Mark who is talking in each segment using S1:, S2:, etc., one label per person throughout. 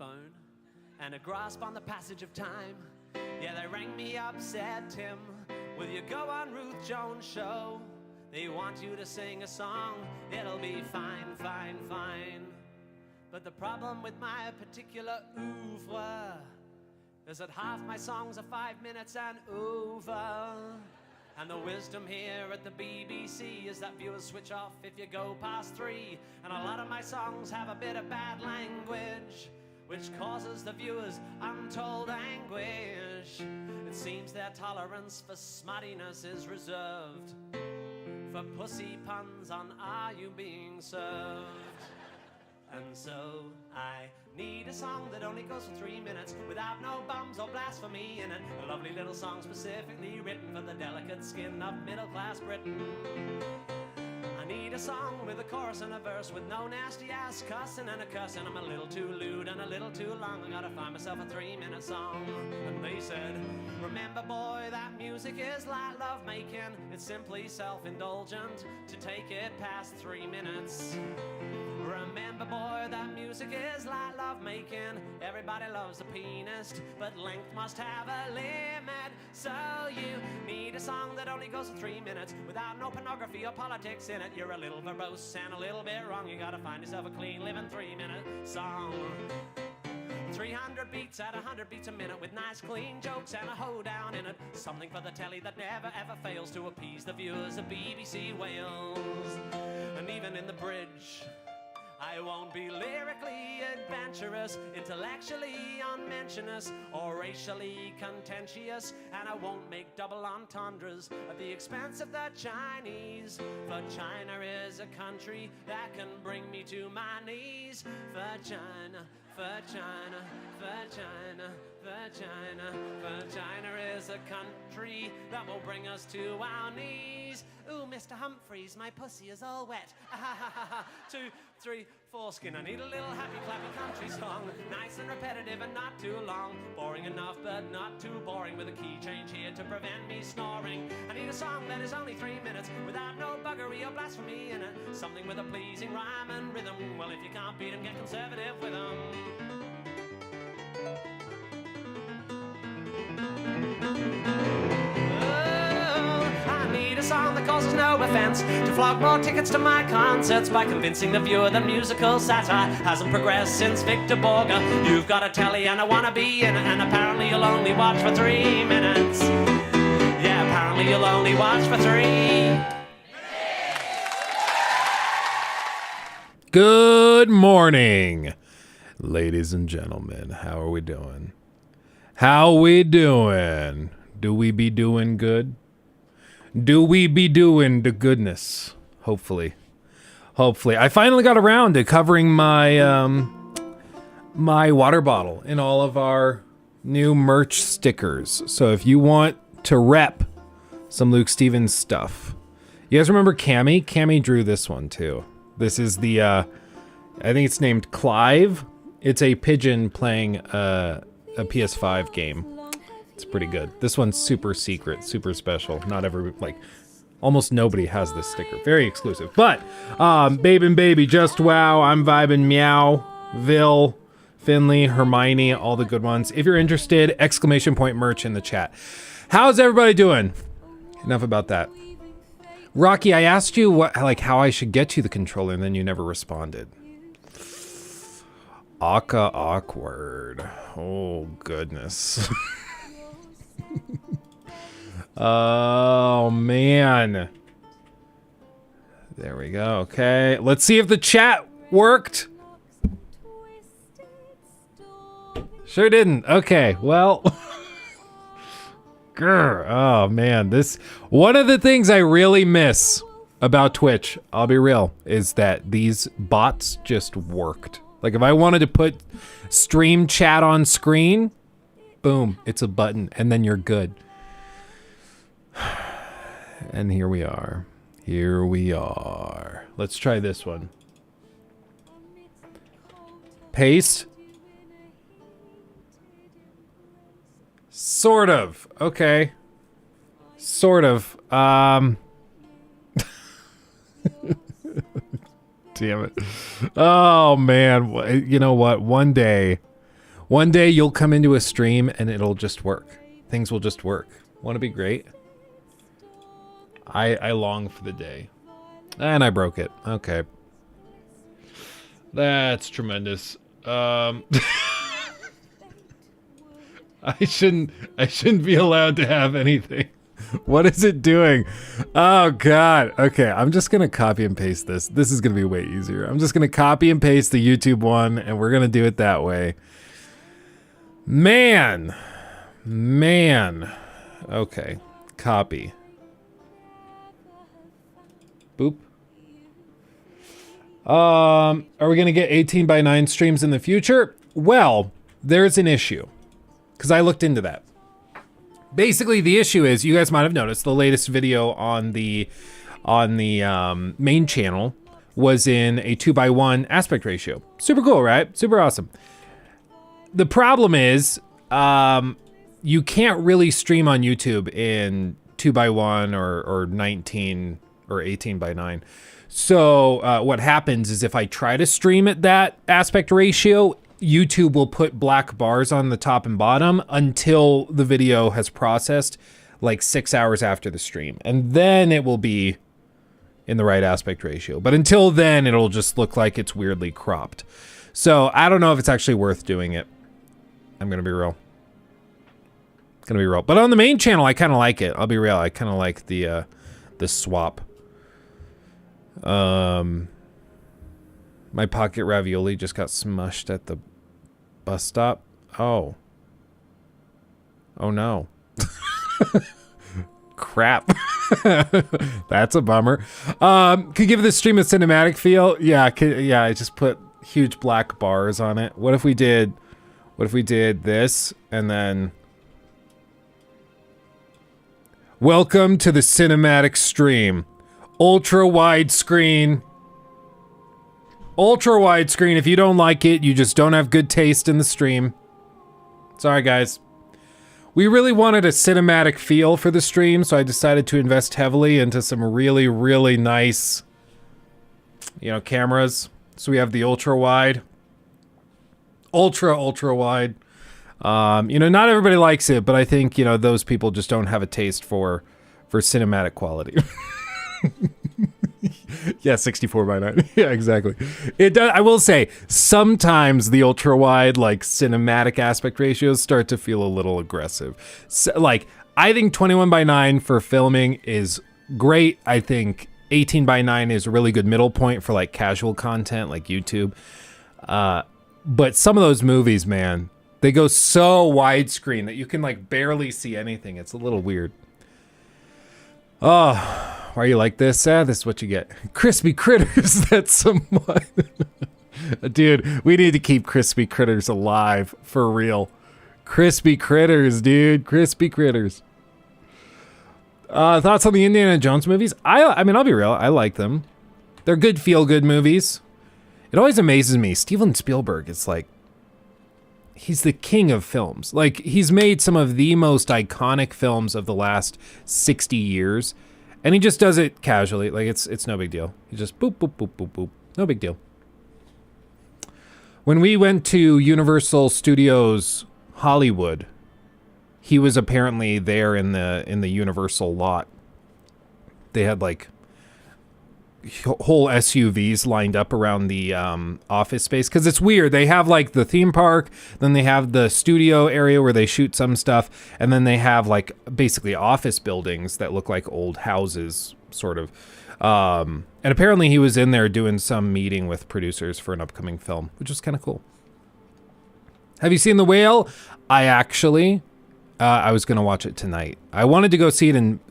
S1: phone and a grasp on the passage of time. Yeah, they rang me up, said, Tim, will you go on Ruth Jones' show? They want you to sing a song, it'll be fine, fine, fine. But the problem with my particular oeuvre is that half my songs are 5 minutes and over. And the wisdom here at the BBC is that viewers switch off if you go past 3. And a lot of my songs have a bit of bad language, which causes the viewers untold anguish. It seems their tolerance for smuttiness is reserved for pussy puns on Are You Being Served? And so I need a song that only goes for 3 minutes without no bums or blasphemy in it. A lovely little song specifically written for the delicate skin of middle-class Britain. I need a song with a chorus and a verse with no nasty-ass cussing and a cuss, and I'm a little too lewd and a little too long. I gotta find myself a 3-minute song. And they said, remember boy, that music is like love making. It's simply self-indulgent to take it past 3 minutes. Remember boy, that music is like love making. Everybody loves the pianist, but length must have a limit. So you need a song that only goes for 3 minutes without no pornography or politics in it. You're a little verbose and a little bit wrong. You gotta find yourself a clean living 3-minute song. 300 beats at 100 beats a minute with nice clean jokes and a hoedown in it. Something for the telly that never ever fails to appease the viewers of BBC Wales. And even in the bridge, I won't be lyrically adventurous, intellectually unmentionous, or racially contentious, and I won't make double entendres at the expense of the Chinese. For China is a country that can bring me to my knees. For China, for China, for China, for China, for China is a country that will bring us to our knees. Ooh, Mr. Humphreys, my pussy is all wet. 2, 3, foreskin. I need a little happy clappy country song, nice and repetitive and not too long, boring enough but not too boring, with a key change here to prevent me snoring. I need a song that is only 3 minutes without no buggery or blasphemy in it, something with a pleasing rhyme and rhythm. Well, if you can't beat 'em, get conservative with 'em. A song that causes no offense, to flog more tickets to my concerts by convincing the viewer that musical satire hasn't progressed since Victor Borger. You've got a telly and I wanna be in it, and apparently you'll only watch for 3 minutes. Yeah, apparently you'll only watch for 3.
S2: Good morning, ladies and gentlemen. How are we doing? How we doing? Do we be doing good? Do we be doing the goodness? Hopefully. I finally got around to covering my my water bottle in all of our new merch stickers. So if you want to rep some Luke Stevens stuff, you guys remember Cammy? Cammy drew this one too. This is the I think it's named Clive. It's a pigeon playing a PS5 game. It's pretty good. This one's super secret, super special. Not almost nobody has this sticker. Very exclusive. But, Babe and Baby, Just Wow, I'm Vibin', Meow, Vil, Finley, Hermione, all the good ones. If you're interested, exclamation point merch in the chat. How's everybody doing? Enough about that. Rocky, I asked you how I should get you the controller, and then you never responded. Awkward. Oh, goodness. Oh, man. There we go. Okay. Let's see if the chat worked. Sure didn't. Okay. Well. Grr. Oh, man. One of the things I really miss about Twitch, I'll be real, is that these bots just worked. Like, if I wanted to put stream chat on screen, boom, it's a button, and then you're good. And here we are. Let's try this one. Paste. Sort of. Okay. Sort of. Damn it. Oh, man. You know what? One day, One day you'll come into a stream and it'll just work. Things will just work. Want to be great? I long for the day. And I broke it. Okay. That's tremendous. I shouldn't be allowed to have anything. What is it doing? Oh God. Okay, I'm just gonna copy and paste this. This is gonna be way easier. I'm just gonna copy and paste the YouTube one and we're gonna do it that way. Man. Okay. Copy. Boop. Are we gonna get 18:9 streams in the future? Well, there's an issue. Because I looked into that. Basically, the issue is, you guys might have noticed, the latest video on the main channel was in a 2:1 aspect ratio. Super cool, right? Super awesome. The problem is, you can't really stream on YouTube in 2:1 or 19 or 18:9. So what happens is if I try to stream at that aspect ratio, YouTube will put black bars on the top and bottom until the video has processed like 6 hours after the stream. And then it will be in the right aspect ratio. But until then, it'll just look like it's weirdly cropped. So I don't know if it's actually worth doing it. I'm going to be real. But on the main channel, I kind of like it. I'll be real. I kind of like the swap. My pocket ravioli just got smushed at the bus stop. Oh no. Crap. That's a bummer. Could give this stream a cinematic feel. Yeah, I just put huge black bars on it. What if we did this and then welcome to the cinematic stream. Ultra widescreen. Ultra widescreen. If you don't like it, you just don't have good taste in the stream. Sorry, guys. We really wanted a cinematic feel for the stream, so I decided to invest heavily into some really, really nice, cameras. So we have the ultra wide. Ultra wide. Not everybody likes it, but I think, those people just don't have a taste for cinematic quality. Yeah, 64:9. Yeah, exactly. It does. I will say, sometimes the ultra wide, cinematic aspect ratios start to feel a little aggressive. So, I think 21:9 for filming is great. I think 18:9 is a really good middle point for casual content like YouTube. But some of those movies, man, they go so widescreen that you can barely see anything. It's a little weird. Oh. Why are you like this? This is what you get. Crispy critters, that's somewhat. Dude, we need to keep crispy critters alive, for real. Crispy critters, dude. Crispy critters. Thoughts on the Indiana Jones movies? I mean, I'll be real. I like them. They're good feel-good movies. It always amazes me. Steven Spielberg is he's the king of films. He's made some of the most iconic films of the last 60 years. And he just does it casually. It's no big deal. He just boop, boop, boop, boop, boop. No big deal. When we went to Universal Studios Hollywood, he was apparently there in the Universal lot. They had whole SUVs lined up around the office space, because it's weird. They have the theme park, then they have the studio area where they shoot some stuff, and then they have basically office buildings that look like old houses, sort of. And apparently he was in there doing some meeting with producers for an upcoming film, which was kind of cool. Have you seen The Whale? I actually I was gonna watch it tonight. I wanted to go see it in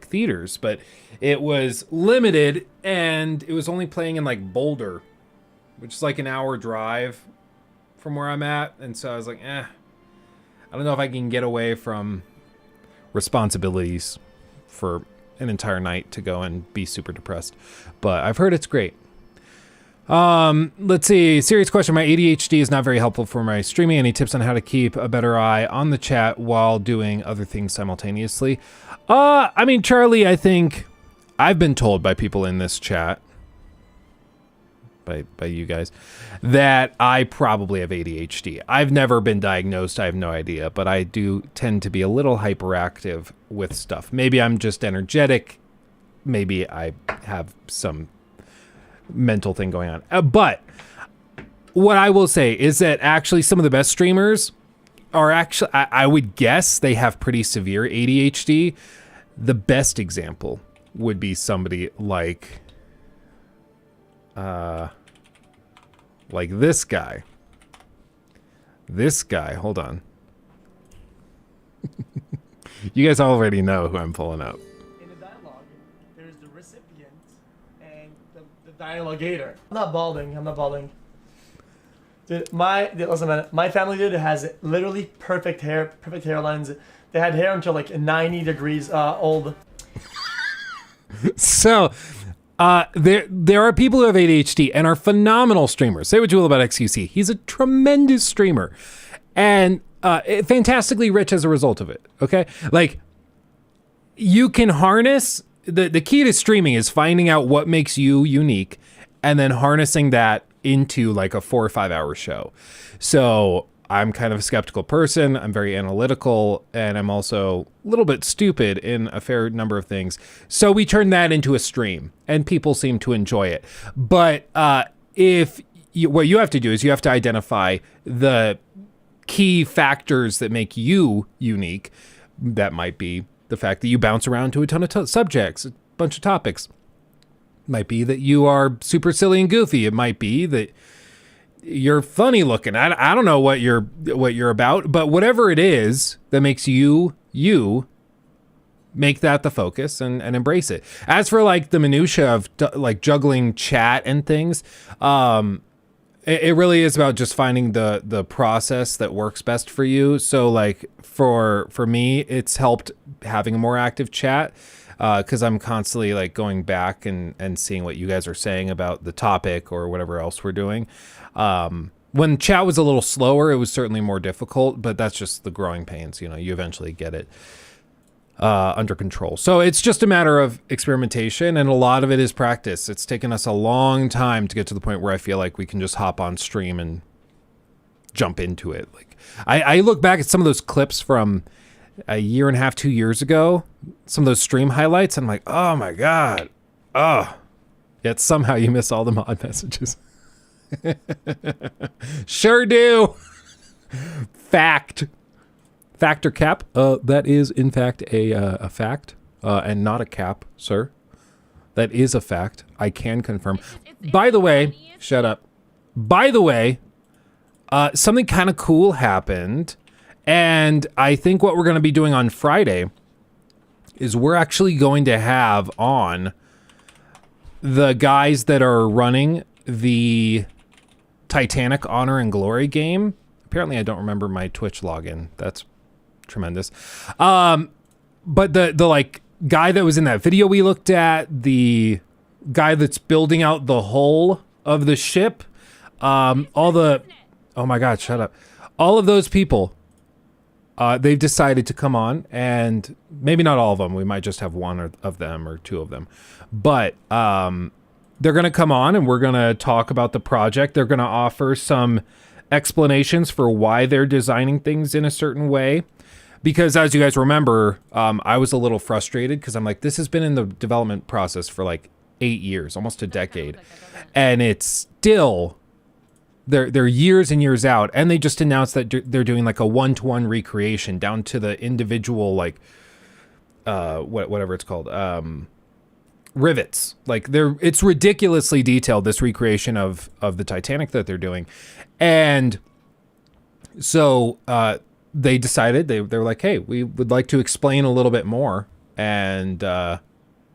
S2: theaters, but it was limited, and it was only playing in Boulder, which is an hour drive from where I'm at. And so I was I don't know if I can get away from responsibilities for an entire night to go and be super depressed. But I've heard it's great. Let's see. Serious question. My ADHD is not very helpful for my streaming. Any tips on how to keep a better eye on the chat while doing other things simultaneously? I mean, Charlie, I think I've been told by people in this chat, by you guys, that I probably have ADHD. I've never been diagnosed. I have no idea, but I do tend to be a little hyperactive with stuff. Maybe I'm just energetic. Maybe I have some mental thing going on. But what I will say is that actually some of the best streamers are actually, I would guess they have pretty severe ADHD. The best example would be somebody like this guy. This guy, hold on. You guys already know who I'm pulling up.
S3: In the dialogue, there's the recipient and the dialogator. I'm not balding. Dude, listen, man, my family, dude, has literally perfect hairlines. They had hair until like 90 degrees old.
S2: So, there are people who have ADHD and are phenomenal streamers. Say what you will about XQC. He's a tremendous streamer and fantastically rich as a result of it. Okay? Like, you can harness, the key to streaming is finding out what makes you unique and then harnessing that into like a 4 or 5 hour show. So I'm kind of a skeptical person. I'm very analytical, and I'm also a little bit stupid in a fair number of things. So we turn that into a stream, and people seem to enjoy it. But what you have to do is you have to identify the key factors that make you unique. That might be the fact that you bounce around to a ton of subjects, a bunch of topics. Might be that you are super silly and goofy. It might be that you're funny looking. I don't know what you're about, but whatever it is that makes you, make that the focus and embrace it. As for like the minutia of like juggling chat and things, it really is about just finding the process that works best for you. So like for me, it's helped having a more active chat. Because I'm constantly like going back and seeing what you guys are saying about the topic or whatever else we're doing. When chat was a little slower, it was certainly more difficult, but that's just the growing pains. You eventually get it under control. So it's just a matter of experimentation, and a lot of it is practice. It's taken us a long time to get to the point where I feel like we can just hop on stream and jump into it. Like I look back at some of those clips from a year and a half, 2 years ago, some of those stream highlights, I'm like, oh my God. Oh, yet somehow you miss all the mod messages. Sure do. Fact. Fact or cap? That is in fact a fact, and not a cap, sir. That is a fact. I can confirm. By the way, shut up. By the way, something kind of cool happened. And I think what we're going to be doing on Friday is we're actually going to have on the guys that are running the Titanic Honor and Glory game. Apparently, I don't remember my Twitch login. That's tremendous. But the like guy that was in that video we looked at, the guy that's building out the hull of the ship, oh my God, shut up. All of those people. They've decided to come on, and maybe not all of them. We might just have one of them or two of them. But they're going to come on, and we're going to talk about the project. They're going to offer some explanations for why they're designing things in a certain way. Because as you guys remember, I was a little frustrated because I'm like, this has been in the development process for like 8 years, almost a decade. And it's still... They're years and years out, and they just announced that they're doing like a one-to-one recreation down to the individual like whatever it's called rivets. Like it's ridiculously detailed, this recreation of the Titanic that they're doing, and so they decided they were like, hey, we would like to explain a little bit more and go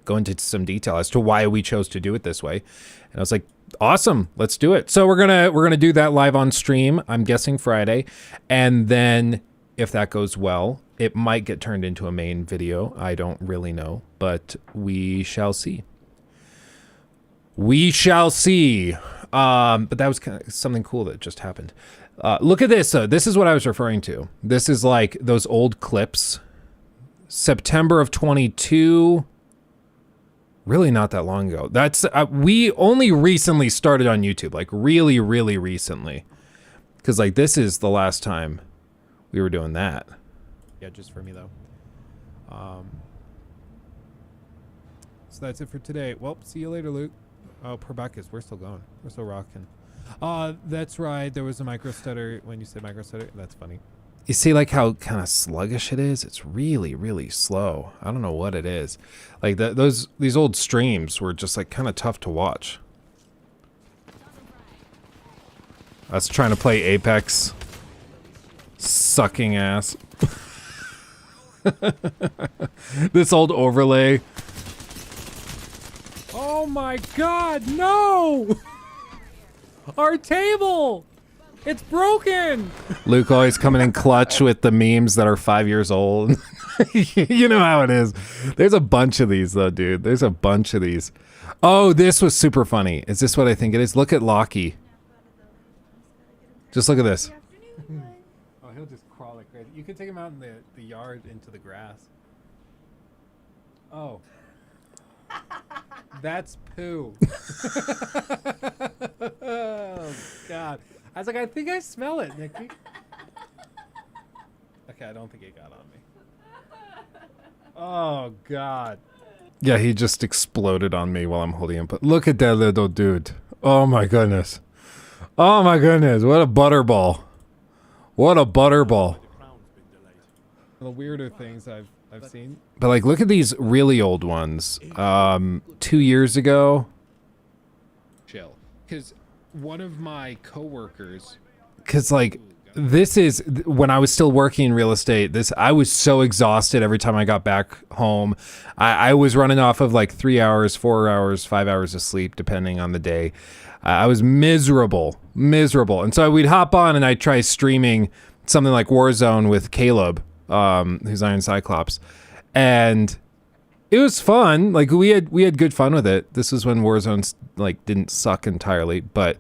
S2: into some detail as to why we chose to do it this way. And I was like, awesome, let's do it. So we're gonna do that live on stream, I'm guessing Friday, and then if that goes well, it might get turned into a main video. I don't really know, but we shall see. We shall see. But that was kind of something cool that just happened. Look at this. This is what I was referring to. This is like those old clips. September of 22. Really not that long ago. That's we only recently started on YouTube, like really, really recently. Because like this is the last time we were doing that. Yeah, just for me though. So that's it for today. Well, see you later, Luke. Oh, Perbacus, we're still going. We're still rocking. That's right. There was a micro stutter when you said micro stutter. That's funny. You see like how kind of sluggish it is? It's really, really slow. I don't know what it is. Like these old streams were just like kind of tough to watch. Us trying to play Apex. Sucking ass. This old overlay. Oh my god, no! Our table! It's broken! Luke always coming in clutch with the memes that are 5 years old. You know how it is. There's a bunch of these though, dude. There's a bunch of these. Oh, this was super funny. Is this what I think it is? Look at Lockie. Just look at this. Oh, he'll just crawl like crazy. You can take him out in the yard into the grass. Oh. That's poo. Oh, God. I was like, I think I smell it, Nikki. Okay, I don't think it got on me. Oh, God. Yeah, he just exploded on me while I'm holding him. But look at that little dude. Oh, my goodness. Oh, my goodness. What a butterball. What a butterball. The weirder things I've seen. But, like, look at these really old ones. 2 years ago. Chill. Because one of my coworkers, because like this is when I was still working in real estate, I was so exhausted every time I got back home. I was running off of like 3 hours, 4 hours, 5 hours of sleep depending on the day. I was miserable. And so we'd hop on and I'd try streaming something like Warzone with Caleb, who's Iron Cyclops, and it was fun. Like we had good fun with it. This was when Warzone like didn't suck entirely, but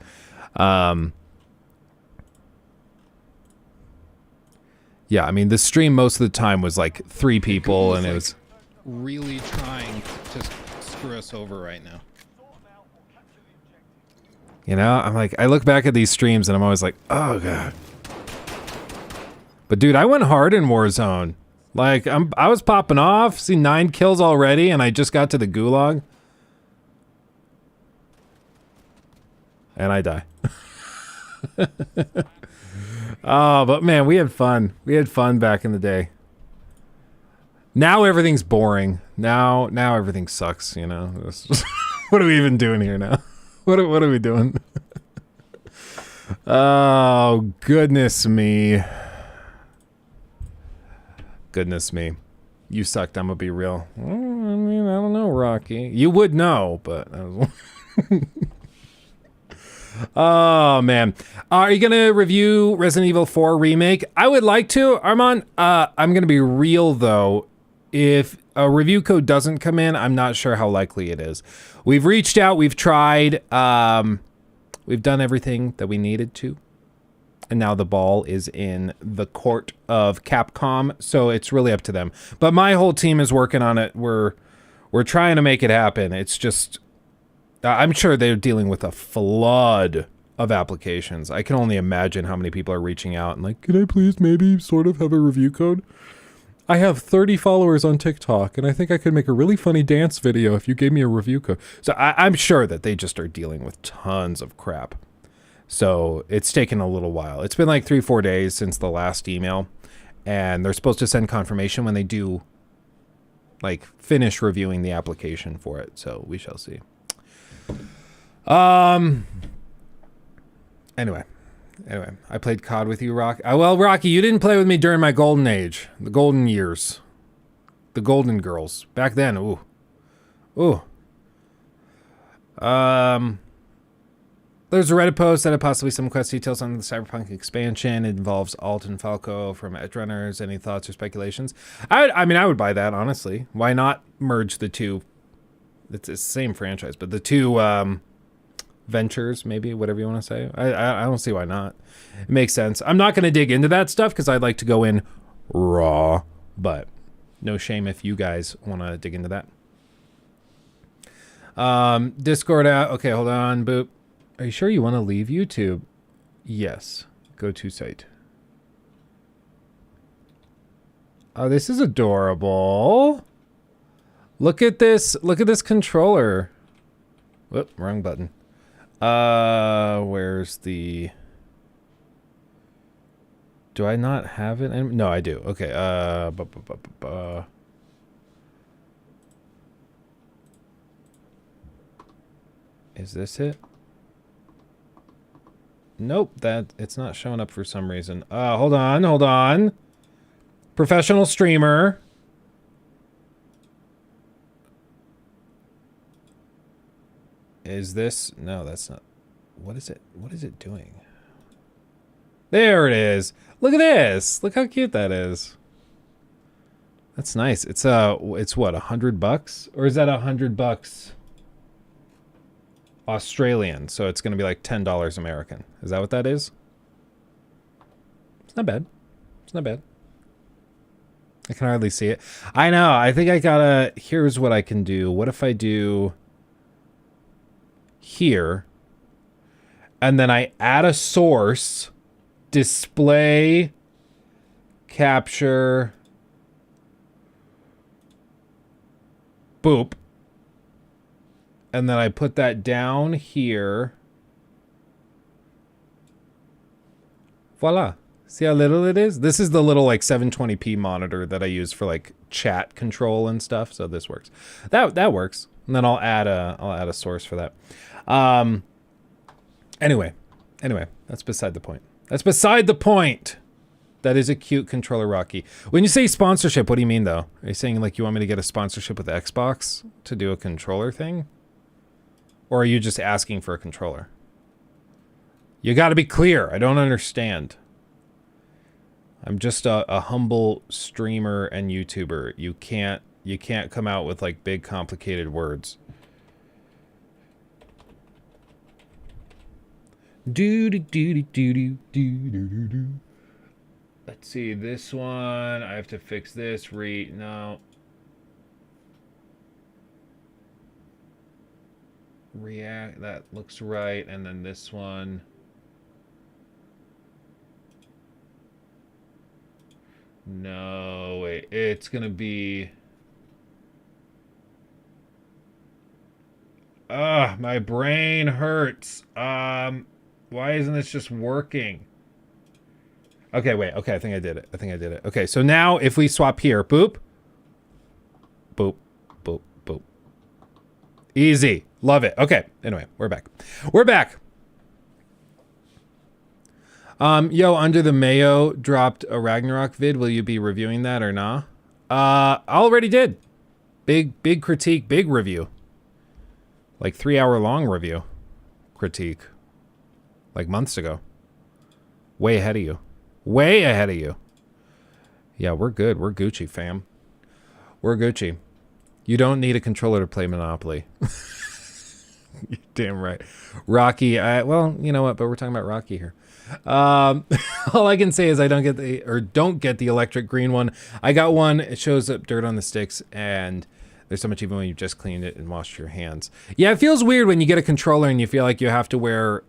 S2: yeah, I mean the stream most of the time was like 3 people and it was really trying to screw us over right now. You know, I'm like, I look back at these streams and I'm always like, oh God. But dude, I went hard in Warzone. Like, I was popping off, see 9 kills already, and I just got to the gulag. And I die. Oh, but man, we had fun. We had fun back in the day. Now everything's boring. Now everything sucks, you know? What are we even doing here now? What are we doing? Oh, goodness me. Goodness me. You sucked, I'm gonna be real. I mean, I don't know, Rocky. You would know, but... Oh, man. Are you gonna review Resident Evil 4 Remake? I would like to, Armand. I'm gonna be real, though. If a review code doesn't come in, I'm not sure how likely it is. We've reached out, we've tried, we've done everything that we needed to. And now the ball is in the court of Capcom, so it's really up to them. But my whole team is working on it. We're trying to make it happen. It's just, I'm sure they're dealing with a flood of applications. I can only imagine how many people are reaching out and like, can I please maybe sort of have a review code? I have 30 followers on TikTok, and I think I could make a really funny dance video if you gave me a review code. So I'm sure that they just are dealing with tons of crap. So it's taken a little while. It's been like 3-4 days since the last email, and they're supposed to send confirmation when they do like finish reviewing the application for it. So we shall see. Anyway, I played COD with you, Rock. Well, Rocky, you didn't play with me during my golden age, the golden years, the golden girls back then. Ooh. There's a Reddit post that had possibly some quest details on the Cyberpunk expansion. It involves Alt and Falco from Edgerunners. Any thoughts or speculations? I mean, I would buy that, honestly. Why not merge the two? It's the same franchise, but the two ventures, maybe, whatever you want to say. I don't see why not. It makes sense. I'm not going to dig into that stuff because I'd like to go in raw, but no shame if you guys want to dig into that. Discord out. Okay, hold on. Boop. Are you sure you want to leave YouTube? Yes. Go to site. Oh, this is adorable. Look at this. Look at this controller. Whoop, wrong button. Where's the... Do I not have it? No, I do. Okay. Is this it? Nope, it's not showing up for some reason. Hold on. Professional streamer. Is this? No, that's not. What is it? What is it doing? There it is. Look at this. Look how cute that is. That's nice. It's what, $100? Or is that $100 Australian? So it's gonna be like $10 American. Is that what that is? It's not bad. It's not bad. I can hardly see it. I know. I think I gotta... Here's what I can do. What if I do... Here. And then I add a source... Display, capture, boop. And then I put that down here. Voila. See how little it is? This is the little like 720p monitor that I use for like chat control and stuff. So this works. That works. And then I'll add a source for that. Anyway, that's beside the point. That's beside the point. That is a cute controller, Rocky. When you say sponsorship, what do you mean, though? Are you saying, like, you want me to get a sponsorship with Xbox to do a controller thing? Or are you just asking for a controller? You gotta be clear. I don't understand. I'm just a humble streamer and YouTuber. You can't come out with, like, big, complicated words. Let's see, this one, I have to fix this, no. React, that looks right, and then this one. No, wait, it's gonna be... Ugh, my brain hurts. Why isn't this just working? Okay, wait. Okay, I think I did it. Okay, so now if we swap here, boop. Boop, boop, boop. Easy. Love it. Okay, anyway, we're back. Yo, Under the Mayo dropped a Ragnarok vid. Will you be reviewing that or nah? I already did. Big critique, big review. Like 3-hour long review. Critique. Like months ago. Way ahead of you. Yeah, we're good. We're Gucci, fam. We're Gucci. You don't need a controller to play Monopoly. You're damn right. Rocky, well, you know what, but we're talking about Rocky here. All I can say is I don't get the electric green one. I got one. It shows up dirt on the sticks, and there's so much even when you've just cleaned it and washed your hands. Yeah, it feels weird when you get a controller and you feel like you have to wear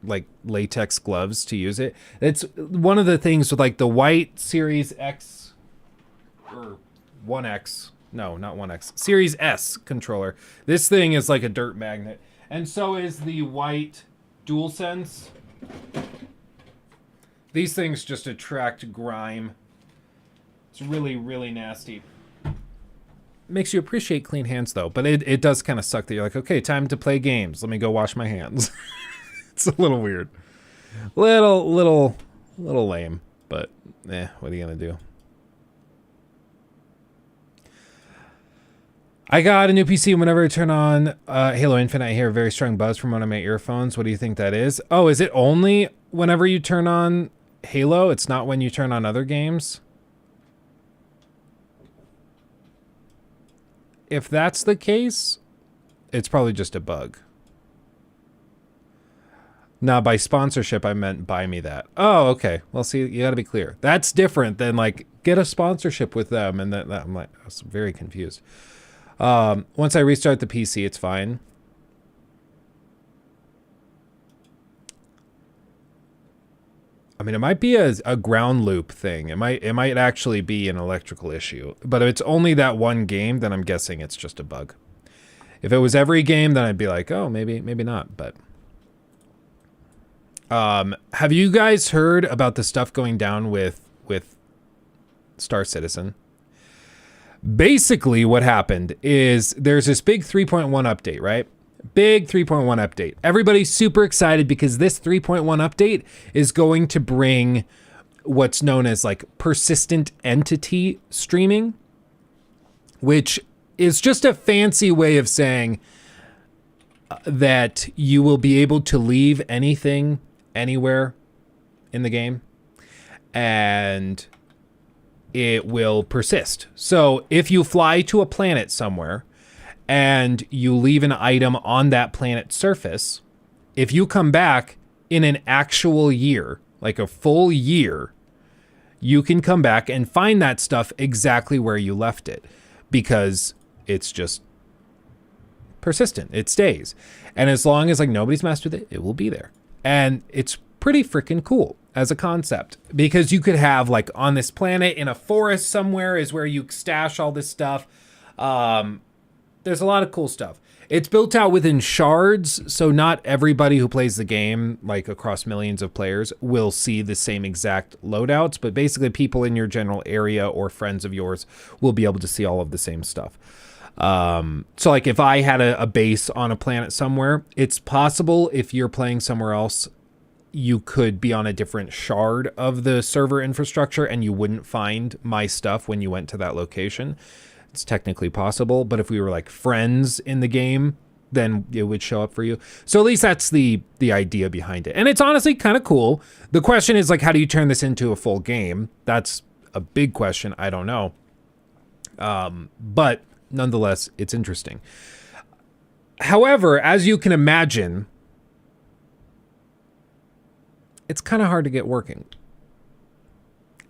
S2: like latex gloves to use it. It's one of the things with like the white Series X or 1X. No, not 1X. Series S controller. This thing is like a dirt magnet. And so is the white DualSense. These things just attract grime. It's really, really nasty. Makes you appreciate clean hands though, but it does kind of suck that you're like, okay, time to play games. Let me go wash my hands. It's a little weird. Little lame, but what are you gonna do? I got a new PC. Whenever I turn on Halo Infinite, I hear a very strong buzz from one of my earphones. What do you think that is? Oh, is it only whenever you turn on Halo? It's not when you turn on other games? If that's the case, it's probably just a bug. Now, by sponsorship, I meant buy me that. Oh, okay. Well, see, you got to be clear. That's different than, like, get a sponsorship with them. And that I'm like, I was very confused. Once I restart the PC, it's fine. I mean, it might be a ground loop thing. It might actually be an electrical issue. But if it's only that one game, then I'm guessing it's just a bug. If it was every game, then I'd be like, oh, maybe not. But have you guys heard about the stuff going down with Star Citizen? Basically, what happened is there's this big 3.1 update, right? Big 3.1 update. Everybody's super excited because this 3.1 update is going to bring what's known as like persistent entity streaming, which is just a fancy way of saying that you will be able to leave anything anywhere in the game and it will persist. So if you fly to a planet somewhere and you leave an item on that planet's surface, if you come back in an actual year, like a full year, you can come back and find that stuff exactly where you left it because it's just persistent. It stays. And as long as like nobody's messed with it, it will be there. And it's pretty freaking cool as a concept because you could have like on this planet in a forest somewhere is where you stash all this stuff. There's a lot of cool stuff. It's built out within shards, so not everybody who plays the game, like across millions of players, will see the same exact loadouts, but basically people in your general area or friends of yours will be able to see all of the same stuff. So like if I had a base on a planet somewhere, it's possible if you're playing somewhere else, you could be on a different shard of the server infrastructure and you wouldn't find my stuff when you went to that location. It's technically possible, but if we were like friends in the game, then it would show up for you. So at least that's the idea behind it. And it's honestly kind of cool. The question is like, how do you turn this into a full game? That's a big question. I don't know. But nonetheless, it's interesting. However, as you can imagine, it's kind of hard to get working.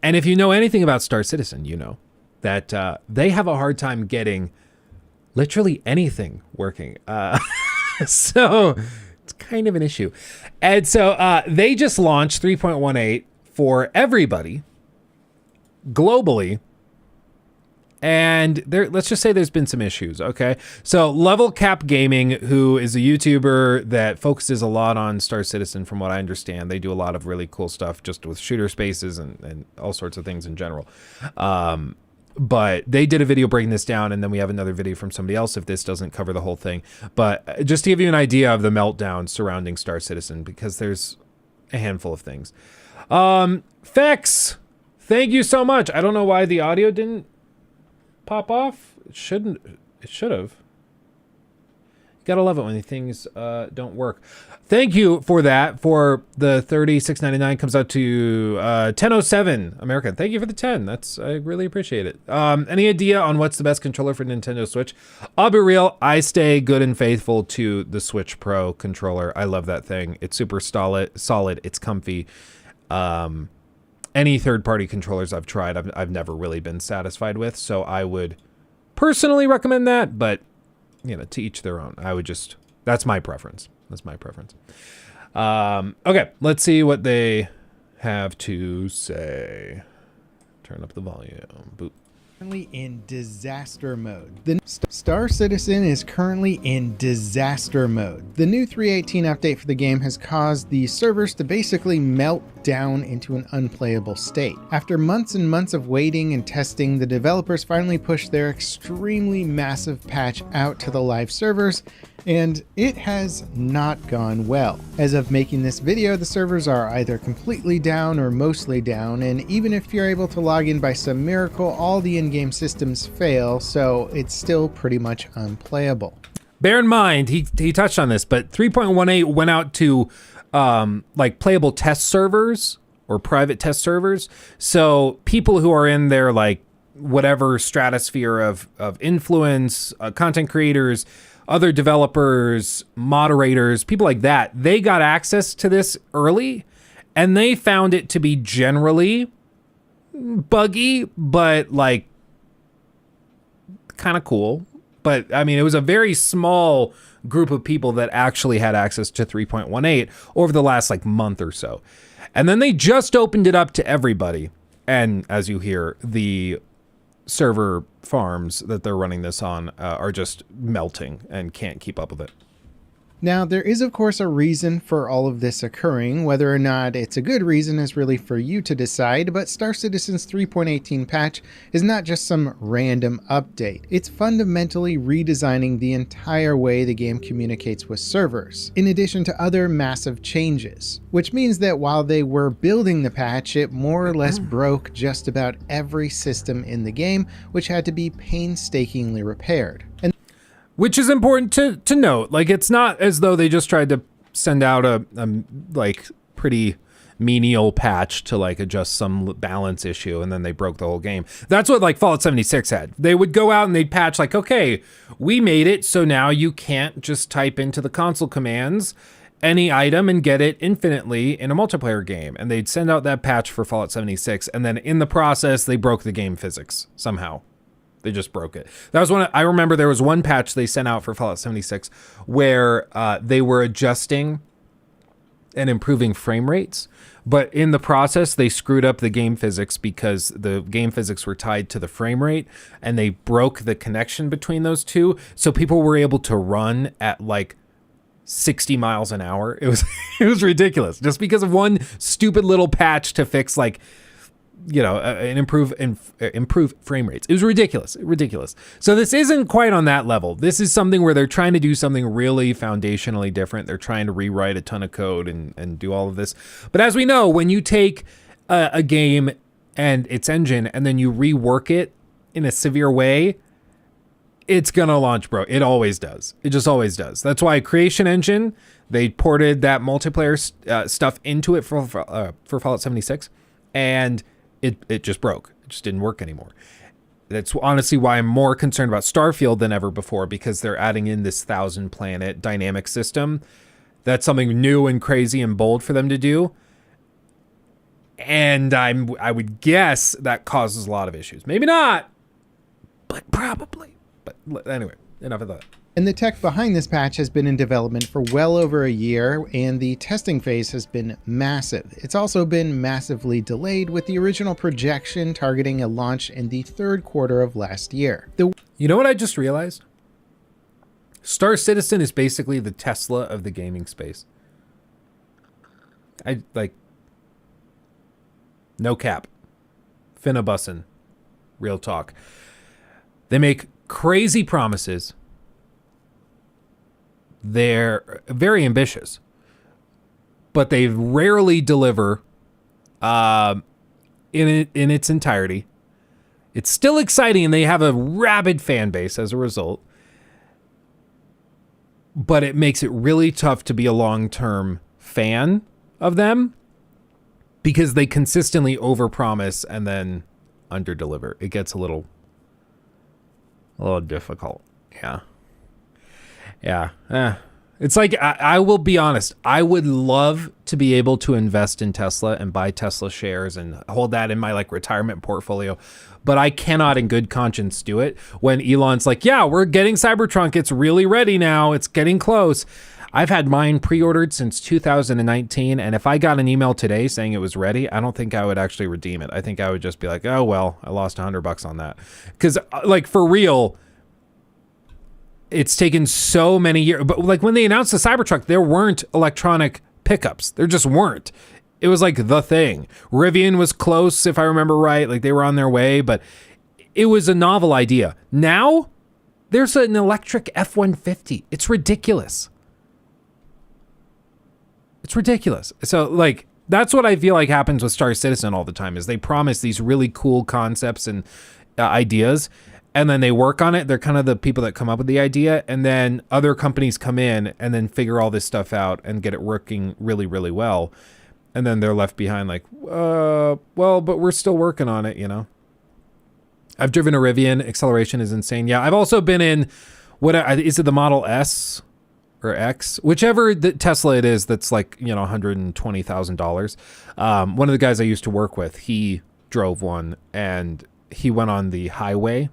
S2: And if you know anything about Star Citizen, you know that they have a hard time getting literally anything working. So it's kind of an issue. And so they just launched 3.18 for everybody globally. And let's just say there's been some issues, okay? So Level Cap Gaming, who is a YouTuber that focuses a lot on Star Citizen, from what I understand, they do a lot of really cool stuff just with shooter spaces and all sorts of things in general. But they did a video breaking this down, and then we have another video from somebody else if this doesn't cover the whole thing. But just to give you an idea of the meltdown surrounding Star Citizen, because there's a handful of things. Fex, thank you so much. I don't know why the audio didn't pop off. It should have. You gotta love it when things don't work. Thank you for that. For the $36.99 comes out to 1007 American. Thank you for the 10. I really appreciate it. Any idea on what's the best controller for Nintendo Switch? I'll be real. I stay good and faithful to the Switch Pro controller. I love that thing. It's super solid. It's comfy. Any third-party controllers I've tried, I've never really been satisfied with. So I would personally recommend that, but you know, to each their own. That's my preference. Okay, let's see what they have to say. Turn up the volume. Boop.
S4: Currently in disaster mode. The Star Citizen is currently in disaster mode. The new 3.18 update for the game has caused the servers to basically melt down into an unplayable state. After months and months of waiting and testing, the developers finally pushed their extremely massive patch out to the live servers, and it has not gone well. As of making this video, the servers are either completely down or mostly down, and even if you're able to log in by some miracle, all the in-game systems fail, so it's still pretty much unplayable.
S2: Bear in mind, he touched on this, but 3.18 went out to like playable test servers or private test servers. So people who are in their like whatever stratosphere of influence, content creators, other developers, moderators, people like that, they got access to this early and they found it to be generally buggy, but like kind of cool. But I mean, it was a very small group of people that actually had access to 3.18 over the last like month or so. And then they just opened it up to everybody. And as you hear, the server farms that they're running this on are just melting and can't keep up with it.
S4: Now, there is, of course, a reason for all of this occurring. Whether or not it's a good reason is really for you to decide, but Star Citizen's 3.18 patch is not just some random update. It's fundamentally redesigning the entire way the game communicates with servers, in addition to other massive changes. Which means that while they were building the patch, it more or less broke just about every system in the game, which had to be painstakingly repaired. And
S2: which is important to note. Like, it's not as though they just tried to send out a like pretty menial patch to like adjust some balance issue and then they broke the whole game. That's what like Fallout 76 had. They would go out and they'd patch like, okay, we made it so now you can't just type into the console commands any item and get it infinitely in a multiplayer game. And they'd send out that patch for Fallout 76, and then in the process they broke the game physics somehow. They just broke it. That was I remember there was one patch they sent out for Fallout 76 where they were adjusting and improving frame rates, but in the process they screwed up the game physics because the game physics were tied to the frame rate, and they broke the connection between those two. So people were able to run at like 60 miles an hour. It was ridiculous just because of one stupid little patch to fix like, you know, and improve frame rates. It was ridiculous. So this isn't quite on that level. This is something where they're trying to do something really foundationally different. They're trying to rewrite a ton of code and do all of this. But as we know, when you take a game and its engine and then you rework it in a severe way, it's gonna launch, bro. It always does. It just always does. That's why Creation Engine, they ported that multiplayer stuff into it for Fallout 76, and it just broke. It just didn't work anymore. That's honestly why I'm more concerned about Starfield than ever before, because they're adding in this 1,000 planet dynamic system. That's something new and crazy and bold for them to do. And I would guess that causes a lot of issues. Maybe not, but probably. But anyway, enough of that.
S4: And the tech behind this patch has been in development for well over a year, and the testing phase has been massive. It's also been massively delayed, with the original projection targeting a launch in the third quarter of last year.
S2: You know what I just realized? Star Citizen is basically the Tesla of the gaming space. No cap. Finna bussin'. Real talk. They make crazy promises. They're very ambitious, but they rarely deliver in its entirety. It's still exciting, and they have a rabid fan base as a result, but it makes it really tough to be a long-term fan of them because they consistently overpromise and then underdeliver. It gets a little difficult. Yeah. It's like, I will be honest, I would love to be able to invest in Tesla and buy Tesla shares and hold that in my like retirement portfolio, but I cannot in good conscience do it when Elon's like, yeah, we're getting Cybertruck. It's really ready now. It's getting close. I've had mine pre-ordered since 2019, and if I got an email today saying it was ready, I don't think I would actually redeem it. I think I would just be like, oh, well, I lost $100 on that. Because like for real, it's taken so many years. But like when they announced the Cybertruck, there weren't electronic pickups. There just weren't. It was like the thing. Rivian was close, if I remember right. Like they were on their way, but it was a novel idea. Now there's an electric F-150. It's ridiculous. It's ridiculous. So like, that's what I feel like happens with Star Citizen all the time, is they promise these really cool concepts and ideas, and then they work on it. They're kind of the people that come up with the idea, and then other companies come in and then figure all this stuff out and get it working really, really well. And then they're left behind like, well, but we're still working on it, you know? I've driven a Rivian. Acceleration is insane. Yeah, I've also been in, is it the Model S or X? Whichever the Tesla it is that's like, you know, $120,000. One of the guys I used to work with, he drove one, and he went on the highway,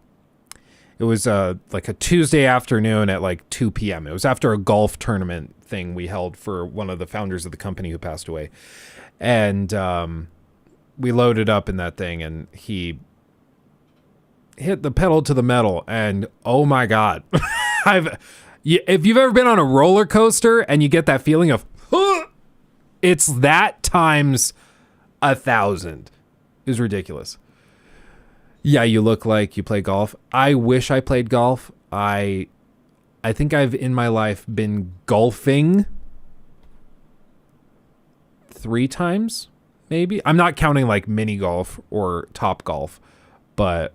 S2: It was like a Tuesday afternoon at like 2 p.m. It was after a golf tournament thing we held for one of the founders of the company who passed away. And we loaded up in that thing, and he hit the pedal to the metal, and oh my God. If you've ever been on a roller coaster and you get that feeling of, it's that times 1,000. It was ridiculous. Yeah, you look like you play golf. I wish I played golf. I think I've in my life been golfing 3 times, maybe. I'm not counting like mini golf or top golf, but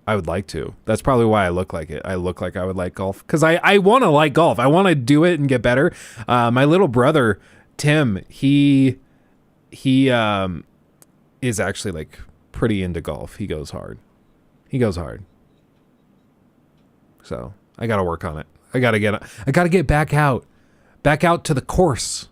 S2: I would like to. That's probably why I look like it. I look like I would like golf because I want to like golf. I want to do it and get better. My little brother, Tim, he is actually like pretty into golf. He goes hard. So I got to work on it. I got to get back out to the course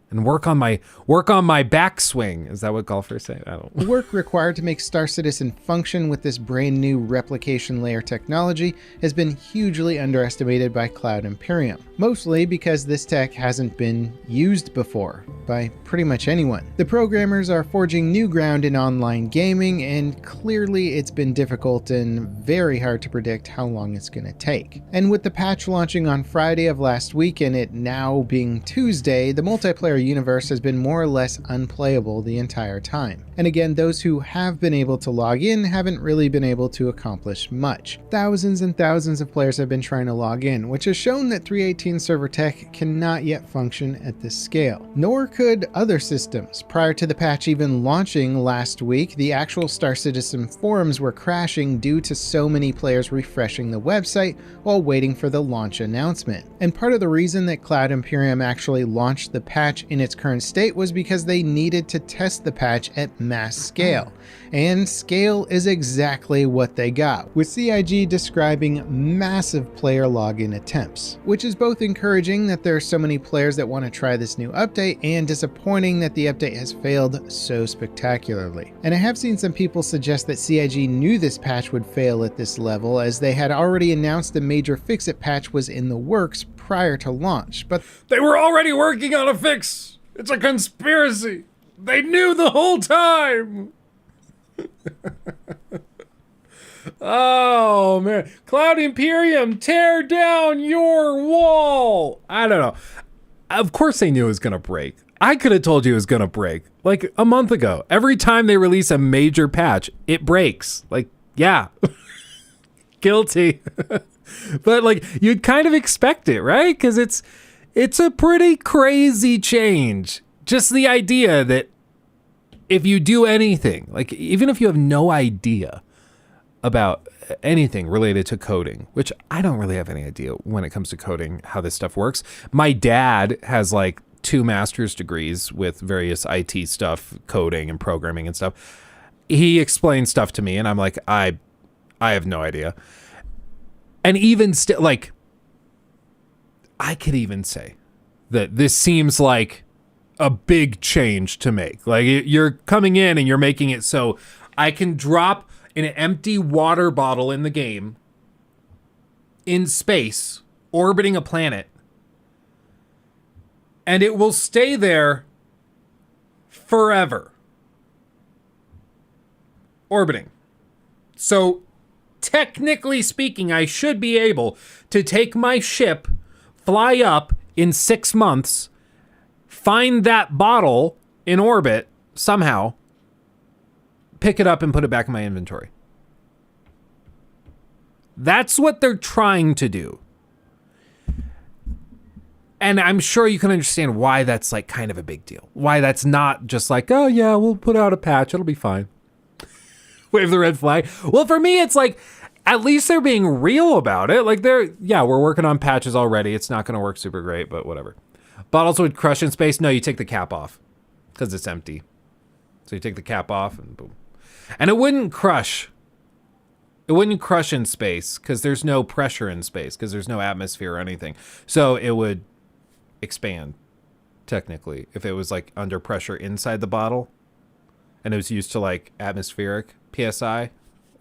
S2: and work on my backswing. Is that what golfers say? I don't know.
S4: The work required to make Star Citizen function with this brand new replication layer technology has been hugely underestimated by Cloud Imperium, mostly because this tech hasn't been used before by pretty much anyone. The programmers are forging new ground in online gaming, and clearly it's been difficult and very hard to predict how long it's going to take. And with the patch launching on Friday of last week and it now being Tuesday, the multiplayer universe has been more or less unplayable the entire time. And again, those who have been able to log in haven't really been able to accomplish much. Thousands and thousands of players have been trying to log in, which has shown that 318 server tech cannot yet function at this scale. Nor could other systems. Prior to the patch even launching last week, the actual Star Citizen forums were crashing due to so many players refreshing the website while waiting for the launch announcement. And part of the reason that Cloud Imperium actually launched the patch in its current state was because they needed to test the patch at mass scale. And scale is exactly what they got, with CIG describing massive player login attempts, which is both encouraging that there are so many players that want to try this new update and disappointing that the update has failed so spectacularly. And I have seen some people suggest that CIG knew this patch would fail at this level, as they had already announced a major fix-it patch was in the works prior to launch, but
S2: They were already working on a fix. It's a conspiracy. They knew the whole time. Oh, man. Cloud Imperium, tear down your wall. I don't know. Of course they knew it was going to break. I could have told you it was going to break like a month ago. Every time they release a major patch, it breaks. Like, yeah. Guilty. But like, you'd kind of expect it, right? Because it's a pretty crazy change. Just the idea that if you do anything, like even if you have no idea about anything related to coding, which I don't really have any idea when it comes to coding, how this stuff works. My dad has like 2 master's degrees with various IT stuff, coding and programming and stuff. He explains stuff to me and I'm like, I have no idea. And even still, like, I could even say that this seems like a big change to make. Like, you're coming in and you're making it so I can drop an empty water bottle in the game in space, orbiting a planet, and it will stay there forever. Orbiting. So, technically speaking, I should be able to take my ship, fly up in 6 months, find that bottle in orbit somehow, pick it up and put it back in my inventory. That's what they're trying to do. And I'm sure you can understand why that's like kind of a big deal. Why that's not just like, oh yeah, we'll put out a patch, it'll be fine. Wave the red flag. Well, for me, it's like, at least they're being real about it. Like we're working on patches already. It's not going to work super great, but whatever. Bottles would crush in space. No, you take the cap off because it's empty. So you take the cap off and boom. And it wouldn't crush. It wouldn't crush in space because there's no pressure in space because there's no atmosphere or anything. So it would expand technically if it was like under pressure inside the bottle and it was used to like atmospheric PSI, it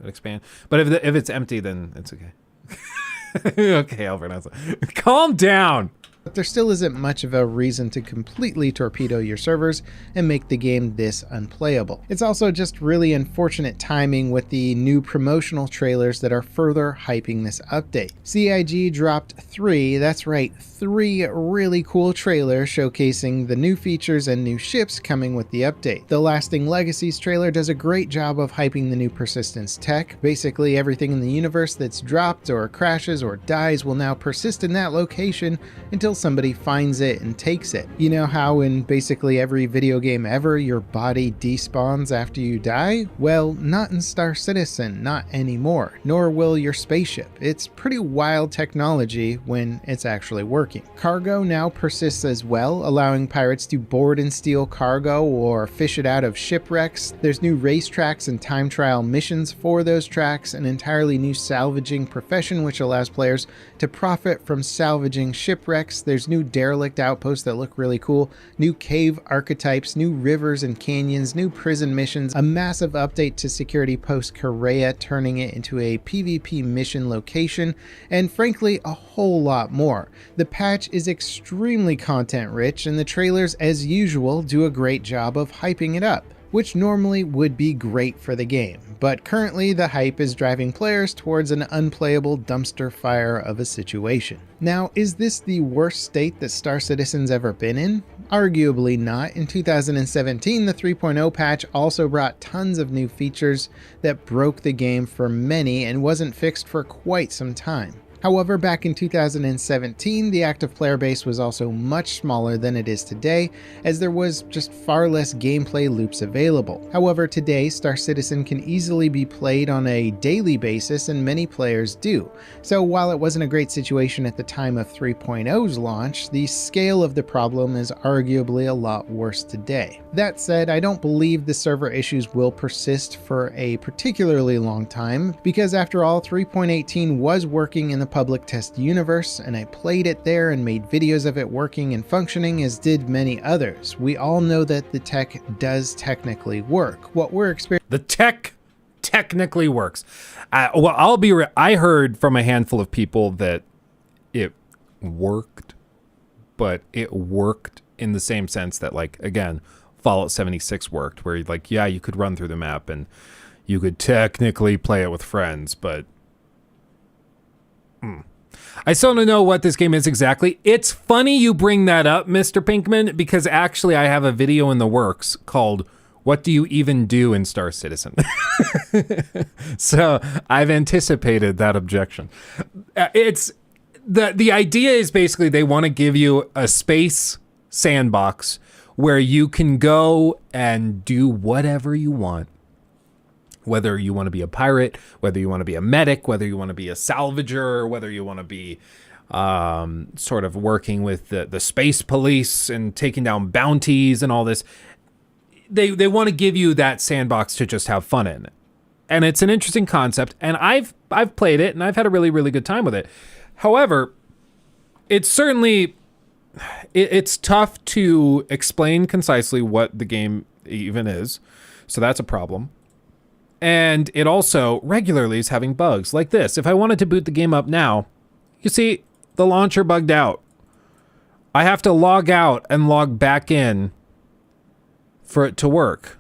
S2: would expand. But if it's empty, then it's okay. Okay, Alfred, calm down.
S4: But there still isn't much of a reason to completely torpedo your servers and make the game this unplayable. It's also just really unfortunate timing with the new promotional trailers that are further hyping this update. CIG dropped three really cool trailers showcasing the new features and new ships coming with the update. The Lasting Legacies trailer does a great job of hyping the new persistence tech. Basically everything in the universe that's dropped or crashes or dies will now persist in that location until somebody finds it and takes it. You know how in basically every video game ever your body despawns after you die? Well, not in Star Citizen, not anymore, nor will your spaceship. It's pretty wild technology when it's actually working. Cargo now persists as well, allowing pirates to board and steal cargo or fish it out of shipwrecks. There's new racetracks and time trial missions for those tracks, an entirely new salvaging profession which allows players to profit from salvaging shipwrecks. There's new derelict outposts that look really cool, new cave archetypes, new rivers and canyons, new prison missions, a massive update to security post Korea, turning it into a PvP mission location, and frankly a whole lot more. The patch is extremely content rich, and the trailers as usual do a great job of hyping it up, which normally would be great for the game, but currently the hype is driving players towards an unplayable dumpster fire of a situation. Now, is this the worst state that Star Citizen's ever been in? Arguably not. In 2017, the 3.0 patch also brought tons of new features that broke the game for many and wasn't fixed for quite some time. However, back in 2017, the active player base was also much smaller than it is today, as there was just far less gameplay loops available. However, today, Star Citizen can easily be played on a daily basis, and many players do. So while it wasn't a great situation at the time of 3.0's launch, the scale of the problem is arguably a lot worse today. That said, I don't believe the server issues will persist for a particularly long time, because after all, 3.18 was working in the public test universe, and I played it there and made videos of it working and functioning, as did many others. We all know that the tech does technically work. What we're experiencing—
S2: The tech technically works. Well, I heard from a handful of people that it worked, but it worked in the same sense that, like, again, Fallout 76 worked, where like, yeah, you could run through the map and you could technically play it with friends, but I still don't know what this game is exactly. It's funny you bring that up, Mr. Pinkman, because actually I have a video in the works called "What Do You Even Do in Star Citizen?" So I've anticipated that objection. It's the idea is basically they want to give you a space sandbox where you can go and do whatever you want. Whether you want to be a pirate, whether you want to be a medic, whether you want to be a salvager, whether you want to be sort of working with the space police and taking down bounties and all this. They want to give you that sandbox to just have fun in. And it's an interesting concept, and I've played it and I've had a really, really good time with it. However, it's certainly it's tough to explain concisely what the game even is. So that's a problem. And it also regularly is having bugs like this. If I wanted to boot the game up now, you see the launcher bugged out. I have to log out and log back in for it to work.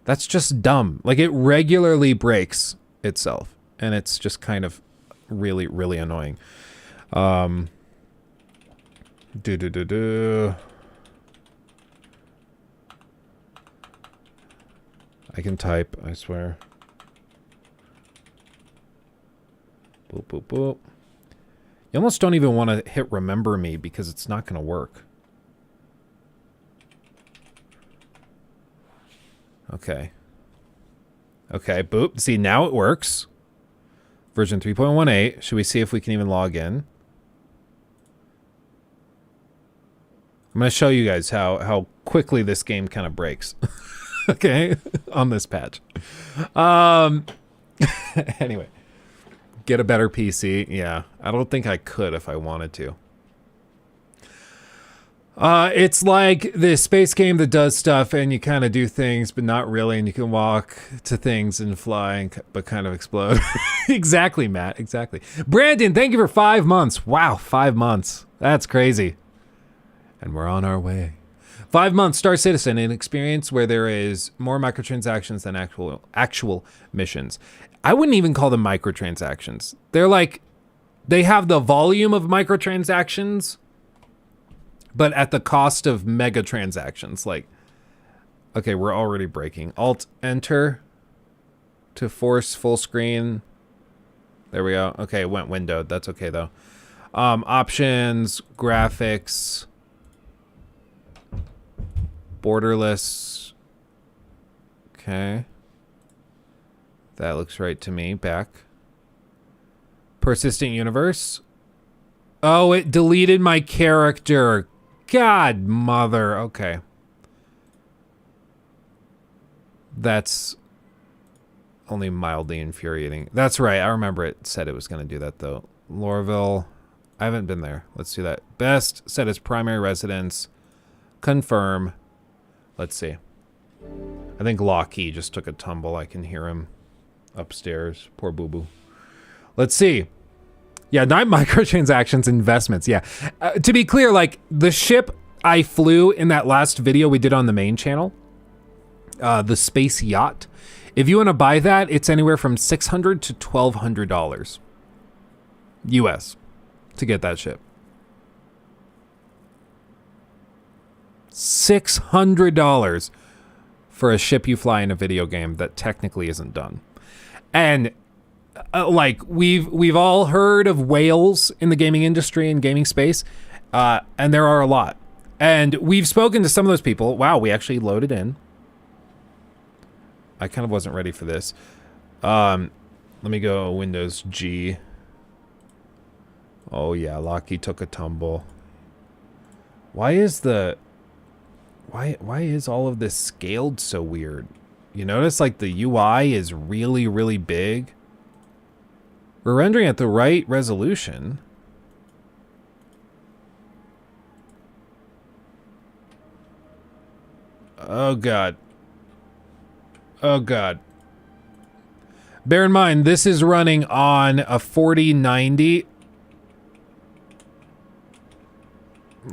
S2: That's just dumb. Like, it regularly breaks itself, and it's just kind of really, really annoying. I can type, I swear. Boop, boop, boop. You almost don't even want to hit remember me because it's not going to work. Okay. Okay, boop. See, now it works. Version 3.18. Should we see if we can even log in? I'm going to show you guys how quickly this game kind of breaks. Okay, on this patch. Anyway, get a better PC. Yeah, I don't think I could if I wanted to. It's like this space game that does stuff and you kind of do things, but not really. And you can walk to things and fly, but kind of explode. Exactly, Matt. Exactly. Brandon, thank you for 5 months. Wow, 5 months. That's crazy. And we're on our way. 5 months, Star Citizen, an experience where there is more microtransactions than actual missions. I wouldn't even call them microtransactions. They're like, they have the volume of microtransactions, but at the cost of mega transactions. Like, okay, we're already breaking. Alt-Enter to force full screen. There we go. Okay, it went windowed. That's okay, though. Options, graphics, borderless. Okay. That looks right to me. Back. Persistent universe. Oh, it deleted my character. God, mother. Okay. That's only mildly infuriating. That's right. I remember it said it was going to do that, though. Lorville. I haven't been there. Let's do that. Best set as primary residence. Confirm. Let's see. I think Lockie just took a tumble. I can hear him upstairs. Poor boo-boo. Let's see. Yeah, not microtransactions, investments. Yeah. To be clear, like the ship I flew in that last video we did on the main channel, the space yacht. If you want to buy that, it's anywhere from $600 to $1,200 US to get that ship. $600 for a ship you fly in a video game that technically isn't done. And like we've all heard of whales in the gaming industry and gaming space, and there are a lot. And we've spoken to some of those people. Wow, we actually loaded in. I kind of wasn't ready for this. Let me go Windows G. Oh yeah, Lockie took a tumble. Why is all of this scaled so weird? You notice like the UI is really, really big. We're rendering at the right resolution. Oh God. Oh God. Bear in mind, this is running on a 4090.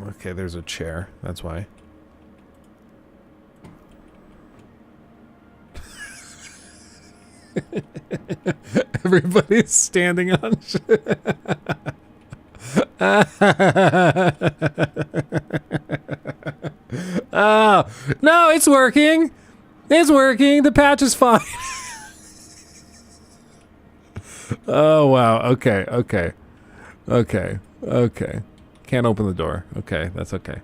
S2: Okay, there's a chair. That's why. Everybody's standing on shit. Oh, no, it's working. It's working. The patch is fine. Oh, wow. Okay, okay. Okay, okay. Can't open the door. Okay, that's okay.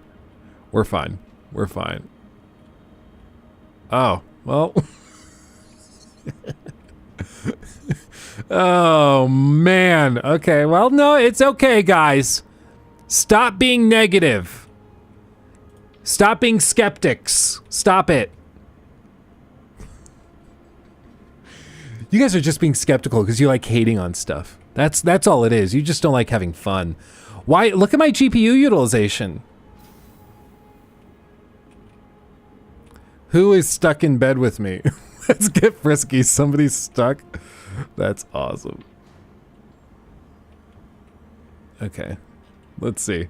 S2: We're fine. We're fine. Oh, well. Oh, man. Okay, well, no, it's okay, guys. Stop being negative. Stop being skeptics. Stop it. You guys are just being skeptical because you like hating on stuff. That's all it is. You just don't like having fun. Why? Look at my GPU utilization. Who is stuck in bed with me? Let's get frisky. Somebody's stuck. That's awesome. Okay. Let's see.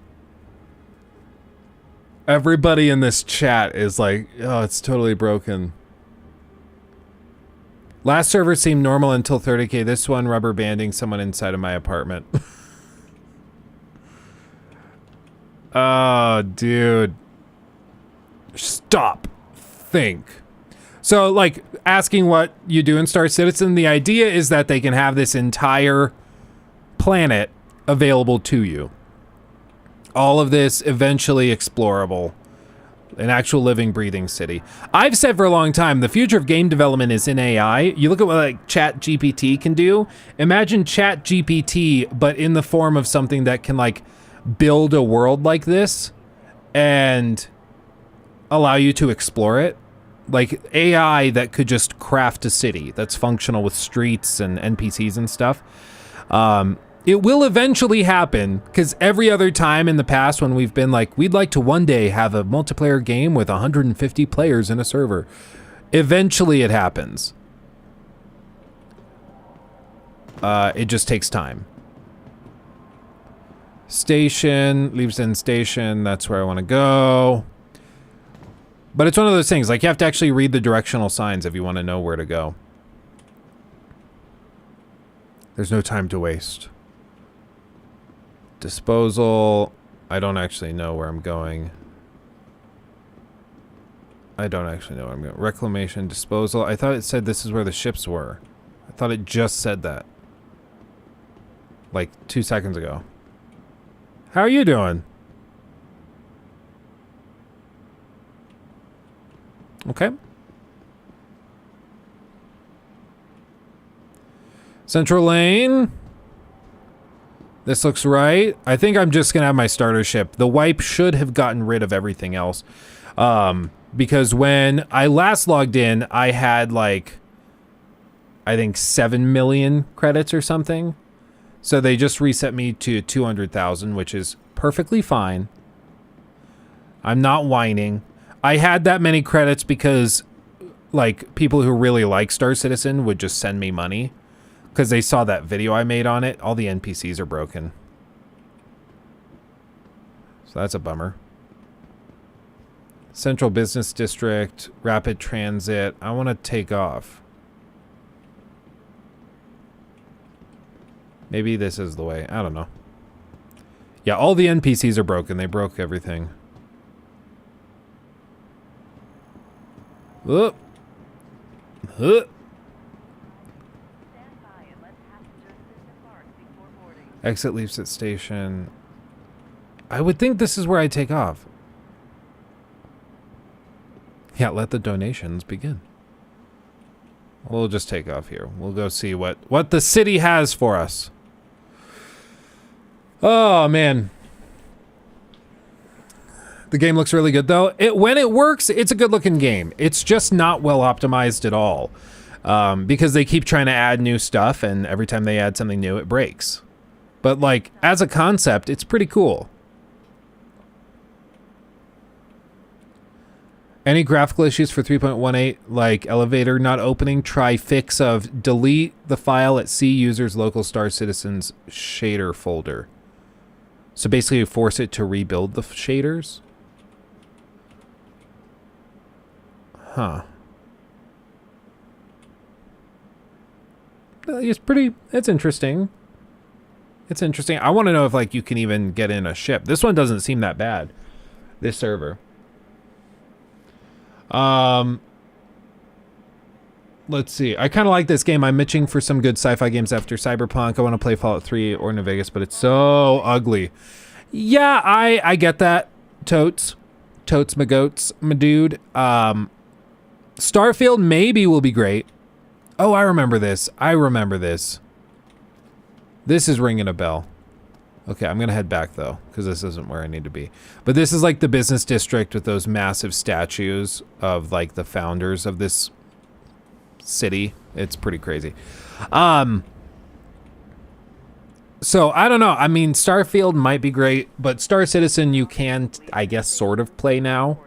S2: Everybody in this chat is like, oh, it's totally broken. Last server seemed normal until 30K. This one rubber banding someone inside of my apartment. Oh, dude. Stop. Think. So, like, asking what you do in Star Citizen, the idea is that they can have this entire planet available to you. All of this eventually explorable. An actual living, breathing city. I've said for a long time, the future of game development is in AI. You look at what like ChatGPT can do. Imagine ChatGPT, but in the form of something that can like build a world like this and allow you to explore it. Like AI that could just craft a city that's functional with streets and NPCs and stuff. It will eventually happen, because every other time in the past when we've been like, we'd like to one day have a multiplayer game with 150 players in a server, eventually it happens. It just takes time. Station, Leavesden Station, that's where I want to go. But it's one of those things, like you have to actually read the directional signs if you want to know where to go. There's no time to waste. Disposal, I don't actually know where I'm going. I don't actually know where I'm going. Reclamation, disposal, I thought it said this is where the ships were. I thought it just said that. Like 2 seconds ago. How are you doing? Okay. Central Lane. This looks right. I think I'm just going to have my starter ship. The wipe should have gotten rid of everything else. Because when I last logged in, I had like, I think 7 million credits or something. So they just reset me to 200,000, which is perfectly fine. I'm not whining. I had that many credits because like people who really like Star Citizen would just send me money because they saw that video I made on it. All the NPCs are broken. So that's a bummer. Central Business District, Rapid Transit. I want to take off. Maybe this is the way. I don't know. Yeah, all the NPCs are broken. They broke everything. Whoop. Whoop. Exit leaves at station. I would think this is where I take off. Yeah, let the donations begin. We'll just take off here. We'll go see what the city has for us. Oh, man. The game looks really good, though. When it works, it's a good-looking game. It's just not well optimized at all. Because they keep trying to add new stuff, and every time they add something new, it breaks. But, like, as a concept, it's pretty cool. Any graphical issues for 3.18, like elevator not opening, try fix of delete the file at C user's local Star Citizen's shader folder. So basically you force it to rebuild the shaders. Huh. It's interesting. It's interesting. I want to know if like you can even get in a ship. This one doesn't seem that bad. This server. Let's see. I kind of like this game. I'm itching for some good sci-fi games after Cyberpunk. I want to play Fallout 3 or New Vegas, but it's so ugly. Yeah, I get that. Totes, my goats, my dude. Starfield maybe will be great. Oh, I remember this. This is ringing a bell. Okay, I'm going to head back, though, because this isn't where I need to be. But this is, like, the business district with those massive statues of, like, the founders of this city. It's pretty crazy. So, I don't know. I mean, Starfield might be great, but Star Citizen you can, I guess, sort of play now.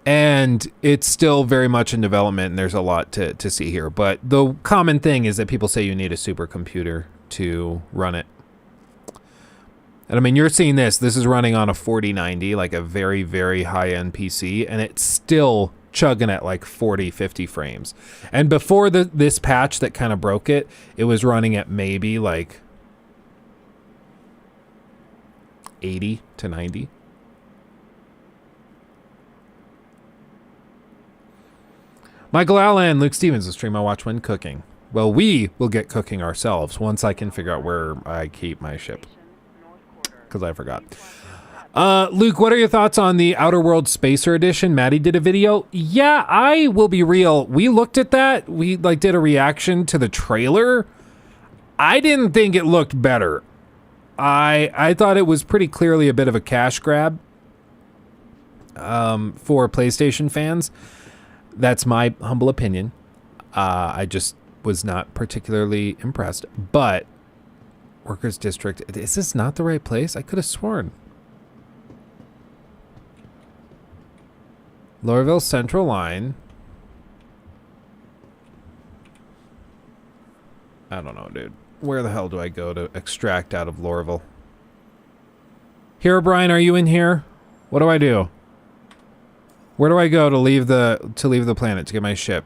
S2: And it's still very much in development, and there's a lot to see here. But the common thing is that people say you need a supercomputer to run it. And I mean, you're seeing this. This is running on a 4090, like a very, very high-end PC, and it's still chugging at like 40, 50 frames. And before this patch that kind of broke it, it was running at maybe like 80 to 90. Michael Allen, Luke Stevens will stream I watch when cooking. Well, we will get cooking ourselves once I can figure out where I keep my ship. Because I forgot. Luke, what are your thoughts on the Outer Worlds Spacer Edition? Maddie did a video. Yeah, I will be real. We looked at that. We like did a reaction to the trailer. I didn't think it looked better. I thought it was pretty clearly a bit of a cash grab for PlayStation fans. That's my humble opinion. I just was not particularly impressed. But Workers District. Is this not the right place? I could have sworn. Lorville Central Line. I don't know, dude. Where the hell do I go to extract out of Lorville? Here, Brian, are you in here? What do I do? Where do I go to leave the planet to get my ship?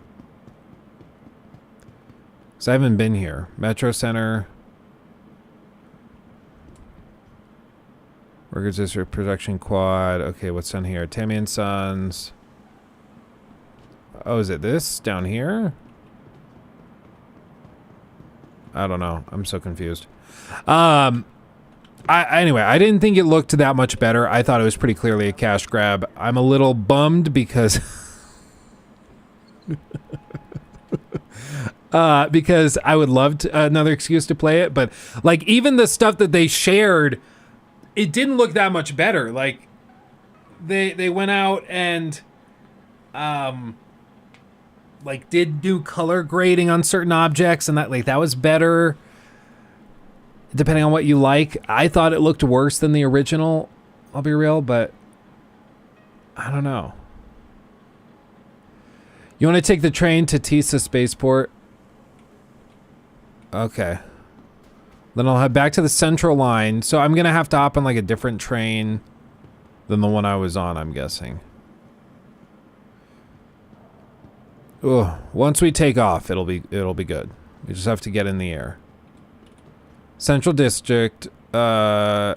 S2: Because I haven't been here. Metro Center. Workers District Production Quad. Okay, what's down here? Tammy and Sons. Oh, is it this down here? I don't know. I'm so confused. Anyway, I didn't think it looked that much better. I thought it was pretty clearly a cash grab. I'm a little bummed because because I would love another excuse to play it, but like even the stuff that they shared, it didn't look that much better. Like they went out and like did do color grading on certain objects, and that was better depending on what you like. I thought it looked worse than the original, I'll be real, but I don't know. You want to take the train to Tisa Spaceport? Okay. Then I'll head back to the Central Line. So I'm going to have to hop on like a different train than the one I was on, I'm guessing. Ugh. Once we take off, it'll be good. We just have to get in the air. Central District. I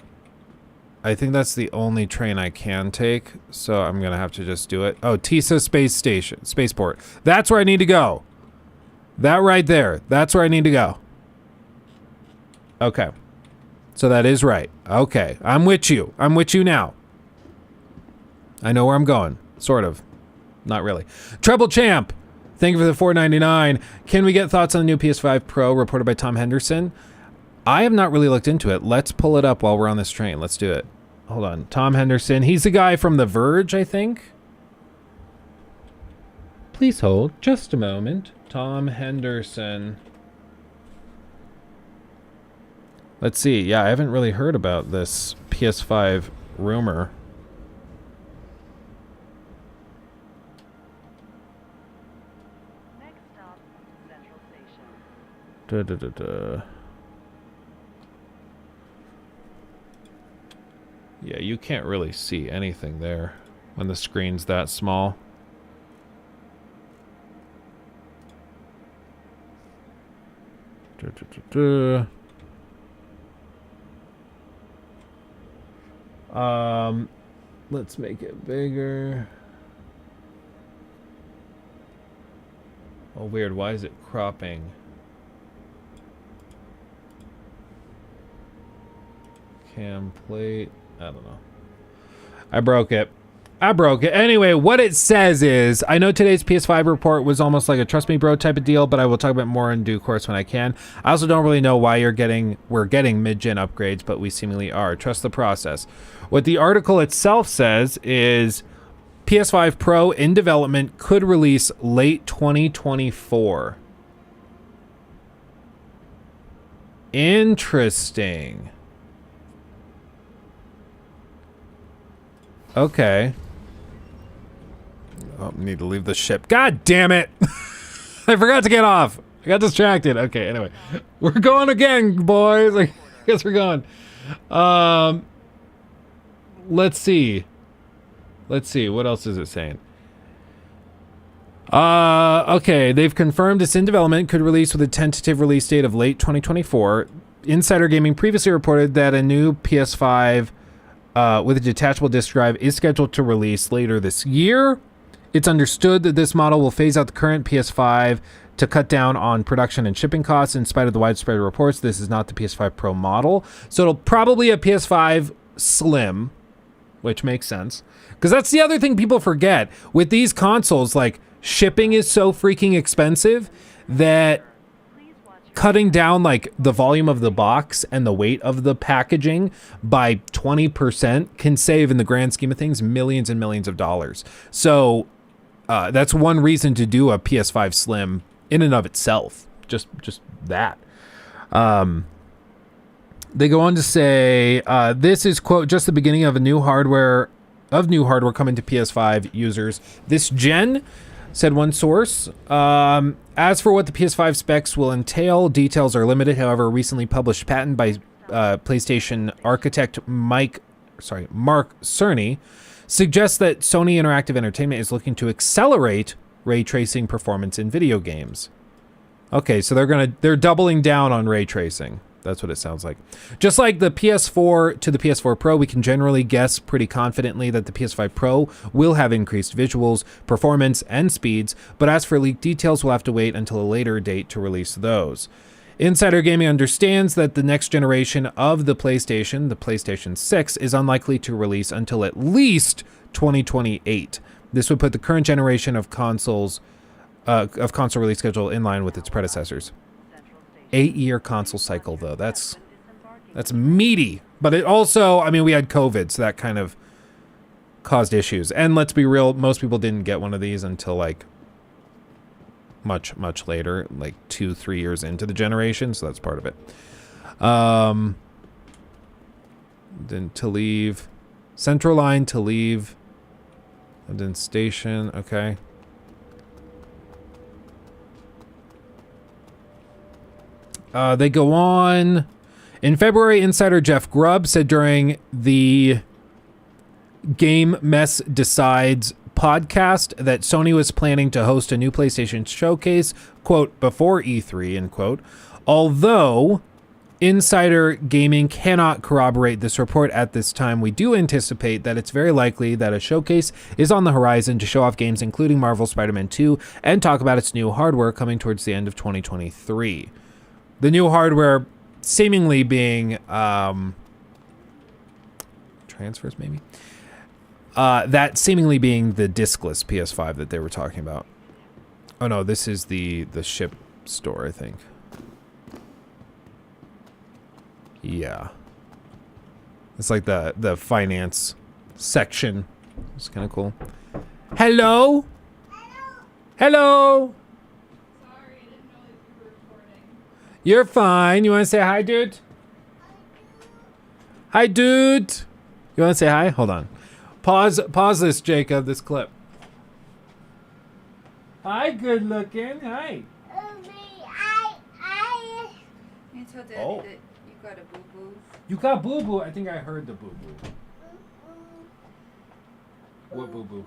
S2: think that's the only train I can take, so I'm gonna have to just do it. Oh, Tisa Spaceport. That's where I need to go. That right there. That's where I need to go. Okay. So that is right. Okay. I'm with you. I'm with you now. I know where I'm going. Sort of. Not really. Treble Champ. Thank you for the $4.99. Can we get thoughts on the new PS5 Pro reported by Tom Henderson? I have not really looked into it. Let's pull it up while we're on this train. Let's do it. Hold on. Tom Henderson. He's the guy from The Verge, I think. Please hold just a moment. Tom Henderson. Let's see. Yeah, I haven't really heard about this PS5 rumor.
S5: Next stop, Central Station.
S2: Yeah, you can't really see anything there when the screen's that small. Let's make it bigger. Oh, weird. Why is it cropping? Cam plate. I don't know. I broke it. Anyway, what it says is, I know today's PS5 report was almost like a trust me bro type of deal, but I will talk about more in due course when I can. I also don't really know why we're getting mid-gen upgrades, but we seemingly are. Trust the process. What the article itself says is PS5 Pro in development, could release late 2024. Interesting. Okay. Oh, need to leave the ship. God damn it! I forgot to get off. I got distracted. Okay, anyway. We're going again, boys. I guess we're going. Let's see. What else is it saying? Okay. They've confirmed it's in development. Could release with a tentative release date of late 2024. Insider Gaming previously reported that a new PS5 with a detachable disk drive is scheduled to release later this year. It's understood that this model will phase out the current PS5 to cut down on production and shipping costs. In spite of the widespread reports, this is not the PS5 Pro model. So it'll probably a PS5 Slim, which makes sense. Because that's the other thing people forget. With these consoles, like, shipping is so freaking expensive that cutting down like the volume of the box and the weight of the packaging by 20% can save, in the grand scheme of things, millions and millions of dollars. So that's one reason to do a PS5 Slim in and of itself. Just that. They go on to say, this is, quote, just the beginning of new hardware coming to PS5 users this gen, said one source. As for what the PS5 specs will entail, details are limited. However, a recently published patent by PlayStation architect Mark Cerny suggests that Sony Interactive Entertainment is looking to accelerate ray tracing performance in video games. Okay, so they're doubling down on ray tracing. That's what it sounds like. Just like the PS4 to the PS4 Pro, we can generally guess pretty confidently that the PS5 Pro will have increased visuals, performance, and speeds, but as for leaked details, we'll have to wait until a later date to release those. Insider Gaming understands that the next generation of the PlayStation 6, is unlikely to release until at least 2028. This would put the current generation of console release schedule in line with its predecessors. 8-year console cycle, though. That's meaty. But it also, I mean, we had COVID, so that kind of caused issues. And let's be real, most people didn't get one of these until like much, much later, like 2-3 years into the generation. So that's part of it. Then to leave, Central Line to leave, and then station. Okay. They go on. In February, insider Jeff Grubb said during the Game Mess Decides podcast that Sony was planning to host a new PlayStation showcase, quote, before E3, end quote. Although Insider Gaming cannot corroborate this report at this time, we do anticipate that it's very likely that a showcase is on the horizon to show off games including Marvel Spider-Man 2 and talk about its new hardware coming towards the end of 2023. The new hardware seemingly being transfers, maybe? That seemingly being the discless PS5 that they were talking about. Oh no, this is the ship store, I think. Yeah. It's like the finance section. It's kind of cool. Hello? Hello? You're fine. You want to say hi, dude? Hi, dude. You want to say hi? Hold on. Pause this, Jacob, this clip. Hi, good looking. Hi.
S5: You told Daddy
S2: Oh.
S5: that you got a boo-boo.
S2: You got boo-boo. I think I heard the boo-boo. What boo-boo?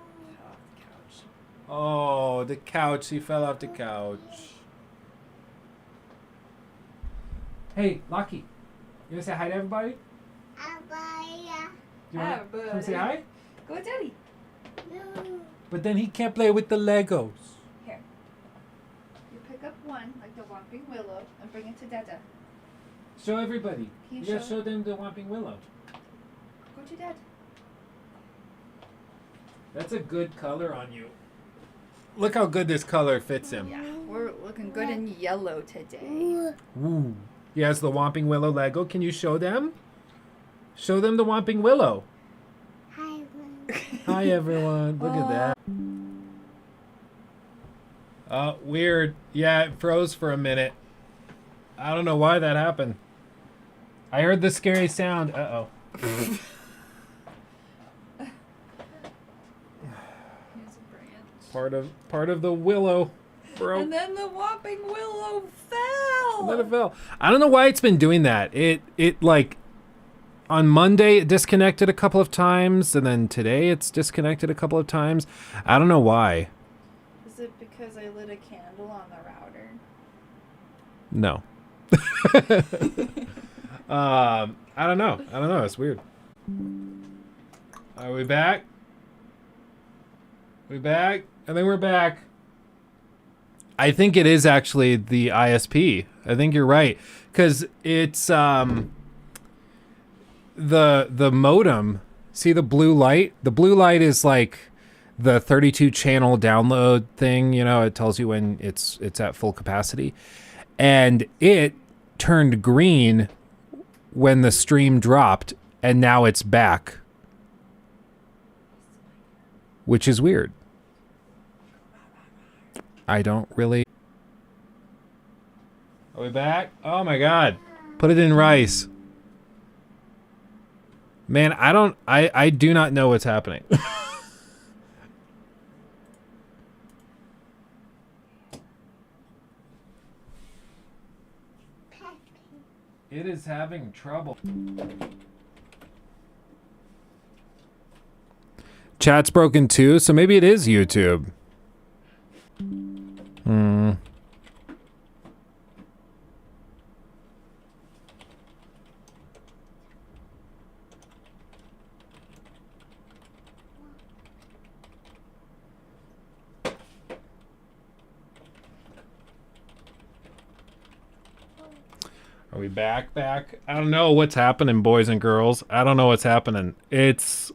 S5: Couch.
S2: Oh, the couch. He fell off the couch. Hey, Lucky. You want to say hi to everybody? You
S5: Hi,
S2: want to come
S5: buddy.
S2: say hi?
S5: Go with Daddy.
S2: But then he can't play with the Legos.
S5: Here. You pick up one, like the Whomping Willow, and bring it to Dada.
S2: Show everybody.
S5: Can you
S2: You gotta
S5: show-
S2: show them the Whomping Willow.
S5: Go to Dad.
S2: That's a good color on you. Look how good this color fits him.
S5: Yeah, we're looking good in yellow today.
S2: Ooh. He has the Whomping Willow Lego. Can you show them? Show them the Whomping Willow. Hi, everyone. Look at that. Weird. Yeah, it froze for a minute. I don't know why that happened. I heard the scary sound. Uh-oh.
S5: Here's a branch.
S2: Part of the willow broke.
S5: And then the Whomping Willow fell.
S2: Let it fell. I don't know why it's been doing that. It like on Monday it disconnected a couple of times, and then today it's disconnected a couple of times. I don't know why.
S5: Is it because I lit a candle on the router?
S2: No. I don't know. It's weird. Are we back? We back? I think we're back. I think it is actually the ISP. I think you're right. Because it's the modem. See the blue light? The blue light is like the 32 channel download thing. You know, it tells you when it's at full capacity. And it turned green when the stream dropped, and now it's back. Which is weird. I don't really... Are we back? Oh my god. Put it in rice. Man, I do not know what's happening. It is having trouble. Chat's broken too, so maybe it is YouTube. Are we back? I don't know what's happening, boys and girls. I don't know what's happening. It's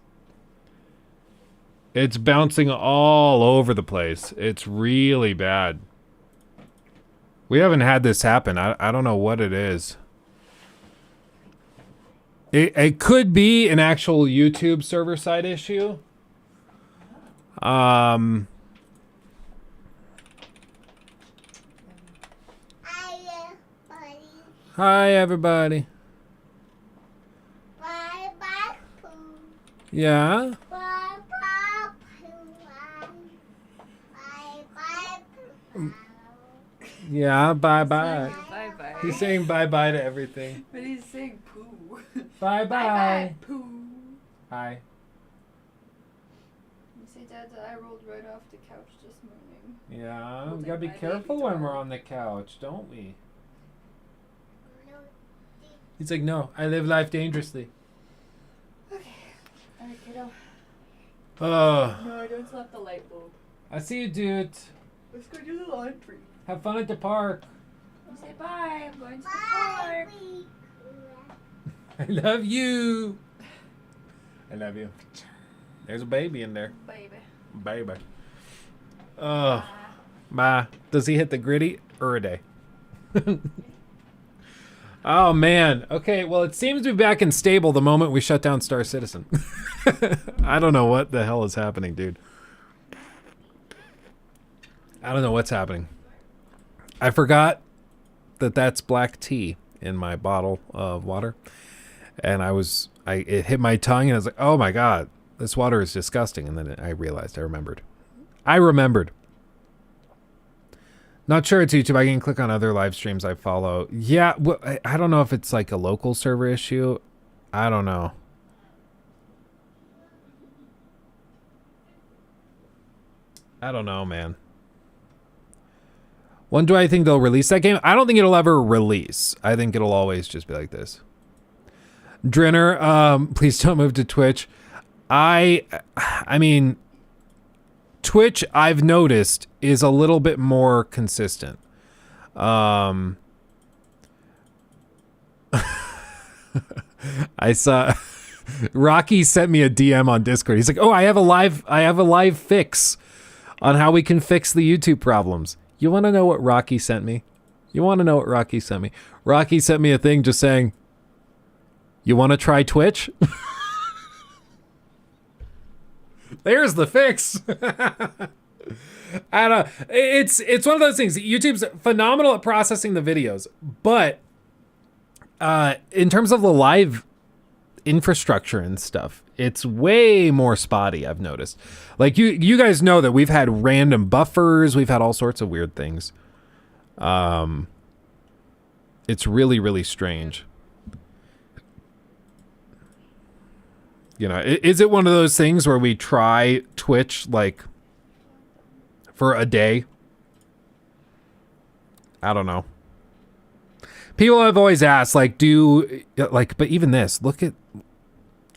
S2: bouncing all over the place. It's really bad. We haven't had this happen. I don't know what it is. It could be an actual YouTube server side issue. Hi, everybody.
S6: Bye bye poo.
S2: Yeah?
S6: Bye bye poo. Bye bye poo.
S2: Yeah, bye-bye.
S5: Bye-bye.
S2: He's saying bye-bye to everything.
S5: But he's saying poo.
S2: Bye-bye.
S5: Bye-bye, poo.
S2: Hi.
S5: You say, Dad, that I rolled right off the couch this morning.
S2: Yeah,
S5: We'll
S2: we
S5: take
S2: gotta be
S5: my
S2: careful
S5: baby
S2: when
S5: doll.
S2: we're on the couch, don't we? He's like, no, I live life dangerously.
S5: Okay. Alright, kiddo.
S2: Oh,
S5: No, don't slap the light bulb.
S2: I see you, dude.
S5: Let's go do the laundry.
S2: Have fun at the park.
S5: You say bye. I'm going to the
S6: Bye.
S5: park.
S2: I love you. I love you. There's a baby in there.
S5: Baby.
S2: Baby. Oh, bye. Does he hit the gritty or a day? Oh, man. Okay, well, it seems to be back and stable the moment we shut down Star Citizen. I don't know what the hell is happening, dude. I don't know what's happening. I forgot that that's black tea in my bottle of water. And it hit my tongue and I was like, oh my God, this water is disgusting. And then I realized, I remembered. Not sure it's YouTube. I can click on other live streams I follow. Yeah, well, I don't know if it's like a local server issue. I don't know. I don't know, man. When do I think they'll release that game? I don't think it'll ever release. I think it'll always just be like this. Drinner, please don't move to Twitch. I mean, Twitch, I've noticed, is a little bit more consistent. I saw Rocky sent me a DM on Discord. He's like, "Oh, I have a live fix on how we can fix the YouTube problems." You want to know what Rocky sent me? Rocky sent me a thing just saying, "You want to try Twitch?" There's the fix. I don't know. It's one of those things. YouTube's phenomenal at processing the videos, but in terms of the live infrastructure and stuff, it's way more spotty, I've noticed. Like you guys know that we've had random buffers, we've had all sorts of weird things. It's really, really strange. You know, is it one of those things where we try Twitch like for a day? I don't know. People have always asked, like, but even this,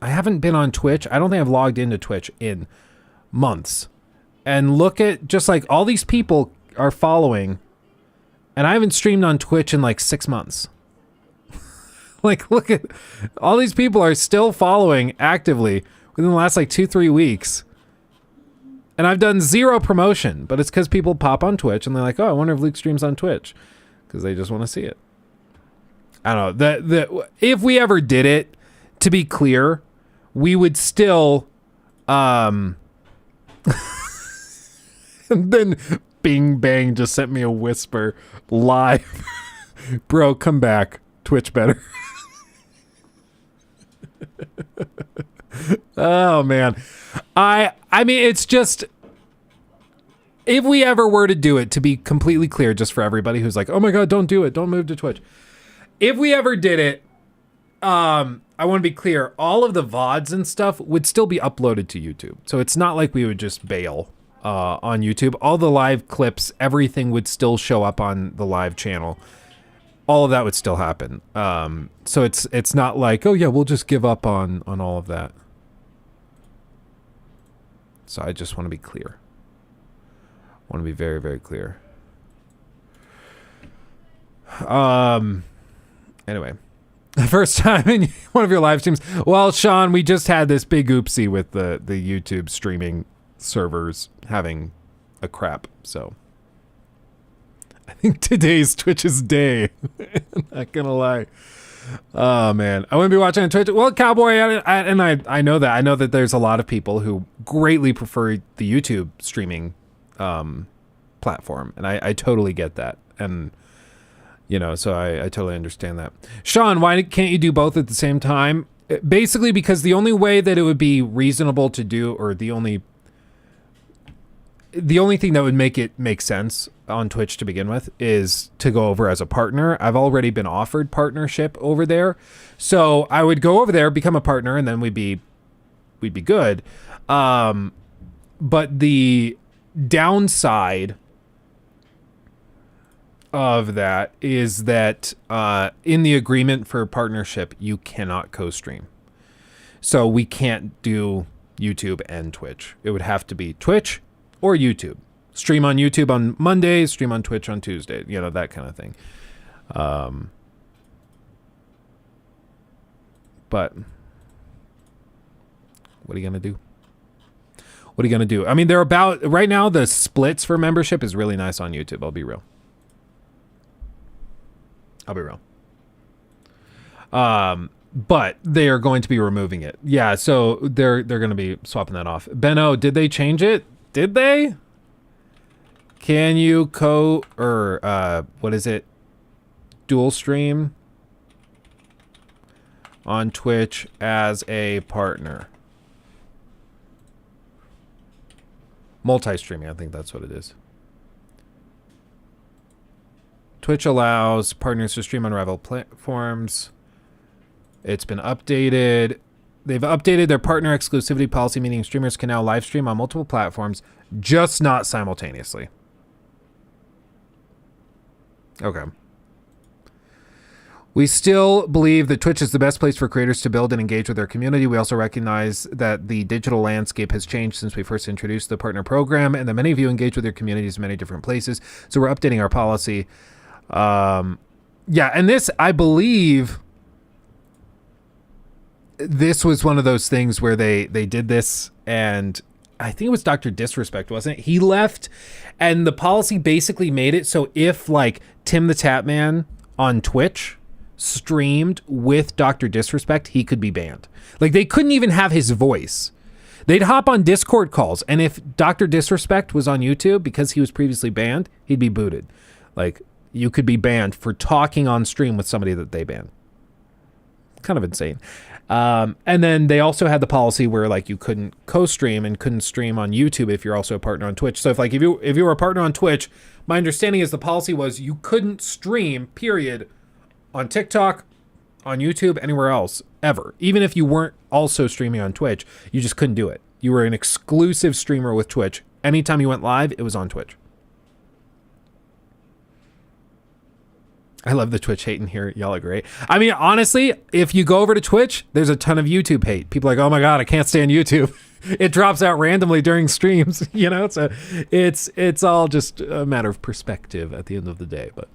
S2: I haven't been on Twitch. I don't think I've logged into Twitch in months. And look at just like all these people are following, and I haven't streamed on Twitch in like 6 months. Like, look at all these people are still following actively within the last like 2-3 weeks. And I've done zero promotion, but it's because people pop on Twitch and they're like, oh, I wonder if Luke streams on Twitch, because they just want to see it. I don't know. If we ever did it, to be clear, we would still, and then Bing Bang just sent me a whisper live. Bro, come back. Twitch better. Oh man. I mean, it's just, if we ever were to do it, to be completely clear, just for everybody who's like, oh my God, don't do it. Don't move to Twitch. If we ever did it, I want to be clear, all of the VODs and stuff would still be uploaded to YouTube. So it's not like we would just bail on YouTube. All the live clips, everything would still show up on the live channel. All of that would still happen. So it's not like, oh yeah, we'll just give up on all of that. So I just want to be clear. I want to be very, very clear. Anyway, the first time in one of your live streams. Well, Sean, we just had this big oopsie with the YouTube streaming servers having a crap. So I think today's Twitch's day. Not gonna lie. Oh man, I wouldn't be watching on Twitch. Well, Cowboy, I know that. I know that there's a lot of people who greatly prefer the YouTube streaming platform, and I totally get that. And you know, so I totally understand that. Sean, why can't you do both at the same time? Basically, because the only way that it would be reasonable to do, or the only thing that would make it make sense on Twitch to begin with, is to go over as a partner. I've already been offered partnership over there. So I would go over there, become a partner, and then we'd be good. But the downside of that is that in the agreement for partnership, you cannot co-stream. So we can't do YouTube and Twitch. It would have to be Twitch or YouTube. Stream on YouTube on Mondays, stream on Twitch on Tuesday, you know, that kind of thing. But what are you going to do? What are you going to do? I mean, right now, the splits for membership is really nice on YouTube. I'll be real. But they are going to be removing it. Yeah, so they're going to be swapping that off. Benno, did they change it? Did they? Can you what is it? Dual stream on Twitch as a partner? Multi-streaming, I think that's what it is. Twitch allows partners to stream on rival platforms. It's been updated. They've updated their partner exclusivity policy, meaning streamers can now live stream on multiple platforms, just not simultaneously. Okay. We still believe that Twitch is the best place for creators to build and engage with their community. We also recognize that the digital landscape has changed since we first introduced the partner program, and that many of you engage with your communities in many different places. So we're updating our policy. Yeah, and this, I believe, this was one of those things where they did this, and I think it was Dr. Disrespect, wasn't it? He left, and the policy basically made it so if, like, Tim the Tatman on Twitch streamed with Dr. Disrespect, he could be banned. Like, they couldn't even have his voice. They'd hop on Discord calls, and if Dr. Disrespect was on YouTube, because he was previously banned, he'd be booted. Like, you could be banned for talking on stream with somebody that they banned. Kind of insane. And then they also had the policy where, like, you couldn't co-stream and couldn't stream on YouTube if you're also a partner on Twitch. So if you were a partner on Twitch, my understanding is the policy was you couldn't stream, period, on TikTok, on YouTube, anywhere else, ever. Even if you weren't also streaming on Twitch, you just couldn't do it. You were an exclusive streamer with Twitch. Anytime you went live, it was on Twitch. I love the Twitch hate in here. Y'all are great. I mean, honestly, if you go over to Twitch, there's a ton of YouTube hate. People are like, oh my God, I can't stand YouTube. It drops out randomly during streams, you know? So it's all just a matter of perspective at the end of the day. But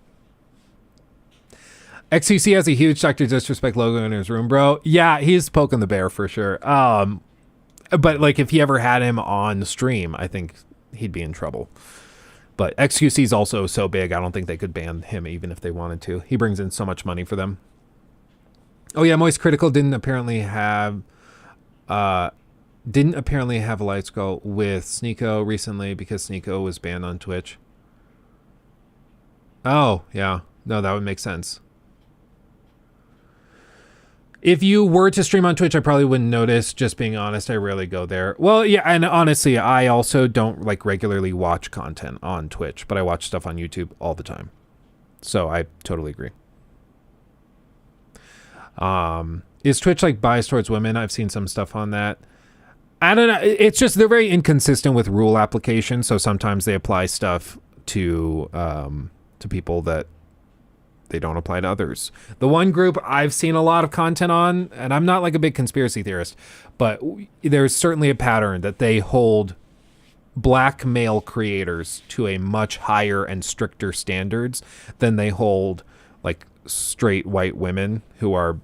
S2: XQC has a huge Dr. Disrespect logo in his room, bro. Yeah, he's poking the bear for sure. But like if he ever had him on the stream, I think he'd be in trouble. But XQC is also so big, I don't think they could ban him even if they wanted to. He brings in so much money for them. Oh yeah, Moist Critical didn't apparently have a light skull with Sneeko recently because Sneeko was banned on Twitch. Oh, yeah. No, that would make sense. If you were to stream on Twitch, I probably wouldn't notice. Just being honest, I rarely go there. Well, yeah, and honestly, I also don't like regularly watch content on Twitch, but I watch stuff on YouTube all the time. So I totally agree. Is Twitch like biased towards women? I've seen some stuff on that. I don't know. It's just they're very inconsistent with rule application. So sometimes they apply stuff to people that they don't apply to others. The one group I've seen a lot of content on, and I'm not like a big conspiracy theorist, but there's certainly a pattern that they hold black male creators to a much higher and stricter standards than they hold like straight white women who are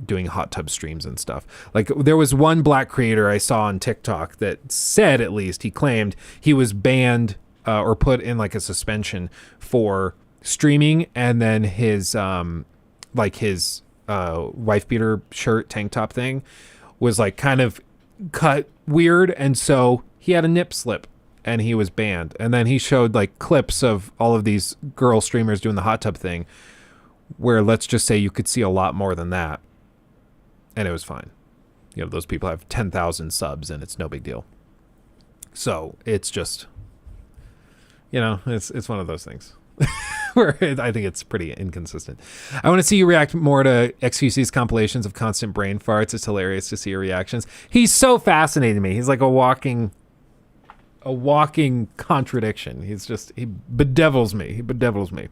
S2: doing hot tub streams and stuff. Like there was one black creator I saw on TikTok that said, at least he claimed, he was banned or put in like a suspension for streaming, and then his wife beater shirt tank top thing was like kind of cut weird, and so he had a nip slip and he was banned. And then he showed like clips of all of these girl streamers doing the hot tub thing, where let's just say you could see a lot more than that, and it was fine. You know, those people have 10,000 subs and it's no big deal. So it's just, you know, it's one of those things where I think it's pretty inconsistent. I want to see you react more to XQC's compilations of constant brain farts. It's hilarious to see your reactions. He's so fascinating to me. He's like a walking contradiction. He bedevils me. He bedevils me.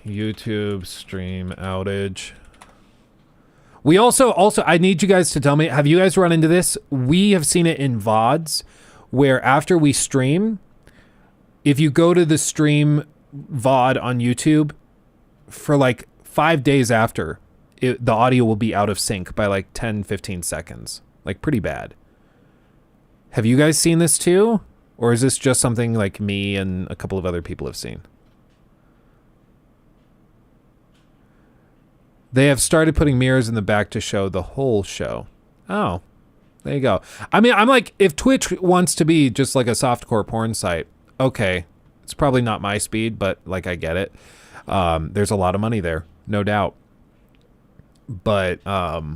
S2: YouTube stream outage. We also I need you guys to tell me, have you guys run into this? We have seen it in VODs where after we stream, if you go to the stream VOD on YouTube for like 5 days after, the audio will be out of sync by like 10-15 seconds. Like pretty bad. Have you guys seen this too? Or is this just something like me and a couple of other people have seen? They have started putting mirrors in the back to show the whole show. Oh, there you go. I mean, I'm like, if Twitch wants to be just like a softcore porn site, okay, it's probably not my speed, but like I get it. There's a lot of money there, no doubt. But yeah.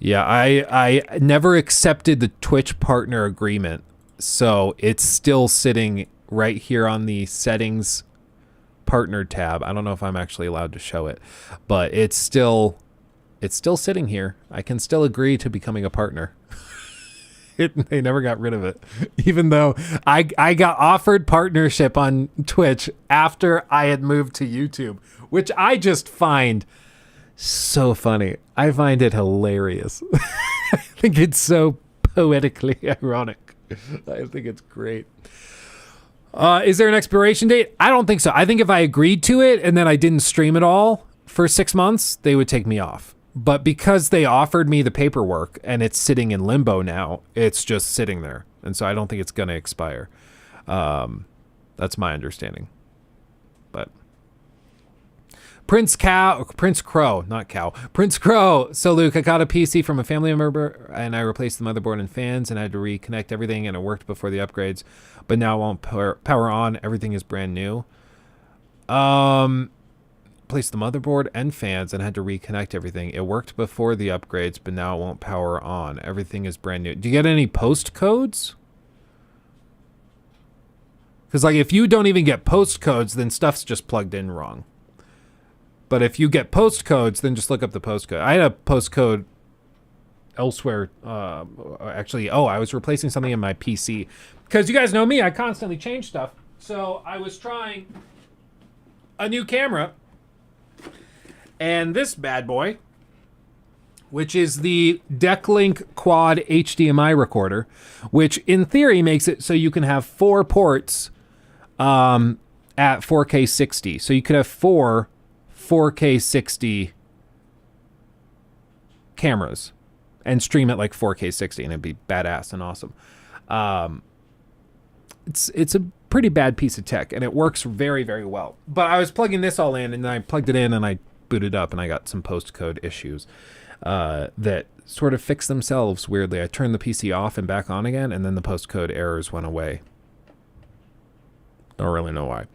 S2: Yeah, I never accepted the Twitch partner agreement, so it's still sitting right here on the settings partner tab. I don't know if I'm actually allowed to show it, but it's still sitting here. I can still agree to becoming a partner. They never got rid of it, even though I got offered partnership on Twitch after I had moved to YouTube, which I just find so funny. I find it hilarious. I think it's so poetically ironic. I think it's great. Is there an expiration date? I don't think so. I think if I agreed to it and then I didn't stream at all for 6 months, they would take me off. But because they offered me the paperwork and it's sitting in limbo now, it's just sitting there. And so I don't think it's going to expire. That's my understanding. But Prince Crow. So Luke, I got a PC from a family member and I replaced the motherboard and fans and I had to reconnect everything and it worked before the upgrades, but now it won't power on. Everything is brand new. Placed the motherboard and fans and had to reconnect everything. It worked before the upgrades, but now it won't power on. Everything is brand new. Do you get any post codes? Because like if you don't even get post codes, then stuff's just plugged in wrong. But if you get post codes, then just look up the post code. I had a post code elsewhere. Actually, I was replacing something in my PC. Because you guys know me, I constantly change stuff. So I was trying a new camera. And this bad boy, which is the Decklink Quad HDMI recorder, which in theory makes it so you can have 4 ports at 4K 60. So you could have 4 4K 60 cameras and stream it like 4K 60 and it'd be badass and awesome. It's a pretty bad piece of tech and it works very, very well. But I was plugging this all in and I plugged it in and I booted up and I got some post code issues. that sort of fix themselves weirdly. I turned the PC off and back on again, and then the postcode errors went away. Don't really know why.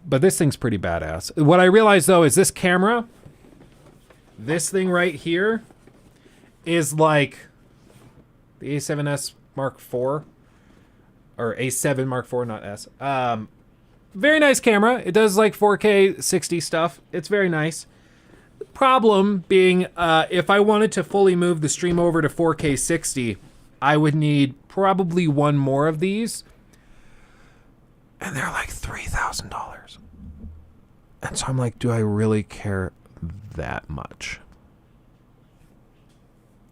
S2: But this thing's pretty badass. What I realized, though, is this camera, this thing right here, is like the A7S Mark IV, or A7 Mark IV, not S. Very nice camera. It does like 4K 60 stuff. It's very nice. Problem being, if I wanted to fully move the stream over to 4K 60, I would need probably one more of these. And they're like $3,000. And so I'm like, do I really care that much?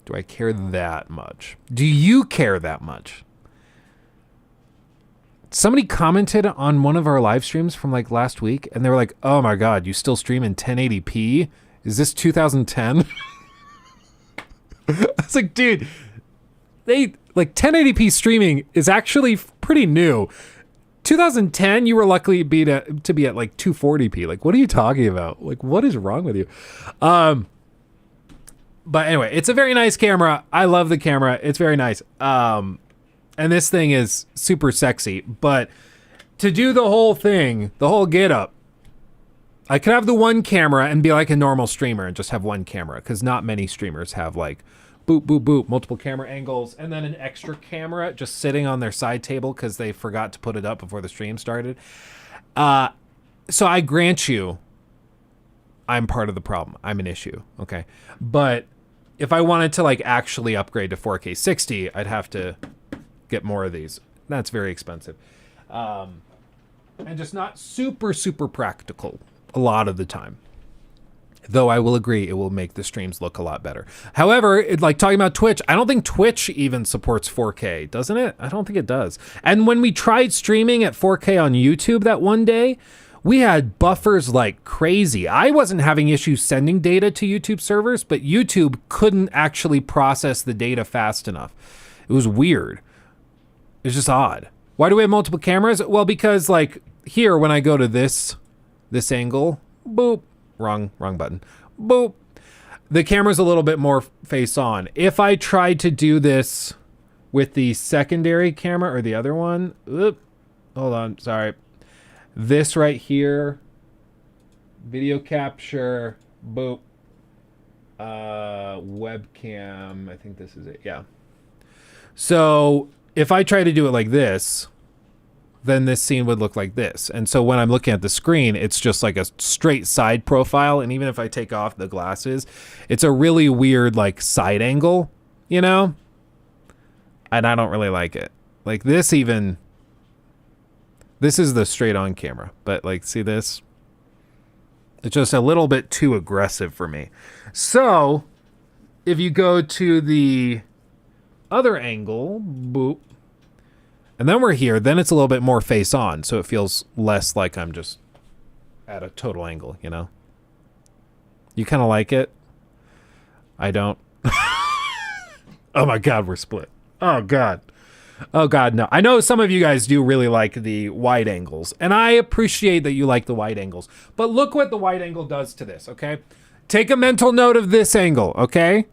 S2: Do I care that much? Do you care that much? Somebody commented on one of our live streams from like last week, and they were like, oh my God, you still stream in 1080p? Is this 2010? I was like, dude, they like 1080p streaming is actually pretty new. 2010, you were lucky to be at like 240p. Like, what are you talking about? Like, what is wrong with you? But anyway, it's a very nice camera. I love the camera. It's very nice. And this thing is super sexy. But to do the whole thing, the whole get up, I could have the one camera and be like a normal streamer and just have one camera, because not many streamers have like boop, boop, boop, multiple camera angles, and then an extra camera just sitting on their side table because they forgot to put it up before the stream started. So I grant you, I'm part of the problem. I'm an issue, okay? But if I wanted to like actually upgrade to 4K 60, I'd have to get more of these. That's very expensive. And just not super, super practical a lot of the time. Though I will agree, it will make the streams look a lot better. However, like talking about Twitch, I don't think Twitch even supports 4K, doesn't it? I don't think it does. And when we tried streaming at 4K on YouTube that one day, we had buffers like crazy. I wasn't having issues sending data to YouTube servers, but YouTube couldn't actually process the data fast enough. It was weird. It's just odd. Why do we have multiple cameras? Well, because like here, when I go to this angle, boop, wrong button, boop, the camera's a little bit more face on. If I tried to do this with the secondary camera or the other one, hold on, sorry. This right here, video capture, boop, webcam, I think this is it, yeah. So if I try to do it like this, then this scene would look like this. And so when I'm looking at the screen, it's just like a straight side profile. And even if I take off the glasses, it's a really weird like side angle, you know? And I don't really like it. Like this is the straight on camera, but like, see this? It's just a little bit too aggressive for me. So if you go to the other angle, boop, and then we're here, then it's a little bit more face on, so it feels less like I'm just at a total angle, you know? You kind of like it? I don't. Oh my God, we're split. Oh God. Oh God, no. I know some of you guys do really like the wide angles, and I appreciate that you like the wide angles, but look what the wide angle does to this, okay? Take a mental note of this angle, okay?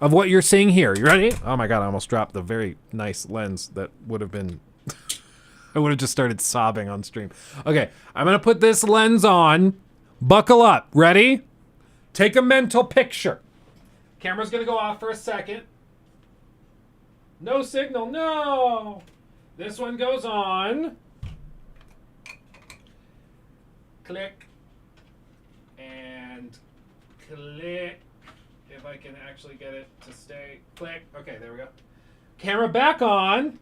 S2: Of what you're seeing here. You ready? Oh my God, I almost dropped the very nice lens that would have been... I would have just started sobbing on stream. Okay, I'm going to put this lens on. Buckle up. Ready? Take a mental picture. Camera's going to go off for a second. No signal. No. This one goes on. Click. And click. If I can actually get it to stay. Click. Okay, there we go. Camera back on.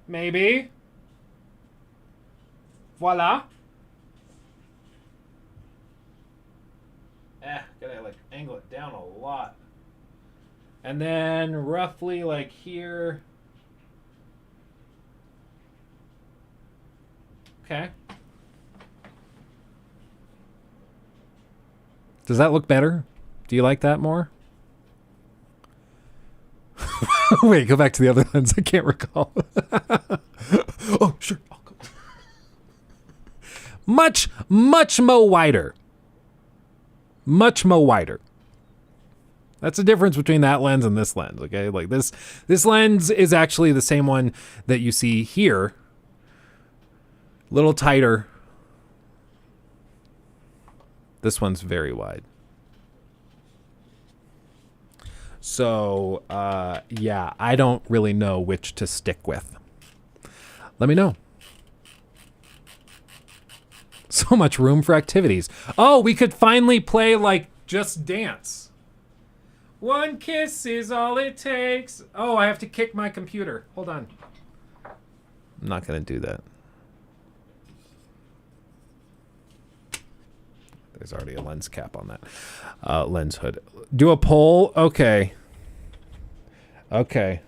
S2: Maybe. Voila. Gotta like angle it down a lot. And then roughly like here. Okay. Does that look better? Do you like that more? Wait, go back to the other lens. I can't recall. Oh, sure. Oh, cool. Much more wider. Much more wider. That's the difference between that lens and this lens, okay? Like this lens is actually the same one that you see here. A little tighter. This one's very wide. So, yeah, I don't really know which to stick with. Let me know. So much room for activities. Oh, we could finally play, like, Just Dance. One kiss is all it takes. Oh, I have to kick my computer. Hold on. I'm not going to do that. There's already a lens cap on that. Lens hood. Do a poll? Okay. Okay.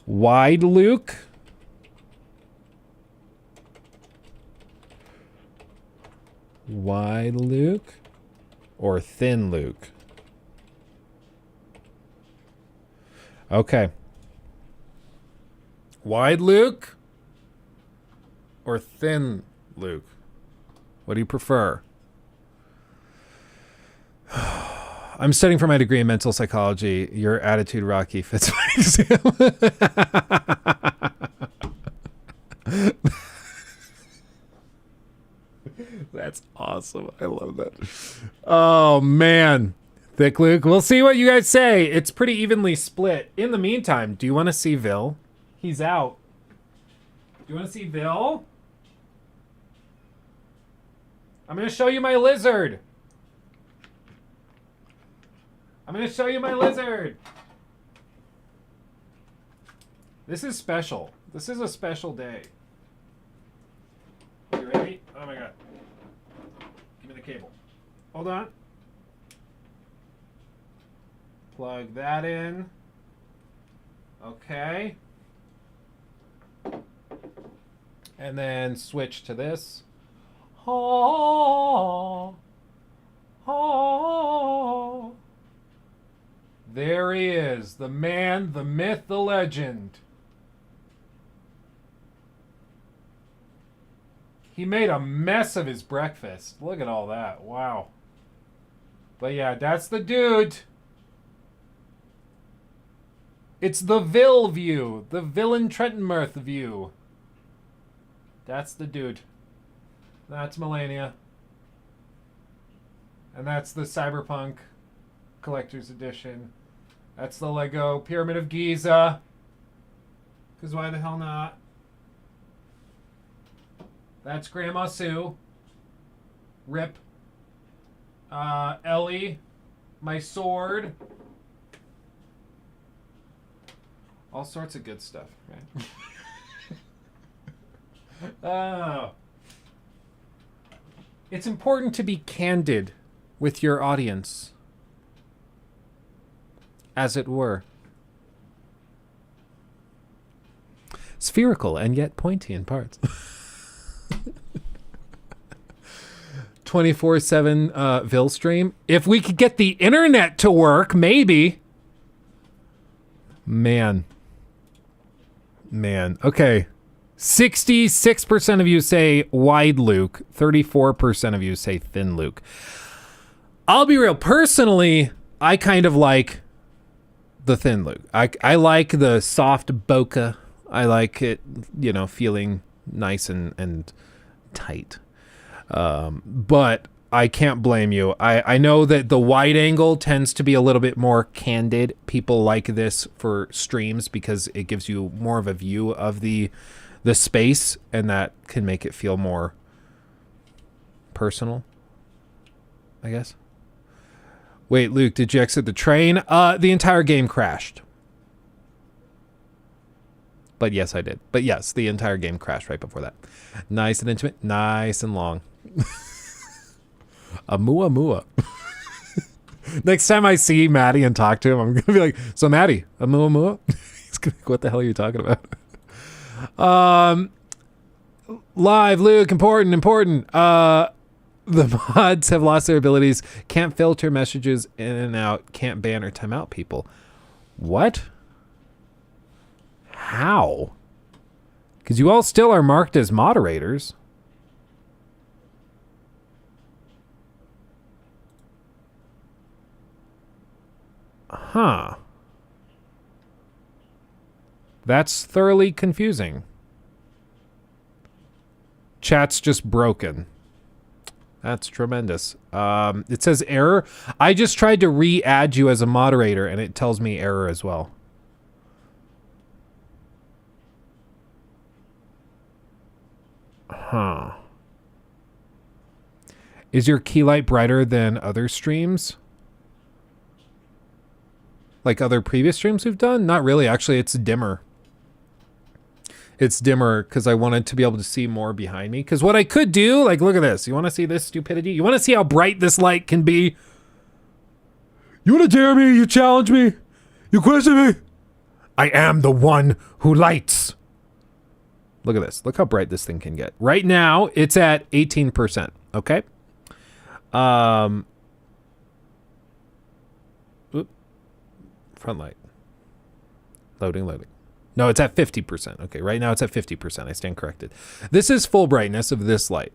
S2: Wide Luke? Wide Luke? Or thin Luke? Okay. Wide Luke? Or thin Luke? What do you prefer? I'm studying for my degree in mental psychology. Your attitude, Rocky, fits my exam. That's awesome. I love that. Oh, man. Thick Luke. We'll see what you guys say. It's pretty evenly split. In the meantime, do you want to see Vil? He's out. Do you want to see Vil? I'm going to show you my lizard. I'm going to show you my lizard. This is special. This is a special day. You ready? Oh my god. Give me the cable. Hold on. Plug that in. Okay. And then switch to this. Oh, oh. There he is, the man, the myth, the legend. He made a mess of his breakfast. Look at all that. Wow. But yeah, that's the dude. It's the Vil view. The Villain Trentonmirth view. That's the dude. That's Melania. And that's the Cyberpunk Collector's Edition. That's the Lego Pyramid of Giza. Because why the hell not? That's Grandma Sue. Rip. Ellie. My sword. All sorts of good stuff, right? Oh. It's important to be candid with your audience, as it were. Spherical and yet pointy in parts. 24/7 Vil stream. If we could get the internet to work, maybe. Man. Okay. 66% of you say wide Luke. 34% of you say thin Luke. I'll be real. Personally, I kind of like the thin Luke. I like the soft bokeh. I like it, feeling nice and tight. But I can't blame you. I know that the wide angle tends to be a little bit more candid. People like this for streams because it gives you more of a view of the space, and that can make it feel more personal, I guess. Wait, Luke, did you exit the train? The entire game crashed. But yes, I did. But yes, the entire game crashed right before that. Nice and intimate, nice and long. A mua. Next time I see Maddie and talk to him, I'm going to be like, so Maddie, a mua? He's going to what the hell are you talking about? Live, Luke, important. The mods have lost their abilities, can't filter messages in and out, can't ban or time out people. What? How? Because you all still are marked as moderators. Huh. That's thoroughly confusing. Chat's just broken. That's tremendous. It says error. I just tried to re-add you as a moderator, and it tells me error as well. Huh. Is your key light brighter than other streams? Like other previous streams we've done? Not really. Actually, it's dimmer. It's dimmer because I wanted to be able to see more behind me. Because what I could do, like, look at this. You want to see this stupidity? You want to see how bright this light can be? You want to dare me? You challenge me? You question me? I am the one who lights. Look at this. Look how bright this thing can get. Right now, it's at 18%. Okay? Front light. Loading. No, it's at 50%. Okay, right now it's at 50%. I stand corrected. This is full brightness of this light.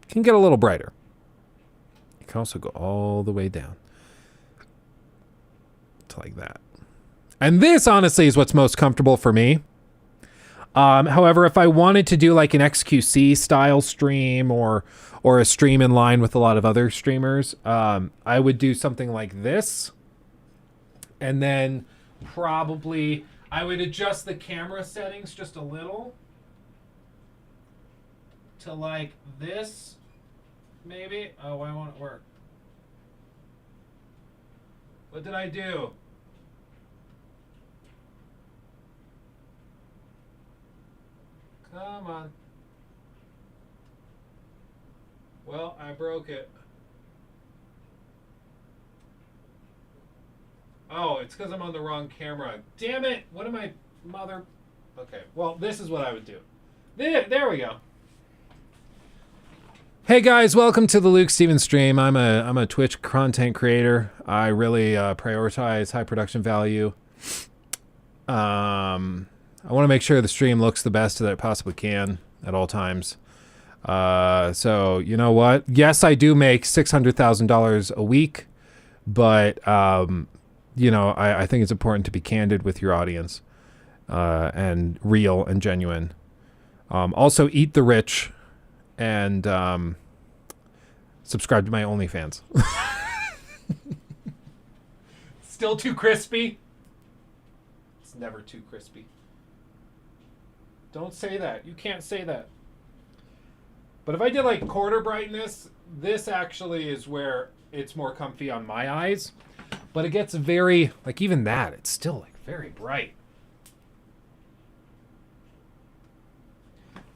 S2: It can get a little brighter. It can also go all the way down to like that. And this, honestly, is what's most comfortable for me. However, if I wanted to do like an XQC style stream or a stream in line with a lot of other streamers, I would do something like this. And then probably I would adjust the camera settings just a little to like this, maybe. Oh, why won't it work? What did I do? Come on. Well, I broke it. Oh, it's because I'm on the wrong camera. Damn it! What am I, mother? Okay, well, this is what I would do. There we go. Hey guys, welcome to the Luke Stevens stream. I'm a Twitch content creator. I really prioritize high production value. I want to make sure the stream looks the best that it possibly can at all times. So you know what? Yes, I do make $600,000 a week, but you know, I think it's important to be candid with your audience and real and genuine. Also, eat the rich and subscribe to my OnlyFans. Still too crispy? It's never too crispy. Don't say that. You can't say that. But if I did like quarter brightness, this actually is where it's more comfy on my eyes. But it gets very, like even that, it's still like very bright.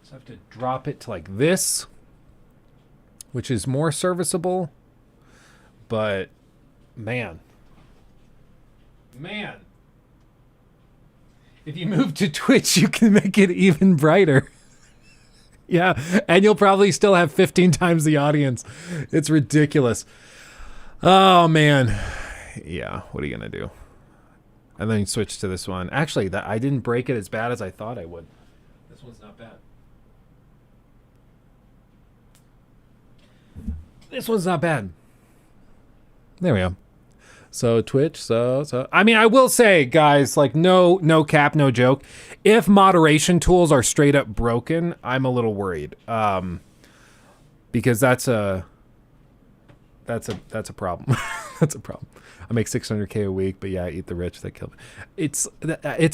S2: So I have to drop it to like this, which is more serviceable. But man. If you move to Twitch, you can make it even brighter. Yeah, and you'll probably still have 15 times the audience. It's ridiculous. Oh, man. Yeah, what are you going to do? And then you switch to this one. Actually, I didn't break it as bad as I thought I would. This one's not bad. This one's not bad. There we go. So Twitch, so I mean, I will say, guys, like no cap, no joke. If moderation tools are straight up broken, I'm a little worried. Because that's a problem. That's a problem. I make $600K a week, but yeah, I eat the rich. That kill me. It's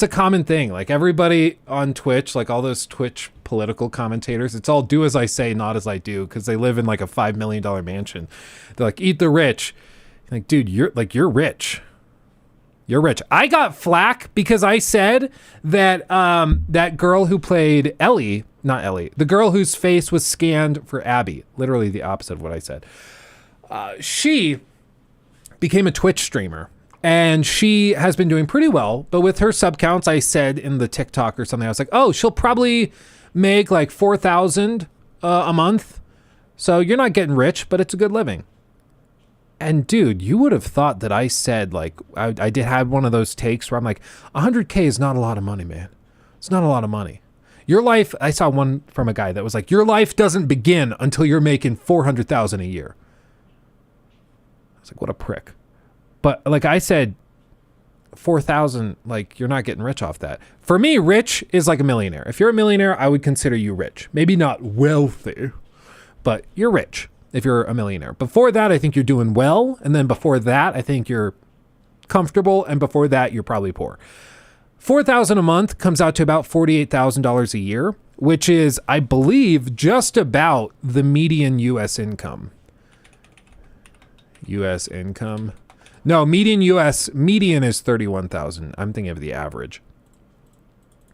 S2: a common thing. Like everybody on Twitch, like all those Twitch political commentators, it's all do as I say, not as I do, because they live in like a $5 million mansion. They're like, eat the rich. Like, dude, you're rich. You're rich. I got flack because I said that that girl who played Ellie, not Ellie, the girl whose face was scanned for Abby, literally the opposite of what I said. She became a Twitch streamer and she has been doing pretty well, but with her sub counts, I said in the TikTok or something, I was like, oh, she'll probably make like 4,000 a month. So you're not getting rich, but it's a good living. And dude, you would have thought that I said like, I did have one of those takes where I'm like, 100K is not a lot of money, man. It's not a lot of money. Your life, I saw one from a guy that was like, your life doesn't begin until you're making 400,000 a year. I was like, what a prick. But like I said, 4,000, like you're not getting rich off that. For me, rich is like a millionaire. If you're a millionaire, I would consider you rich. Maybe not wealthy, but you're rich if you're a millionaire. Before that, I think you're doing well. And then before that, I think you're comfortable. And before that, you're probably poor. 4,000 a month comes out to about $48,000 a year, which is, I believe, just about the median U.S. income. U.S. income. No, median is 31,000. I'm thinking of the average,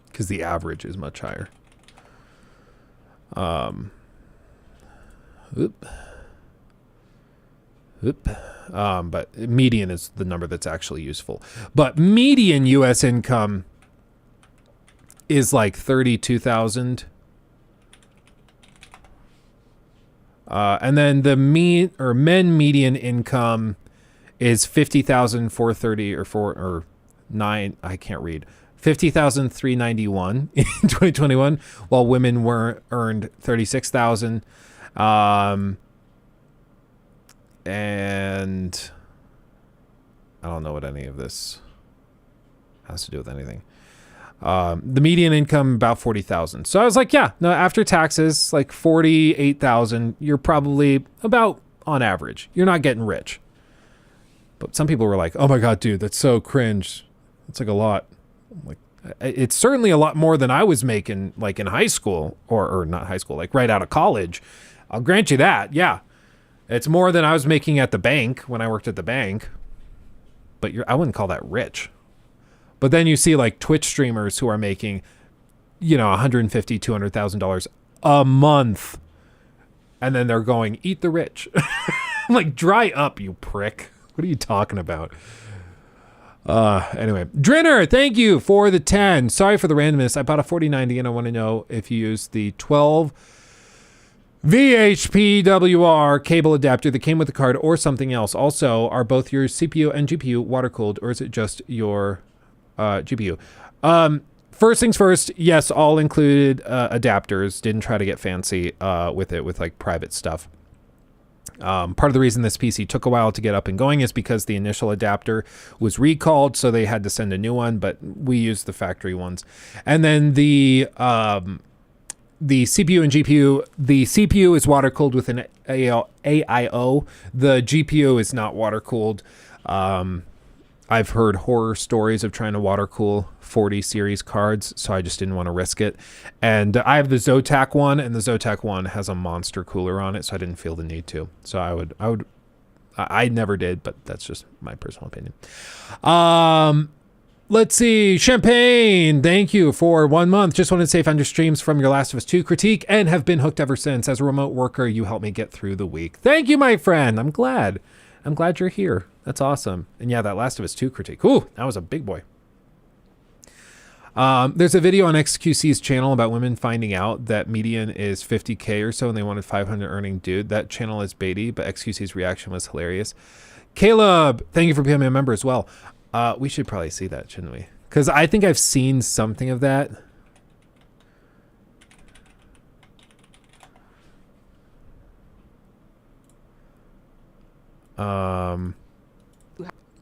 S2: because the average is much higher. But median is the number that's actually useful. But median U.S. income is like 32,000. And then the men median income is 50,430 or 9. I can't read. 50,391 in 2021, while women earned 36,000. And I don't know what any of this has to do with anything. The median income about 40,000. So I was like, yeah, no, after taxes, like 48,000, you're probably about on average. You're not getting rich. But some people were like, oh my God, dude, that's so cringe. It's like a lot. I'm like, it's certainly a lot more than I was making like in high school or not high school, like right out of college. I'll grant you that. Yeah. It's more than I was making at the bank when I worked at the bank. But I wouldn't call that rich. But then you see like Twitch streamers who are making, $150,000, $200,000 a month. And then they're going, eat the rich. Like, dry up, you prick. What are you talking about? Anyway, Drinner, thank you for the 10. Sorry for the randomness. I bought a 4090 and I want to know if you use the 12 VHPWR cable adapter that came with the card or something else. Also, are both your CPU and GPU water cooled, or is it just your GPU? First things first, yes, all included adapters. Didn't try to get fancy with it with like private stuff. Part of the reason this PC took a while to get up and going is because the initial adapter was recalled, so they had to send a new one, but we used the factory ones. And then the CPU and GPU, the CPU is water cooled with an AIO. The GPU is not water cooled. I've heard horror stories of trying to water cool 40 series cards, so I just didn't want to risk it. And I have the Zotac one, and the Zotac one has a monster cooler on it, so I didn't feel the need to. So I never did, but that's just my personal opinion. Let's see. Champagne, thank you for 1 month. Just wanted to say I found your streams from your Last of Us 2 critique and have been hooked ever since. As a remote worker, you helped me get through the week. Thank you, my friend. I'm glad you're here. That's awesome. And yeah, that Last of Us 2 critique. Ooh, that was a big boy. There's a video on XQC's channel about women finding out that median is 50K or so and they wanted 500 earning dude. That channel is baity, but XQC's reaction was hilarious. Caleb, thank you for becoming a member as well. We should probably see that, shouldn't we? Because I think I've seen something of that.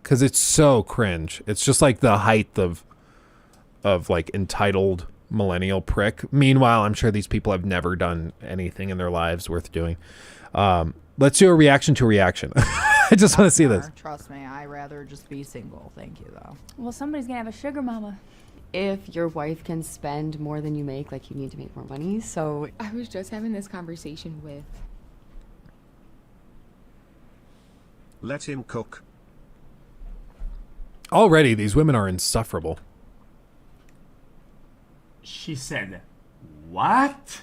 S2: Because it's so cringe. It's just like the height of like entitled millennial prick. Meanwhile, I'm sure these people have never done anything in their lives worth doing. Let's do a reaction to a reaction. I just want to see this.
S7: Trust me, I'd rather just be single. Thank you, though.
S5: Well, somebody's gonna have a sugar mama.
S8: If your wife can spend more than you make, like you need to make more money. So
S9: I was just having this conversation with...
S10: Let him cook.
S2: Already, these women are insufferable.
S3: She said, what?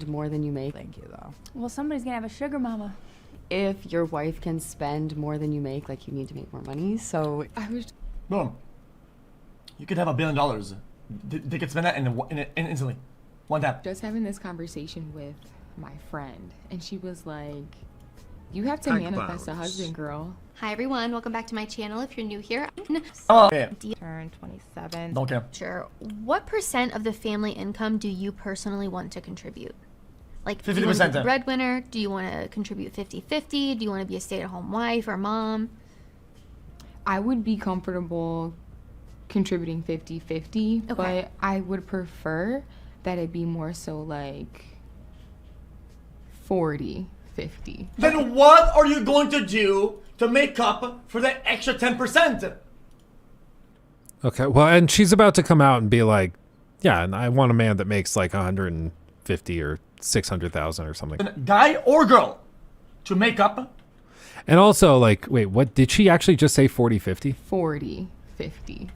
S8: more than you make.
S7: Thank you, though.
S5: Well, somebody's gonna have a sugar mama.
S8: If your wife can spend more than you make, like you need to make more money. So
S9: I was...
S3: Boom. You could have $1 billion. They could spend that in instantly. One tap.
S9: Just having this conversation with my friend, and she was like, you have to
S10: Thank
S9: manifest a
S10: bounce.
S9: husband, girl.
S11: Hi everyone, welcome back to my channel. If you're new here,
S3: Oh, yeah.
S7: Turn 27.
S3: Don't care.
S11: sure. What % of the family income do you personally want to contribute? Like, do you want to be
S3: 50%.
S11: the breadwinner? Do you want to contribute 50-50? Do you want to be a stay-at-home wife or mom?
S9: I would be comfortable contributing 50-50, but I would prefer that it be more so like 40-50.
S3: Then what are you going to do to make up for that extra 10%?
S2: Okay, well, and she's about to come out and be like, yeah, and I want a man that makes like 150 or 600,000 or something.
S3: Guy or girl to make up.
S2: And also, like, wait, what did she actually just say? 40-50?
S9: 40-50.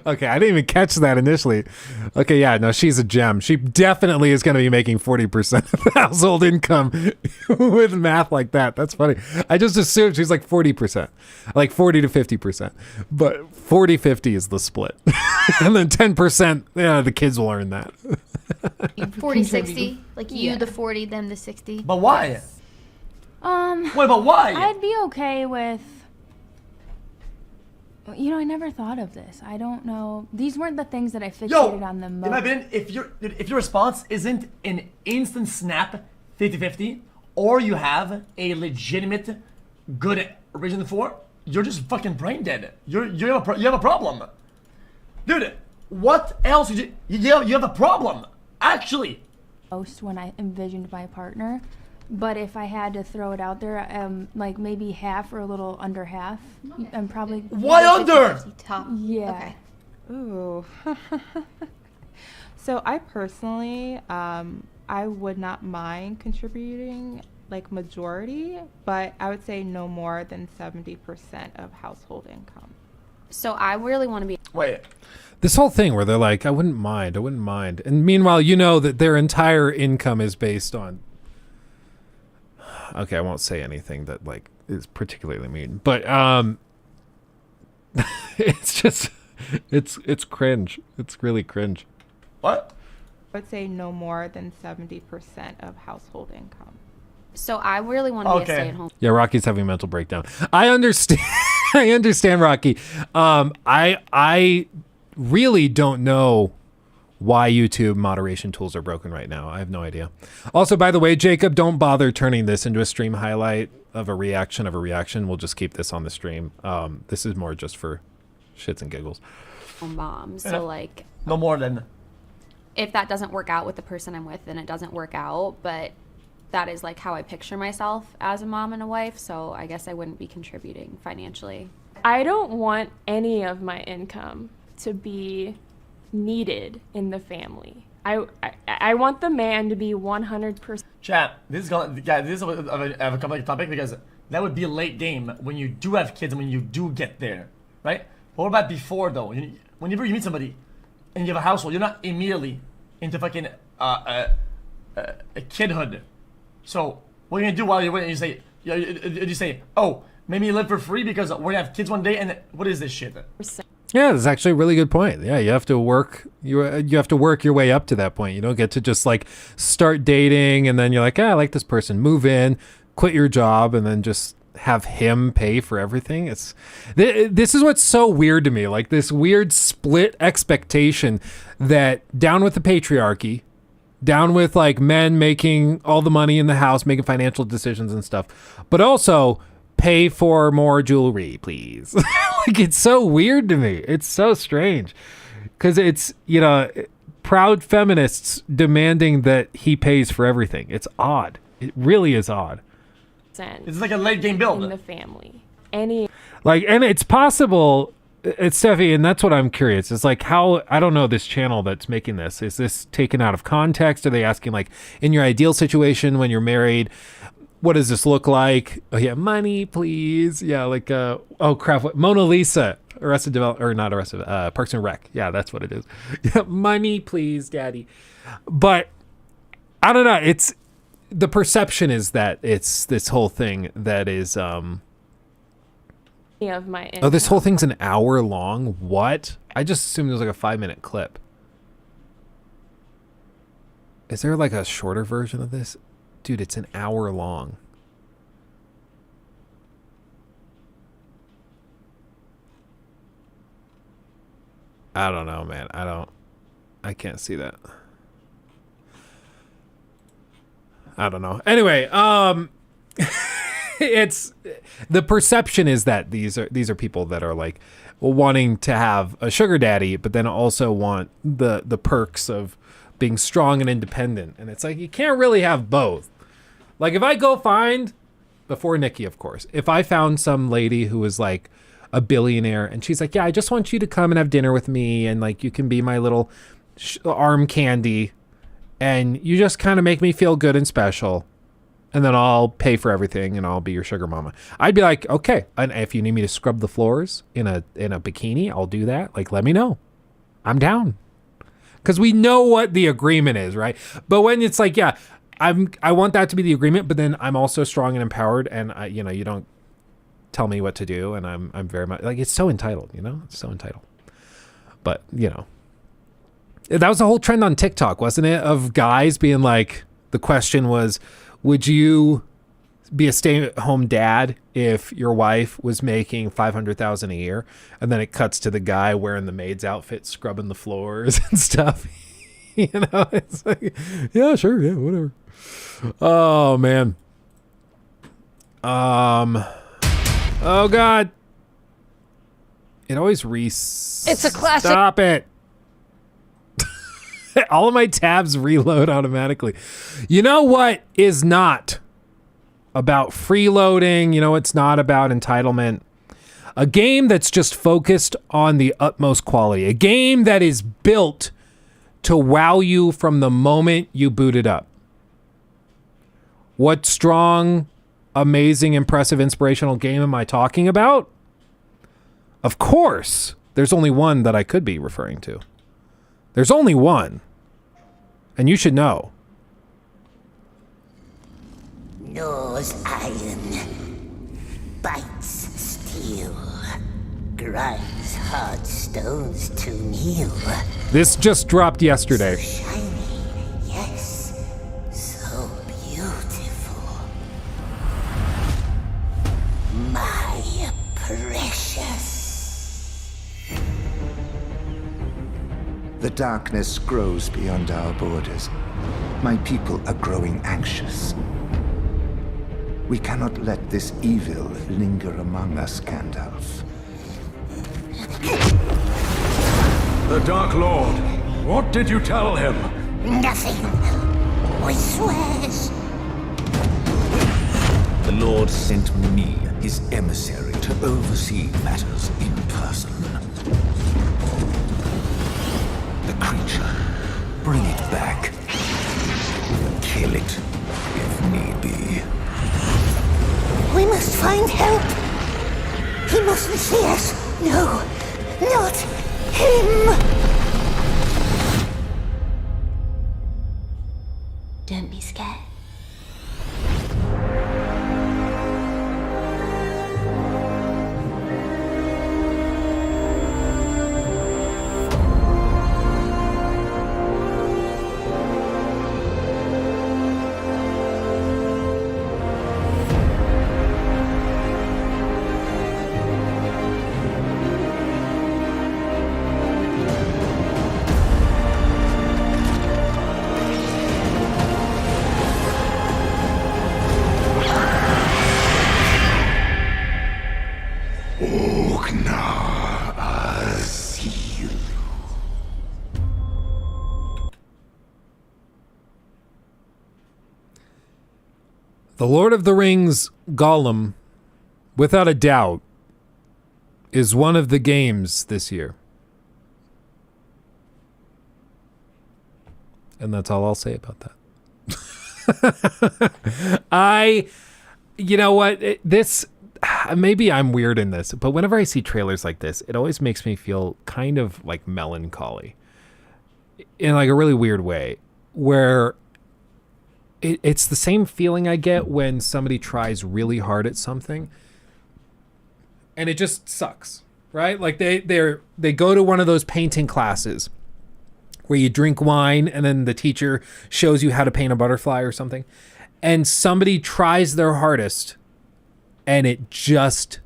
S2: Okay, I didn't even catch that initially. Okay, yeah, no, she's a gem. She definitely is going to be making 40% of the household income with math like that. That's funny. I just assumed she's like 40%, like 40 to 50%. But 40-50 is the split. And then 10%, yeah, the kids will earn that.
S11: 40-60? Like you the 40, them the 60?
S3: But why?
S5: Wait,
S3: but why?
S5: I'd be okay with. You know, I never thought of this. I don't know. These weren't the things that I fixated on the most.
S3: In my opinion, if your response isn't an instant snap 50-50, or you have a legitimate good reason for, you're just fucking brain dead. You have a problem, dude. What else? You have a problem, actually.
S5: Most when I envisioned my partner. But if I had to throw it out there, like maybe half or a little under half, I'm probably.
S3: Why under?
S11: Top.
S5: Yeah.
S11: Okay.
S7: Ooh. So I personally, I would not mind contributing like majority, but I would say no more than 70% of household income.
S8: So I really want to be.
S3: Wait.
S2: This whole thing where they're like, I wouldn't mind. And meanwhile, you know that their entire income is based on. Okay, I won't say anything that like is particularly mean, but it's just it's cringe. It's really cringe.
S3: What?
S7: I would say no more than 70% of household income.
S8: So I really want to be a stay-at-home.
S2: Yeah, Rocky's having a mental breakdown. I understand. I understand, Rocky. I really don't know why YouTube moderation tools are broken right now. I have no idea. Also, by the way, Jacob, don't bother turning this into a stream highlight of a reaction. We'll just keep this on the stream. This is more just for shits and giggles.
S8: Mom, so like
S3: no more than.
S8: If that doesn't work out with the person I'm with, then it doesn't work out. But that is like how I picture myself as a mom and a wife. So I guess I wouldn't be contributing financially.
S12: I don't want any of my income to be needed in the family. I want the man to be 100%.
S3: Chat, this is a complex topic because that would be a late game when you do have kids and when you do get there, right? But what about before though? Whenever you meet somebody and you have a household, you're not immediately into fucking a kidhood. So what are you gonna do while you're waiting? You say, oh, maybe you live for free because we're gonna have kids one day, and what is this shit?
S2: Yeah, that's actually a really good point. Yeah, you have to work. You have to work your way up to that point. You don't get to just like start dating and then you're like, I like this person. Move in, quit your job, and then just have him pay for everything. This is what's so weird to me. Like this weird split expectation that down with the patriarchy, down with like men making all the money in the house, making financial decisions and stuff, but also pay for more jewelry, please. Like it's so weird to me. It's so strange because it's, you know, proud feminists demanding that he pays for everything. It's odd. It really is odd.
S3: It's like a late game build
S12: in the family.
S2: And it's possible. It's Steffi, and that's what I'm curious. It's like how, I don't know, this channel that's making this, is this taken out of context? Are they asking like, in your ideal situation when you're married, what does this look like? Oh yeah, money, please. Yeah, like oh crap, what? Mona Lisa, Arrested Development, or not Arrested, Parks and Rec. Yeah, that's what it is. Yeah, money, please, daddy. But I don't know. It's the perception is that it's this whole thing that is
S12: Of my
S2: oh, this whole thing's an hour long. What? I just assumed it was like a 5-minute clip. Is there like a shorter version of this? Dude, it's an hour long. I don't know, man. I can't see that. I don't know. Anyway, it's the perception is that these are people that are like wanting to have a sugar daddy, but then also want the perks of being strong and independent. And it's like, you can't really have both. Like if I go find, before Nikki, of course, if I found some lady who was like a billionaire and she's like, yeah, I just want you to come and have dinner with me. And like, you can be my little arm candy and you just kind of make me feel good and special. And then I'll pay for everything and I'll be your sugar mama. I'd be like, okay. And if you need me to scrub the floors in a bikini, I'll do that. Like, let me know. I'm down. Because we know what the agreement is, right? But when it's like, yeah, I want that to be the agreement, but then I'm also strong and empowered, and you don't tell me what to do, and I'm very much like, it's so entitled, it's so entitled. But that was the whole trend on TikTok, wasn't it? Of guys being like, the question was, would you be a stay-at-home dad if your wife was making $500,000 a year? And then it cuts to the guy wearing the maid's outfit, scrubbing the floors and stuff. It's like, yeah, sure, yeah, whatever. Oh man. Oh God. It always It's a classic. Stop it. All of my tabs reload automatically. You know what is not about freeloading? It's not about entitlement. A game that's just focused on the utmost quality. A game that is built to wow you from the moment you boot it up. What strong, amazing, impressive, inspirational game am I talking about? Of course, there's only one that I could be referring to. There's only one. And you should know.
S13: Gnaws iron, bites steel, grinds hard stones to kneel.
S2: This just dropped yesterday.
S13: So shiny, yes, so beautiful. My precious.
S14: The darkness grows beyond our borders. My people are growing anxious. We cannot let this evil linger among us, Gandalf.
S15: The Dark Lord, what did you tell him?
S13: Nothing. We swears.
S16: The Lord sent me, his emissary, to oversee matters in person. The creature, bring it back. Kill it, if need be.
S13: We must find help. He mustn't see us. No, not him.
S11: Don't be scared.
S2: The Lord of the Rings Gollum, without a doubt, is one of the games this year. And that's all I'll say about that. You know what? Maybe I'm weird in this, but whenever I see trailers like this, it always makes me feel kind of like melancholy in like a really weird way, where it's the same feeling I get when somebody tries really hard at something and it just sucks, right? Like they go to one of those painting classes where you drink wine and then the teacher shows you how to paint a butterfly or something, and somebody tries their hardest and it just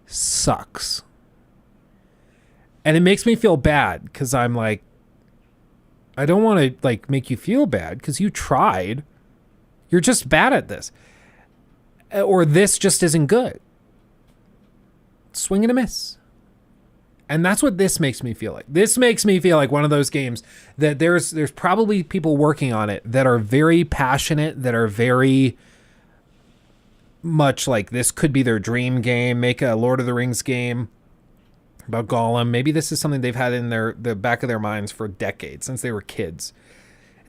S2: sucks. And it makes me feel bad because I'm like, I don't want to like make you feel bad because you tried. You're just bad at this. or this just isn't good. Swing and a miss. And that's what this makes me feel like. This makes me feel like one of those games that there's probably people working on it that are very passionate, that are very much like this could be their dream game. Make a Lord of the Rings game about Gollum. Maybe this is something they've had in the back of their minds for decades, since they were kids.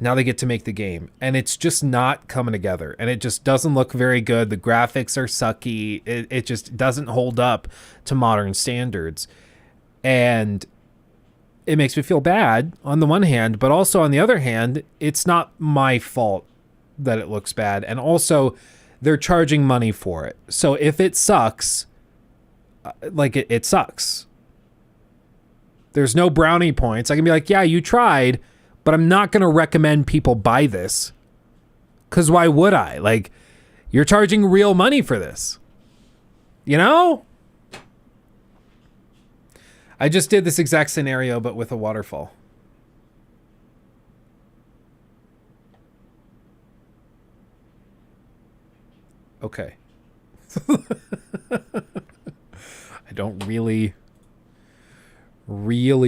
S2: Now they get to make the game, and it's just not coming together, and it just doesn't look very good. The graphics are sucky. It just doesn't hold up to modern standards, and it makes me feel bad on the one hand, but also on the other hand, it's not my fault that it looks bad, and also they're charging money for it. So if it sucks, like it sucks. There's no brownie points. I can be like, yeah, you tried, but I'm not going to recommend people buy this. Because why would I? Like, you're charging real money for this. You know? I just did this exact scenario, but with a waterfall. Okay. I don't really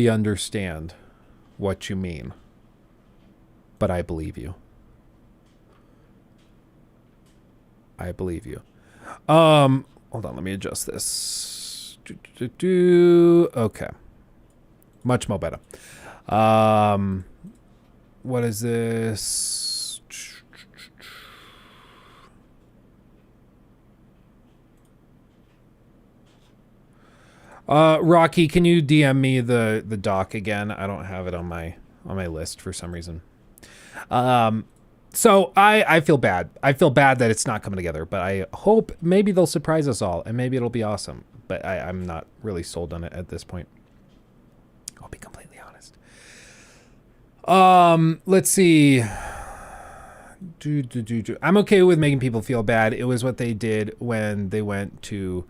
S2: understand what you mean. But I believe you. I believe you. Hold on, let me adjust this. Okay. Much more better. What is this? Rocky, can you DM me the doc again? I don't have it on my list for some reason. So I feel bad. I feel bad that it's not coming together, but I hope maybe they'll surprise us all and maybe it'll be awesome. But I'm not really sold on it at this point. I'll be completely honest. Let's see. I'm okay with making people feel bad. It was what they did when they went to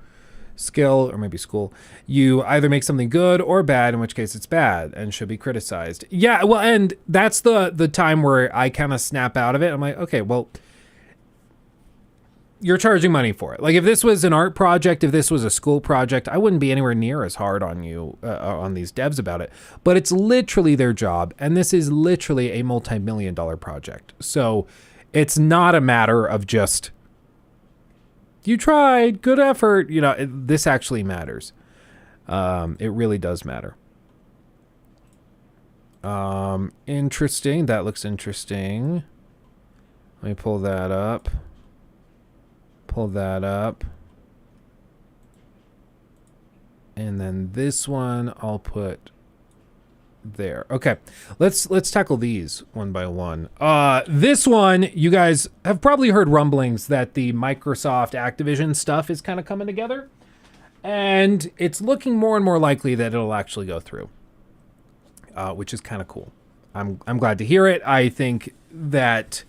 S2: skill or maybe school. You either make something good or bad, in which case it's bad and should be criticized. Yeah, well, and that's the time where I kind of snap out of it. I'm like, okay, well, you're charging money for it. Like if this was an art project, if this was a school project, I wouldn't be anywhere near as hard on you, on these devs about it. But it's literally their job, and this is literally a multi-million-dollar project. So it's not a matter of just, you tried, good effort. You know, this actually matters. It really does matter. Interesting. That looks interesting. Let me pull that up. Pull that up. And then this one I'll put there. Okay, let's tackle these one by one. This one, you guys have probably heard rumblings that the Microsoft Activision stuff is kind of coming together, and it's looking more and more likely that it'll actually go through, which is kind of cool. I'm glad to hear it. I think that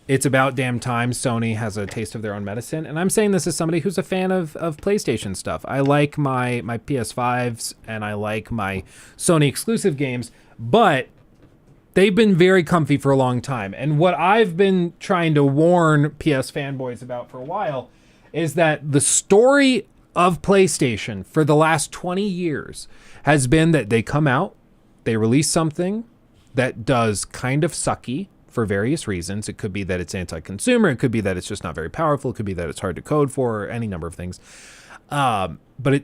S2: it's about damn time Sony has a taste of their own medicine, and I'm saying this as somebody who's a fan of PlayStation stuff. I like my PS5s and I like my Sony exclusive games, but they've been very comfy for a long time. And what I've been trying to warn PS fanboys about for a while is that the story of PlayStation for the last 20 years has been that they come out, they release something that does kind of sucky, for various reasons. It could be that it's anti-consumer. It could be that it's just not very powerful. It could be that it's hard to code for, or any number of things. But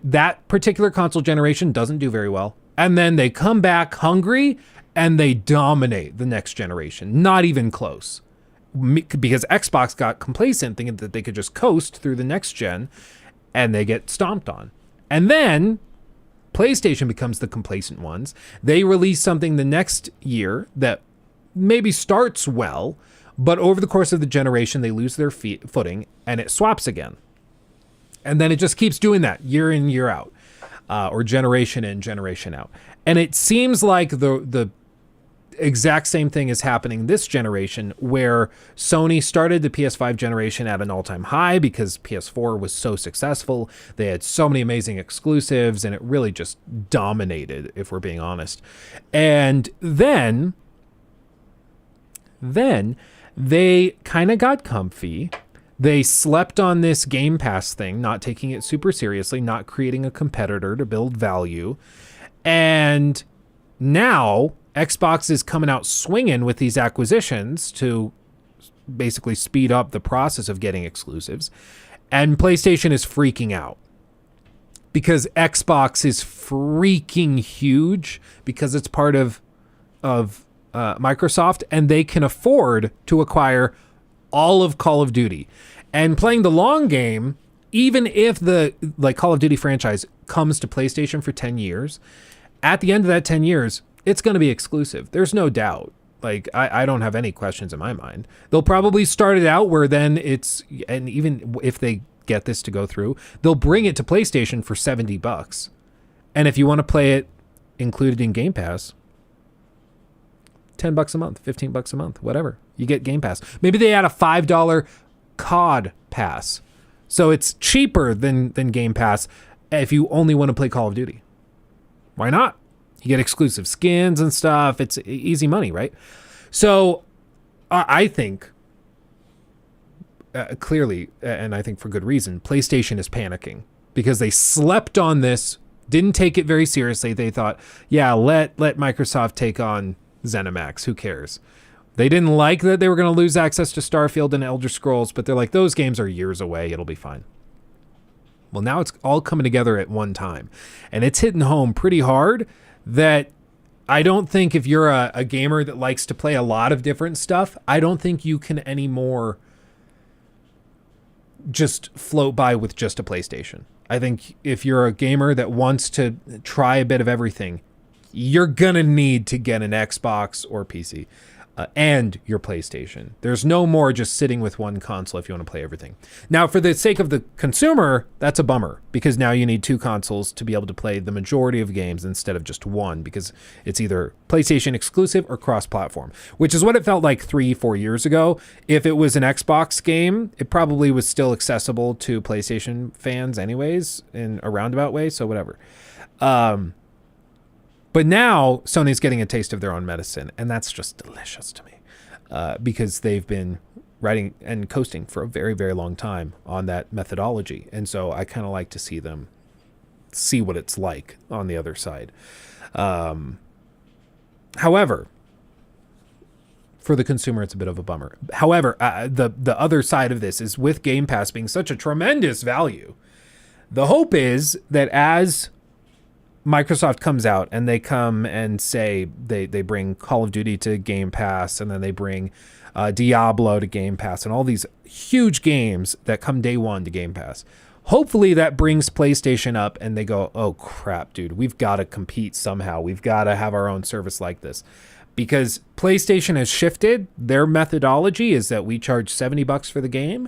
S2: that particular console generation doesn't do very well. And then they come back hungry and they dominate the next generation. Not even close. Because Xbox got complacent thinking that they could just coast through the next gen, and they get stomped on. And then PlayStation becomes the complacent ones. They release something the next year that maybe starts well, but over the course of the generation, they lose their footing and it swaps again. And then it just keeps doing that year in, year out, or generation in, generation out. And it seems like the exact same thing is happening this generation, where Sony started the PS5 generation at an all-time high because PS4 was so successful. They had so many amazing exclusives, and it really just dominated, if we're being honest. And then they kind of got comfy. They slept on this Game Pass thing, not taking it super seriously, not creating a competitor to build value. And now Xbox is coming out swinging with these acquisitions to basically speed up the process of getting exclusives. And PlayStation is freaking out because Xbox is freaking huge because it's part of Microsoft, and they can afford to acquire all of Call of Duty. And playing the long game, even if the Call of Duty franchise comes to PlayStation for 10 years, at the end of that 10 years, it's going to be exclusive. There's no doubt. I don't have any questions in my mind. They'll probably start it out where then and even if they get this to go through, they'll bring it to PlayStation for $70. And if you want to play it included in Game Pass, $10 a month, $15 a month, whatever. You get Game Pass. Maybe they add a $5 COD pass. So it's cheaper than Game Pass if you only want to play Call of Duty. Why not? You get exclusive skins and stuff. It's easy money, right? So I think clearly, and I think for good reason, PlayStation is panicking because they slept on this, didn't take it very seriously. They thought, yeah, let Microsoft take on ZeniMax. Who cares? They didn't like that they were going to lose access to Starfield and Elder Scrolls, but they're like, those games are years away. It'll be fine. Well, now it's all coming together at one time. And it's hitting home pretty hard that I don't think if you're a gamer that likes to play a lot of different stuff, I don't think you can anymore just float by with just a PlayStation. I think if you're a gamer that wants to try a bit of everything, you're going to need to get an Xbox or PC and your PlayStation. There's no more just sitting with one console if you want to play everything. Now, for the sake of the consumer, that's a bummer because now you need two consoles to be able to play the majority of games instead of just one because it's either PlayStation exclusive or cross-platform, which is what it felt like 3-4 years ago. If it was an Xbox game, it probably was still accessible to PlayStation fans anyways in a roundabout way, so whatever. But now Sony's getting a taste of their own medicine, and that's just delicious to me because they've been writing and coasting for a very, very long time on that methodology. And so I kind of like to see them see what it's like on the other side. However, for the consumer, it's a bit of a bummer. However, the other side of this is with Game Pass being such a tremendous value, the hope is that as Microsoft comes out and they come and say they bring Call of Duty to Game Pass and then they bring Diablo to Game Pass and all these huge games that come day one to Game Pass. Hopefully that brings PlayStation up and they go, oh crap, dude, we've got to compete somehow. We've got to have our own service like this. Because PlayStation has shifted. Their methodology is that we charge $70 for the game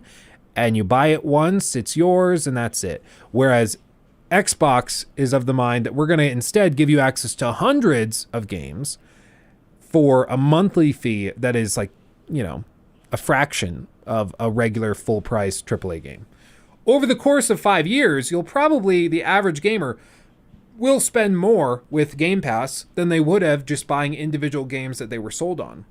S2: and you buy it once, it's yours, and that's it. Whereas Xbox is of the mind that we're going to instead give you access to hundreds of games for a monthly fee that is like, a fraction of a regular full price AAA game. Over the course of 5 years, the average gamer will spend more with Game Pass than they would have just buying individual games that they were sold on.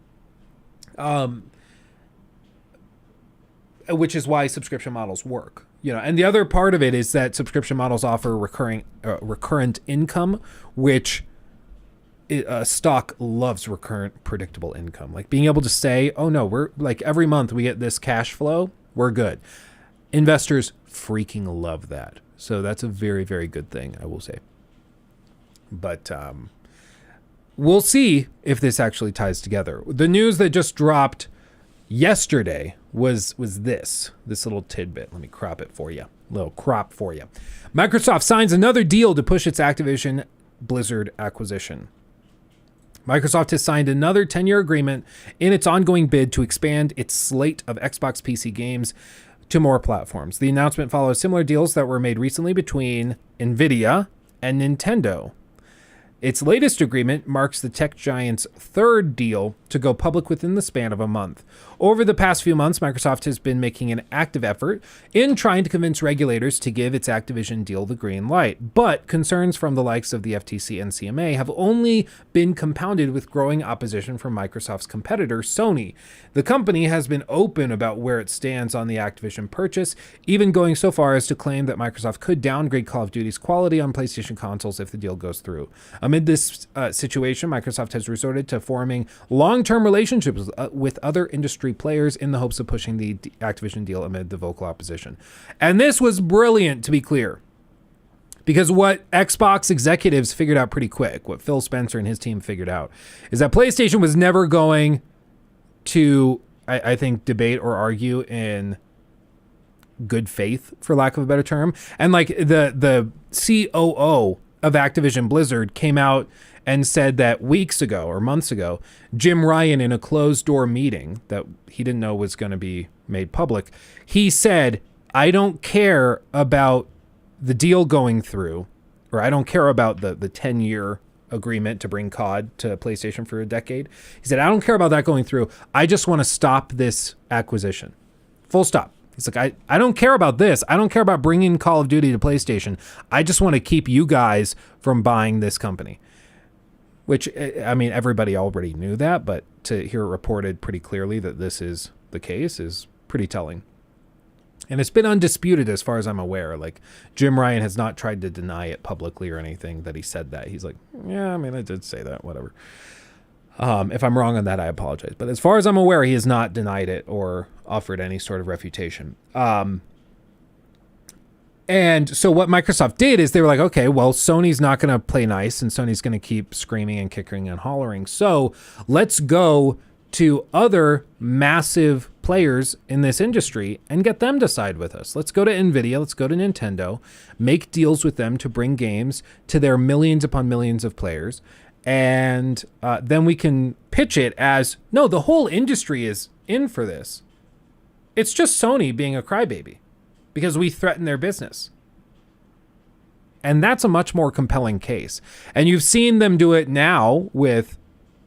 S2: Which is why subscription models work. And the other part of it is that subscription models offer recurrent income, which stock loves recurrent, predictable income. Like being able to say, oh no, we're like every month we get this cash flow, we're good. Investors freaking love that. So that's a very, very good thing, I will say. But we'll see if this actually ties together. The news that just dropped yesterday was this little tidbit. Let me crop it for you. Little crop for you. Microsoft signs another deal to push its Activision Blizzard acquisition. Microsoft has signed another 10-year agreement in its ongoing bid to expand its slate of Xbox PC games to more platforms. The announcement follows similar deals that were made recently between Nvidia and Nintendo. Its latest agreement marks the tech giant's third deal to go public within the span of a month. Over the past few months, Microsoft has been making an active effort in trying to convince regulators to give its Activision deal the green light. But concerns from the likes of the FTC and CMA have only been compounded with growing opposition from Microsoft's competitor, Sony. The company has been open about where it stands on the Activision purchase, even going so far as to claim that Microsoft could downgrade Call of Duty's quality on PlayStation consoles if the deal goes through. Amid this situation, Microsoft has resorted to forming long-term relationships with other industry players in the hopes of pushing the Activision deal amid the vocal opposition. And this was brilliant, to be clear, because what Xbox executives figured out pretty quick, what Phil Spencer and his team figured out, is that PlayStation was never going to, I think, debate or argue in good faith, for lack of a better term. And like the COO of Activision Blizzard came out and said that weeks ago or months ago, Jim Ryan, in a closed door meeting that he didn't know was going to be made public, he said, I don't care about the deal going through, or I don't care about the 10-year agreement to bring COD to PlayStation for a decade. He said, I don't care about that going through. I just want to stop this acquisition. Full stop. He's like, I don't care about this. I don't care about bringing Call of Duty to PlayStation. I just want to keep you guys from buying this company. Which, I mean, everybody already knew that, but to hear it reported pretty clearly that this is the case is pretty telling. And it's been undisputed as far as I'm aware. Like, Jim Ryan has not tried to deny it publicly or anything that he said that. He's like, yeah, I mean, I did say that, whatever. If I'm wrong on that, I apologize. But as far as I'm aware, he has not denied it or offered any sort of refutation. And so what Microsoft did is they were like, okay, well, Sony's not going to play nice and Sony's going to keep screaming and kicking and hollering. So let's go to other massive players in this industry and get them to side with us. Let's go to Nvidia. Let's go to Nintendo, make deals with them to bring games to their millions upon millions of players. And then we can pitch it as, no, the whole industry is in for this. It's just Sony being a crybaby because we threaten their business. And that's a much more compelling case. And you've seen them do it now with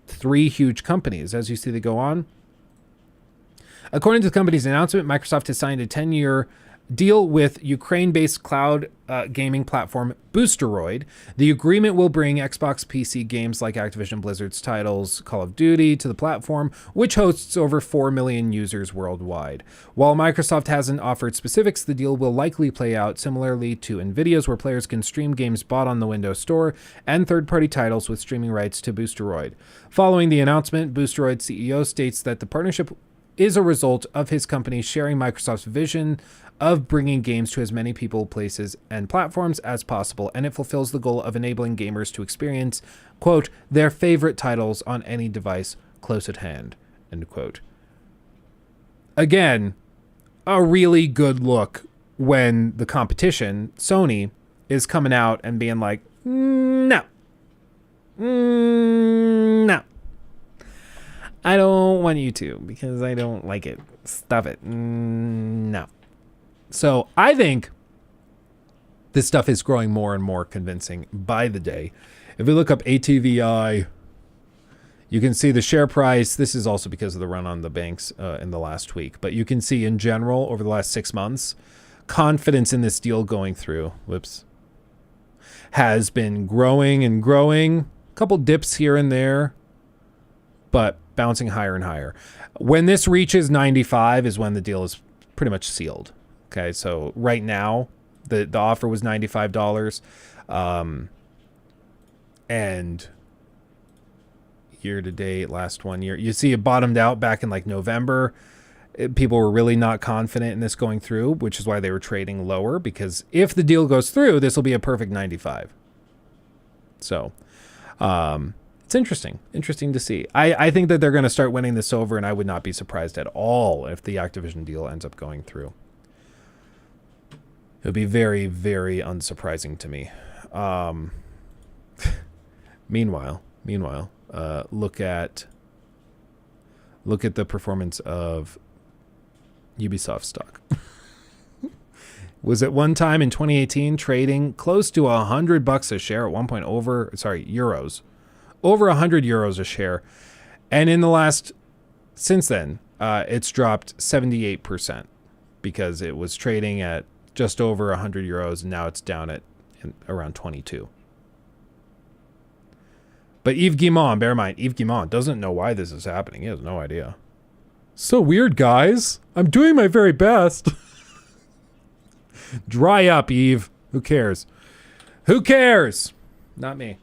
S2: 3 huge companies, as you see they go on. According to the company's announcement, Microsoft has signed a 10-year deal with Ukraine-based cloud gaming platform Boosteroid. The agreement will bring Xbox PC games like Activision Blizzard's titles Call of Duty to the platform, which hosts over 4 million users worldwide. While Microsoft hasn't offered specifics, the deal will likely play out similarly to Nvidia's, where players can stream games bought on the Windows Store and third-party titles with streaming rights to Boosteroid. Following the announcement, Boosteroid CEO states that the partnership is a result of his company sharing Microsoft's vision of bringing games to as many people, places, and platforms as possible, and it fulfills the goal of enabling gamers to experience, quote, their favorite titles on any device close at hand, end quote. Again, a really good look when the competition, Sony, is coming out and being like, no. No. I don't want you to because I don't like it. Stop it. No. So I think this stuff is growing more and more convincing by the day. If we look up ATVI, you can see the share price. This is also because of the run on the banks in the last week. But you can see in general over the last 6 months, confidence in this deal going through, has been growing and growing. A couple dips here and there, but bouncing higher and higher. When this reaches 95 is when the deal is pretty much sealed. Okay, so right now, the offer was $95. And year to date, last 1 year, you see it bottomed out back in like November. People were really not confident in this going through, which is why they were trading lower, because if the deal goes through, this will be a perfect 95. So, it's interesting to see. I think that they're going to start winning this over, and I would not be surprised at all if the Activision deal ends up going through. It would be very, very unsurprising to me. Meanwhile, look at the performance of Ubisoft stock. was at one time in 2018 trading close to $100 a share at one point euros. Over 100 euros a share. And in the last, since then, it's dropped 78% because it was trading at just over 100 euros and now it's down at around 22. But Yves Guillemot, bear in mind, Yves Guillemot doesn't know why this is happening. He has no idea. So weird, guys. I'm doing my very best. Dry up, Yves. Who cares? Who cares? Not me.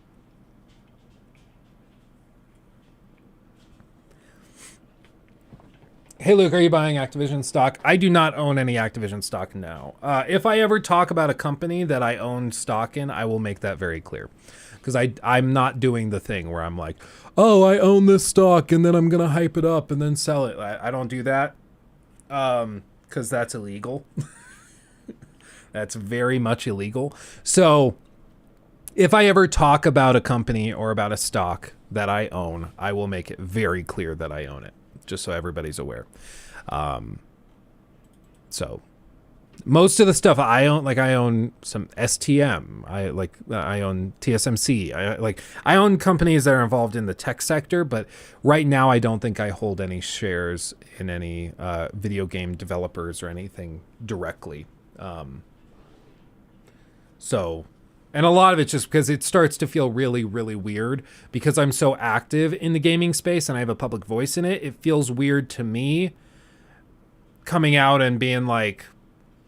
S2: Hey, Luke, are you buying Activision stock? I do not own any Activision stock now. If I ever talk about a company that I own stock in, I will make that very clear. Because I'm not doing the thing where I'm like, oh, I own this stock and then I'm going to hype it up and then sell it. I don't do that because that's illegal. That's very much illegal. So if I ever talk about a company or about a stock that I own, I will make it very clear that I own it, just so everybody's aware. So most of the stuff I own, like I own some STM, I own TSMC. I own companies that are involved in the tech sector, but right now I don't think I hold any shares in any video game developers or anything directly. So, and a lot of it's just because it starts to feel really, really weird because I'm so active in the gaming space and I have a public voice in it. It feels weird to me coming out and being like,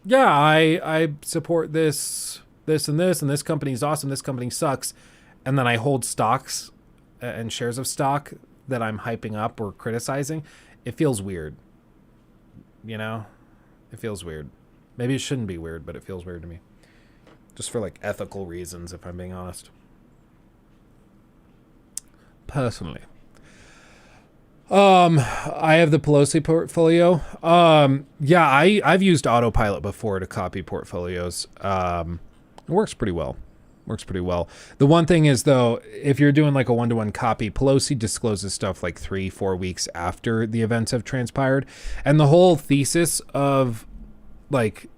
S2: yeah, I support this, and this company's awesome. This company sucks. And then I hold stocks and shares of stock that I'm hyping up or criticizing. It feels weird. You know, it feels weird. Maybe it shouldn't be weird, but it feels weird to me. Just for like ethical reasons, if I'm being honest. Personally. I have the Pelosi portfolio. Yeah, I've used autopilot before to copy portfolios. It works pretty well. The one thing is, though, if you're doing like a one-to-one copy, Pelosi discloses stuff like 3-4 weeks after the events have transpired. And the whole thesis of like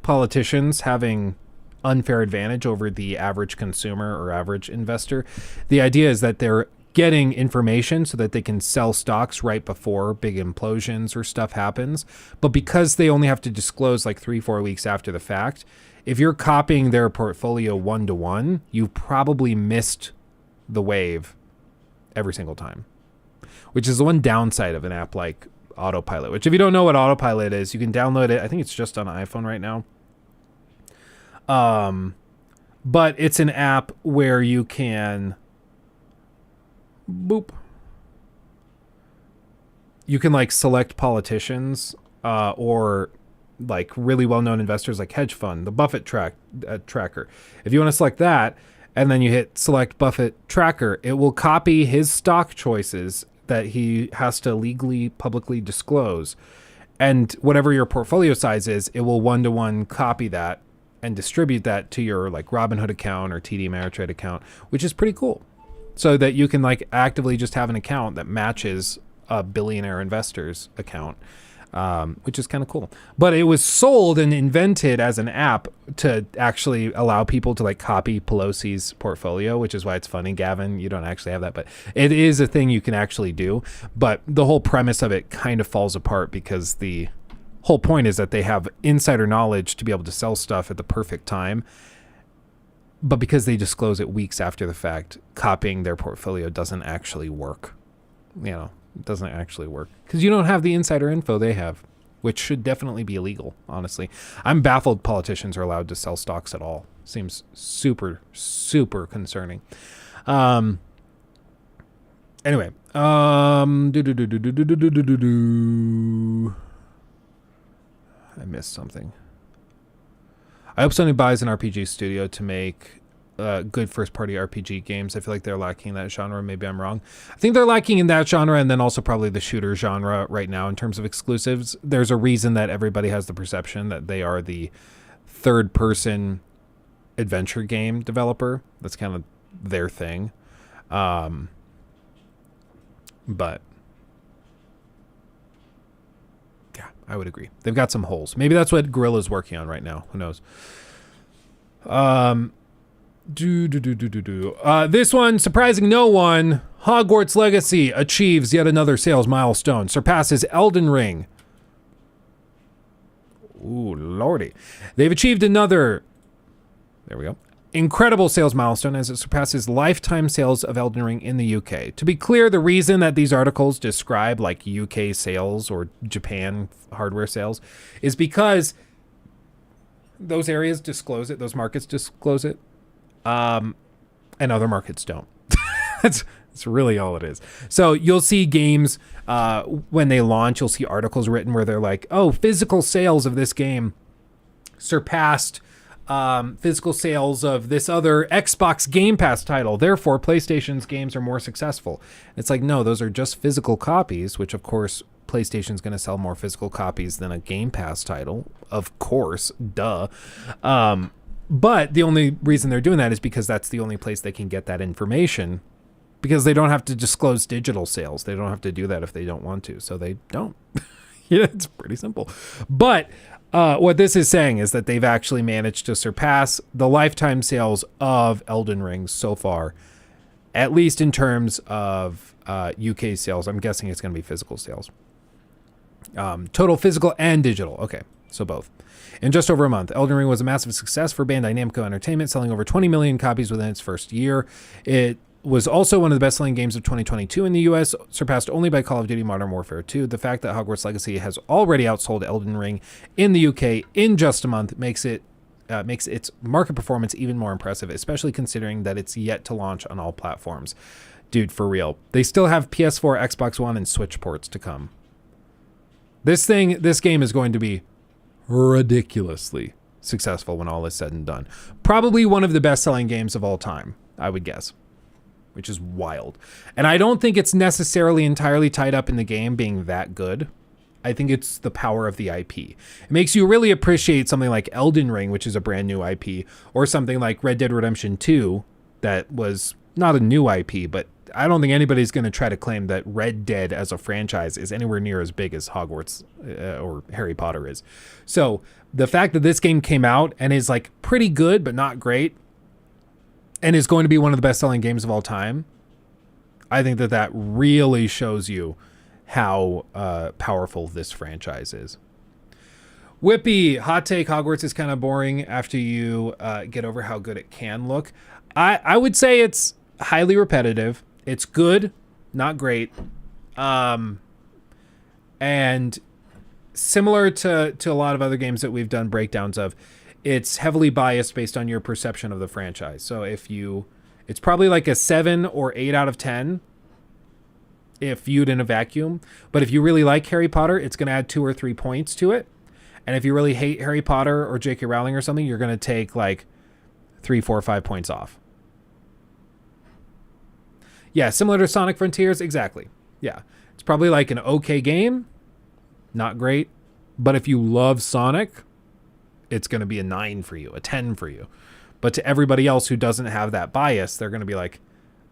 S2: politicians having unfair advantage over the average consumer or average investor, the idea is that they're getting information so that they can sell stocks right before big implosions or stuff happens. But because they only have to disclose like 3-4 weeks after the fact, if you're copying their portfolio one-to-one, you've probably missed the wave every single time, which is the one downside of an app like Autopilot, which if you don't know what Autopilot is, you can download it. I think it's just on iPhone right now. But it's an app where you can you can like select politicians or like really well-known investors like hedge fund, the Buffett tracker. If you want to select that and then you hit select Buffett tracker, it will copy his stock choices that he has to legally publicly disclose. And whatever your portfolio size is, it will one-to-one copy that and distribute that to your like Robinhood account or TD Ameritrade account, which is pretty cool. So that you can like actively just have an account that matches a billionaire investor's account, which is kind of cool. But it was sold and invented as an app to actually allow people to like copy Pelosi's portfolio, which is why it's funny, Gavin, you don't actually have that, but it is a thing you can actually do. But the whole premise of it kind of falls apart because the whole point is that they have insider knowledge to be able to sell stuff at the perfect time. But because they disclose it weeks after the fact, copying their portfolio doesn't actually work. You know, it doesn't actually work because you don't have the insider info they have, which should definitely be illegal, honestly. I'm baffled politicians are allowed to sell stocks at all. Seems super, super concerning. Anyway, I missed something. I hope somebody buys an RPG studio to make good first-party RPG games. I feel like they're lacking in that genre. Maybe I'm wrong. I think they're lacking in that genre and then also probably the shooter genre right now in terms of exclusives. There's a reason that everybody has the perception that they are the third-person adventure game developer. That's kind of their thing. But yeah, I would agree. They've got some holes. Maybe that's what Guerrilla's working on right now. Who knows? This one, surprising no one, Hogwarts Legacy achieves yet another sales milestone, surpasses Elden Ring. Ooh, lordy. They've achieved another, there we go, incredible sales milestone as it surpasses lifetime sales of Elden Ring in the UK. To be clear, the reason that these articles describe like UK sales or Japan hardware sales is because those areas disclose it, those markets disclose it, and other markets don't. That's really all it is. So you'll see games when they launch, you'll see articles written where they're like, oh, physical sales of this game surpassed physical sales of this other Xbox Game Pass title. Therefore, PlayStation's games are more successful. It's like, no, those are just physical copies, which of course PlayStation's going to sell more physical copies than a Game Pass title. Of course, duh. But the only reason they're doing that is because that's the only place they can get that information, because they don't have to disclose digital sales. They don't have to do that if they don't want to. So they don't. Yeah, it's pretty simple. But what this is saying is that they've actually managed to surpass the lifetime sales of Elden Ring so far, at least in terms of UK sales. I'm guessing it's going to be physical sales. Total physical and digital. Okay, so both. In just over a month, Elden Ring was a massive success for Bandai Namco Entertainment, selling over 20 million copies within its first year. It was also one of the best-selling games of 2022 in the US, surpassed only by Call of Duty Modern Warfare 2. The fact that Hogwarts Legacy has already outsold Elden Ring in the UK in just a month makes its market performance even more impressive, especially considering that it's yet to launch on all platforms. Dude, for real. They still have PS4, Xbox One, and Switch ports to come. This game is going to be ridiculously successful when all is said and done. Probably one of the best-selling games of all time, I would guess, which is wild. And I don't think it's necessarily entirely tied up in the game being that good. I think it's the power of the IP. It makes you really appreciate something like Elden Ring, which is a brand new IP, or something like Red Dead Redemption 2 that was not a new IP, but I don't think anybody's going to try to claim that Red Dead as a franchise is anywhere near as big as Hogwarts or Harry Potter is. So the fact that this game came out and is like pretty good, but not great, and is going to be one of the best-selling games of all time, I think that really shows you how powerful this franchise is. Whippy, hot take, Hogwarts is kind of boring after you get over how good it can look. I would say it's highly repetitive. It's good, not great. And similar to a lot of other games that we've done breakdowns of, it's heavily biased based on your perception of the franchise. So it's probably like a 7 or 8 out of 10 if viewed in a vacuum. But if you really like Harry Potter, it's going to add 2 or 3 points to it. And if you really hate Harry Potter or J.K. Rowling or something, you're going to take like 3, 4, 5 points off. Yeah, similar to Sonic Frontiers, exactly. Yeah, it's probably like an okay game, not great. But if you love Sonic, it's going to be a 9 for you, a 10 for you. But to everybody else who doesn't have that bias, they're going to be like,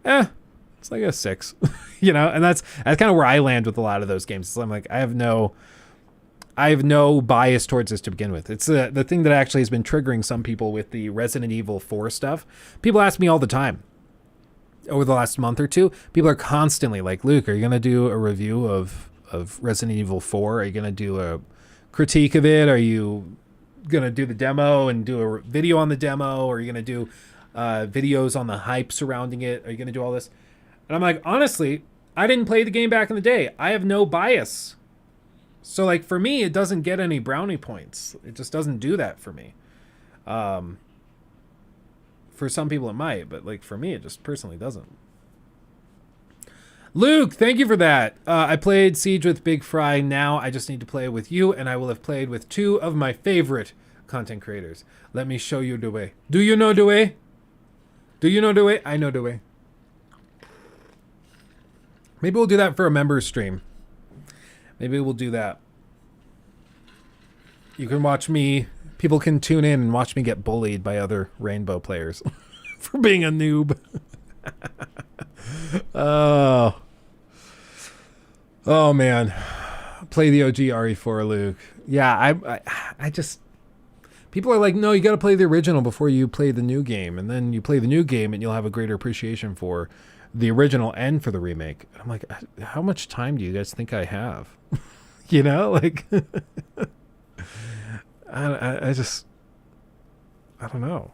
S2: it's like a 6. You know, and that's kind of where I land with a lot of those games. So I'm like, I have no bias towards this to begin with. It's the thing that actually has been triggering some people with the Resident Evil 4 stuff. People ask me all the time over the last month or two. People are constantly like, Luke, are you going to do a review of Resident Evil 4? Are you going to do a critique of it? Are you going to do the demo and do a video on the demo? Or are you going to do videos on the hype surrounding it? Are you going to do all this? And I'm like, honestly, I didn't play the game back in the day. I have no bias. So like for me, it doesn't get any brownie points. It just doesn't do that for me. For some people it might, but like for me, it just personally doesn't. Luke, thank you for that. I played Siege with Big Fry. Now I just need to play with you, and I will have played with 2 of my favorite content creators. Let me show you the way. Do you know the way? Do you know the way? I know the way. Maybe we'll do that for a members stream. Maybe we'll do that. You can watch me. People can tune in and watch me get bullied by other Rainbow players for being a noob. Oh man. Play the OG RE4, Luke. Yeah, I just... People are like, no, you got to play the original before you play the new game. And then you play the new game and you'll have a greater appreciation for the original and for the remake. And I'm like, how much time do you guys think I have? You know, like, I just, I don't know.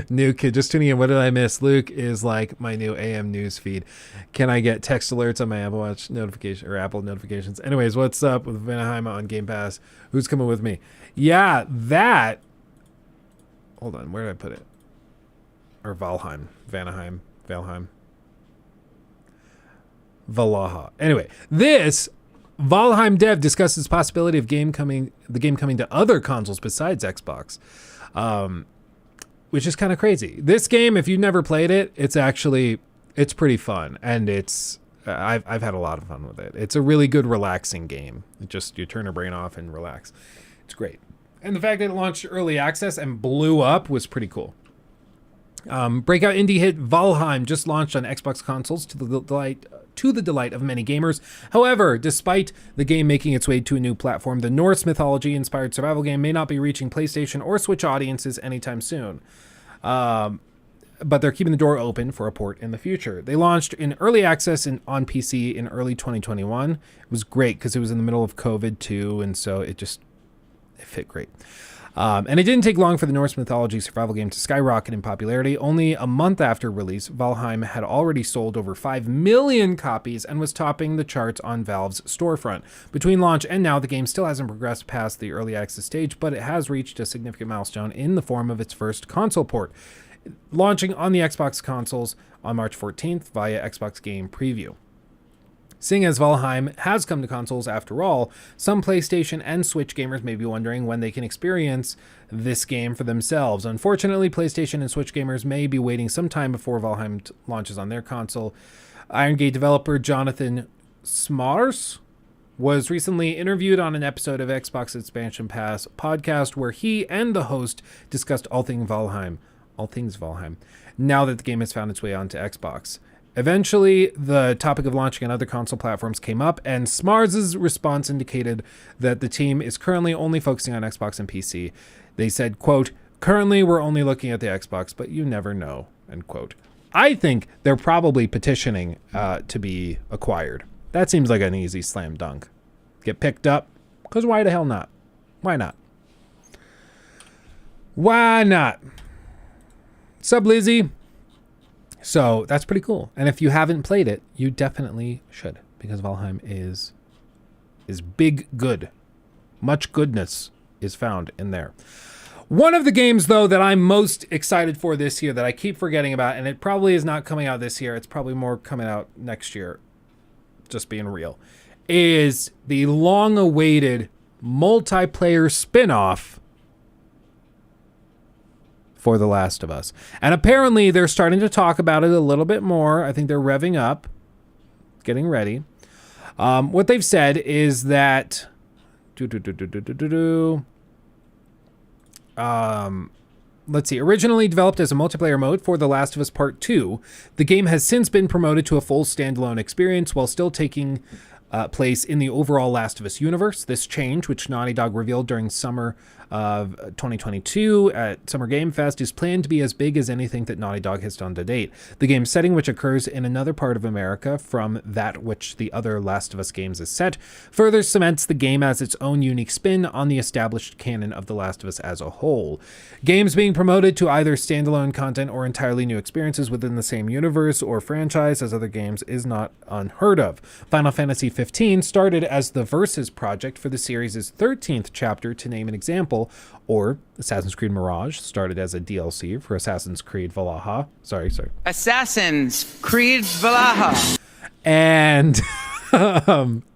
S2: New kid just tuning in. What did I miss? Luke is like my new AM news feed. Can I get text alerts on my Apple Watch notification or Apple notifications? Anyways, what's up with Valheim on Game Pass? Who's coming with me? Yeah, that. Hold on, where did I put it? Or Valheim, Valheim. Valaha. Anyway, this Valheim dev discusses possibility of the game coming to other consoles besides Xbox. Which is kind of crazy. This game, if you've never played it, it's pretty fun, and I've had a lot of fun with it. It's a really good relaxing game. You turn your brain off and relax. It's great. And the fact that it launched early access and blew up was pretty cool. Breakout indie hit Valheim just launched on Xbox consoles to the delight of many gamers. However, despite the game making its way to a new platform, the Norse mythology-inspired survival game may not be reaching PlayStation or Switch audiences anytime soon. But they're keeping the door open for a port in the future. They launched in early access on PC in early 2021. It was great because it was in the middle of COVID too, and so it fit great. And it didn't take long for the Norse mythology survival game to skyrocket in popularity. Only a month after release, Valheim had already sold over 5 million copies and was topping the charts on Valve's storefront. Between launch and now, the game still hasn't progressed past the early access stage, but it has reached a significant milestone in the form of its first console port, launching on the Xbox consoles on March 14th via Xbox Game Preview. Seeing as Valheim has come to consoles after all, some PlayStation and Switch gamers may be wondering when they can experience this game for themselves. Unfortunately, PlayStation and Switch gamers may be waiting some time before Valheim launches on their console. Iron Gate developer Jonathan Smars was recently interviewed on an episode of Xbox Expansion Pass podcast where he and the host discussed all things Valheim, now that the game has found its way onto Xbox. Eventually, the topic of launching on other console platforms came up, and Smars' response indicated that the team is currently only focusing on Xbox and PC. They said, quote, currently we're only looking at the Xbox, but you never know, end quote. I think they're probably petitioning to be acquired. That seems like an easy slam dunk. Get picked up, because why the hell not? Why not? Why not? Sub Lizzie. So that's pretty cool. And if you haven't played it, you definitely should, because Valheim is big good. Much goodness is found in there. One of the games, though, that I'm most excited for this year that I keep forgetting about, and it probably is not coming out this year, it's probably more coming out next year, just being real, is the long-awaited multiplayer spin-off for The Last of Us. And apparently they're starting to talk about it a little bit more. I think they're revving up, getting ready. What they've said is that let's see. Originally developed as a multiplayer mode for The Last of Us Part 2, the game has since been promoted to a full standalone experience while still taking place in the overall Last of Us universe. This change, which Naughty Dog revealed during summer of 2022 at Summer Game Fest, is planned to be as big as anything that Naughty Dog has done to date. The game's setting, which occurs in another part of America from that which the other Last of Us games is set, further cements the game as its own unique spin on the established canon of The Last of Us as a whole. Games being promoted to either standalone content or entirely new experiences within the same universe or franchise as other games is not unheard of. Final Fantasy 15 started as the Versus project for the series' 13th chapter, to name an example, or Assassin's Creed Mirage started as a DLC for Assassin's Creed Valhalla. Sorry. Assassin's Creed Valhalla. And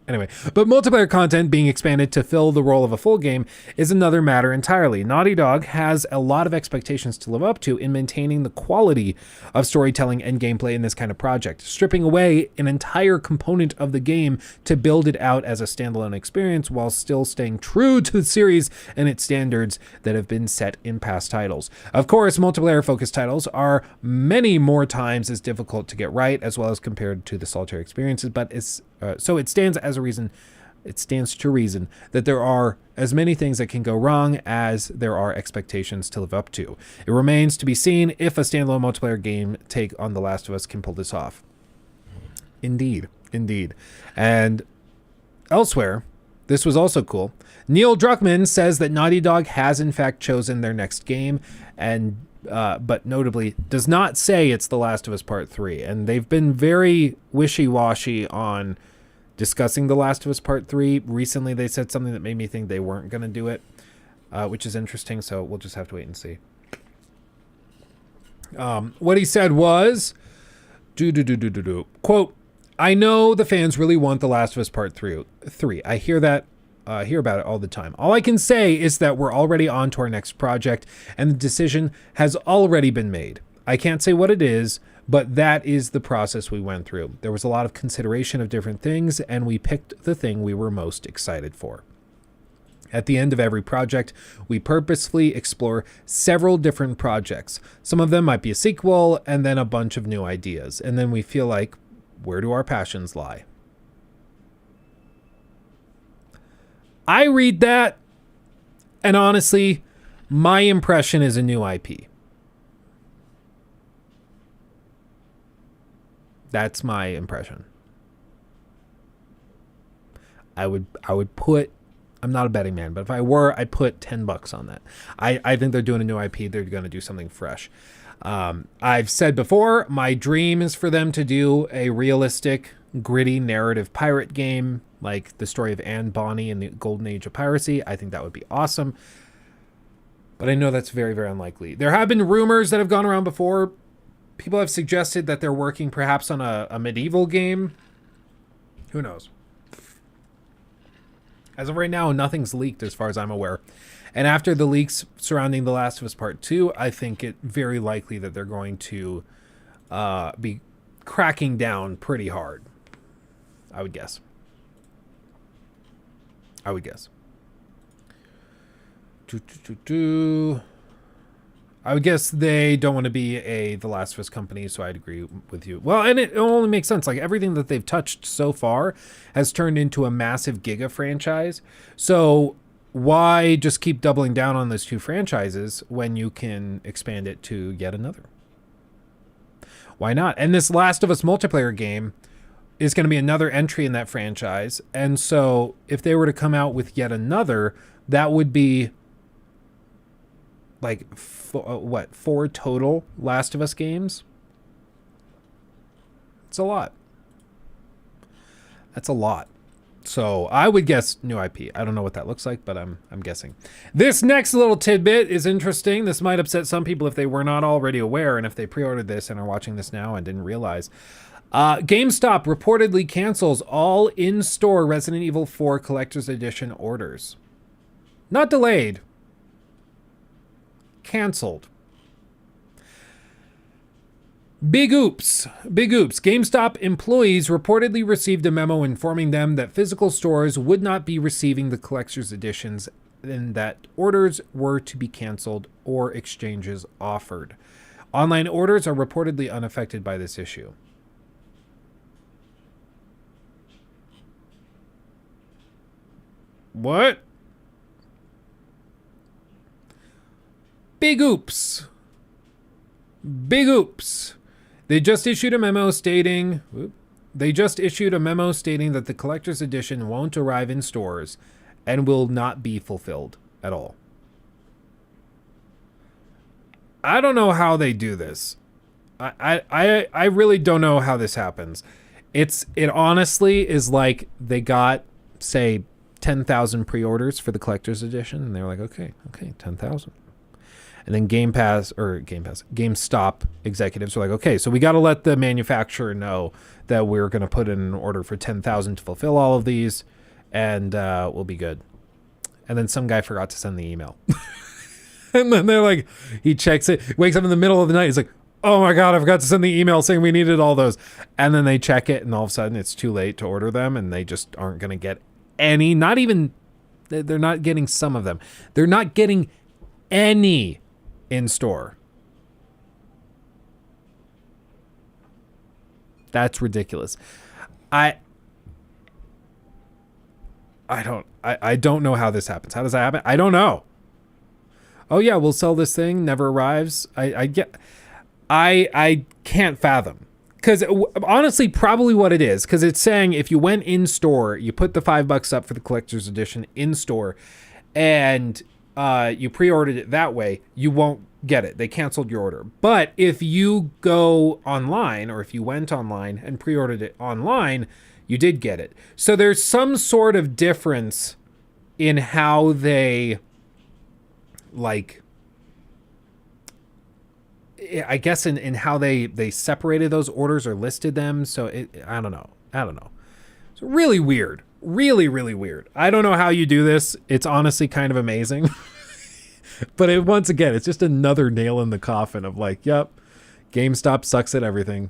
S2: Anyway, but multiplayer content being expanded to fill the role of a full game is another matter entirely. Naughty Dog has a lot of expectations to live up to in maintaining the quality of storytelling and gameplay in this kind of project, stripping away an entire component of the game to build it out as a standalone experience while still staying true to the series and its standards that have been set in past titles. Of course, multiplayer-focused titles are many more times as difficult to get right, as well as compared to the solitary experiences, but so it stands to reason that there are as many things that can go wrong as there are expectations to live up to. It remains to be seen if a standalone multiplayer game take on The Last of Us can pull this off. Indeed. And elsewhere, this was also cool. Neil Druckmann says that Naughty Dog has in fact chosen their next game, and but notably does not say it's The Last of Us Part 3. And they've been very wishy-washy on discussing The Last of Us Part 3. Recently, they said something that made me think they weren't going to do it, which is interesting, so we'll just have to wait and see. What he said was, quote, "I know the fans really want The Last of Us Part 3. I hear about it all the time. All I can say is that we're already on to our next project, and the decision has already been made. I can't say what it is, but that is the process we went through. There was a lot of consideration of different things, and we picked the thing we were most excited for. At the end of every project, we purposefully explore several different projects. Some of them might be a sequel, and then a bunch of new ideas. And then we feel like, where do our passions lie?" I read that, and honestly, my impression is a new IP. That's my impression. I would put, I'm not a betting man, but if I were, I'd put $10 on that. I think they're doing a new IP. They're going to do something fresh. I've said before, my dream is for them to do a realistic, gritty narrative pirate game, like the story of Anne Bonny in the golden age of piracy. I think that would be awesome. But I know that's very, very unlikely. There have been rumors that have gone around before. People have suggested that they're working perhaps on a medieval game. Who knows? As of right now, nothing's leaked as far as I'm aware. And after the leaks surrounding The Last of Us Part 2, I think it very likely that they're going to be cracking down pretty hard. I would guess. I would guess they don't want to be The Last of Us company, so I'd agree with you. Well, and it only makes sense. Like, everything that they've touched so far has turned into a massive Giga franchise. So why just keep doubling down on those two franchises when you can expand it to yet another? Why not? And this Last of Us multiplayer game is going to be another entry in that franchise. And so if they were to come out with yet another, that would be like, four total Last of Us games? It's a lot. That's a lot. So I would guess new IP. I don't know what that looks like, but I'm guessing. This next little tidbit is interesting. This might upset some people if they were not already aware, and if they pre-ordered this and are watching this now and didn't realize. GameStop reportedly cancels all in-store Resident Evil 4 Collector's Edition orders. Not delayed. Canceled. Big oops. GameStop employees reportedly received a memo informing them that physical stores would not be receiving the collector's editions and that orders were to be canceled or exchanges offered. Online orders are reportedly unaffected by this issue. What? Big oops. They just issued a memo stating that the collector's edition won't arrive in stores and will not be fulfilled at all. I don't know how they do this. I really don't know how this happens. It honestly is like they got, say, 10,000 pre-orders for the collector's edition, and they were like, okay, 10,000. And then GameStop executives were like, okay, so we got to let the manufacturer know that we're going to put in an order for 10,000 to fulfill all of these, and we'll be good. And then some guy forgot to send the email. And then they're like, he checks it, wakes up in the middle of the night. He's like, oh my God, I forgot to send the email saying we needed all those. And then they check it, and all of a sudden it's too late to order them, and they just aren't going to get any, not even, they're not getting some of them. They're not getting any in store. That's ridiculous. I don't know how this happens. How does that happen? I don't know. Oh yeah, we'll sell this thing, never arrives. I can't fathom. Because honestly, probably what it is, because it's saying if you went in store, you put the $5 up for the collector's edition in store, and you pre-ordered it that way, you won't get it. They canceled your order. But if you go online, or if you went online and pre-ordered it online, you did get it. So there's some sort of difference in how they, like, I guess in how they separated those orders or listed them. So I don't know. It's really weird. Really, really weird. I don't know how you do this. It's honestly kind of amazing. But once again, it's just another nail in the coffin of like, yep, GameStop sucks at everything.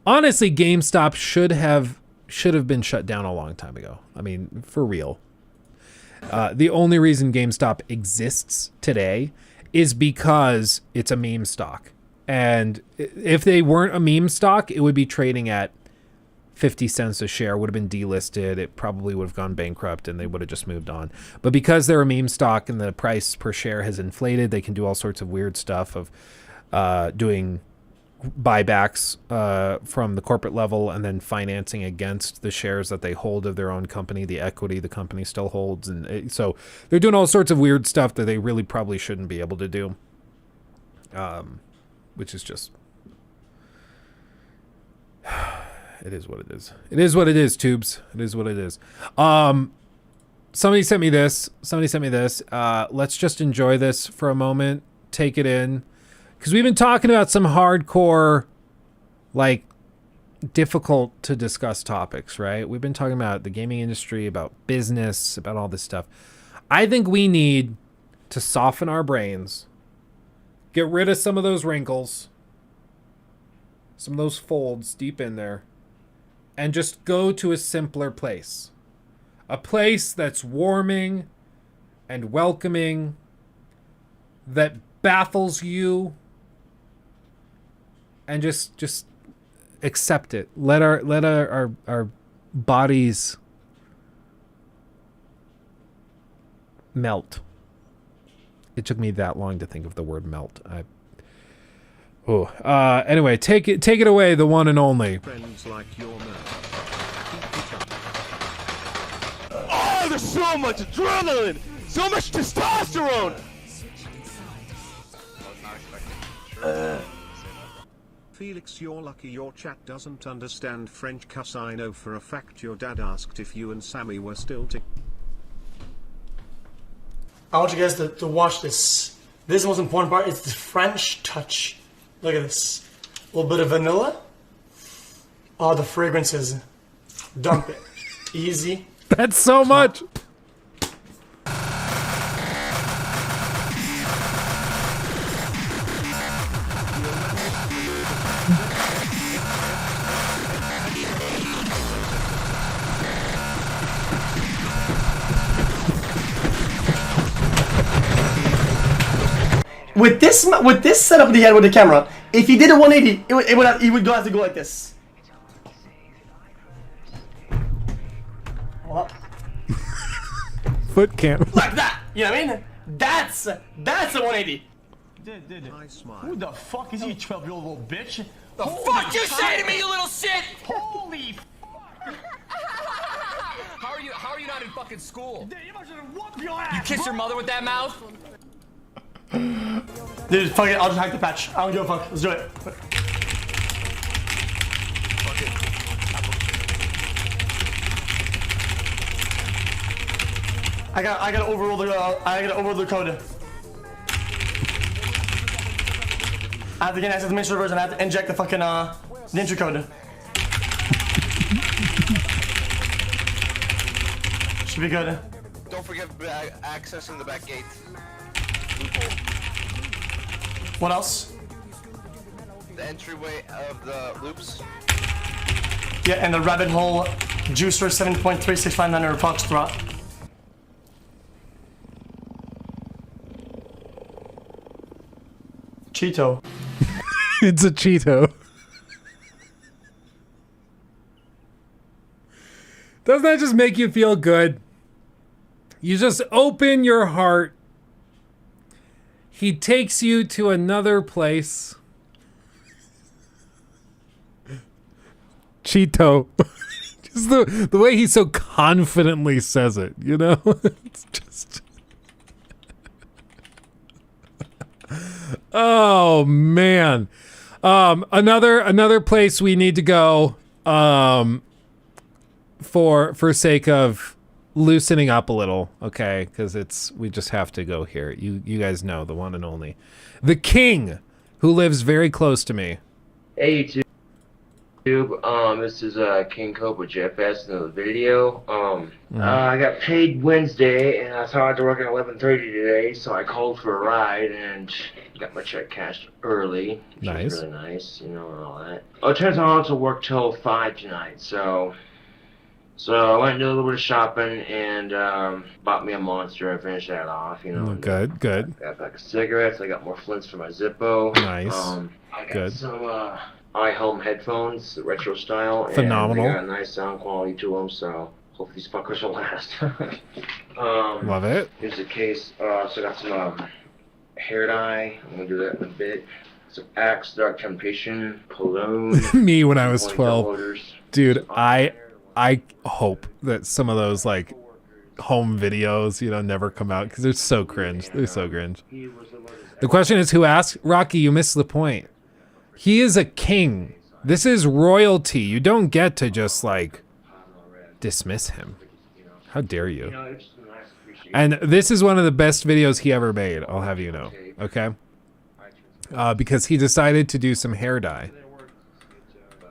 S2: Honestly, GameStop should have been shut down a long time ago. I mean, for real. The only reason GameStop exists today is because it's a meme stock. And if they weren't a meme stock, it would be trading at 50 cents a share, would have been delisted. It probably would have gone bankrupt and they would have just moved on. But because they're a meme stock and the price per share has inflated, they can do all sorts of weird stuff of doing buybacks from the corporate level and then financing against the shares that they hold of their own company, the equity the company still holds. And so they're doing all sorts of weird stuff that they really probably shouldn't be able to do, which is just... It is what it is. It is what it is, tubes. It is what it is. Somebody sent me this. Let's just enjoy this for a moment. Take it in. Because we've been talking about some hardcore, like, difficult to discuss topics, right? We've been talking about the gaming industry, about business, about all this stuff. I think we need to soften our brains, get rid of some of those wrinkles, some of those folds deep in there, and just go to a simpler place. A place that's warming and welcoming, that baffles you, and just accept it. Let our bodies melt. It took me that long to think of the word melt. Anyway, take it away, the one and only.
S10: Friends like your man.
S17: Oh, there's so much adrenaline, so much testosterone.
S10: Felix, you're lucky your chat doesn't understand French, 'cause I know for a fact your dad asked if you and Sammy were still together.
S3: I want you guys to watch this. This is the most important part. It's the French touch. Look at this. A little bit of vanilla. Oh, the fragrances. Dump it. Easy.
S2: That's so much.
S3: With this setup that he had with the camera, if he did a 180, he would have to go like this.
S2: Foot cam.
S3: Like that. You know what I mean? That's a 180. Dude. Who the fuck is he, 12-year-old little bitch?
S17: The fuck you say to me, you little shit?
S3: Holy fuck.
S17: How are you not in fucking school? You kiss your mother with that mouth?
S3: Dude, fuck it, I'll just hack the patch. I don't give a fuck. Let's do it. I gotta overrule the code. I have to get access to the main servers and I have to inject the fucking the entry code. Should be good.
S17: Don't forget accessing the back gate.
S3: What else?
S17: The entryway of the loops.
S3: Yeah, and the rabbit hole juicer 7.3659 foxtrot. Cheeto.
S2: It's a Cheeto. Doesn't that just make you feel good? You just open your heart. He takes you to another place. Cheeto. Just the way he so confidently says it, you know? It's just... Oh, man. Another place we need to go for sake of loosening up a little, okay? Because we just have to go here. You guys know, the one and only. The King, who lives very close to me.
S18: Hey, YouTube. This is King Cobra JFS in the video. I got paid Wednesday, and I thought I had to work at 11:30 today, so I called for a ride and got my check cashed early. Which
S2: Nice.
S18: was really nice, you know, and all that. Oh, it turns out I also work till 5 tonight, so I went and did a little bit of shopping and bought me a Monster. I finished that off, you know.
S2: Good.
S18: Got a pack of cigarettes. I got more flints for my Zippo.
S2: Nice.
S18: I got
S2: Good.
S18: some iHome headphones, the retro style.
S2: Phenomenal.
S18: And they got a nice sound quality to them, so hopefully these fuckers will last.
S2: Love it.
S18: Here's the case. So I got some hair dye. I'm gonna do that in a bit. Some Axe Dark Temptation cologne.
S2: Me when I was
S18: 20
S2: 12.
S18: orders.
S2: Dude, I hope that some of those like home videos, you know, never come out because they're so cringe. They're so cringe. The question is, who asked? Rocky, you missed the point. He is a king. This is royalty. You don't get to just like dismiss him. How dare you? And this is one of the best videos he ever made, I'll have you know. Okay? Because he decided to do some hair dye.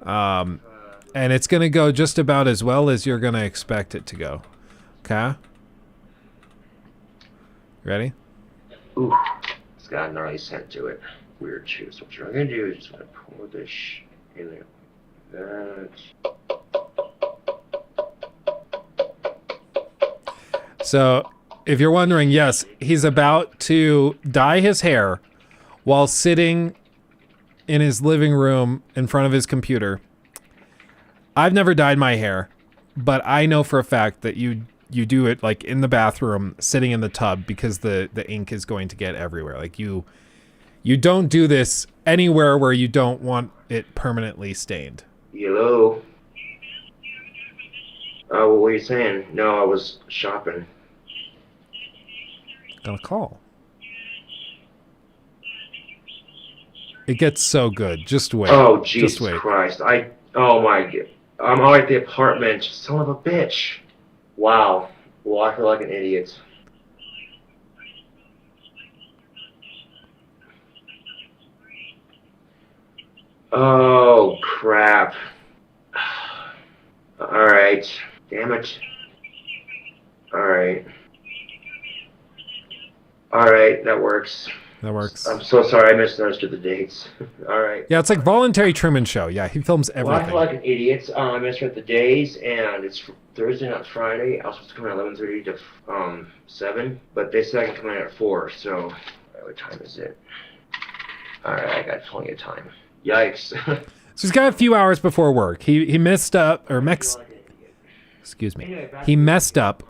S2: And it's going to go just about as well as you're going to expect it to go. Okay? Ready?
S18: Ooh, it's got a gnarly scent to it. Weird too. So what you're gonna do is just gonna pour this in there like that.
S2: So, if you're wondering, yes, he's about to dye his hair while sitting in his living room in front of his computer. I've never dyed my hair, but I know for a fact that you do it like in the bathroom, sitting in the tub, because the ink is going to get everywhere. Like you don't do this anywhere where you don't want it permanently stained.
S18: Hello? Oh, what are you saying? No, I was shopping.
S2: Got a call. It gets so good. Just wait.
S18: Oh, Jesus
S2: Just wait.
S18: Christ. Oh my God. I'm all at the apartment. Son of a bitch. Wow. Well, I feel like an idiot. Oh, crap. Alright. Damn it. Alright. Alright, that works.
S2: That works.
S18: I'm so sorry I misunderstood the dates. Alright.
S2: Yeah, it's like voluntary Truman Show. Yeah, he films
S18: Well, I
S2: everything.
S18: feel like an idiot. I misread the days, and it's Thursday, not Friday. I was supposed to come in at 11:30 to 7, but they said I can come in at 4, so what time is it? Alright, I got plenty of time. Yikes.
S2: So he's got a few hours before work. He messed up, or excuse me. He messed up.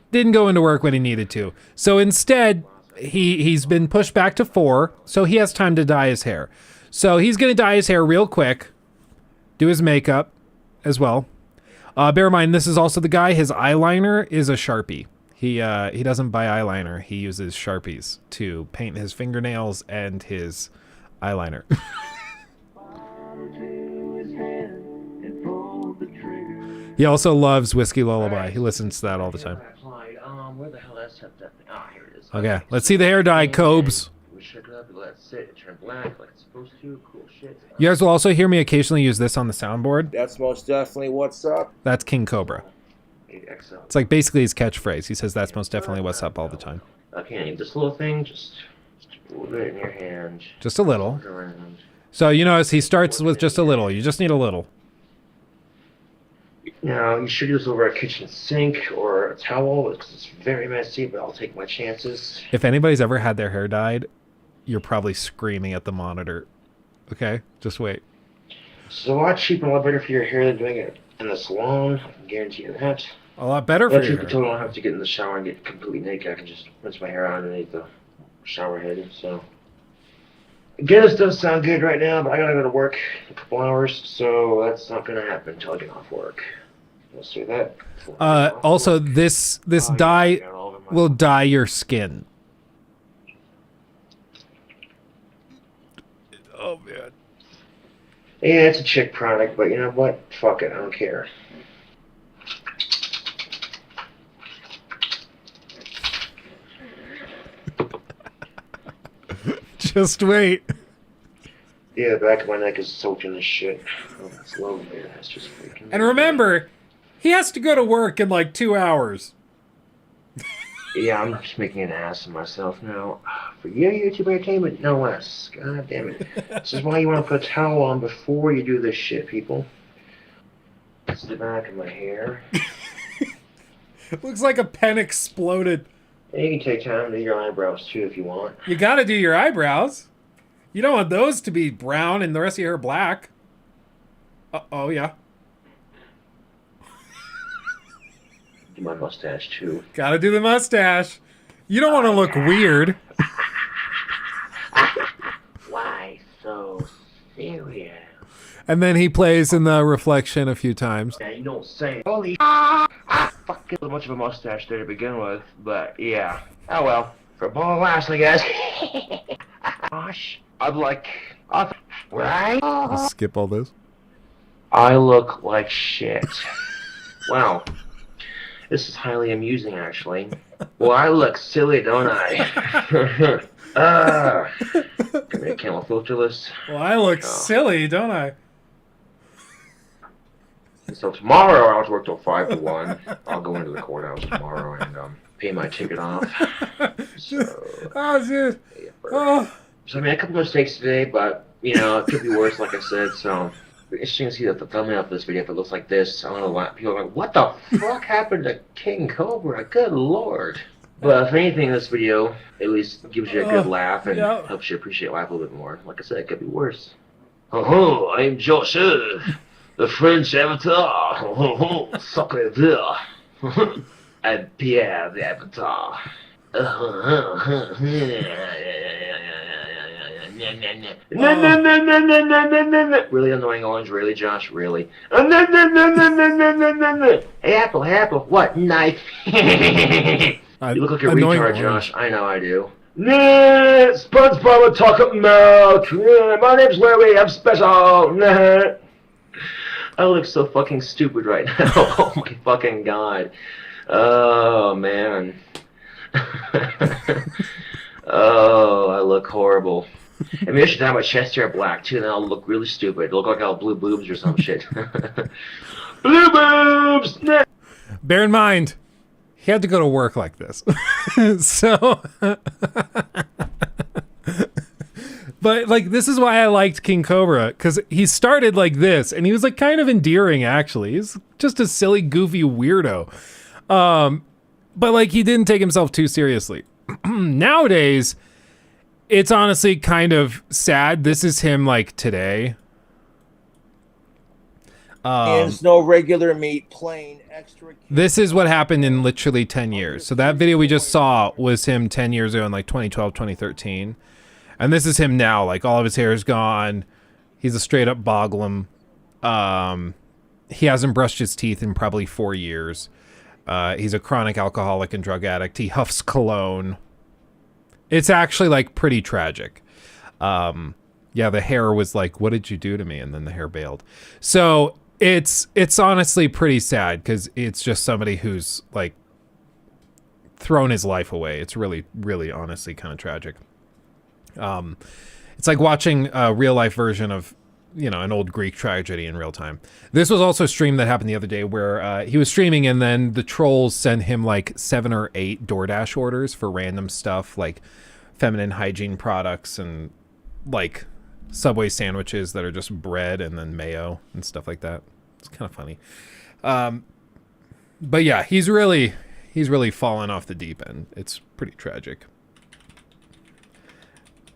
S2: Didn't go into work when he needed to. So instead, he's been pushed back to 4, so he has time to dye his hair. So he's going to dye his hair real quick, do his makeup as well. Bear in mind, this is also the guy, his eyeliner is a Sharpie. He doesn't buy eyeliner. He uses Sharpies to paint his fingernails and his eyeliner. He also loves Whiskey Lullaby. He listens to that all the time.
S18: Where the hell is that thing? Oh, here it is.
S2: Okay, let's see the hair dye, Cobes.
S18: We shake it up, we let it sit, it turn black like it's supposed to. Cool shit.
S2: You guys will also hear me occasionally use this on the soundboard.
S17: That's most definitely what's up.
S2: That's King Cobra. It's like basically his catchphrase. He says that's most definitely what's up all the time.
S18: Okay, this little thing, just a little bit in your hand.
S2: Just a little.
S18: Around.
S2: So you notice he starts with just a little. You just need a little.
S18: Now, you should use over a kitchen sink or a towel because it's very messy, but I'll take my chances.
S2: If anybody's ever had their hair dyed, you're probably screaming at the monitor. Okay? Just wait.
S18: So a lot cheaper and a lot better for your hair than doing it in the salon. I can guarantee you that.
S2: A lot better for
S18: But
S2: your
S18: you
S2: hair.
S18: totally don't have to get in the shower and get completely naked. I can just rinse my hair out underneath the shower head. So, again, this does sound good right now, but I gotta go to work in a couple hours, so that's not gonna happen until I get off work. Let's do that.
S2: Also, this dye will dye your skin. Oh, man.
S18: Yeah, it's a chick product, but you know what? Fuck it, I don't care.
S2: Just wait.
S18: Yeah, the back of my neck is soaked in this shit. Oh, it's low, man. That's just freaking.
S2: And remember, he has to go to work in like 2 hours.
S18: Yeah, I'm just making an ass of myself now. For your YouTube entertainment, no less. God damn it. This is why you want to put a towel on before you do this shit, people. It's the back of my hair.
S2: Looks like a pen exploded.
S18: And you can take time to do your eyebrows too if you want.
S2: You gotta do your eyebrows. You don't want those to be brown and the rest of your hair black. Oh, yeah.
S18: Do my mustache too.
S2: Gotta do the mustache. You don't want to look weird.
S18: Why so serious?
S2: And then he plays in the reflection a few times.
S18: Yeah, you know what I'm saying. Holy fucking much of a mustache there to begin with, but yeah. Oh well. For a ball of laughs, I guess. Gosh, I'd like... right?
S2: I'll skip all this.
S18: I look like shit. Wow. This is highly amusing, actually. Well, I look silly, don't I? Give me a camel filterless.
S2: Well, I look silly, don't I?
S18: So tomorrow, I'll have to work till 5 to 1. I'll go into the courthouse tomorrow and pay my ticket off. So,
S2: oh, dude. Oh.
S18: So I made a couple mistakes today, but, you know, it could be worse, like I said, so... Interesting to see that the thumbnail of this video, if it looks like this, I don't know why people are like, what the fuck happened to King Cobra? Good lord. But if anything, this video at least gives you a good laugh and helps you appreciate life a little bit more. Like I said, it could be worse. Oh, I'm Joseph, the French Avatar. Oh, sacré Dieu. And Pierre the Avatar. Really annoying orange, really, Josh? Really? Hey, Apple, what? Knife. You look like a retard, Josh. I know I do. SpongeBob talk milk. My name's Larry, I'm special. I look so fucking stupid right now. Oh my fucking god. Oh, man. Oh, I look horrible. I mean, I should dye my chest hair black too, and then I'll look really stupid. It'll look like I'll have blue boobs or some shit. Blue boobs!
S2: Bear in mind, he had to go to work like this. So, but like, this is why I liked King Cobra, because he started like this, and he was like kind of endearing, actually. He's just a silly, goofy weirdo. But like, he didn't take himself too seriously. Nowadays, it's honestly kind of sad. This is him like today.
S17: It's no regular meat, plain extra.
S2: This is what happened in literally 10 years. So that video we just saw was him 10 years ago in like 2012, 2013. And this is him now. Like, all of his hair is gone. He's a straight up Gollum. He hasn't brushed his teeth in probably 4 years. He's a chronic alcoholic and drug addict. He huffs cologne. It's actually like pretty tragic. Yeah, the hair was like, what did you do to me? And then the hair bailed. So it's honestly pretty sad, because it's just somebody who's like thrown his life away. It's really, really honestly kind of tragic. It's like watching a real life version of, you know, an old Greek tragedy in real time. This was also a stream that happened the other day where he was streaming and then the trolls sent him like 7 or 8 DoorDash orders for random stuff like feminine hygiene products and like Subway sandwiches that are just bread and then mayo and stuff like that. It's kind of funny. But yeah, he's really fallen off the deep end. It's pretty tragic.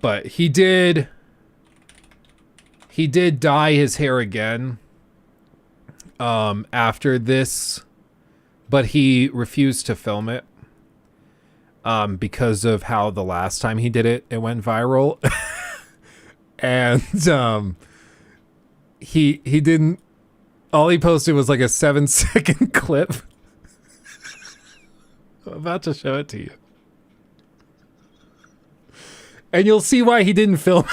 S2: But he did dye his hair again after this, but he refused to film it because of how the last time he did it, it went viral. And he didn't, all he posted was like a 7-second clip. I'm about to show it to you. And you'll see why he didn't film.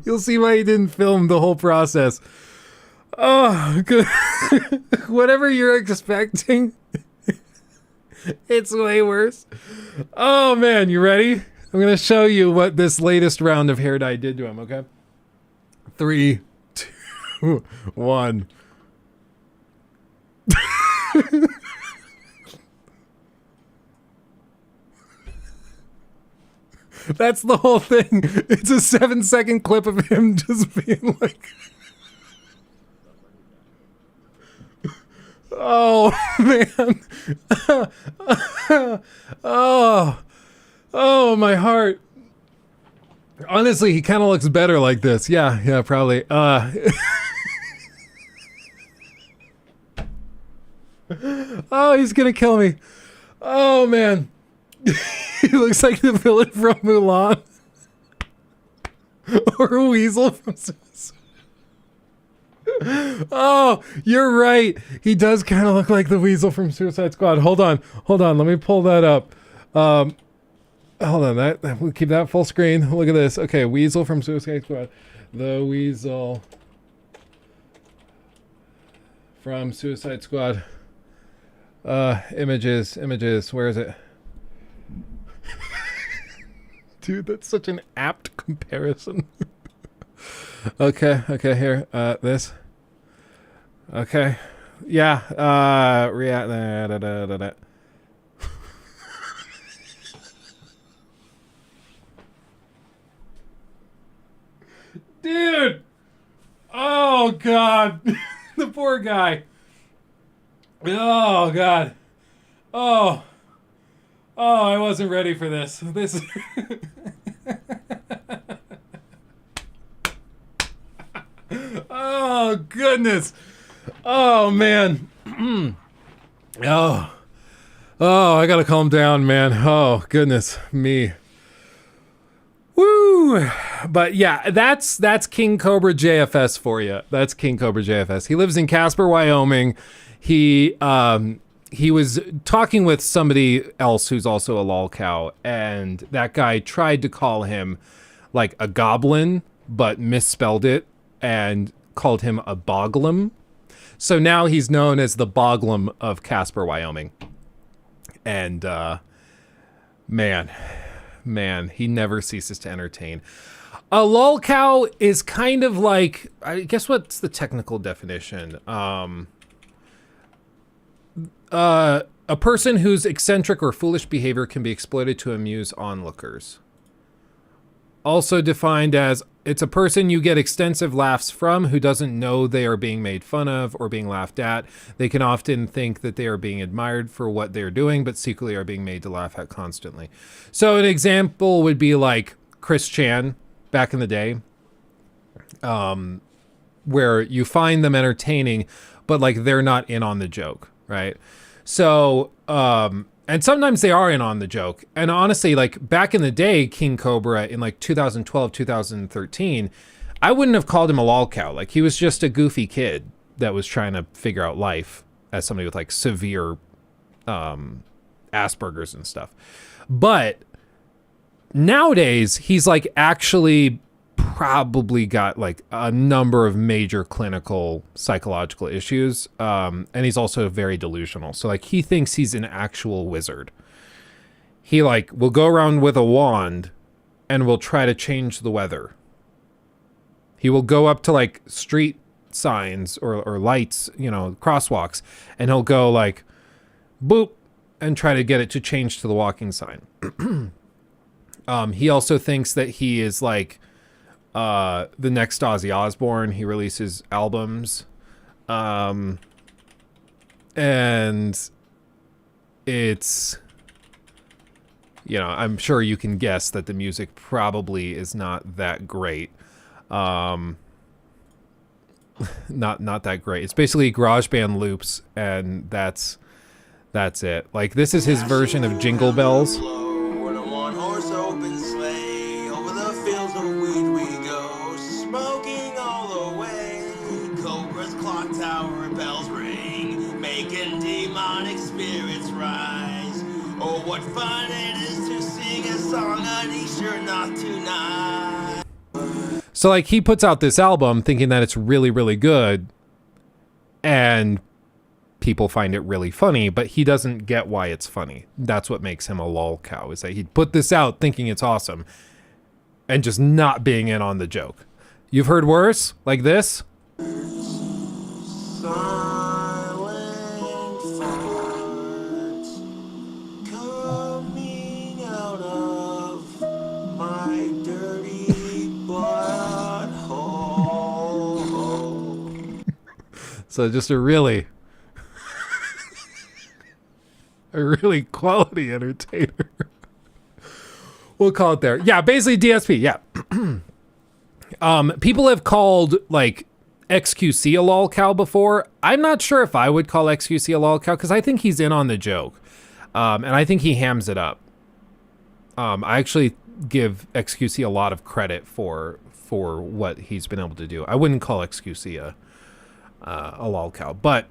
S2: You'll see why he didn't film the whole process. Oh, good. Whatever you're expecting, it's way worse. Oh, man, you ready? I'm going to show you what this latest round of hair dye did to him, okay? 3, 2, 1. That's the whole thing. It's a 7-second clip of him just being like, oh, man. Oh, my heart. Honestly, he kind of looks better like this. Yeah, probably. Oh, he's going to kill me. Oh, man. He looks like the villain from Mulan. Or a weasel from Suicide. Oh, you're right. He does kind of look like the weasel from Suicide Squad. Hold on. Let me pull that up. Hold on. We'll keep that full screen. Look at this. Okay, weasel from Suicide Squad. The weasel from Suicide Squad. Images. Where is it? Dude, that's such an apt comparison. Okay, here. This. Okay. Yeah, react. Dude! Oh, God. The poor guy. Oh, God. Oh, I wasn't ready for this. This is... Oh, goodness. Oh, man. Oh, I gotta calm down, man. Oh, goodness me. Woo! But yeah, that's King Cobra JFS for you. That's King Cobra JFS. He lives in Casper, Wyoming. He was talking with somebody else who's also a lol cow, and that guy tried to call him like a goblin, but misspelled it and called him a boglum. So now he's known as the Boglum of Casper, Wyoming. And man, he never ceases to entertain. A lol cow is kind of like, I guess what's the technical definition? A person whose eccentric or foolish behavior can be exploited to amuse onlookers. Also defined as, it's a person you get extensive laughs from who doesn't know they are being made fun of or being laughed at. They can often think that they are being admired for what they're doing, but secretly are being made to laugh at constantly. So an example would be like Chris Chan back in the day, where you find them entertaining, but like they're not in on the joke, right? So, and sometimes they are in on the joke. And honestly, like back in the day, King Cobra in like 2012, 2013, I wouldn't have called him a lol cow. Like he was just a goofy kid that was trying to figure out life as somebody with like severe Asperger's and stuff. But nowadays, he's like actually probably got like a number of major clinical psychological issues, and he's also very delusional. So like he thinks he's an actual wizard. He like will go around with a wand and will try to change the weather. He will go up to like street signs or lights, you know, crosswalks, and he'll go like boop and try to get it to change to the walking sign. He also thinks that he is like the next Ozzy Osbourne. He releases albums. And it's, you know, I'm sure you can guess that the music probably is not that great. Not that great. It's basically GarageBand loops, and that's it. Like, this is his version of Jingle Bells.
S19: When a one-horse open sleigh, over the fields of weed we go, smoking all the way. Cobra's clock tower bells ring, making demonic spirits rise. Oh, what fun it is to sing a song on Easter not tonight.
S2: So, like, he puts out this album thinking that it's really, really good, and people find it really funny, but he doesn't get why it's funny. That's what makes him a lol cow, is that he put this out thinking it's awesome and just not being in on the joke. You've heard worse? Like this?
S19: Coming out of my dirty butthole.
S2: So just a really quality entertainer. We'll call it there. Yeah, basically DSP. Yeah. People have called like XQC a lol cow before. I'm not sure if I would call XQC a lol cow because I think he's in on the joke. And I think he hams it up. I actually give XQC a lot of credit for what he's been able to do. I wouldn't call XQC a lol cow, but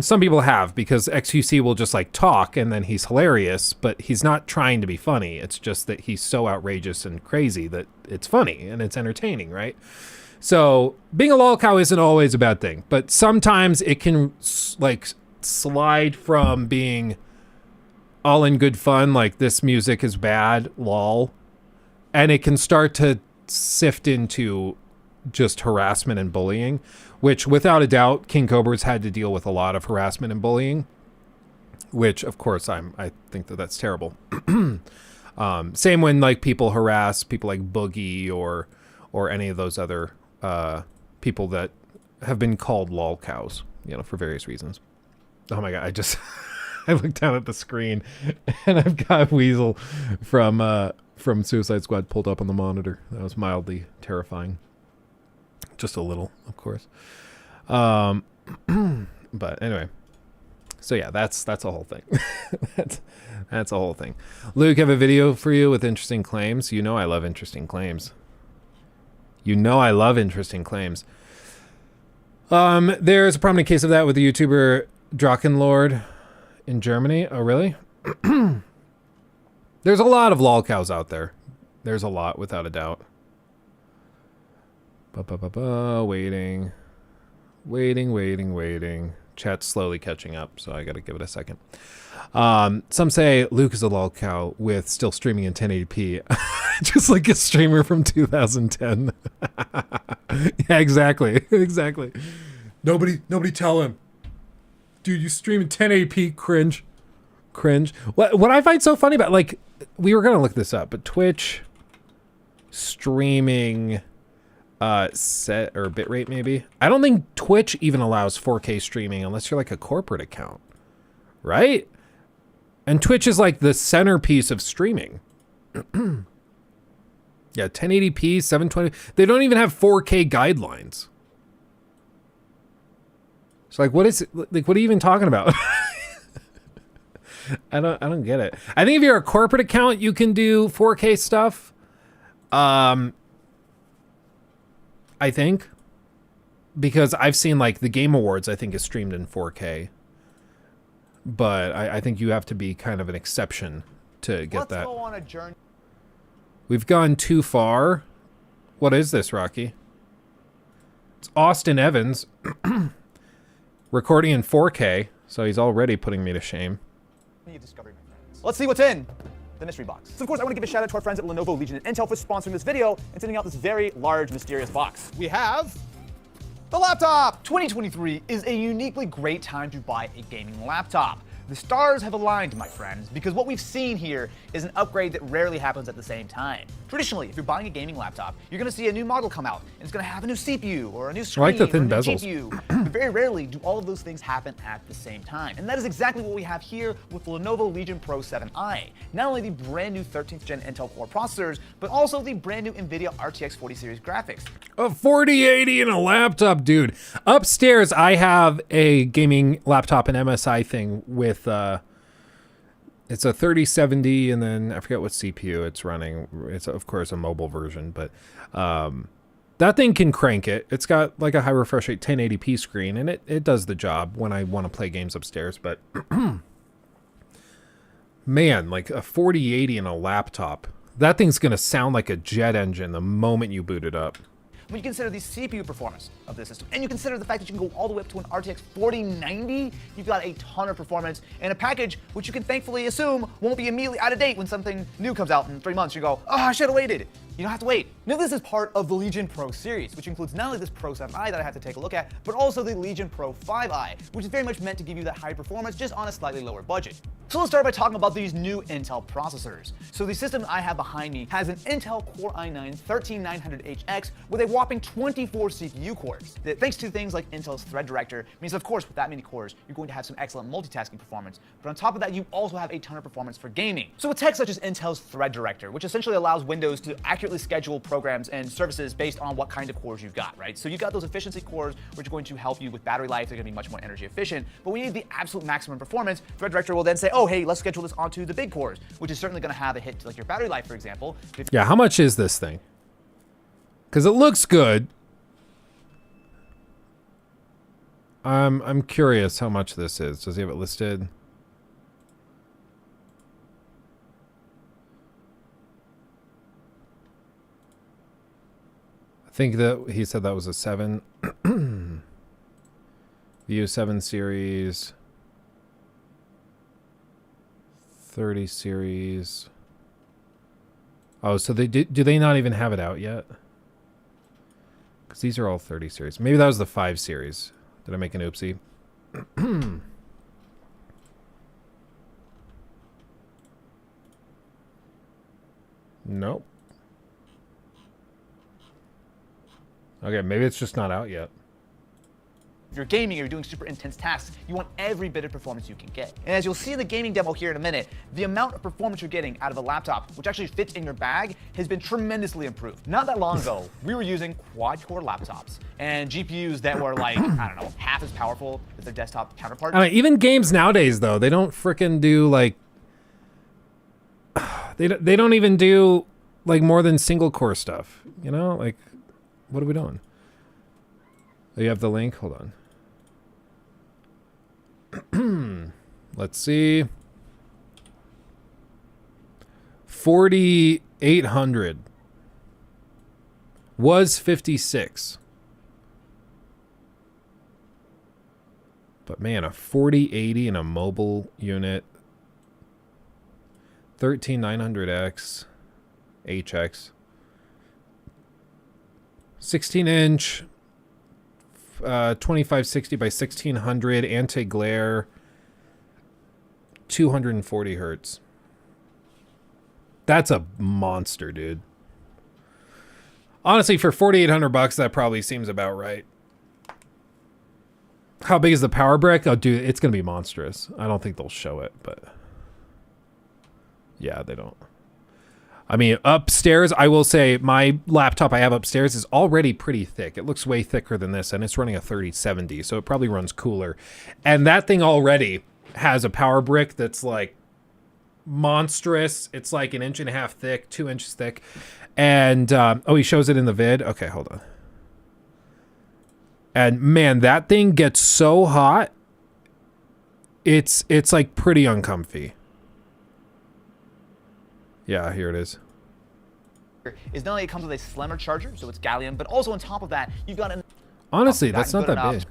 S2: some people have, because XQC will just like talk and then he's hilarious, but he's not trying to be funny. It's just that he's so outrageous and crazy that it's funny and it's entertaining, right? So being a lol cow isn't always a bad thing, but sometimes it can like slide from being all in good fun, like this music is bad, lol, and it can start to sift into just harassment and bullying, which without a doubt, King Cobra's had to deal with a lot of harassment and bullying, which of course I think that that's terrible. Same when like people harass people like Boogie or any of those other people that have been called lol cows, you know, for various reasons. Oh my God, I looked down at the screen and I've got Weasel from Suicide Squad pulled up on the monitor. That was mildly terrifying. Just a little, of course. But anyway, so yeah, that's a whole thing. that's a whole thing. Luke, I have a video for you with interesting claims. You know I love interesting claims. There's a prominent case of that with the YouTuber Drachenlord in Germany. Oh, really? There's a lot of lol cows out there. There's a lot, without a doubt. Waiting. Chat's slowly catching up, so I gotta give it a second. Some say Luke is a lol cow with still streaming in 1080p. Just like a streamer from 2010. Yeah, exactly. Nobody tell him. Dude, you stream in 1080p, cringe. What I find so funny about, like, we were gonna look this up, but Twitch streaming set or bitrate maybe. I don't think Twitch even allows 4K streaming unless you're like a corporate account, right? And Twitch is like the centerpiece of streaming. Yeah, 1080p, 720. They don't even have 4K guidelines. It's like, what are you even talking about? I don't get it. I think if you're a corporate account, you can do 4K stuff. I think, because I've seen like the Game Awards, I think is streamed in 4K, but I think you have to be kind of an exception to get that. Let's go on a journey. We've gone too far. What is this, Rocky? It's Austin Evans recording in 4K, so he's already putting me to shame.
S20: Let's see what's in the mystery box. So of course I want to give a shout out to our friends at Lenovo Legion and Intel for sponsoring this video and sending out this very large mysterious box. We have the laptop! 2023 is a uniquely great time to buy a gaming laptop. The stars have aligned, my friends, because what we've seen here is an upgrade that rarely happens at the same time. Traditionally, if you're buying a gaming laptop, you're going to see a new model come out, and it's going to have a new CPU, or a new screen,
S2: I like the thin
S20: or a new
S2: bezels.
S20: GPU. But very rarely do all of those things happen at the same time. And that is exactly what we have here with the Lenovo Legion Pro 7i. Not only the brand new 13th gen Intel Core processors, but also the brand new NVIDIA RTX 40 series graphics.
S2: A 4080 in a laptop, dude. Upstairs, I have a gaming laptop, an MSI thing with, it's a 3070, and then I forget what CPU it's running. It's, of course, a mobile version, but that thing can crank it. It's got like a high refresh rate 1080p screen, and it does the job when I want to play games upstairs, but man, like a 4080 in a laptop, that thing's going to sound like a jet engine the moment you boot it up.
S20: When you consider the CPU performance of this system, and you consider the fact that you can go all the way up to an RTX 4090, you've got a ton of performance in a package which you can thankfully assume won't be immediately out of date when something new comes out in 3 months. You go, oh, I should have waited. You don't have to wait. Now this is part of the Legion Pro series, which includes not only this Pro 7i that I have to take a look at, but also the Legion Pro 5i, which is very much meant to give you that high performance just on a slightly lower budget. So let's start by talking about these new Intel processors. So the system I have behind me has an Intel Core i9-13900HX with a whopping 24 CPU cores. That, thanks to things like Intel's Thread Director, means of course with that many cores, you're going to have some excellent multitasking performance, but on top of that, you also have a ton of performance for gaming. So with tech such as Intel's Thread Director, which essentially allows Windows to accurately schedule programs and services based on what kind of cores you've got, right? So you've got those efficiency cores, which are going to help you with battery life. They're going to be much more energy efficient. But when you need the absolute maximum performance, Thread Director will then say, oh, hey, let's schedule this onto the big cores, which is certainly going to have a hit to like your battery life, for example.
S2: Yeah, how much is this thing? Because it looks good. I'm curious how much this is. Does he have it listed? I think that he said that was a 7. View 7 series. 30 series. Oh, so they do they not even have it out yet? Because these are all 30 series. Maybe that was the 5 series. Did I make an oopsie? Nope. Okay, maybe it's just not out yet.
S20: If you're gaming or you're doing super intense tasks, you want every bit of performance you can get. And as you'll see in the gaming demo here in a minute, the amount of performance you're getting out of a laptop, which actually fits in your bag, has been tremendously improved. Not that long ago, we were using quad-core laptops and GPUs that were like, I don't know, half as powerful as their desktop counterparts.
S2: I mean, even games nowadays, though, they don't frickin' do like... They don't even do like more than single-core stuff, you know? Like, what are we doing? Oh, you have the link? Hold on. Let's see. 4,800 was 56. But man, a 4080 in a mobile unit. 13900X HX. 16-inch. 2560 by 1600 anti-glare, 240 hertz. That's a monster, dude. Honestly, for $4,800, that probably seems about right. How big is the power brick? Oh, dude, it's gonna be monstrous. I don't think they'll show it, but yeah, they don't. I mean, upstairs, I will say my laptop I have upstairs is already pretty thick. It looks way thicker than this, and it's running a 3070, so it probably runs cooler. And that thing already has a power brick that's like monstrous. It's like 1.5 inches thick, 2 inches thick. And, oh, he shows it in the vid. Okay, hold on. And man, that thing gets so hot. It's like pretty uncomfy. Yeah, here it is.
S20: Is not only it comes with a slimmer charger, so it's gallium, but also on top of that, you've got an...
S2: Honestly, that's not that big.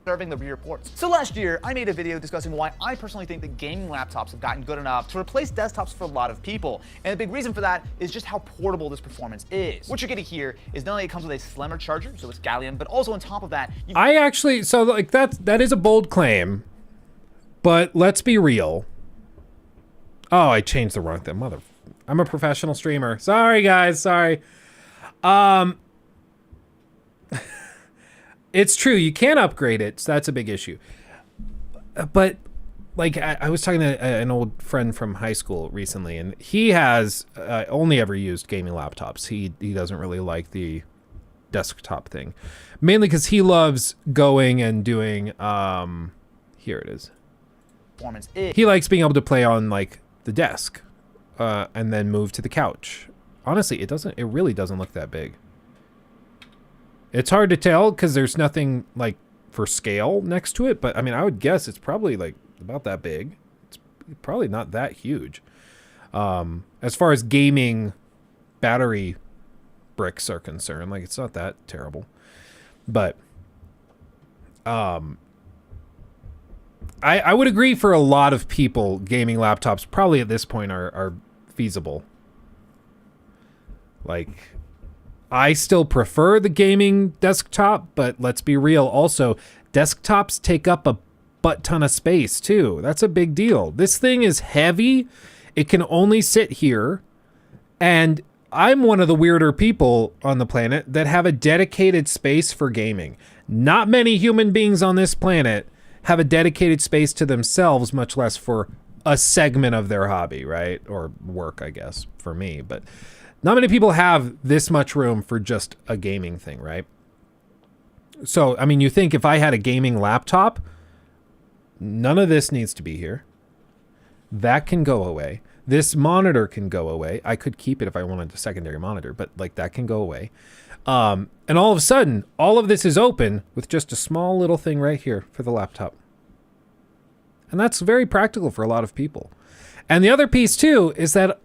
S20: serving the rear ports. So last year, I made a video discussing why I personally think that gaming laptops have gotten good enough to replace desktops for a lot of people. And the big reason for that is just how portable this performance is. What you're getting here is not only it comes with a slimmer charger, so it's gallium, but also on top of that,
S2: I actually, so like that is a bold claim, but let's be real. Oh, I changed the wrong thing, mother. I'm a professional streamer. Sorry guys, sorry. It's true, you can upgrade it, so that's a big issue. But like I was talking to an old friend from high school recently, and he has only ever used gaming laptops. He doesn't really like the desktop thing, mainly because he loves going and doing here it is.
S20: Performance is.
S2: He likes being able to play on like the desk and then move to the couch. Honestly, it really doesn't look that big. It's hard to tell because there's nothing like for scale next to it, but I mean, I would guess it's probably like about that big. It's probably not that huge. As far as gaming battery bricks are concerned, like it's not that terrible. But I would agree for a lot of people, gaming laptops probably at this point are feasible. Like, I still prefer the gaming desktop, but let's be real. Also, desktops take up a butt ton of space too. That's a big deal. This thing is heavy. It can only sit here. And I'm one of the weirder people on the planet that have a dedicated space for gaming. Not many human beings on this planet have a dedicated space to themselves, much less for a segment of their hobby, right? Or work, I guess, for me. But not many people have this much room for just a gaming thing, right? So, I mean, you think if I had a gaming laptop, none of this needs to be here. That can go away. This monitor can go away. I could keep it if I wanted a secondary monitor, but like that can go away. And all of a sudden, all of this is open with just a small little thing right here for the laptop. And that's very practical for a lot of people. And the other piece too is that,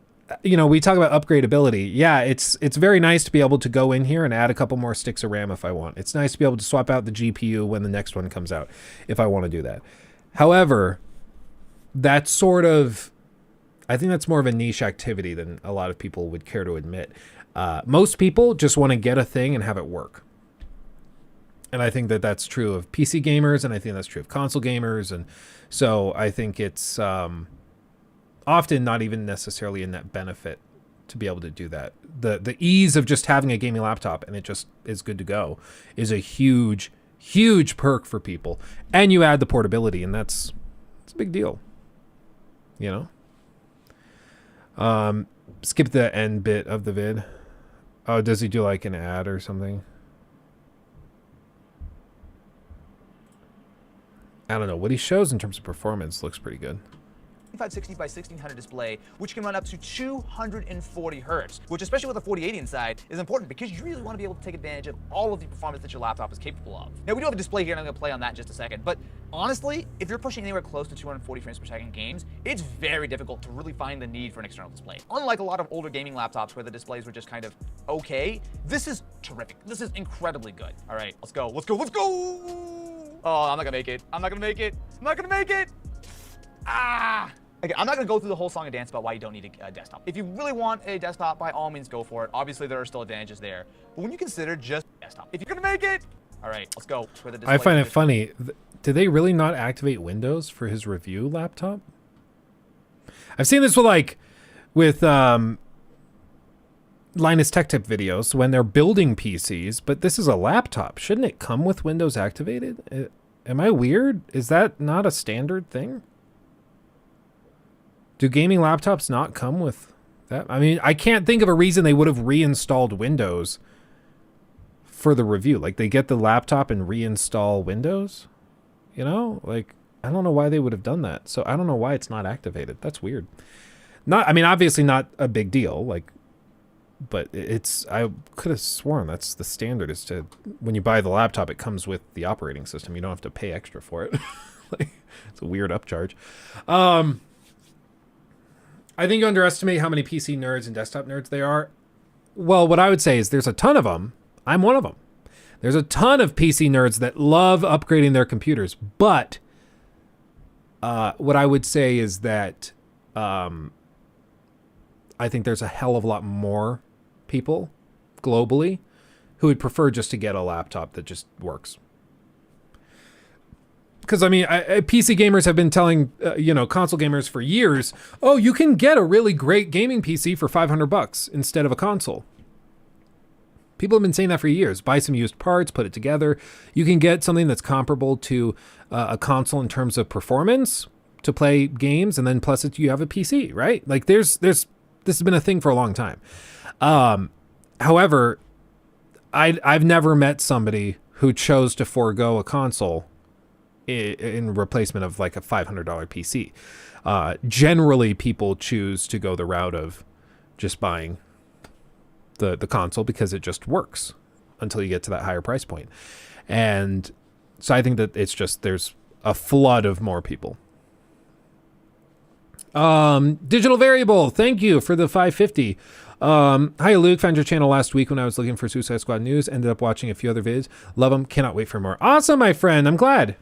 S2: you know, we talk about upgradability. Yeah, it's very nice to be able to go in here and add a couple more sticks of RAM if I want. It's nice to be able to swap out the GPU when the next one comes out if I want to do that. However, that's sort of, I think that's more of a niche activity than a lot of people would care to admit. Most people just want to get a thing and have it work. And I think that that's true of PC gamers, and I think that's true of console gamers. And so I think it's often not even necessarily a net benefit to be able to do that. The ease of just having a gaming laptop and it just is good to go is a huge, huge perk for people. And you add the portability, and it's a big deal. You know? Skip the end bit of the vid. Oh, does he do like an ad or something? I don't know. What he shows in terms of performance looks pretty good.
S20: 2560 by 1600 display, which can run up to 240 hertz, which especially with a 4080 inside is important because you really want to be able to take advantage of all of the performance that your laptop is capable of. Now we do have a display here and I'm going to play on that in just a second, but honestly, if you're pushing anywhere close to 240 frames per second games, it's very difficult to really find the need for an external display. Unlike a lot of older gaming laptops where the displays were just kind of okay, this is terrific. This is incredibly good. All right, let's go, let's go, let's go! Oh, I'm not gonna make it. I'm not gonna make it. I'm not gonna make it! Ah! Okay, I'm not going to go through the whole song and dance about why you don't need a desktop. If you really want a desktop, by all means, go for it. Obviously, there are still advantages there. But when you consider just desktop, if you're going to make it, all right, let's go.
S2: I find it funny. Do they really not activate Windows for his review laptop? I've seen this with Linus Tech Tip videos when they're building PCs, but this is a laptop. Shouldn't it come with Windows activated? Am I weird? Is that not a standard thing? Do gaming laptops not come with that? I mean, I can't think of a reason they would have reinstalled Windows for the review. Like, they get the laptop and reinstall Windows? You know? Like, I don't know why they would have done that. So I don't know why it's not activated. That's weird. I mean, obviously not a big deal. Like, but I could have sworn that's the standard is to, when you buy the laptop, it comes with the operating system. You don't have to pay extra for it. Like, it's a weird upcharge. I think you underestimate how many PC nerds and desktop nerds there are. Well, what I would say is there's a ton of them. I'm one of them. There's a ton of PC nerds that love upgrading their computers, but what I would say is that I think there's a hell of a lot more people globally who would prefer just to get a laptop that just works. Because, I mean, PC gamers have been telling, console gamers for years, oh, you can get a really great gaming PC for $500 instead of a console. People have been saying that for years. Buy some used parts, put it together. You can get something that's comparable to a console in terms of performance to play games, and then plus you have a PC, right? Like this has been a thing for a long time. However, I've never met somebody who chose to forego a console in replacement of like a $500 PC. Generally, people choose to go the route of just buying the console because it just works until you get to that higher price point. And so I think that it's just, there's a flood of more people. Digital Variable, thank you for the 550. Hi Luke, found your channel last week when I was looking for Suicide Squad news. Ended up watching a few other vids. Love them. Cannot wait for more. Awesome, my friend. I'm glad.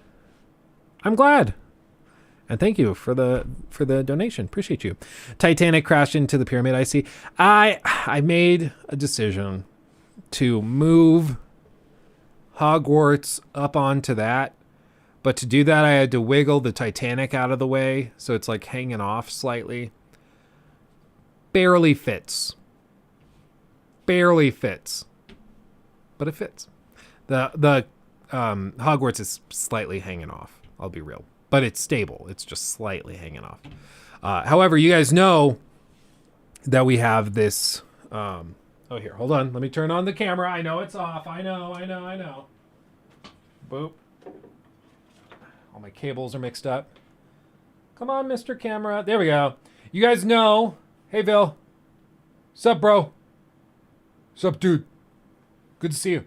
S2: And thank you for the donation. Appreciate you. Titanic crashed into the pyramid. I see. I made a decision to move Hogwarts up onto that. But to do that, I had to wiggle the Titanic out of the way. So it's like hanging off slightly. Barely fits. But it fits. The Hogwarts is slightly hanging off. I'll be real. But it's stable. It's just slightly hanging off. However, you guys know that we have this... here, hold on. Let me turn on the camera. I know it's off. I know. Boop. All my cables are mixed up. Come on, Mr. Camera. There we go. You guys know... Hey, Bill. Sup, bro? Sup, dude? Good to see you.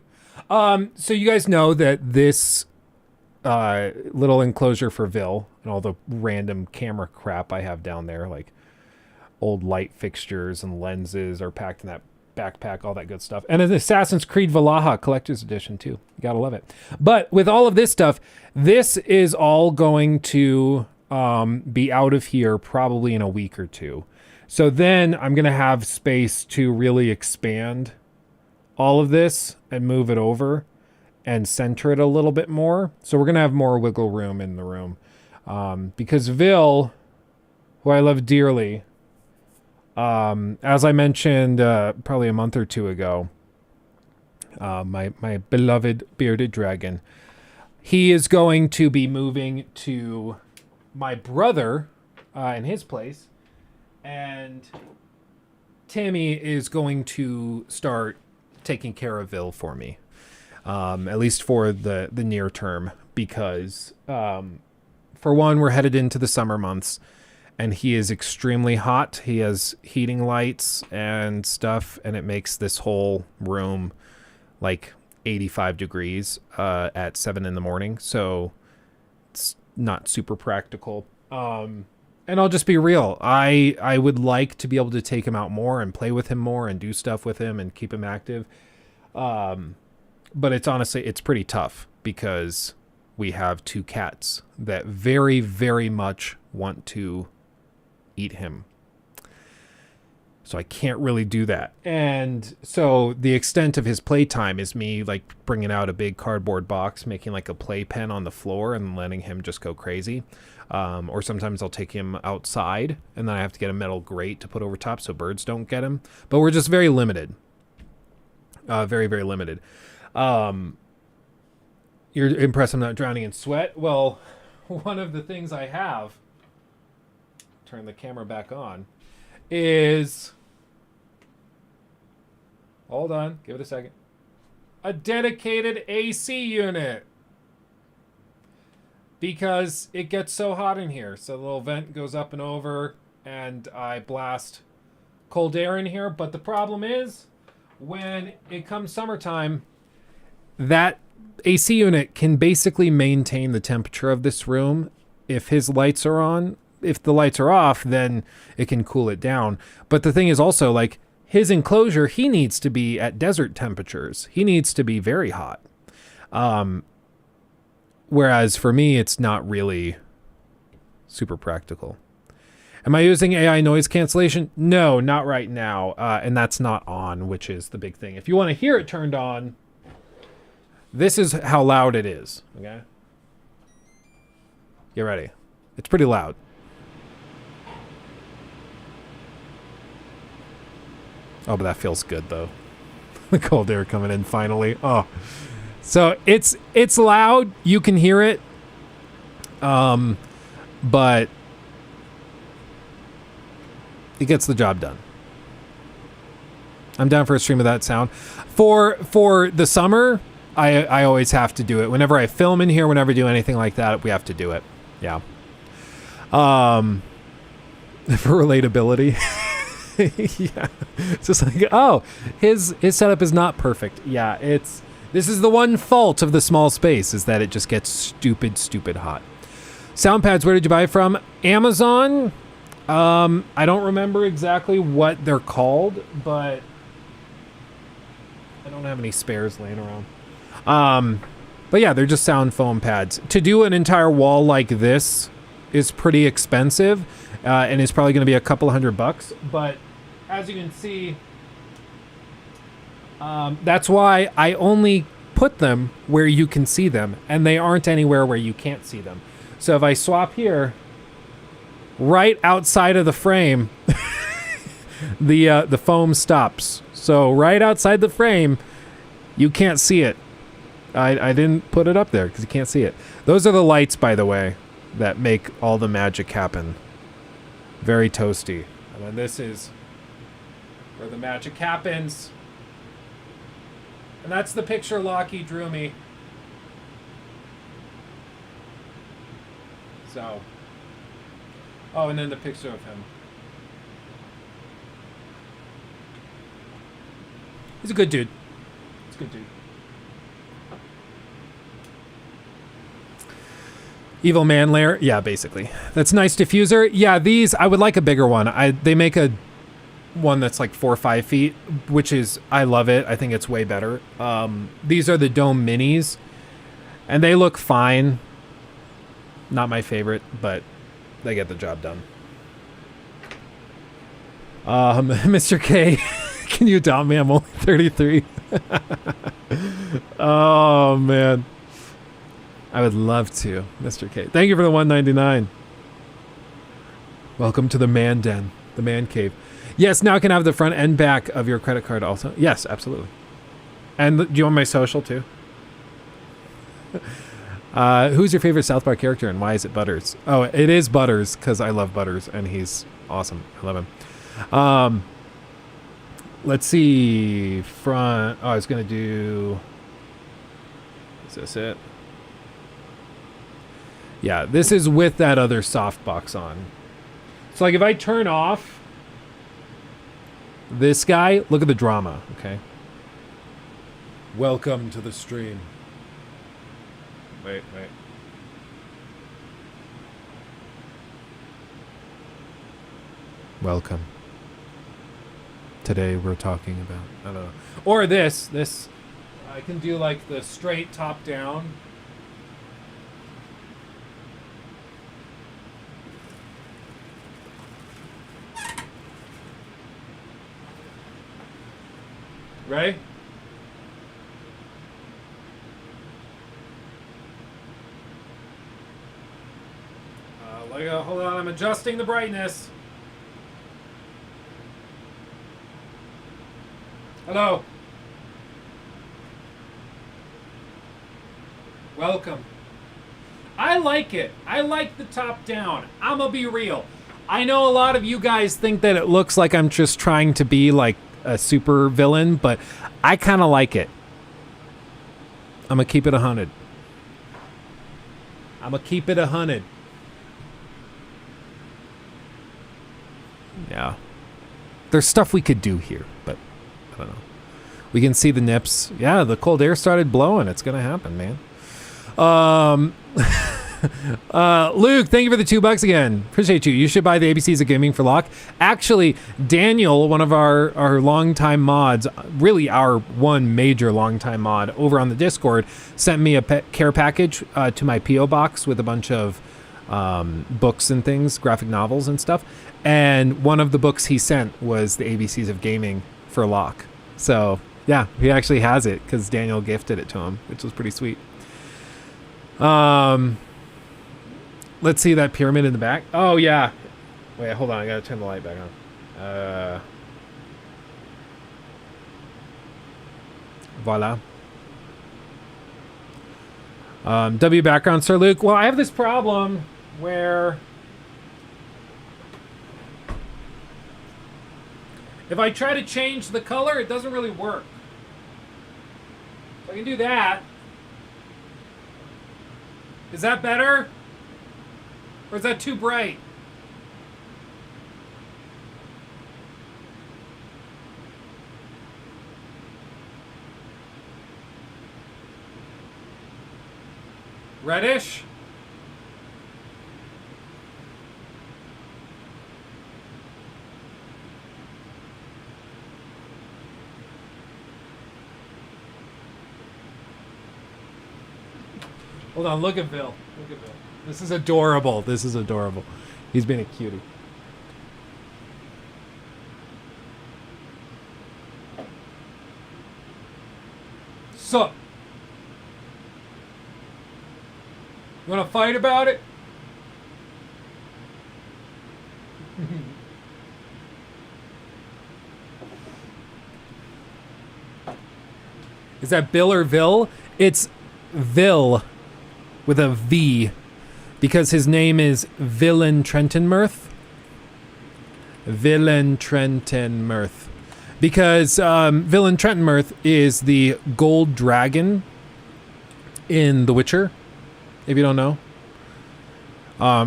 S2: So you guys know that this little enclosure for Vil and all the random camera crap I have down there, like old light fixtures and lenses, are packed in that backpack, all that good stuff. And an Assassin's Creed Valhalla Collector's Edition, too. You gotta love it. But with all of this stuff, this is all going to be out of here probably in a week or two. So then I'm going to have space to really expand all of this and move it over and center it a little bit more. So we're going to have more wiggle room in the room. Because Vil, who I love dearly, as I mentioned probably a month or two ago, my beloved bearded dragon, he is going to be moving to my brother in his place. And Tammy is going to start taking care of Vil for me, at least for the near term, because for one, we're headed into the summer months, and he is extremely hot. He has heating lights and stuff, and it makes this whole room like 85 degrees at 7 in the morning, so it's not super practical. And I'll just be real. I would like to be able to take him out more and play with him more and do stuff with him and keep him active. But it's honestly, it's pretty tough because we have two cats that very, very much want to eat him. So I can't really do that. And so the extent of his playtime is me like bringing out a big cardboard box, making like a playpen on the floor and letting him just go crazy. Or sometimes I'll take him outside and then I have to get a metal grate to put over top so birds don't get him. But we're just very limited. Very, very limited. You're impressed I'm not drowning in sweat? Well, one of the things I have, turn the camera back on, is, hold on, give it a second, a dedicated AC unit. Because it gets so hot in here. So the little vent goes up and over and I blast cold air in here. But the problem is when it comes summertime, that AC unit can basically maintain the temperature of this room. If his lights are on, if the lights are off, then it can cool it down. But the thing is also, like, his enclosure, he needs to be at desert temperatures. He needs to be very hot. Whereas for me, it's not really super practical. Am I using AI noise cancellation? No, not right now. And that's not on, which is the big thing. If you want to hear it turned on, this is how loud it is. Okay? Get ready. It's pretty loud. Oh, but that feels good though. The cold air coming in finally. Oh. So it's loud. You can hear it. But it gets the job done. I'm down for a stream of that sound. For the summer, I always have to do it. Whenever I film in here, whenever I do anything like that, we have to do it. Yeah. For relatability. Yeah. It's just like, oh, his setup is not perfect. Yeah, this is the one fault of the small space, is that it just gets stupid hot. Sound pads, where did you buy it from? Amazon. I don't remember exactly what they're called, but I don't have any spares laying around. But yeah, they're just sound foam pads. To do an entire wall like this is pretty expensive, and it's probably going to be a couple $100. But as you can see, that's why I only put them where you can see them, and they aren't anywhere where you can't see them. So if I swap here, right outside of the frame, the foam stops. So right outside the frame, you can't see it. I didn't put it up there because you can't see it. Those are the lights, by the way, that make all the magic happen. Very toasty. And then this is where the magic happens. And that's the picture Lockie drew me. So. Oh, and then the picture of him. He's a good dude. He's a good dude. Evil man lair. Yeah, basically. That's nice diffuser. Yeah, these, I would like a bigger one. They make a one that's like 4 or 5 feet, which is, I love it. I think it's way better. These are the Dome Minis, and they look fine. Not my favorite, but they get the job done. Mr. K, can you adopt me? I'm only 33. Oh, man. I would love to, Mr. K. Thank you for the $1.99. Welcome to the man den, the man cave. Yes, now I can have the front and back of your credit card also. Yes, absolutely. And do you want my social too? Who's your favorite South Park character and why is it Butters? Oh, it is Butters because I love Butters and he's awesome. I love him. Let's see. Front. Oh, I was going to do... Is this it? Yeah, this is with that other softbox on. So like if I turn off this guy, look at the drama, okay? Welcome to the stream. Wait. Welcome. Today we're talking about, I don't know. Or this, I can do like the straight top down. Right? Hold on, I'm adjusting the brightness. Hello. Welcome. I like it. I like the top down. I'm gonna be real. I know a lot of you guys think that it looks like I'm just trying to be like a super villain, but I kind of like it. I'm gonna keep it 100. I'm gonna keep it 100. Yeah. There's stuff we could do here, but I don't know. We can see the nips. Yeah, the cold air started blowing. It's gonna happen, man. Luke, thank you for the $2 again. Appreciate you. You should buy the ABCs of Gaming for Locke. Actually, Daniel, one of our longtime mods, really our one major longtime mod over on the Discord, sent me a pet care package to my P.O. box with a bunch of books and things, graphic novels and stuff. And one of the books he sent was the ABCs of Gaming for Locke. So, yeah, he actually has it because Daniel gifted it to him, which was pretty sweet. Let's see that pyramid in the back. Oh, yeah. Wait, hold on. I gotta turn the light back on. Voila. W background, Sir Luke. Well, I have this problem where if I try to change the color, it doesn't really work. So I can do that. Is that better? Or is that too bright? Reddish? Hold on, look at Bill. Look at Bill. This is adorable. This is adorable. He's being a cutie. So, you want to fight about it? Is that Bill or Vil? It's Vil with a V because his name is Villain Trentonmirth. Villain Trentonmirth. Because Villain Trentonmirth is the gold dragon in The Witcher, if you don't know.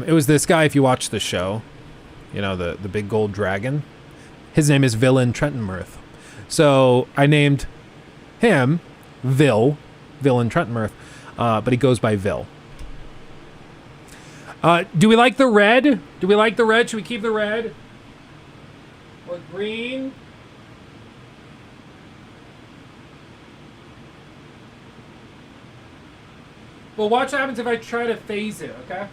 S2: It was this guy, if you watch the show, you know, the big gold dragon. His name is Villain Trentonmirth. So I named him Villain Trentonmirth, but he goes by Vil. Do we like the red? Do we like the red? Should we keep the red? Or green? Well, watch what happens if I try to phase it, okay?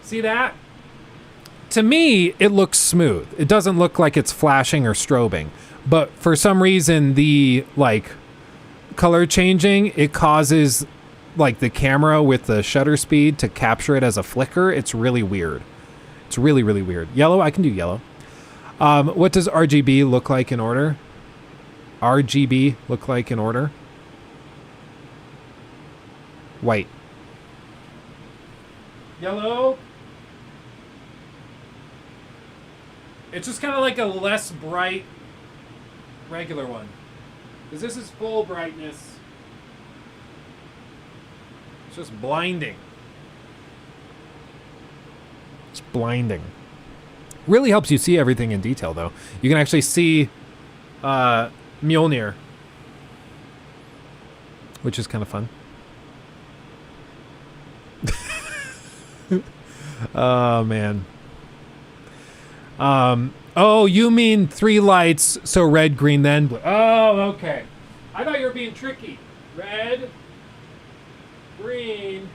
S2: See that? To me, it looks smooth. It doesn't look like it's flashing or strobing. But for some reason, the, like, color changing, it causes, like, the camera with the shutter speed to capture it as a flicker. It's really weird. It's really, really weird. Yellow? I can do yellow. What does RGB look like in order? RGB look like in order? White. Yellow? It's just kind of like a less bright regular one. Because this is full brightness. It's just blinding. It's blinding. Really helps you see everything in detail, though. You can actually see Mjolnir, which is kind of fun. Oh, man. Oh, you mean 3 lights, so red, green, then blue. Oh, okay. I thought you were being tricky. Red, green.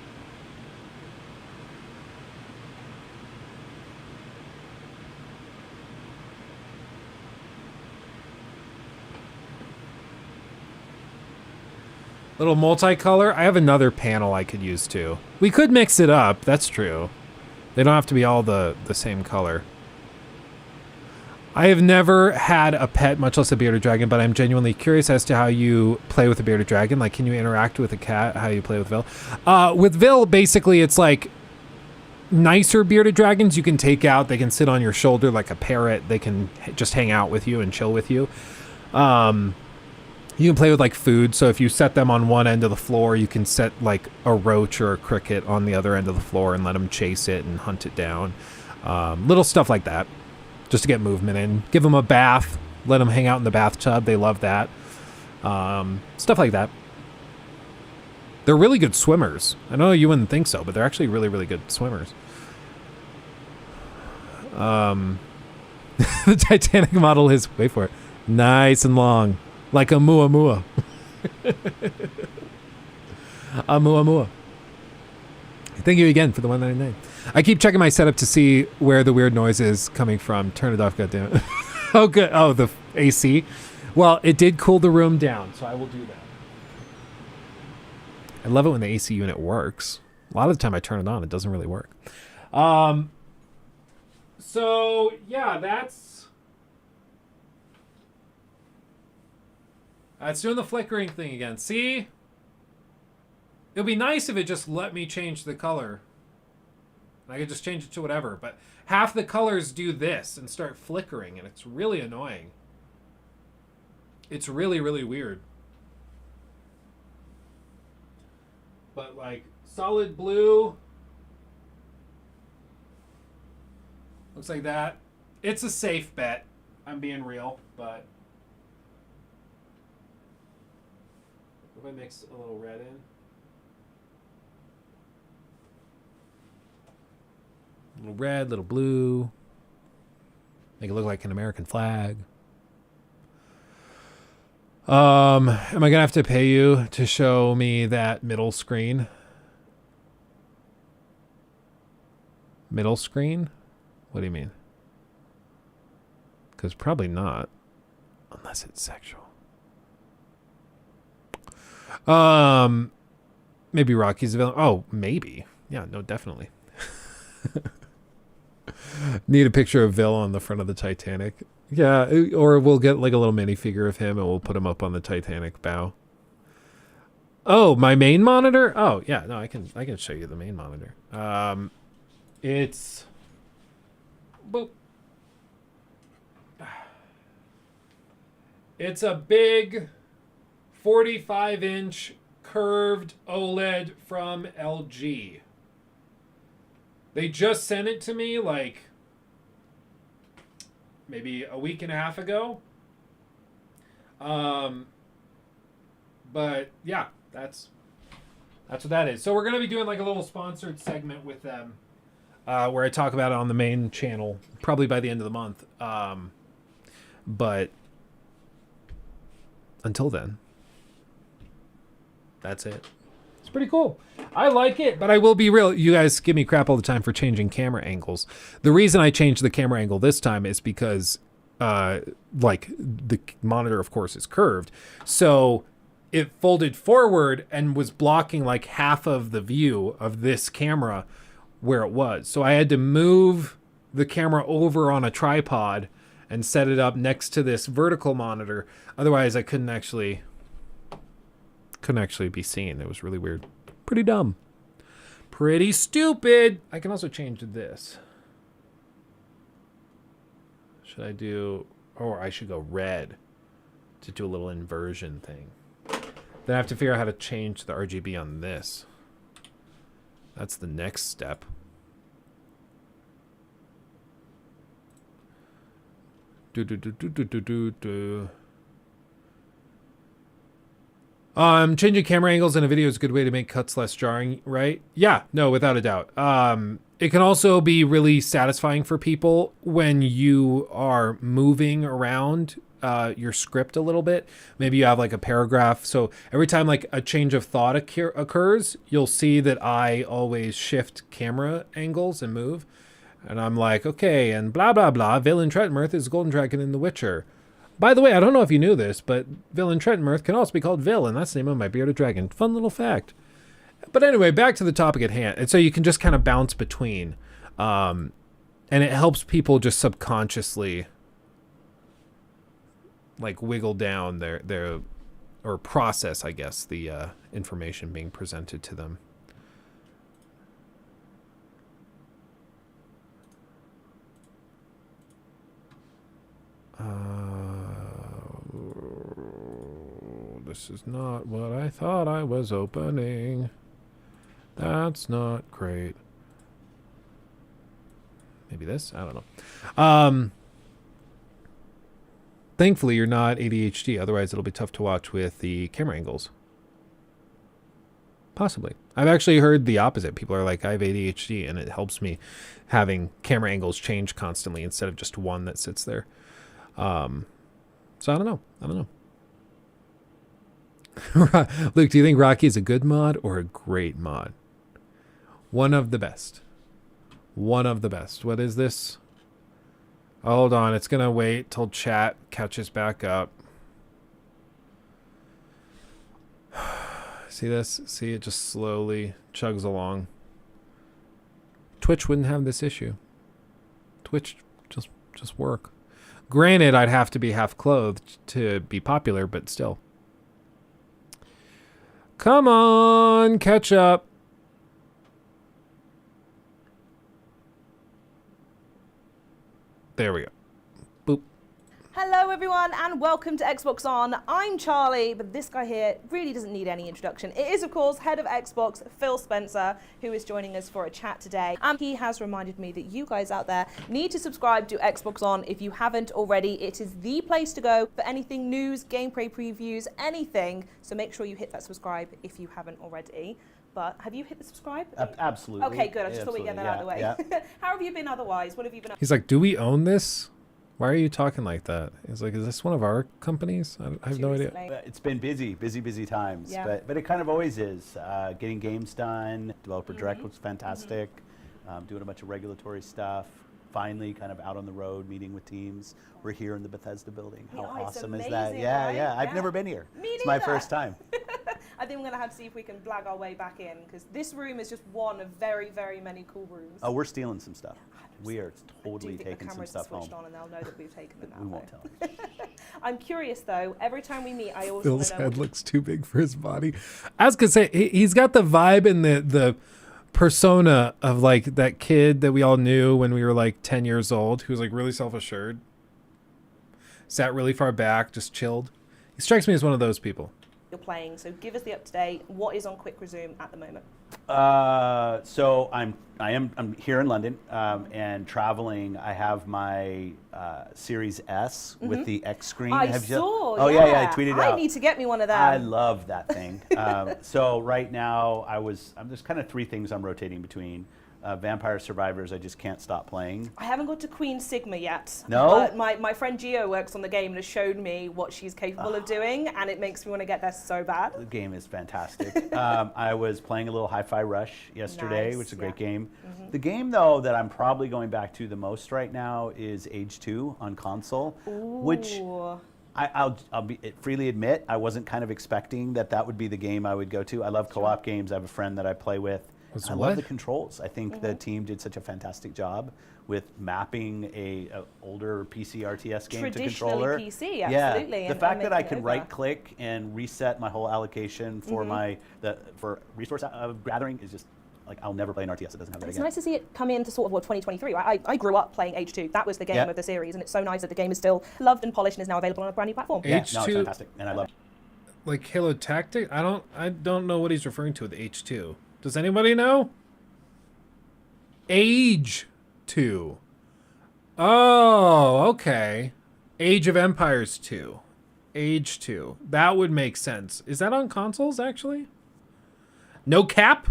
S2: Little multicolor. I have another panel I could use too. We could mix it up. That's true. They don't have to be all the same color. I have never had a pet, much less a bearded dragon, but I'm genuinely curious as to how you play with a bearded dragon. Like, can you interact with a cat? How you play with Vil? With Vil, basically, it's like nicer bearded dragons you can take out. They can sit on your shoulder like a parrot. They can just hang out with you and chill with you. You can play with like food, so if you set them on one end of the floor, you can set like a roach or a cricket on the other end of the floor and let them chase it and hunt it down. Little stuff like that, just to get movement in. Give them a bath, Let them hang out in the bathtub. They love that. Stuff like that. They're really good swimmers. I know you wouldn't think so, but they're actually really, really good swimmers. The Titanic model is, wait for it, nice and long. Like a Muamua. A Muamua. Thank you again for the 199. I keep checking my setup to see where the weird noise is coming from. Turn it off, goddammit. Oh, good. Oh, the AC. Well, it did cool the room down, so I will do that. I love it when the AC unit works. A lot of the time I turn it on, it doesn't really work. So, yeah, that's doing the flickering thing again. See? It would be nice if it just let me change the color. I could just change it to whatever, but half the colors do this and start flickering, and it's really annoying. It's really, really weird. But like solid blue, looks like that. It's a safe bet. I'm being real, but if I mix a little red in. Little red, little blue. Make it look like an American flag. Am I gonna have to pay you to show me that middle screen? Middle screen? What do you mean? Because probably not. Unless it's sexual. Maybe Rocky's available. Oh, maybe. Yeah, no, definitely. Need a picture of Vil on the front of the Titanic. Yeah, or we'll get like a little minifigure of him and we'll put him up on the Titanic bow. Oh, my main monitor? Oh, yeah, no, I can show you the main monitor. It's boop. It's a big 45-inch curved OLED from LG. They just sent it to me like maybe a week and a half ago. But yeah, that's what that is. So we're going to be doing like a little sponsored segment with them where I talk about it on the main channel probably by the end of the month. But until then, that's it. It's pretty cool. I like it, but I will be real. You guys give me crap all the time for changing camera angles. The reason I changed the camera angle this time is because like the monitor, of course, is curved. So it folded forward and was blocking like half of the view of this camera where it was. So I had to move the camera over on a tripod and set it up next to this vertical monitor. Otherwise, I couldn't actually be seen. It was really weird. Pretty dumb. Pretty stupid. I can also change this. Should I do... Or I should go red to do a little inversion thing. Then I have to figure out how to change the RGB on this. That's the next step. Changing camera angles in a video is a good way to make cuts less jarring, right? Yeah, no, without a doubt. It can also be really satisfying for people when you are moving around your script a little bit. Maybe you have like a paragraph. So every time like a change of thought occurs, you'll see that I always shift camera angles and move. And I'm like, okay, and blah, blah, blah. Valen Trentmirth is Golden Dragon in The Witcher. By the way, I don't know if you knew this, but Valen Trentmirth can also be called Vil, and that's the name of my bearded dragon. Fun little fact. But anyway, back to the topic at hand. And so you can just kind of bounce between. And it helps people just subconsciously like wiggle down their or process, I guess, the information being presented to them. This is not what I thought I was opening. That's not great. Maybe this? I don't know. Thankfully, you're not ADHD. Otherwise, it'll be tough to watch with the camera angles. Possibly. I've actually heard the opposite. People are like, I have ADHD, and it helps me having camera angles change constantly instead of just one that sits there. So I don't know. Luke, do you think Rocky is a good mod or a great mod? One of the best. One of the best. What is this? Hold on. It's going to wait till chat catches back up. See this? See, it just slowly chugs along. Twitch wouldn't have this issue. Twitch just work. Granted, I'd have to be half clothed to be popular, but still. Come on, catch up. There we go. Boop.
S21: Hello everyone and welcome to Xbox On. I'm Charlie, but this guy here really doesn't need any introduction. It is of course head of Xbox, Phil Spencer, who is joining us for a chat today. And he has reminded me that you guys out there need to subscribe to Xbox On if you haven't already. It is the place to go for anything news, gameplay previews, anything. So make sure you hit that subscribe if you haven't already. But have you hit the subscribe?
S22: Absolutely.
S21: Okay, good. I just thought we'd get that out of the way.
S22: Yeah.
S21: How have you been otherwise? What have you been up to?
S2: He's like, do we own this? Why are you talking like that? He's like, is this one of our companies? I have no idea.
S22: It's been busy times,
S21: Yeah.
S22: but it kind of always is. Getting games done, developer direct was fantastic. Doing a bunch of regulatory stuff. Finally, kind of out on the road, meeting with teams. We're here in the Bethesda building. How awesome is that? Yeah,
S21: right?
S22: yeah. I've never been here. It's my first time.
S21: I think we're going to have to see if we can blag our way back in, because this room is just one of very, very many cool rooms.
S22: Oh, we're stealing some stuff. We are totally
S21: taking
S22: taking some stuff home.
S21: On and they'll know that we've taken them out.
S22: We won't tell them.
S21: I'm curious though, every time we meet, I always
S2: Phil's
S21: want to know.
S2: head looks too big for his body. I was gonna say he's got the vibe and the persona of like that kid that we all knew when we were like 10 years old, who was like really self-assured, sat really far back, just chilled. He strikes me as one of those people.
S21: You're playing, so give us the up to date. What is on Quick Resume at the moment?
S22: So I'm here in London and traveling. I have my Series S with the X screen.
S21: I saw. Oh yeah,
S22: I tweeted it out.
S21: I need to get me one of them.
S22: I love that thing. So right now there's kind of three things I'm rotating between. Vampire Survivors, I just can't stop playing.
S21: I haven't got to Queen Sigma yet.
S22: No?
S21: But my friend Gio works on the game and has showed me what she's capable of doing, and it makes me want to get there so bad.
S22: The game is fantastic. I was playing a little Hi-Fi Rush yesterday,
S21: Nice,
S22: which is a great game. The game, though, that I'm probably going back to the most right now is Age 2 on console, which I'll freely admit I wasn't kind of expecting that would be the game I would go to. I love co-op games. I have a friend that I play with. I love the controls. I think the team did such a fantastic job with mapping a older PC RTS game to controller.
S21: PC, absolutely.
S22: Yeah, the fact that I can right-click and reset my whole allocation for for resource gathering is just like, I'll never play an RTS that doesn't have that
S21: It's
S22: again.
S21: nice to see it come into sort of 2023. Right? I grew up playing H2. That was the game of the series, and it's so nice that the game is still loved and polished and is now available on a brand new platform.
S22: Yeah, no, it's fantastic, and I love it.
S2: Like Halo Tactic? I don't know what he's referring to with H2. Does anybody know? Age 2. Oh, okay. Age of Empires 2. Age 2. That would make sense. Is that on consoles, actually? No cap?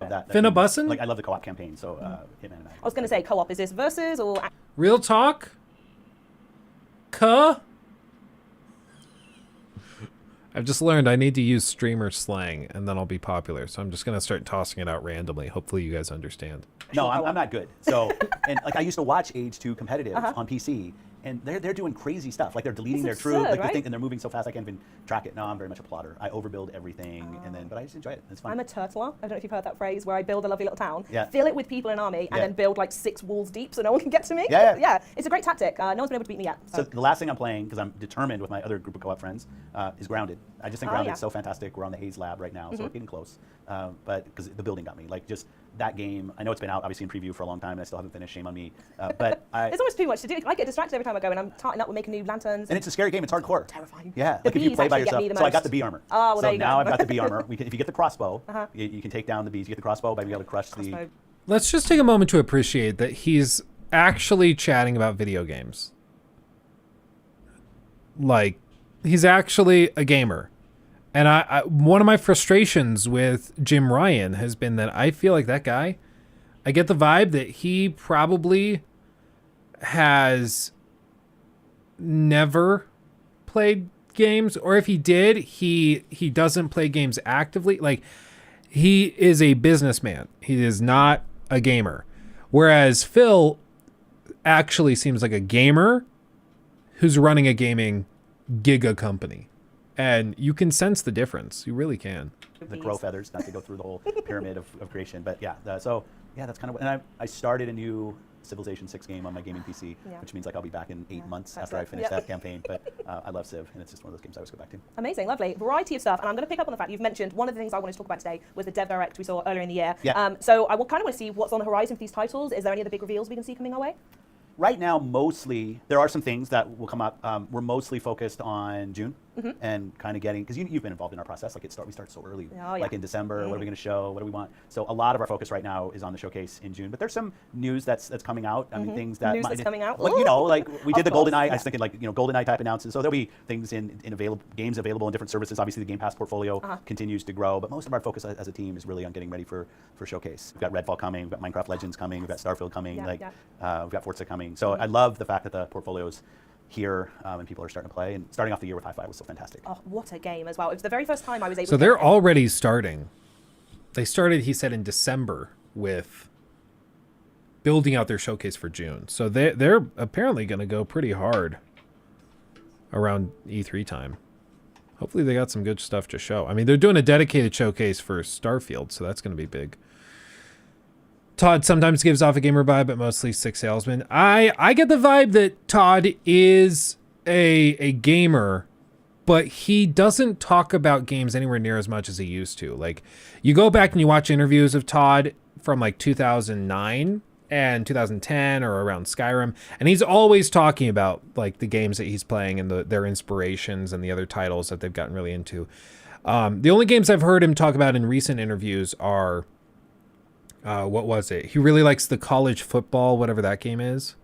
S2: Finnabussin?
S22: Like, I love the co-op campaign, so Hitman and
S21: I was going to say co-op. Is this versus or...
S2: Real talk? I've just learned I need to use streamer slang, and then I'll be popular. So I'm just going to start tossing it out randomly. Hopefully you guys understand.
S22: No, I'm not good. So, and like I used to watch Age 2 competitive on PC, and they're doing crazy stuff. Like they're deleting their troop, like
S21: right?
S22: and they're moving so fast I can't even track it. No, I'm very much a plotter. I overbuild everything, but I just enjoy it. It's fun.
S21: I'm a turtler. I don't know if you've heard that phrase, where I build a lovely little town,
S22: Yeah.
S21: fill it with people in army, and then build like 6 walls deep so no one can get to me.
S22: Yeah.
S21: It's a great tactic. No one's been able to beat me yet.
S22: So the last thing I'm playing, because I'm determined with my other group of co-op friends, is Grounded. I just think Grounded is so fantastic. We're on the Haze Lab right now, so we're getting close. But because the building got me, like just that game. I know it's been out obviously in preview for a long time, and I still haven't finished. Shame on me. But
S21: there's almost too much to do. I get distracted every time I go, and I'm tarting up with making new lanterns.
S22: And it's a scary game. It's hardcore.
S21: Terrifying.
S22: Yeah,
S21: The
S22: like if you
S21: bees
S22: play by
S21: actually get
S22: yourself.
S21: me the
S22: So I got
S21: most.
S22: the bee armor.
S21: Oh, well,
S22: so
S21: there you
S22: now
S21: go.
S22: I've got the bee armor. If you get the crossbow, you can take down the bees. You get the crossbow by being able to crush the.
S2: Let's just take a moment to appreciate that he's actually chatting about video games. like he's actually a gamer. And I one of my frustrations with Jim Ryan has been that I feel like that guy, I get the vibe that he probably has never played games, or if he did, he doesn't play games actively. Like, he is a businessman. He is not a gamer. Whereas Phil actually seems like a gamer who's running a gaming giga company. And you can sense the difference. You really can.
S22: The crow feathers, not to go through the whole pyramid of creation. But yeah, so yeah, that's kind of what, and I started a new Civilization 6 game on my gaming PC, which means like I'll be back in 8 months after I finish that campaign. But I love Civ, and it's just one of those games I always go back to.
S21: Amazing, lovely. Variety of stuff. And I'm going to pick up on the fact you've mentioned one of the things I wanted to talk about today was the Dev Direct we saw earlier in the year.
S22: Yeah.
S21: So I kind of want to see what's on the horizon for these titles. Is there any other big reveals we can see coming our way?
S22: Right now, mostly, there are some things that will come up. We're mostly focused on June and kind of getting, because you've been involved in our process. Like we start so early, like in December. What are we going to show? What do we want? So a lot of our focus right now is on the showcase in June. But there's some news that's coming out. I mean, things that
S21: news that's coming out.
S22: Like, you know, like we did the GoldenEye. I was thinking, like, you know, GoldenEye type announcements. So there'll be things in games available in different services. Obviously, the Game Pass portfolio continues to grow. But most of our focus as a team is really on getting ready for showcase. We've got Redfall coming. We've got Minecraft Legends coming. We've got Starfield coming. We've got Forza coming. So I love the fact that the portfolio's here and people are starting to play, and starting off the year with Hi-Fi was so fantastic.
S21: Oh, what a game as well. It was the very first time I was able to...
S2: So they're already starting. They started, he said, in December with building out their showcase for June. So they're apparently going to go pretty hard around E3 time. Hopefully they got some good stuff to show. I mean, they're doing a dedicated showcase for Starfield, so that's going to be big. Todd sometimes gives off a gamer vibe, but mostly sick salesman. I get the vibe that Todd is a gamer, but he doesn't talk about games anywhere near as much as he used to. Like, you go back and you watch interviews of Todd from like 2009 and 2010 or around Skyrim, and he's always talking about like the games that he's playing and their inspirations and the other titles that they've gotten really into. The only games I've heard him talk about in recent interviews are what was it? He really likes the college football, whatever that game is.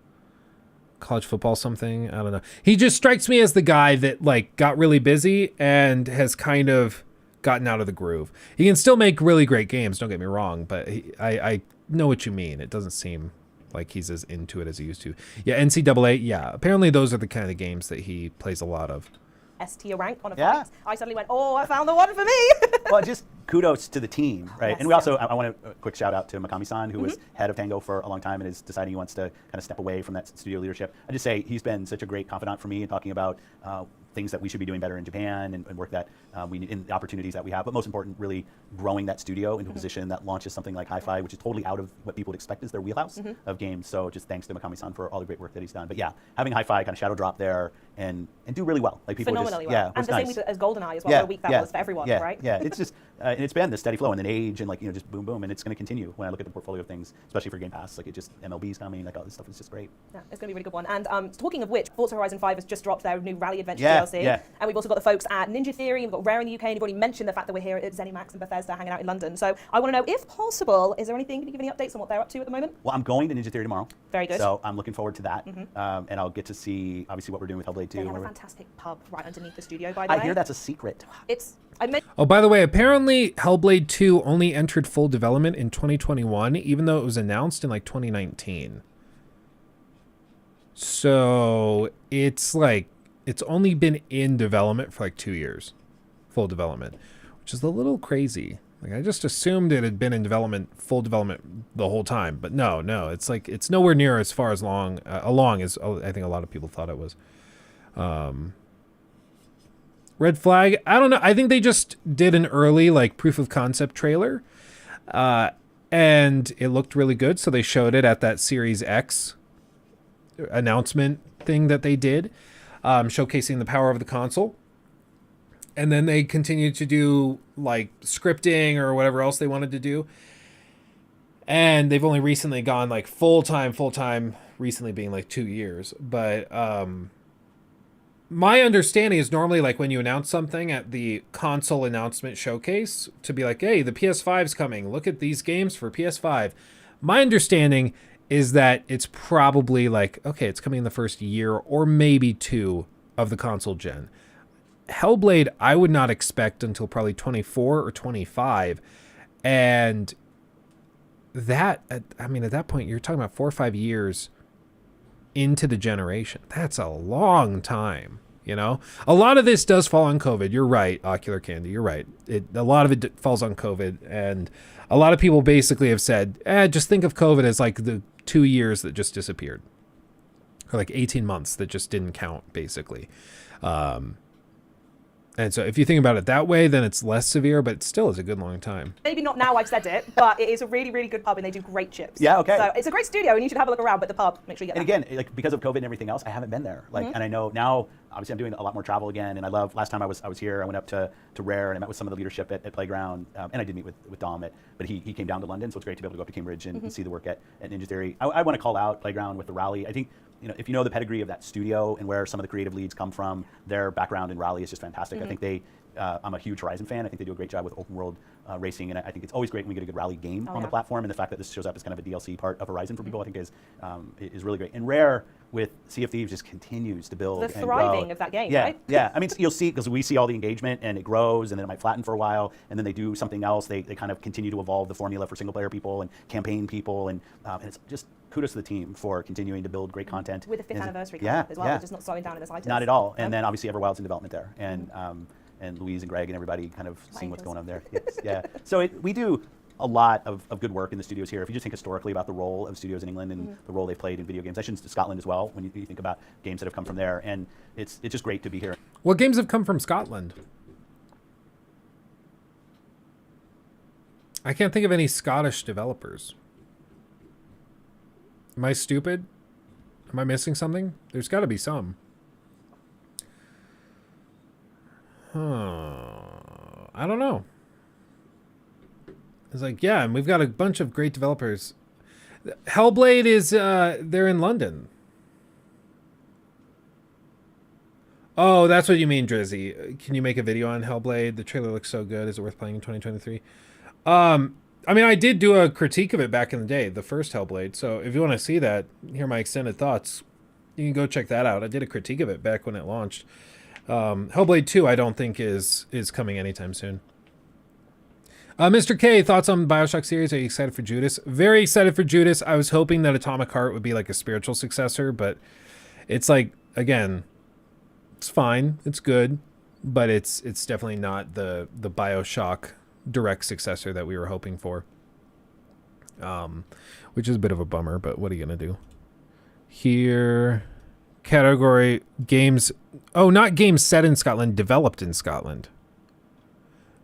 S2: College football something. I don't know. He just strikes me as the guy that like got really busy and has kind of gotten out of the groove. He can still make really great games, don't get me wrong, but I know what you mean. It doesn't seem like he's as into it as he used to. Yeah, NCAA, yeah. Apparently those are the kind of games that he plays a lot of.
S21: S-tier rank on a fight. I suddenly went, oh, I found the one for me.
S22: Well, just kudos to the team, right? Yes, and we also, I want a quick shout out to Makami-san, who was head of Tango for a long time and is deciding he wants to kind of step away from that studio leadership. I just say he's been such a great confidant for me in talking about things that we should be doing better in Japan and work that we need in the opportunities that we have. But most important, really growing that studio into a position that launches something like Hi-Fi, which is totally out of what people would expect is their wheelhouse of games. So just thanks to Makami-san for all the great work that he's done. But yeah, having Hi-Fi kind of shadow drop there and do really well. Like people
S21: phenomenally
S22: just,
S21: well. And the same as GoldenEye as well. What a week that was for everyone, right?
S22: Yeah, it's just, and it's been the steady flow and then age and like, you know, just boom, boom. And it's going to continue when I look at the portfolio of things, especially for Game Pass. Like it just, MLB's coming, like all this stuff is just great.
S21: Yeah, it's going to be a really good one. And talking of which, Forza Horizon 5 has just dropped their new Rally Adventure DLC. And we've also got the folks at Ninja Theory, we've got Rare in the UK, and you've already mentioned the fact that we're here at ZeniMax and Bethesda hanging out in London. So I want to know, if possible, is there anything, can you give any updates on what they're up to at the moment?
S22: Well, I'm going to Ninja Theory tomorrow.
S21: Very good.
S22: So I'm looking forward to that. And I'll get to see, obviously, what we're doing with Hellblade 2.
S21: They have a fantastic pub right underneath the studio, by the way.
S22: I hear that's a secret.
S2: Oh, by the way, apparently Hellblade 2 only entered full development in 2021, even though it was announced in like 2019. So it's like, it's only been in development for like 2 years, full development, which is a little crazy. Like I just assumed it had been in development, full development the whole time, but no, it's like, it's nowhere near as far as along as I think a lot of people thought it was. Red Flag, I don't know. I think they just did an early like proof of concept trailer, and it looked really good. So they showed it at that Series X announcement thing that they did, showcasing the power of the console. And then they continued to do like scripting or whatever else they wanted to do. And they've only recently gone like full time, recently being like 2 years. But my understanding is normally like when you announce something at the console announcement showcase to be like, hey, the PS5's coming. Look at these games for PS5. My understanding is that it's probably like, okay, it's coming in the first year or maybe 2 of the console gen. Hellblade, I would not expect until probably 24 or 25. And that, I mean, at that point, you're talking about 4 or 5 years into the generation. That's a long time, you know? A lot of this does fall on COVID. You're right, Ocular Candy, you're right. A lot of it falls on COVID. And a lot of people basically have said, just think of COVID as like the 2 years that just disappeared. Or like 18 months that just didn't count, basically. And so if you think about it that way, then it's less severe, but it still is a good long time.
S21: Maybe not now I've said it, but it is a really, really good pub and they do great chips.
S22: Yeah, okay.
S21: So it's a great studio and you should have a look around, but the pub, make sure you get
S22: And
S21: that.
S22: again, like because of COVID and everything else, I haven't been there. Like, and I know now, obviously I'm doing a lot more travel again, and I love, last time I was here, I went up to Rare and I met with some of the leadership at Playground, and I did meet with Dom, but he came down to London, so it's great to be able to go up to Cambridge and see the work at Ninja Theory. I want to call out Playground with the Raleigh. I think, you know, if you know the pedigree of that studio and where some of the creative leads come from, their background in Raleigh is just fantastic. I think they, I'm a huge Horizon fan. I think they do a great job with open world racing, and I think it's always great when we get a good Rally game on the platform, and the fact that this shows up as kind of a DLC part of Horizon for people, I think is really great. And Rare with Sea of Thieves just continues to build
S21: The
S22: and
S21: thriving
S22: grow.
S21: of that game,
S22: Yeah,
S21: right?
S22: yeah. I mean, you'll see, because we see all the engagement, and it grows, and then it might flatten for a while, and then they do something else. They kind of continue to evolve the formula for single player people and campaign people, and it's just kudos to the team for continuing to build great content.
S21: With the 5th anniversary
S22: yeah,
S21: as well,
S22: yeah.
S21: just not slowing down in the slightest.
S22: Not at all. And then obviously Everwild's in development there, and Louise and Greg and everybody kind of seeing what's going on there. Yes, yeah. So we do a lot of good work in the studios here. If you just think historically about the role of studios in England and the role they've played in video games, I shouldn't Scotland as well, when you think about games that have come from there. And it's just great to be here.
S2: What games have come from Scotland? I can't think of any Scottish developers. Am I stupid? Am I missing something? There's got to be some. I don't know. It's like, yeah, and we've got a bunch of great developers. Hellblade is, they're in London. Oh, that's what you mean, Drizzy. Can you make a video on Hellblade? The trailer looks so good. Is it worth playing in 2023? I mean, I did do a critique of it back in the day, the first Hellblade. So if you want to see that, hear my extended thoughts, you can go check that out. I did a critique of it back when it launched. Hellblade 2, I don't think is coming anytime soon. Mr. K, thoughts on the BioShock series? Are you excited for Judas? Very excited for Judas. I was hoping that Atomic Heart would be like a spiritual successor, but it's like, again, it's fine. It's good, but it's definitely not the BioShock direct successor that we were hoping for. Which is a bit of a bummer, but what are you going to do? Here, category games. Oh, not games set in Scotland, developed in Scotland.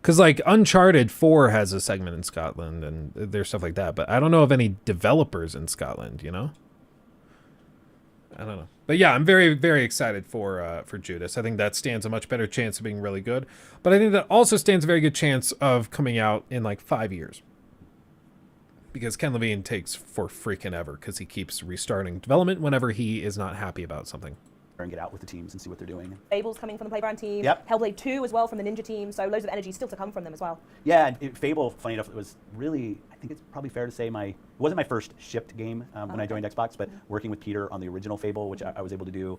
S2: Because, like, Uncharted 4 has a segment in Scotland, and there's stuff like that. But I don't know of any developers in Scotland, you know? I don't know. But yeah, I'm very, very excited for Judas. I think that stands a much better chance of being really good. But I think that also stands a very good chance of coming out in, like, 5 years. Because Ken Levine takes for freaking ever, because he keeps restarting development whenever he is not happy about something.
S22: And get out with the teams and see what they're doing.
S21: Fable's coming from the Playground team.
S22: Yep.
S21: Hellblade 2 as well from the Ninja team. So loads of energy still to come from them as well.
S22: Yeah, Fable, funny enough, it was really, I think it's probably fair to say it wasn't my first shipped game when I joined Xbox, but working with Peter on the original Fable, which I was able to do,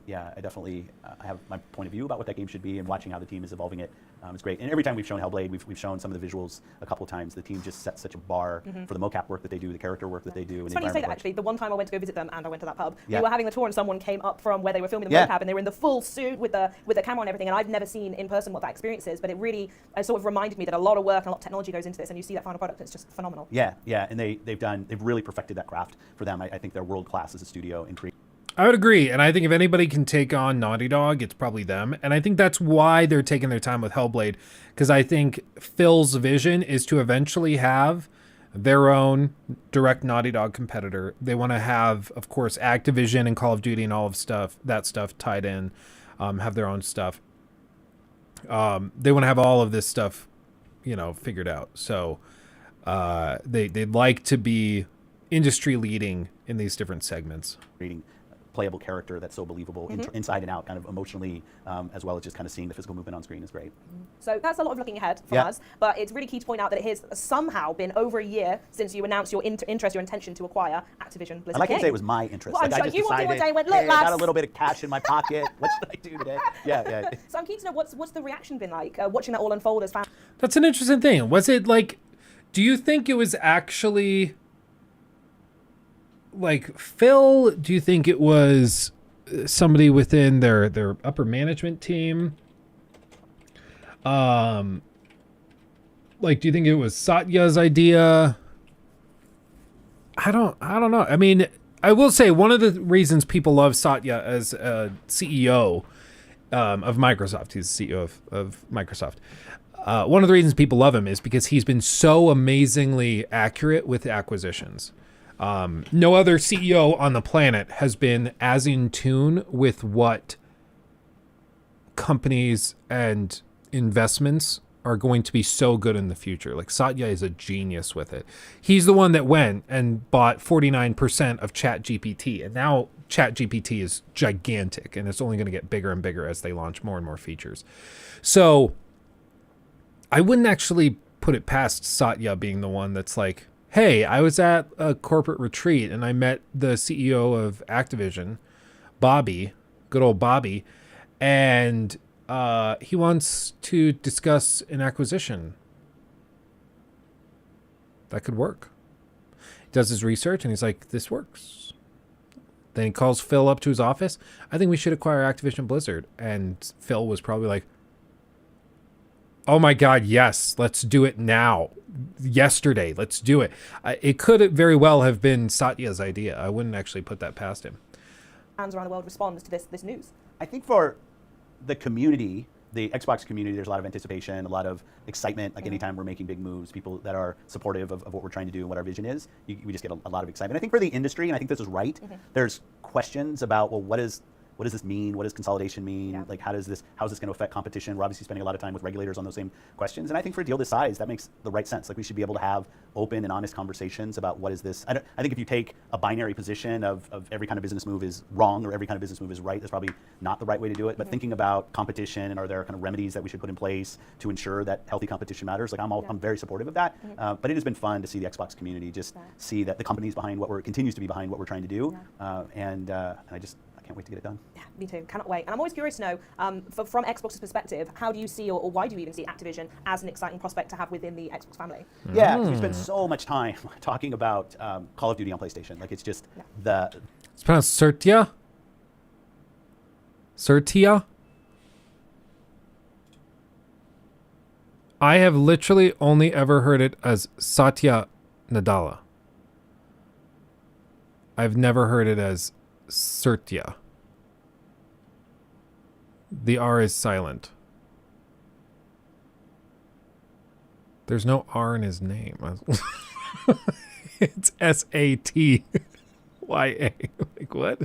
S22: yeah, I definitely have my point of view about what that game should be, and watching how the team is evolving it. It's great. And every time we've shown Hellblade, we've shown some of the visuals a couple of times. The team just sets such a bar for the mocap work that they do, the character work that they do.
S21: It's funny you say that, actually. The one time I went to go visit them and I went to that pub, we
S22: Yeah.
S21: were having a tour and someone came up from where they were filming the mocap and they were in the full suit with the camera and everything, and I've never seen in person what that experience is, but it really sort of reminded me that a lot of work and a lot of technology goes into this, and you see that final product and it's just phenomenal.
S22: Yeah, yeah, and they've really perfected that craft for them. I think they're world class as a studio in creating.
S2: I would agree, and I think if anybody can take on Naughty Dog, it's probably them. And I think that's why they're taking their time with Hellblade, because I think Phil's vision is to eventually have their own direct Naughty Dog competitor. They want to have, of course, Activision and Call of Duty and all of that stuff tied in, have their own stuff. They want to have all of this stuff, figured out. So they'd like to be industry leading in these different segments.
S22: Reading playable character that's so believable inside and out, kind of emotionally, as well as just kind of seeing the physical movement on screen is great.
S21: So that's a lot of looking ahead from us, but it's really key to point out that it has somehow been over a year since you announced your interest, your intention to acquire Activision Blizzard.
S22: I like
S21: King.
S22: to say it was my interest.
S21: Well,
S22: like, I just
S21: you
S22: decided,
S21: one day went, look,
S22: hey, I got a
S21: lads.
S22: little bit of cash in my pocket. What should I do today? Yeah.
S21: So I'm keen to know what's the reaction been like watching that all unfold as fans.
S2: That's an interesting thing. Was it like, do you think it was actually like Phil? Do you think it was somebody within their upper management team? Like, do you think it was Satya's idea? I don't know. I mean, I will say one of the reasons people love Satya as a CEO of Microsoft, he's the CEO of Microsoft. One of the reasons people love him is because he's been so amazingly accurate with acquisitions. No other CEO on the planet has been as in tune with what companies and investments are going to be so good in the future. Like, Satya is a genius with it. He's the one that went and bought 49% of ChatGPT, and now ChatGPT is gigantic, and it's only going to get bigger and bigger as they launch more and more features. So I wouldn't actually put it past Satya being the one that's like, hey, I was at a corporate retreat and I met the CEO of Activision, Bobby, good old Bobby, and he wants to discuss an acquisition. That could work. He does his research and he's like, this works. Then he calls Phil up to his office. I think we should acquire Activision Blizzard. And Phil was probably like, oh my God, yes, let's do it now. Yesterday, let's do it. It could very well have been Satya's idea. I wouldn't actually put that past him.
S21: Fans around the world respond to this news.
S22: I think for the community, the Xbox community, there's a lot of anticipation, a lot of excitement. Like anytime we're making big moves, people that are supportive of what we're trying to do and what our vision is, we just get a lot of excitement. I think for the industry, and I think this is right, there's questions about, well, what does this mean? What does consolidation mean? Like, how is this going to affect competition? We're obviously spending a lot of time with regulators on those same questions. And I think for a deal this size, that makes the right sense. Like, we should be able to have open and honest conversations about what is this. I think if you take a binary position of every kind of business move is wrong or every kind of business move is right, that's probably not the right way to do it. But thinking about competition and are there kind of remedies that we should put in place to ensure that healthy competition matters, like I'm very supportive of that. But it has been fun to see the Xbox community just see that the company's behind continues to be behind what we're trying to do. And I can't wait to get it done.
S21: Yeah, me too. Cannot wait. And I'm always curious to know, from Xbox's perspective, how do you see, or why do you even see Activision as an exciting prospect to have within the Xbox family?
S22: Yeah, because we spend so much time talking about Call of Duty on PlayStation. Like, it's just
S2: It's pronounced Sertia? Sertia? I have literally only ever heard it as Satya Nadella. I've never heard it as Sertia. The R is silent. There's no R in his name. It's Satya. Like, what?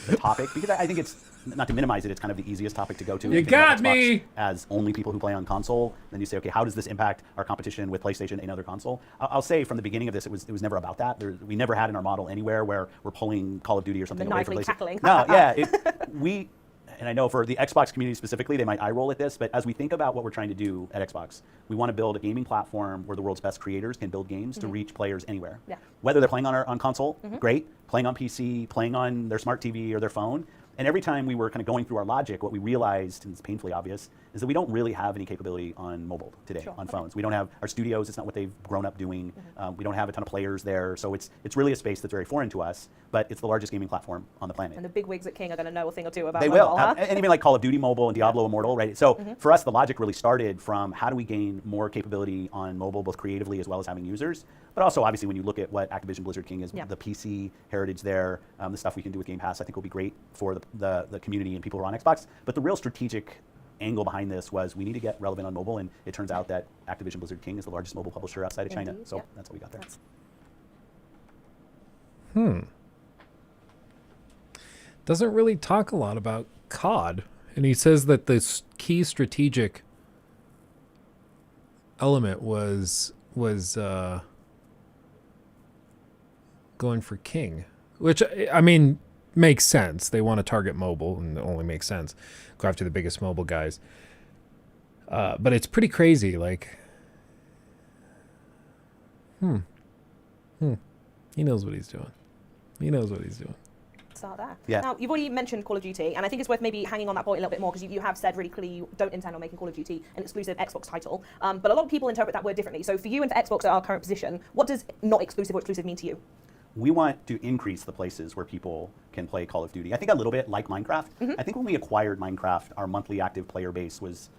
S22: The topic, because I think it's, not to minimize it, it's kind of the easiest topic to go to.
S2: You got me!
S22: As only people who play on console, then you say, okay, how does this impact our competition with PlayStation and other console? I'll say from the beginning of this, it was never about that. We never had in our model anywhere where we're pulling Call of Duty or something away from PlayStation.
S21: Tackling.
S22: No, yeah, and I know for the Xbox community specifically, they might eye roll at this, but as we think about what we're trying to do at Xbox, we want to build a gaming platform where the world's best creators can build games to reach players anywhere. Yeah. Whether they're playing on console, great, playing on PC, playing on their smart TV or their phone. And every time we were kind of going through our logic, what we realized, and it's painfully obvious, is that we don't really have any capability on mobile today, on phones. We don't have our studios, it's not what they've grown up doing. We don't have a ton of players there, so it's really a space that's very foreign to us, but it's the largest gaming platform on the planet.
S21: And the big wigs at King are going to know a thing or two about
S22: They
S21: mobile,
S22: will,
S21: huh?
S22: and even like Call of Duty Mobile and Diablo Immortal, right? So for us, the logic really started from how do we gain more capability on mobile, both creatively as well as having users, but also obviously when you look at what Activision Blizzard King is, the PC heritage there, the stuff we can do with Game Pass, I think will be great for the community and people who are on Xbox. But the real strategic angle behind this was we need to get relevant on mobile, and it turns out that Activision Blizzard King is the largest mobile publisher outside of China. So that's how we got there.
S2: Doesn't really talk a lot about COD, and he says that the key strategic element was going for King, which, I mean, makes sense. They want to target mobile, and it only makes sense. Go after the biggest mobile guys. But it's pretty crazy. Like, he knows what he's doing. He knows what he's doing.
S21: Start there.
S22: Yeah.
S21: Now, you've already mentioned Call of Duty, and I think it's worth maybe hanging on that point a little bit more, because you have said really clearly you don't intend on making Call of Duty an exclusive Xbox title. But a lot of people interpret that word differently. So for you and for Xbox at our current position, what does not exclusive or exclusive mean to you?
S22: We want to increase the places where people can play Call of Duty. I think a little bit like Minecraft. I think when we acquired Minecraft, our monthly active player base was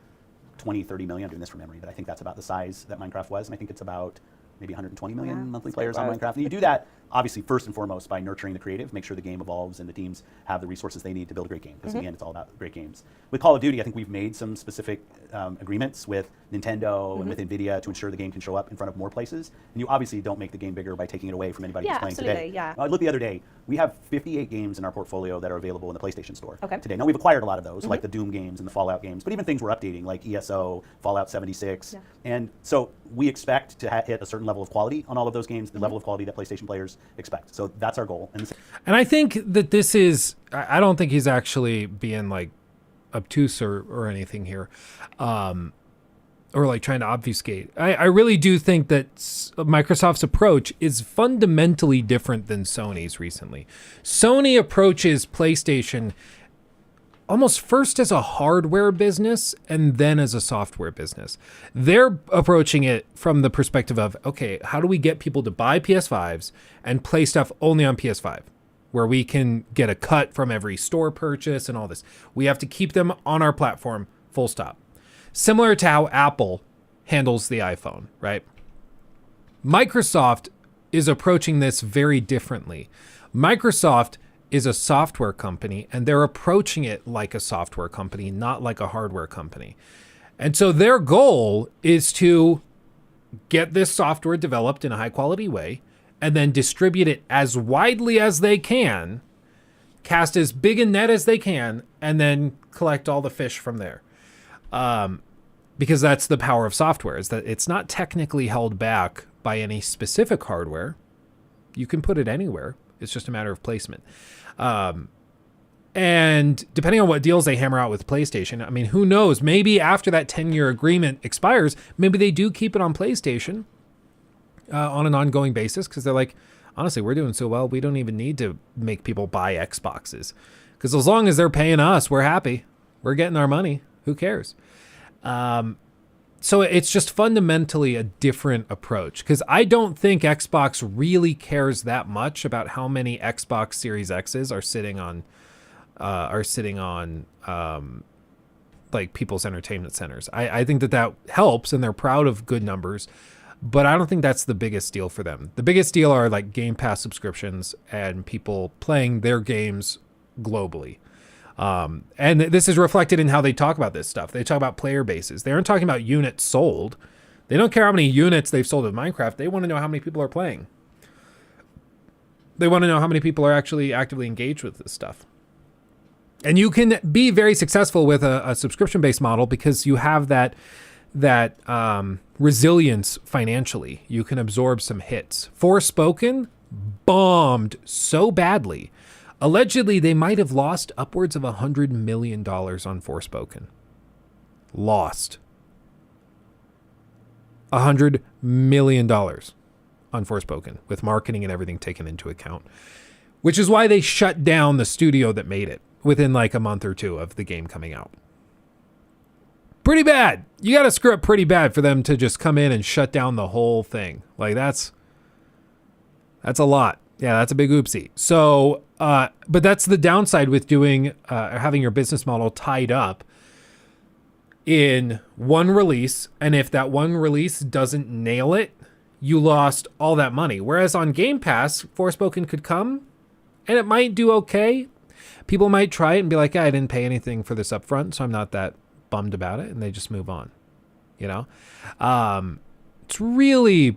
S22: 20, 30 million. I'm doing this from memory, but I think that's about the size that Minecraft was. And I think it's about maybe 120 million monthly players on Minecraft. And you do that, obviously, first and foremost, by nurturing the creative, make sure the game evolves and the teams have the resources they need to build a great game. Because in the end, it's all about great games. With Call of Duty, I think we've made some specific agreements with Nintendo and with NVIDIA to ensure the game can show up in front of more places. And you obviously don't make the game bigger by taking it away from anybody who's playing today.
S21: Yeah.
S22: I looked the other day, we have 58 games in our portfolio that are available in the PlayStation Store today. Now, we've acquired a lot of those, like the Doom games and the Fallout games, but even things we're updating, like ESO, Fallout 76. And so we expect to hit a certain level of quality on all of those games, the level of quality that PlayStation players expect. So that's our goal.
S2: And I think that this is, I don't think he's actually being like obtuse or anything here, or like trying to obfuscate. I really do think that Microsoft's approach is fundamentally different than Sony's recently. Sony approaches PlayStation almost first as a hardware business and then as a software business. They're approaching it from the perspective of, okay, how do we get people to buy PS5s and play stuff only on PS5, where we can get a cut from every store purchase and all this. We have to keep them on our platform, full stop. Similar to how Apple handles the iPhone, right? Microsoft is approaching this very differently. Microsoft is a software company, and they're approaching it like a software company, not like a hardware company. And so their goal is to get this software developed in a high quality way and then distribute it as widely as they can, cast as big a net as they can, and then collect all the fish from there. Because that's the power of software, is that it's not technically held back by any specific hardware. You can put it anywhere. It's just a matter of placement. And depending on what deals they hammer out with PlayStation, I mean, who knows? Maybe after that 10-year agreement expires, maybe they do keep it on PlayStation on an ongoing basis, because they're like, honestly, we're doing so well, we don't even need to make people buy Xboxes. Because as long as they're paying us, we're happy. We're getting our money. Who cares? So it's just fundamentally a different approach, because I don't think Xbox really cares that much about how many Xbox Series X's are sitting on like people's entertainment centers. I think that helps, and they're proud of good numbers, but I don't think that's the biggest deal for them. The biggest deal are like Game Pass subscriptions and people playing their games globally. And this is reflected in how they talk about this stuff. They talk about player bases. They aren't talking about units sold. They don't care how many units they've sold of Minecraft. They want to know how many people are playing. They want to know how many people are actually actively engaged with this stuff. And you can be very successful with a subscription-based model because you have that resilience financially. You can absorb some hits. Forspoken bombed so badly. Allegedly, they might have lost upwards of $100 million on Forspoken. Lost. $100 million on Forspoken, with marketing and everything taken into account. Which is why they shut down the studio that made it within like a month or two of the game coming out. Pretty bad. You got to screw up pretty bad for them to just come in and shut down the whole thing. Like that's a lot. Yeah, that's a big oopsie. So, but that's the downside with doing, having your business model tied up in one release. And if that one release doesn't nail it, you lost all that money. Whereas on Game Pass, Forspoken could come and it might do okay. People might try it and be like, yeah, I didn't pay anything for this upfront, so I'm not that bummed about it. And they just move on, you know? It's really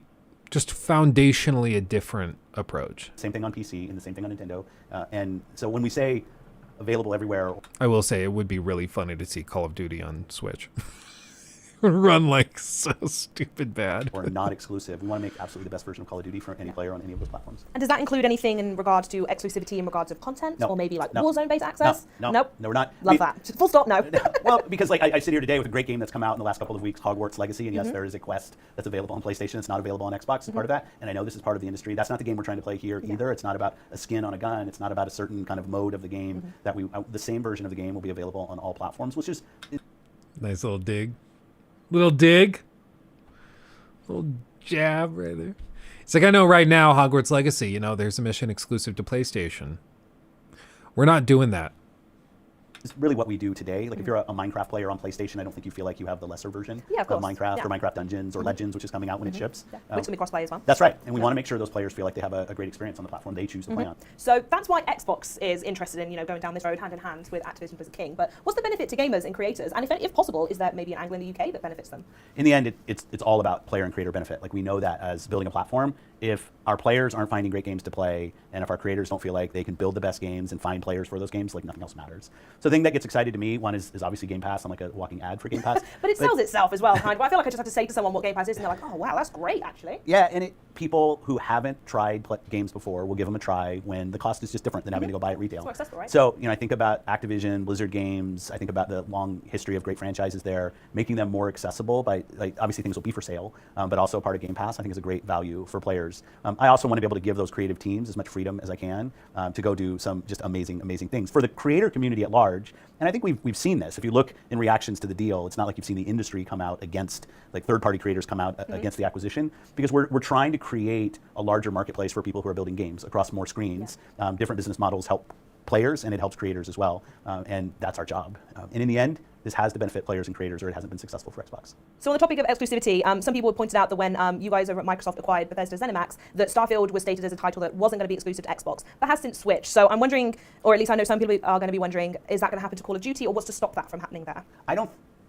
S2: just foundationally a different approach.
S22: Same thing on PC and the same thing on Nintendo. And so when we say available everywhere,
S2: I will say it would be really funny to see Call of Duty on Switch. run like so stupid bad.
S22: We're not exclusive. We want to make absolutely the best version of Call of Duty for any player on any of those platforms.
S21: And does that include anything in regards to exclusivity in regards of content,
S22: No.
S21: or maybe like
S22: No.
S21: Warzone-based access?
S22: No,
S21: Nope.
S22: no, we're not.
S21: Love that. Full stop. No.
S22: Well, because like I sit here today with a great game that's come out in the last couple of weeks, Hogwarts Legacy, and yes,
S21: Mhm.
S22: there is a quest that's available on PlayStation. It's not available on Xbox as part of that, and I know this is part of the industry. That's not the game we're trying to play here either. It's not about a skin on a gun. It's not about a certain kind of mode of the game. That the same version of the game will be available on all platforms, which is
S2: Nice little dig. Little dig. Little jab right there. It's like, I know right now, Hogwarts Legacy, you know, there's a mission exclusive to PlayStation. We're not doing that.
S22: It's really what we do today. Like if you're a Minecraft player on PlayStation, I don't think you feel like you have the lesser version
S21: of course.
S22: Minecraft
S21: Yeah.
S22: or Minecraft Dungeons or Legends, which is coming out when it ships.
S21: Yeah. Which can be cross-play as well.
S22: That's right. And we want to make sure those players feel like they have a great experience on the platform they choose to play on.
S21: So that's why Xbox is interested in, you know, going down this road hand in hand with Activision Blizzard King. But what's the benefit to gamers and creators? And if possible, is there maybe an angle in the UK that benefits them?
S22: In the end, it's all about player and creator benefit. Like we know that as building a platform, if our players aren't finding great games to play, and if our creators don't feel like they can build the best games and find players for those games, like nothing else matters. So the thing that gets excited to me, one is obviously Game Pass. I'm like a walking ad for Game Pass.
S21: But it sells itself as well, kind of. I feel like I just have to say to someone what Game Pass is, and they're like, oh, wow, that's great, actually.
S22: Yeah, and people who haven't tried games before will give them a try when the cost is just different than having to go buy it retail.
S21: It's more accessible, right?
S22: So, you know, I think about Activision, Blizzard Games. I think about the long history of great franchises there, making them more accessible by, like, obviously things will be for sale, but also part of Game Pass, I think is a great value for players. I also want to be able to give those creative teams as much freedom as I can to go do some just amazing, amazing things. For the creator community at large, and I think we've seen this. If you look in reactions to the deal, it's not like you've seen the industry come out against, like third-party creators come out against the acquisition, because we're trying to create a larger marketplace for people who are building games across more screens. Different business models help players, and it helps creators as well, and that's our job. And in the end, this has to benefit players and creators, or it hasn't been successful for Xbox.
S21: So on the topic of exclusivity, some people have pointed out that when you guys over at Microsoft acquired Bethesda ZeniMax, that Starfield was stated as a title that wasn't going to be exclusive to Xbox. That has since switched. So I'm wondering, or at least I know some people are going to be wondering, is that going to happen to Call of Duty, or what's to stop that from happening there?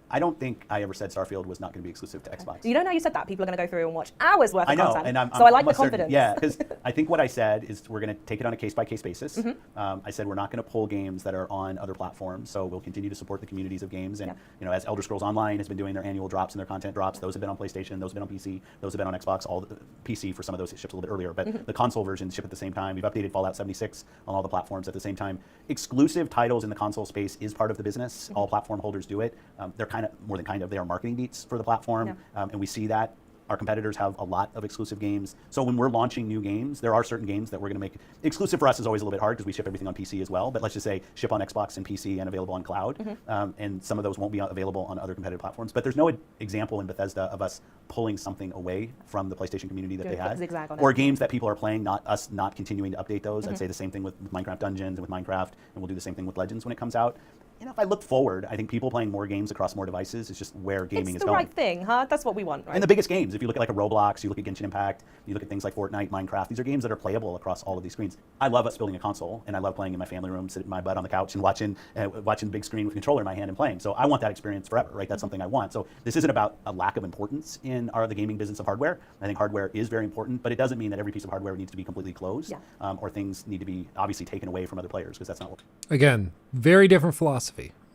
S22: I don't think I ever said Starfield was not going to be exclusive to Xbox.
S21: You know, now you said that, people are going to go through and watch hours worth of
S22: I know,
S21: content.
S22: and
S21: so I like the
S22: almost certain-
S21: confidence.
S22: Yeah, because I think what I said is we're going to take it on a case-by-case basis. I said we're not going to pull games that are on other platforms, so we'll continue to support the communities of games. And you know, as Elder Scrolls Online has been doing their annual drops and their content drops, those have been on PlayStation, those have been on PC, those have been on Xbox. All the PC for some of those it ships a little bit earlier, but the console versions ship at the same time. We've updated Fallout 76 on all the platforms at the same time. Exclusive titles in the console space is part of the business. All platform holders do it. They're kind of more than kind of. They are marketing beats for the platform, and we see that. Our competitors have a lot of exclusive games. So when we're launching new games, there are certain games that we're going to make exclusive. For us is always a little bit hard because we ship everything on PC as well. But let's just say ship on Xbox and PC and available on cloud. And some of those won't be available on other competitive platforms. But there's no example in Bethesda of us pulling something away from the PlayStation community that they had. Or games that people are playing, not us not continuing to update those. I'd say the same thing with Minecraft Dungeons and with Minecraft. And we'll do the same thing with Legends when it comes out. You know, if I look forward, I think people playing more games across more devices is just where gaming is going.
S21: It's the right thing, huh? That's what we want, right?
S22: And the biggest games, if you look at like a Roblox, you look at Genshin Impact, you look at things like Fortnite, Minecraft, these are games that are playable across all of these screens. I love us building a console, and I love playing in my family room, sitting my butt on the couch and watching the big screen with a controller in my hand and playing. So I want that experience forever, right? That's something I want. So this isn't about a lack of importance in the gaming business of hardware. I think hardware is very important, but it doesn't mean that every piece of hardware needs to be completely closed, or things need to be obviously taken away from other players, because that's not what.
S2: Again, very different philosophy.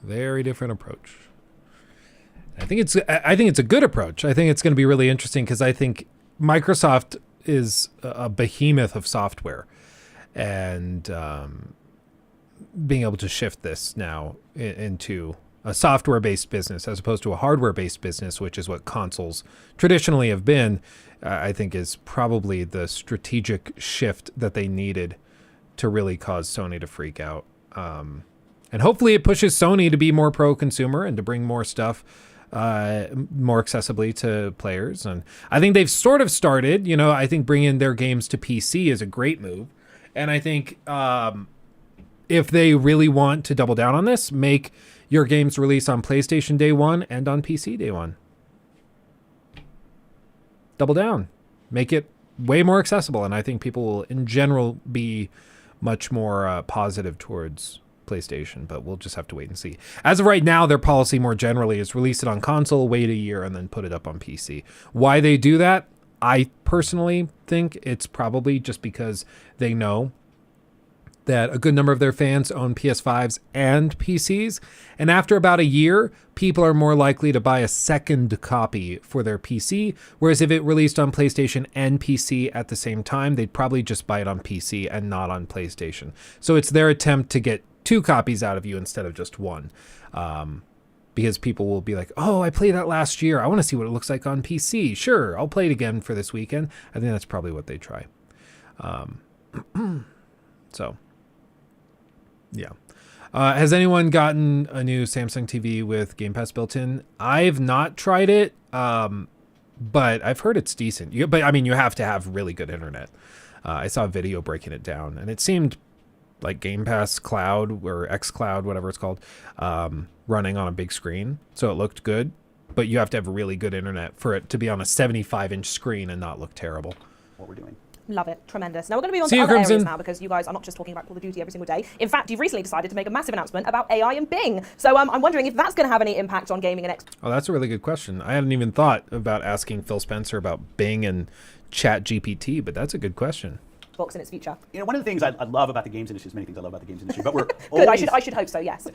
S2: Very different approach. I think it's a good approach. I think it's going to be really interesting because I think Microsoft is a behemoth of software, and being able to shift this now into a software-based business as opposed to a hardware-based business, which is what consoles traditionally have been, I think is probably the strategic shift that they needed to really cause Sony to freak out. And hopefully it pushes Sony to be more pro-consumer and to bring more stuff more accessibly to players. And I think they've sort of started, you know, I think bringing their games to PC is a great move. And I think if they really want to double down on this, make your games release on PlayStation day one and on PC day one. Double down. Make it way more accessible. And I think people will, in general, be much more positive towards PlayStation, but we'll just have to wait and see. As of right now, their policy more generally is release it on console, wait a year, and then put it up on PC. Why they do that, I personally think it's probably just because they know that a good number of their fans own PS5s and PCs. And after about a year, people are more likely to buy a second copy for their PC. Whereas if it released on PlayStation and PC at the same time, they'd probably just buy it on PC and not on PlayStation. So it's their attempt to get 2 copies out of you instead of just 1. Because people will be like, oh, I played that last year. I want to see what it looks like on PC. Sure, I'll play it again for this weekend. I think that's probably what they try. So, yeah. Has anyone gotten a new Samsung TV with Game Pass built in? I've not tried it, but I've heard it's decent. But I mean, you have to have really good internet. I saw a video breaking it down, and it seemed like Game Pass Cloud or xCloud, whatever it's called, running on a big screen. So it looked good, but you have to have really good internet for it to be on a 75-inch screen and not look terrible.
S22: What we're doing.
S21: Love it. Tremendous. Now we're going to be on
S2: See
S21: to
S2: you,
S21: other
S2: Crimson.
S21: areas now, because you guys are not just talking about Call of Duty every single day. In fact, you've recently decided to make a massive announcement about AI and Bing. So I'm wondering if that's going to have any impact on gaming and Xbox.
S2: Oh, that's a really good question. I hadn't even thought about asking Phil Spencer about Bing and Chat GPT, but that's a good question.
S21: In its future.
S22: You know, one of the things I love about the games industry, there's many things I love about the games industry, but we're
S21: Good.
S22: always,
S21: I should hope so. Yes.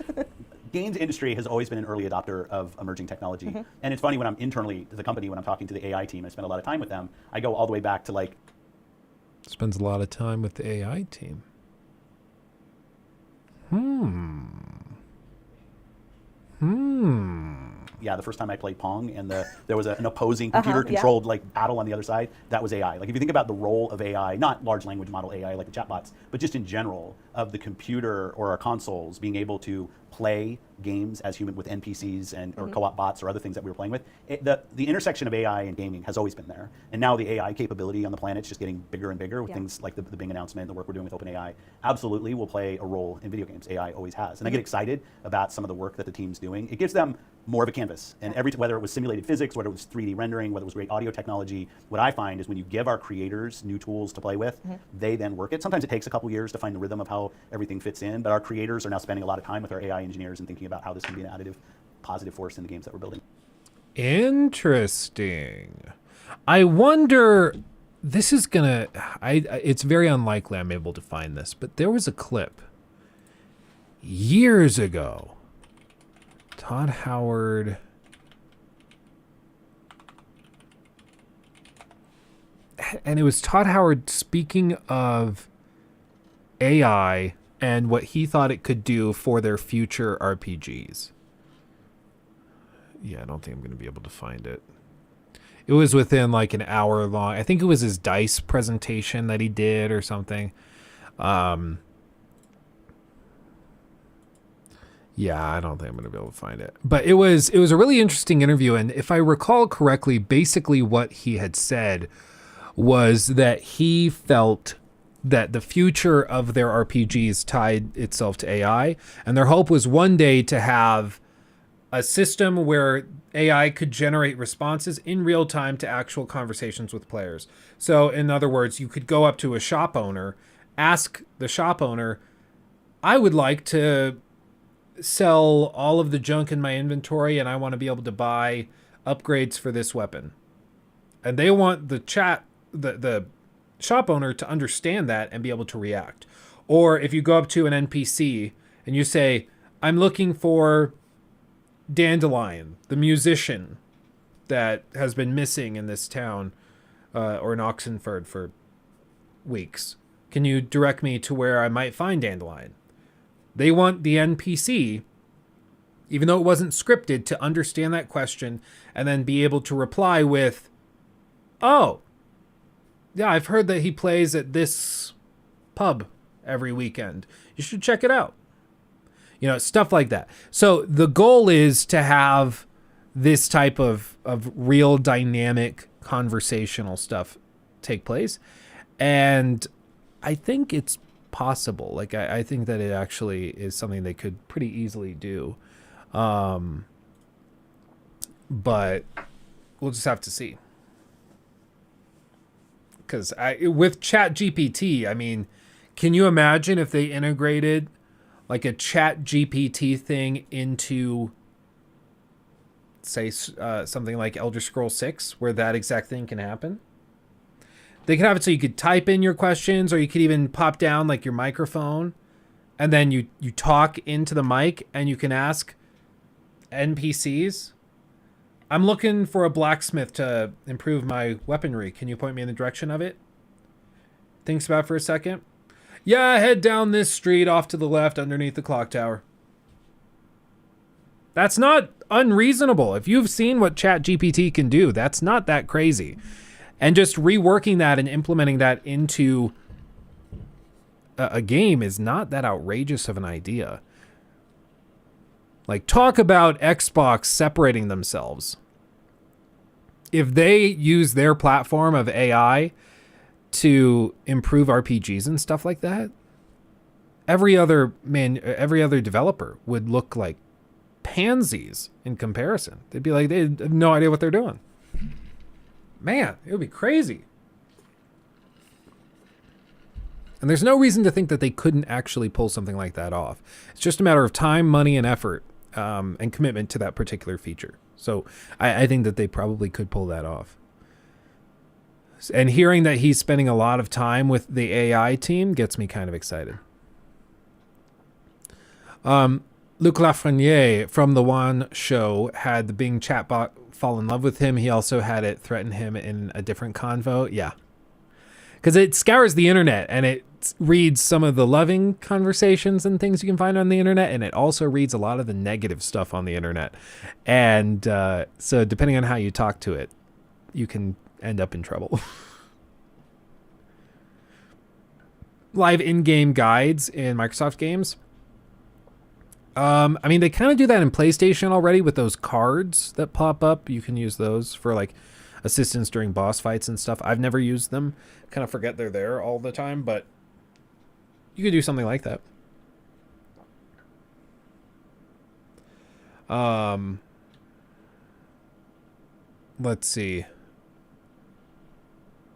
S22: games industry has always been an early adopter of emerging technology. And it's funny when I'm internally to the company, when I'm talking to the AI team, I spend a lot of time with them. I go all the way back to like.
S2: Spends a lot of time with the AI team.
S22: Yeah, the first time I played Pong and there was an opposing computer-controlled like battle on the other side, that was AI. Like if you think about the role of AI, not large language model AI like the chatbots, but just in general of the computer or our consoles being able to play games as human with NPCs and or co-op bots or other things that we were playing with. The intersection of AI and gaming has always been there. And now the AI capability on the planet is just getting bigger and bigger with things like the Bing announcement, the work we're doing with OpenAI. Absolutely will play a role in video games. AI always has. And I get excited about some of the work that the team's doing. It gives them more of a canvas. And whether it was simulated physics, whether it was 3D rendering, whether it was great audio technology, what I find is when you give our creators new tools to play with, they then work it. Sometimes it takes a couple years to find the rhythm of how everything fits in, but our creators are now spending a lot of time with our AI engineers and thinking about how this can be an additive, positive force in the games that we're building.
S2: Interesting. I wonder, this is gonna, it's very unlikely I'm able to find this, but there was a clip years ago. Todd Howard. And it was Todd Howard speaking of AI and what he thought it could do for their future RPGs. Yeah, I don't think I'm going to be able to find it. It was within like an hour long. I think it was his DICE presentation that he did or something. Yeah, I don't think I'm going to be able to find it. But it was a really interesting interview. And if I recall correctly, basically what he had said was that he felt that the future of their RPGs tied itself to AI. And their hope was one day to have a system where AI could generate responses in real time to actual conversations with players. So in other words, you could go up to a shop owner, ask the shop owner, I would like to sell all of the junk in my inventory and I want to be able to buy upgrades for this weapon. And they want the shop owner to understand that and be able to react. Or if you go up to an NPC and you say, I'm looking for Dandelion, the musician that has been missing in this town or in Oxenford for weeks. Can you direct me to where I might find Dandelion? They want the NPC, even though it wasn't scripted, to understand that question and then be able to reply with, oh, yeah, I've heard that he plays at this pub every weekend. You should check it out. You know, stuff like that. So the goal is to have this type of real dynamic conversational stuff take place. And I think it's possible. Like, I think that it actually is something they could pretty easily do. But we'll just have to see. Because with Chat GPT, I mean, can you imagine if they integrated like a Chat GPT thing into, say, something like Elder Scrolls 6, where that exact thing can happen? They could have it so you could type in your questions, or you could even pop down like your microphone, and then you talk into the mic and you can ask NPCs. I'm looking for a blacksmith to improve my weaponry. Can you point me in the direction of it? Thinks about it for a second. Yeah, head down this street off to the left underneath the clock tower. That's not unreasonable. If you've seen what ChatGPT can do, that's not that crazy. And just reworking that and implementing that into a game is not that outrageous of an idea. Like, talk about Xbox separating themselves. If they use their platform of AI to improve RPGs and stuff like that, every other developer would look like pansies in comparison. They'd be like, they have no idea what they're doing. Man, it would be crazy. And there's no reason to think that they couldn't actually pull something like that off. It's just a matter of time, money, and effort, and commitment to that particular feature. So I think that they probably could pull that off. And hearing that he's spending a lot of time with the AI team gets me kind of excited. Luc Lafreniere from the One Show had the Bing chatbot fall in love with him. He also had it threaten him in a different convo. Yeah. Because it scours the internet and it reads some of the loving conversations and things you can find on the internet, and it also reads a lot of the negative stuff on the internet. And so depending on how you talk to it, you can end up in trouble. Live in-game guides in Microsoft games. I mean, they kind of do that in PlayStation already with those cards that pop up. You can use those for like assistance during boss fights and stuff. I've never used them. Kind of forget they're there all the time, but you could do something like that. Let's see.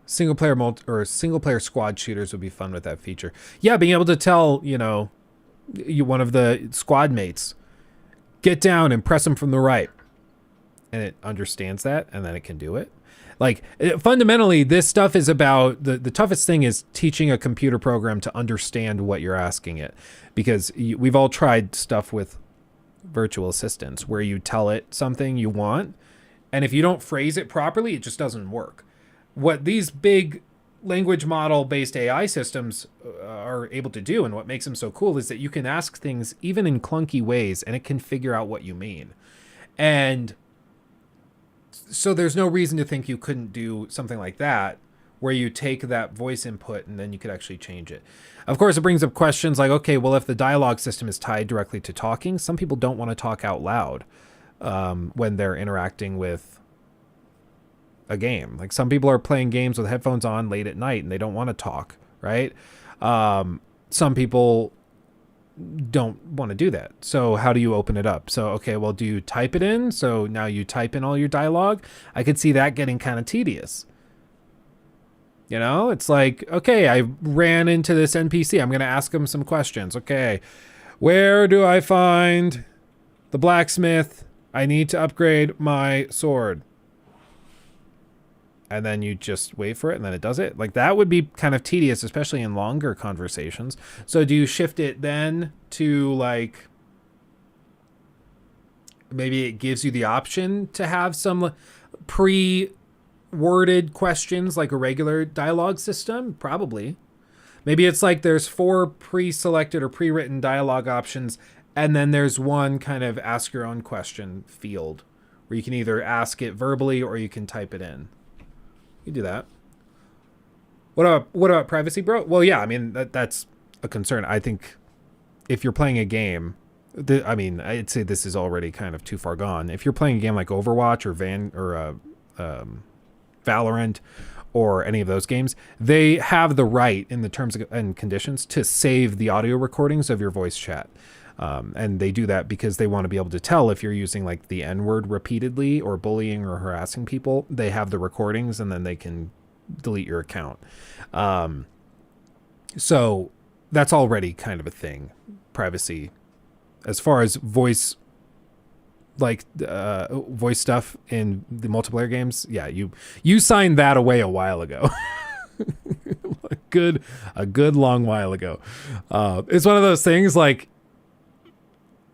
S2: Single player squad shooters would be fun with that feature. Yeah, being able to tell, one of the squad mates, get down and press them from the right. And it understands that, and then it can do it. Like, fundamentally, this stuff is about, the toughest thing is teaching a computer program to understand what you're asking it. Because we've all tried stuff with virtual assistants where you tell it something you want, and if you don't phrase it properly, it just doesn't work. What these big language model based AI systems are able to do, and what makes them so cool, is that you can ask things even in clunky ways and it can figure out what you mean. And so there's no reason to think you couldn't do something like that, where you take that voice input and then you could actually change it. Of course, it brings up questions like, okay, well, if the dialogue system is tied directly to talking, some people don't want to talk out loud when they're interacting with a game. Like, some people are playing games with headphones on late at night and they don't want to talk, right? Some people don't want to do that. So how do you open it up? So, okay, well, do you type it in? So now you type in all your dialogue. I could see that getting kind of tedious. It's like, okay, I ran into this NPC. I'm going to ask him some questions. Okay, where do I find the blacksmith? I need to upgrade my sword. And then you just wait for it and then it does it. Like, that would be kind of tedious, especially in longer conversations. So do you shift it then to, like, maybe it gives you the option to have some pre-worded questions like a regular dialogue system? Probably. Maybe it's like there's 4 pre-selected or pre-written dialogue options, and then there's one kind of ask your own question field where you can either ask it verbally or you can type it in. You do that. What about privacy, bro? Well, yeah, I mean, that's a concern. I think if you're playing a game, I'd say this is already kind of too far gone. If you're playing a game like Overwatch or Valorant or any of those games, they have the right in the terms and conditions to save the audio recordings of your voice chat. And they do that because they want to be able to tell if you're using like the N-word repeatedly or bullying or harassing people. They have the recordings and then they can delete your account. So that's already kind of a thing, privacy. As far as voice stuff in the multiplayer games, yeah, you signed that away a while ago. a good long while ago. It's one of those things like,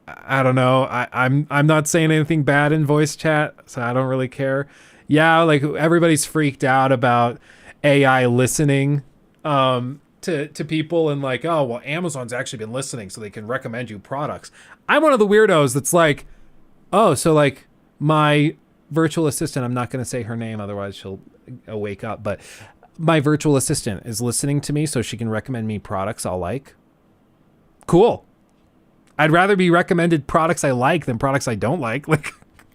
S2: I don't know. I'm not saying anything bad in voice chat, so I don't really care. Yeah, like everybody's freaked out about AI listening to people and like, oh, well, Amazon's actually been listening so they can recommend you products. I'm one of the weirdos that's like, oh, so like my virtual assistant, I'm not going to say her name, otherwise she'll wake up, but my virtual assistant is listening to me so she can recommend me products I'll like. Cool. I'd rather be recommended products I like than products I don't like. Like,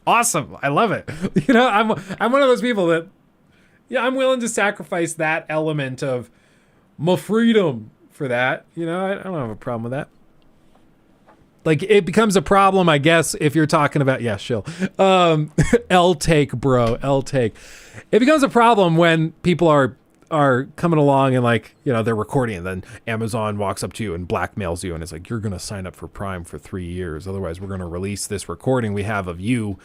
S2: awesome. I love it. You know, I'm one of those people that, yeah, I'm willing to sacrifice that element of my freedom for that. You know, I don't have a problem with that. Like, it becomes a problem, I guess, if you're talking about, yeah, shill. L-take, bro, L-take. It becomes a problem when people are coming along and like, you know, they're recording and then Amazon walks up to you and blackmails you and it's like, you're going to sign up for Prime for 3 years. Otherwise, we're going to release this recording we have of you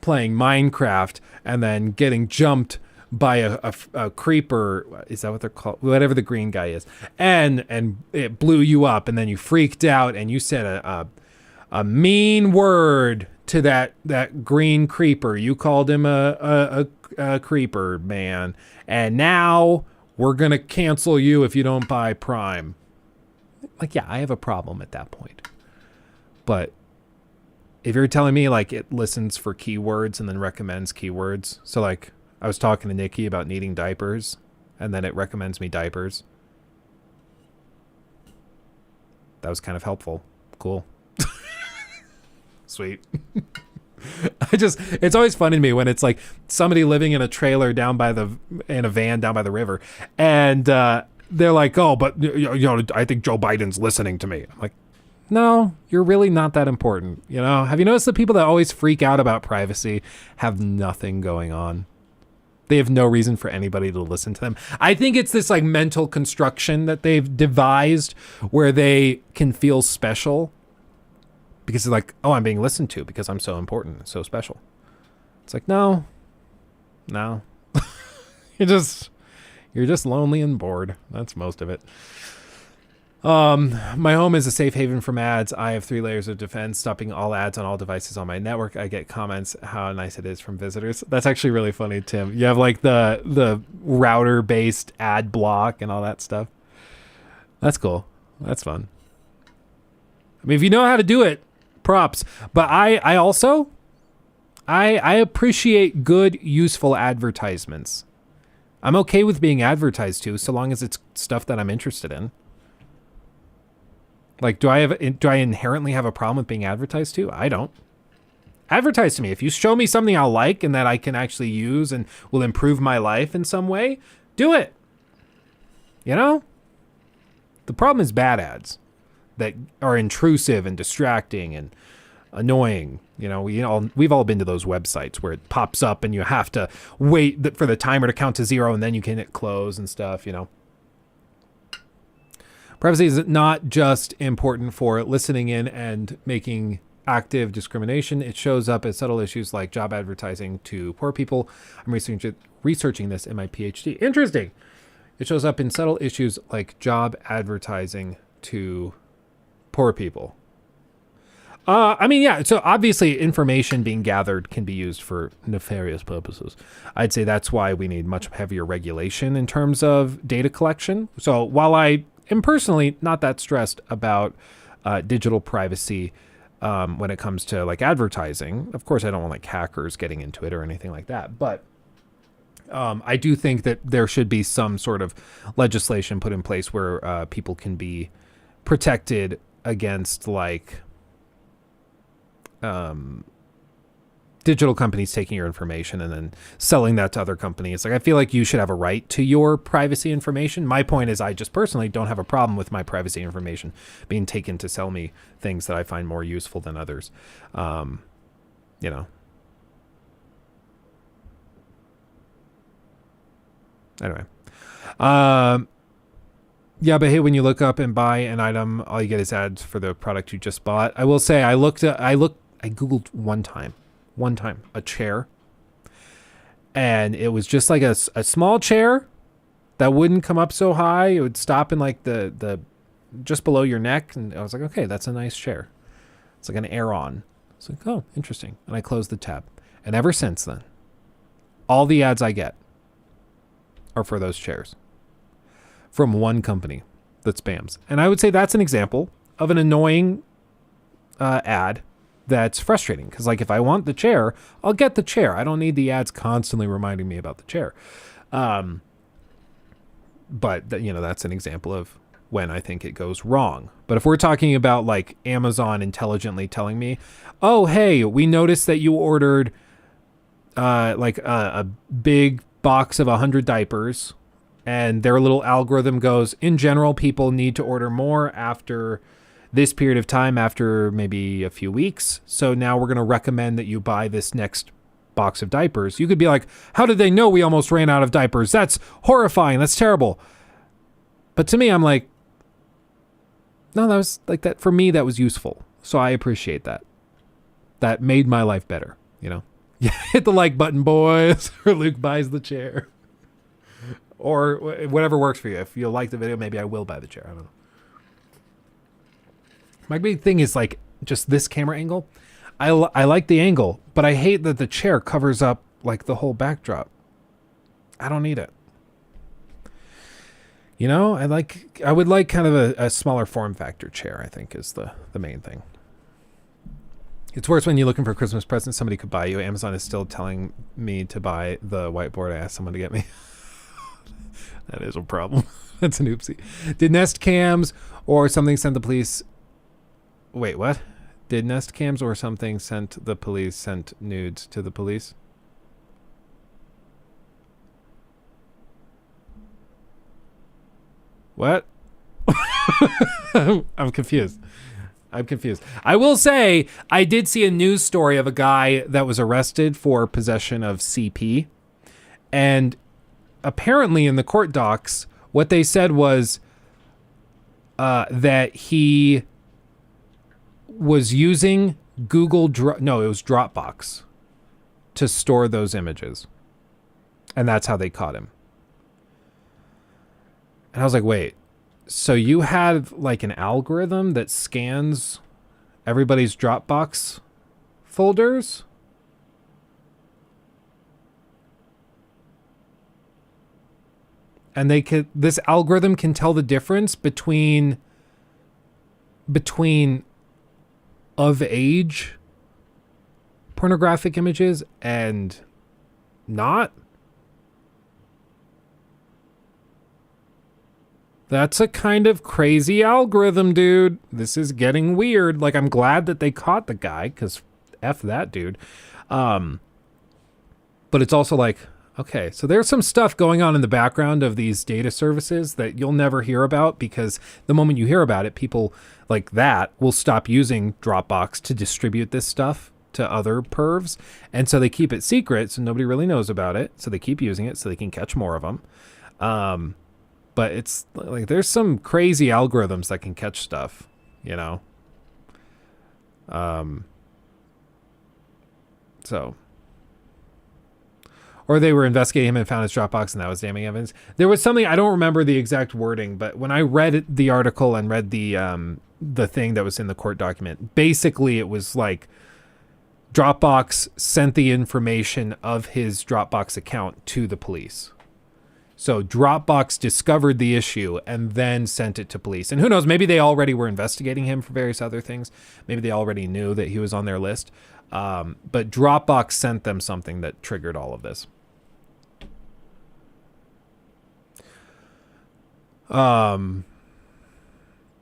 S2: playing Minecraft and then getting jumped by a creeper. Is that what they're called? Whatever the green guy is. And it blew you up and then you freaked out and you said a mean word to that green creeper. You called him a creeper, man. And now we're going to cancel you if you don't buy Prime. Like, yeah, I have a problem at that point. But if you're telling me, like, it listens for keywords and then recommends keywords. So, like, I was talking to Nikki about needing diapers, and then it recommends me diapers. That was kind of helpful. Cool. Sweet. It's always funny to me when it's like somebody living in a trailer in a van down by the river, and they're like, oh, but you know, I think Joe Biden's listening to me. I'm like, no, you're really not that important. You know, have you noticed the people that always freak out about privacy have nothing going on? They have no reason for anybody to listen to them. I think it's this like mental construction that they've devised where they can feel special. Because it's like, oh, I'm being listened to because I'm so important, so special. It's like, no. you're just lonely and bored. That's most of it. My home is a safe haven from ads. I have 3 layers of defense, stopping all ads on all devices on my network. I get comments how nice it is from visitors. That's actually really funny, Tim. You have like the router-based ad block and all that stuff. That's cool. That's fun. I mean, if you know how to do it, props. But I also appreciate good, useful advertisements. I'm okay with being advertised to so long as it's stuff that I'm interested in. Like, do I inherently have a problem with being advertised to? I don't. Advertise to me. If you show me something I'll like and that I can actually use and will improve my life in some way, do it. You know? The problem is bad ads that are intrusive and distracting and annoying. You know, we've all been to those websites where it pops up and you have to wait for the timer to count to 0 and then you can hit close and stuff, you know. Privacy is not just important for listening in and making active discrimination. It shows up as subtle issues like job advertising to poor people. I'm researching this in my PhD. Interesting. It shows up in subtle issues like job advertising to poor people. I mean, yeah, so obviously information being gathered can be used for nefarious purposes. I'd say that's why we need much heavier regulation in terms of data collection. So while I am personally not that stressed about digital privacy when it comes to like advertising, of course I don't want like hackers getting into it or anything like that, but I do think that there should be some sort of legislation put in place where people can be protected against like digital companies taking your information and then selling that to other companies. Like, I feel like you should have a right to your privacy information. My point is I just personally don't have a problem with my privacy information being taken to sell me things that I find more useful than others. You know. Anyway. Yeah, but hey, when you look up and buy an item, all you get is ads for the product you just bought. I will say I Googled one time, a chair. And it was just like a small chair that wouldn't come up so high. It would stop in like the just below your neck. And I was like, okay, that's a nice chair. It's like an Aeron. It's like, oh, interesting. And I closed the tab. And ever since then, all the ads I get are for those chairs from one company that spams. And I would say that's an example of an annoying ad that's frustrating. Because like if I want the chair, I'll get the chair. I don't need the ads constantly reminding me about the chair. But that's an example of when I think it goes wrong. But if we're talking about like Amazon intelligently telling me, oh, hey, we noticed that you ordered like a big box of 100 diapers, and their little algorithm goes, in general, people need to order more after this period of time, after maybe a few weeks. So now we're going to recommend that you buy this next box of diapers. You could be like, how did they know we almost ran out of diapers? That's horrifying. That's terrible. But to me, I'm like, no, that was like that. For me, that was useful. So I appreciate that. That made my life better, you know? Yeah, hit the like button, boys, or Luke buys the chair. Or whatever works for you. If you like the video, maybe I will buy the chair. I don't know. My big thing is like just this camera angle. I like the angle, but I hate that the chair covers up like the whole backdrop. I don't need it. You know, I would like kind of a smaller form factor chair, I think is the main thing. It's worse when you're looking for a Christmas present somebody could buy you. Amazon is still telling me to buy the whiteboard I asked someone to get me. That is a problem. That's an oopsie. Did Nest Cams or something send the police... Wait, what? Did Nest Cams or something sent nudes to the police? What? I'm confused. I will say I did see a news story of a guy that was arrested for possession of CP. And apparently in the court docs, what they said was that he was using it was Dropbox to store those images. And that's how they caught him. And I was like, wait, so you had like an algorithm that scans everybody's Dropbox folders? And this algorithm can tell the difference between of age pornographic images and not? That's a kind of crazy algorithm, dude. This is getting weird. Like, I'm glad that they caught the guy, because F that dude. But it's also like, okay, so there's some stuff going on in the background of these data services that you'll never hear about, because the moment you hear about it, people like that will stop using Dropbox to distribute this stuff to other pervs. And so they keep it secret, so nobody really knows about it. So they keep using it so they can catch more of them. But it's like there's some crazy algorithms that can catch stuff, you know? Or they were investigating him and found his Dropbox, and that was damning evidence. There was something, I don't remember the exact wording, but when I read the article and read the thing that was in the court document, basically it was like Dropbox sent the information of his Dropbox account to the police. So Dropbox discovered the issue and then sent it to police. And who knows, maybe they already were investigating him for various other things. Maybe they already knew that he was on their list. But Dropbox sent them something that triggered all of this. I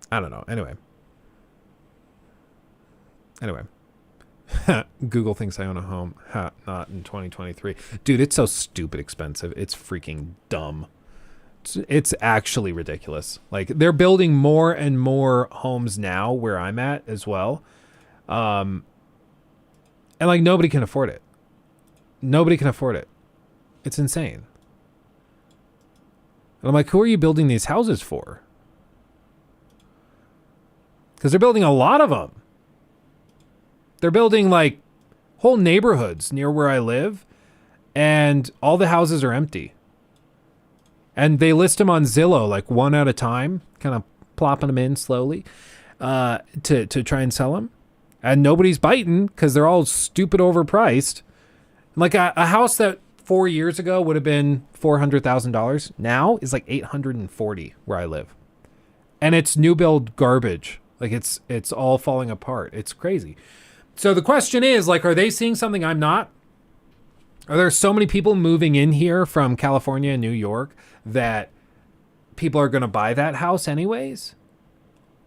S2: don't know. Anyway. Google thinks I own a home. Not in 2023. Dude, it's so stupid expensive. It's freaking dumb. It's actually ridiculous. Like, they're building more and more homes now where I'm at as well. And like, nobody can afford it. Nobody can afford it. It's insane. And I'm like, who are you building these houses for? Because they're building a lot of them. They're building like whole neighborhoods near where I live, and all the houses are empty. And they list them on Zillow, like one at a time, kind of plopping them in slowly to try and sell them. And nobody's biting because they're all stupid overpriced. Like a house that 4 years ago would have been $400,000 now is like $840 where I live. And it's new build garbage. Like it's all falling apart. It's crazy. So the question is, like, are they seeing something I'm not? Are there so many people moving in here from California and New York that people are going to buy that house anyways?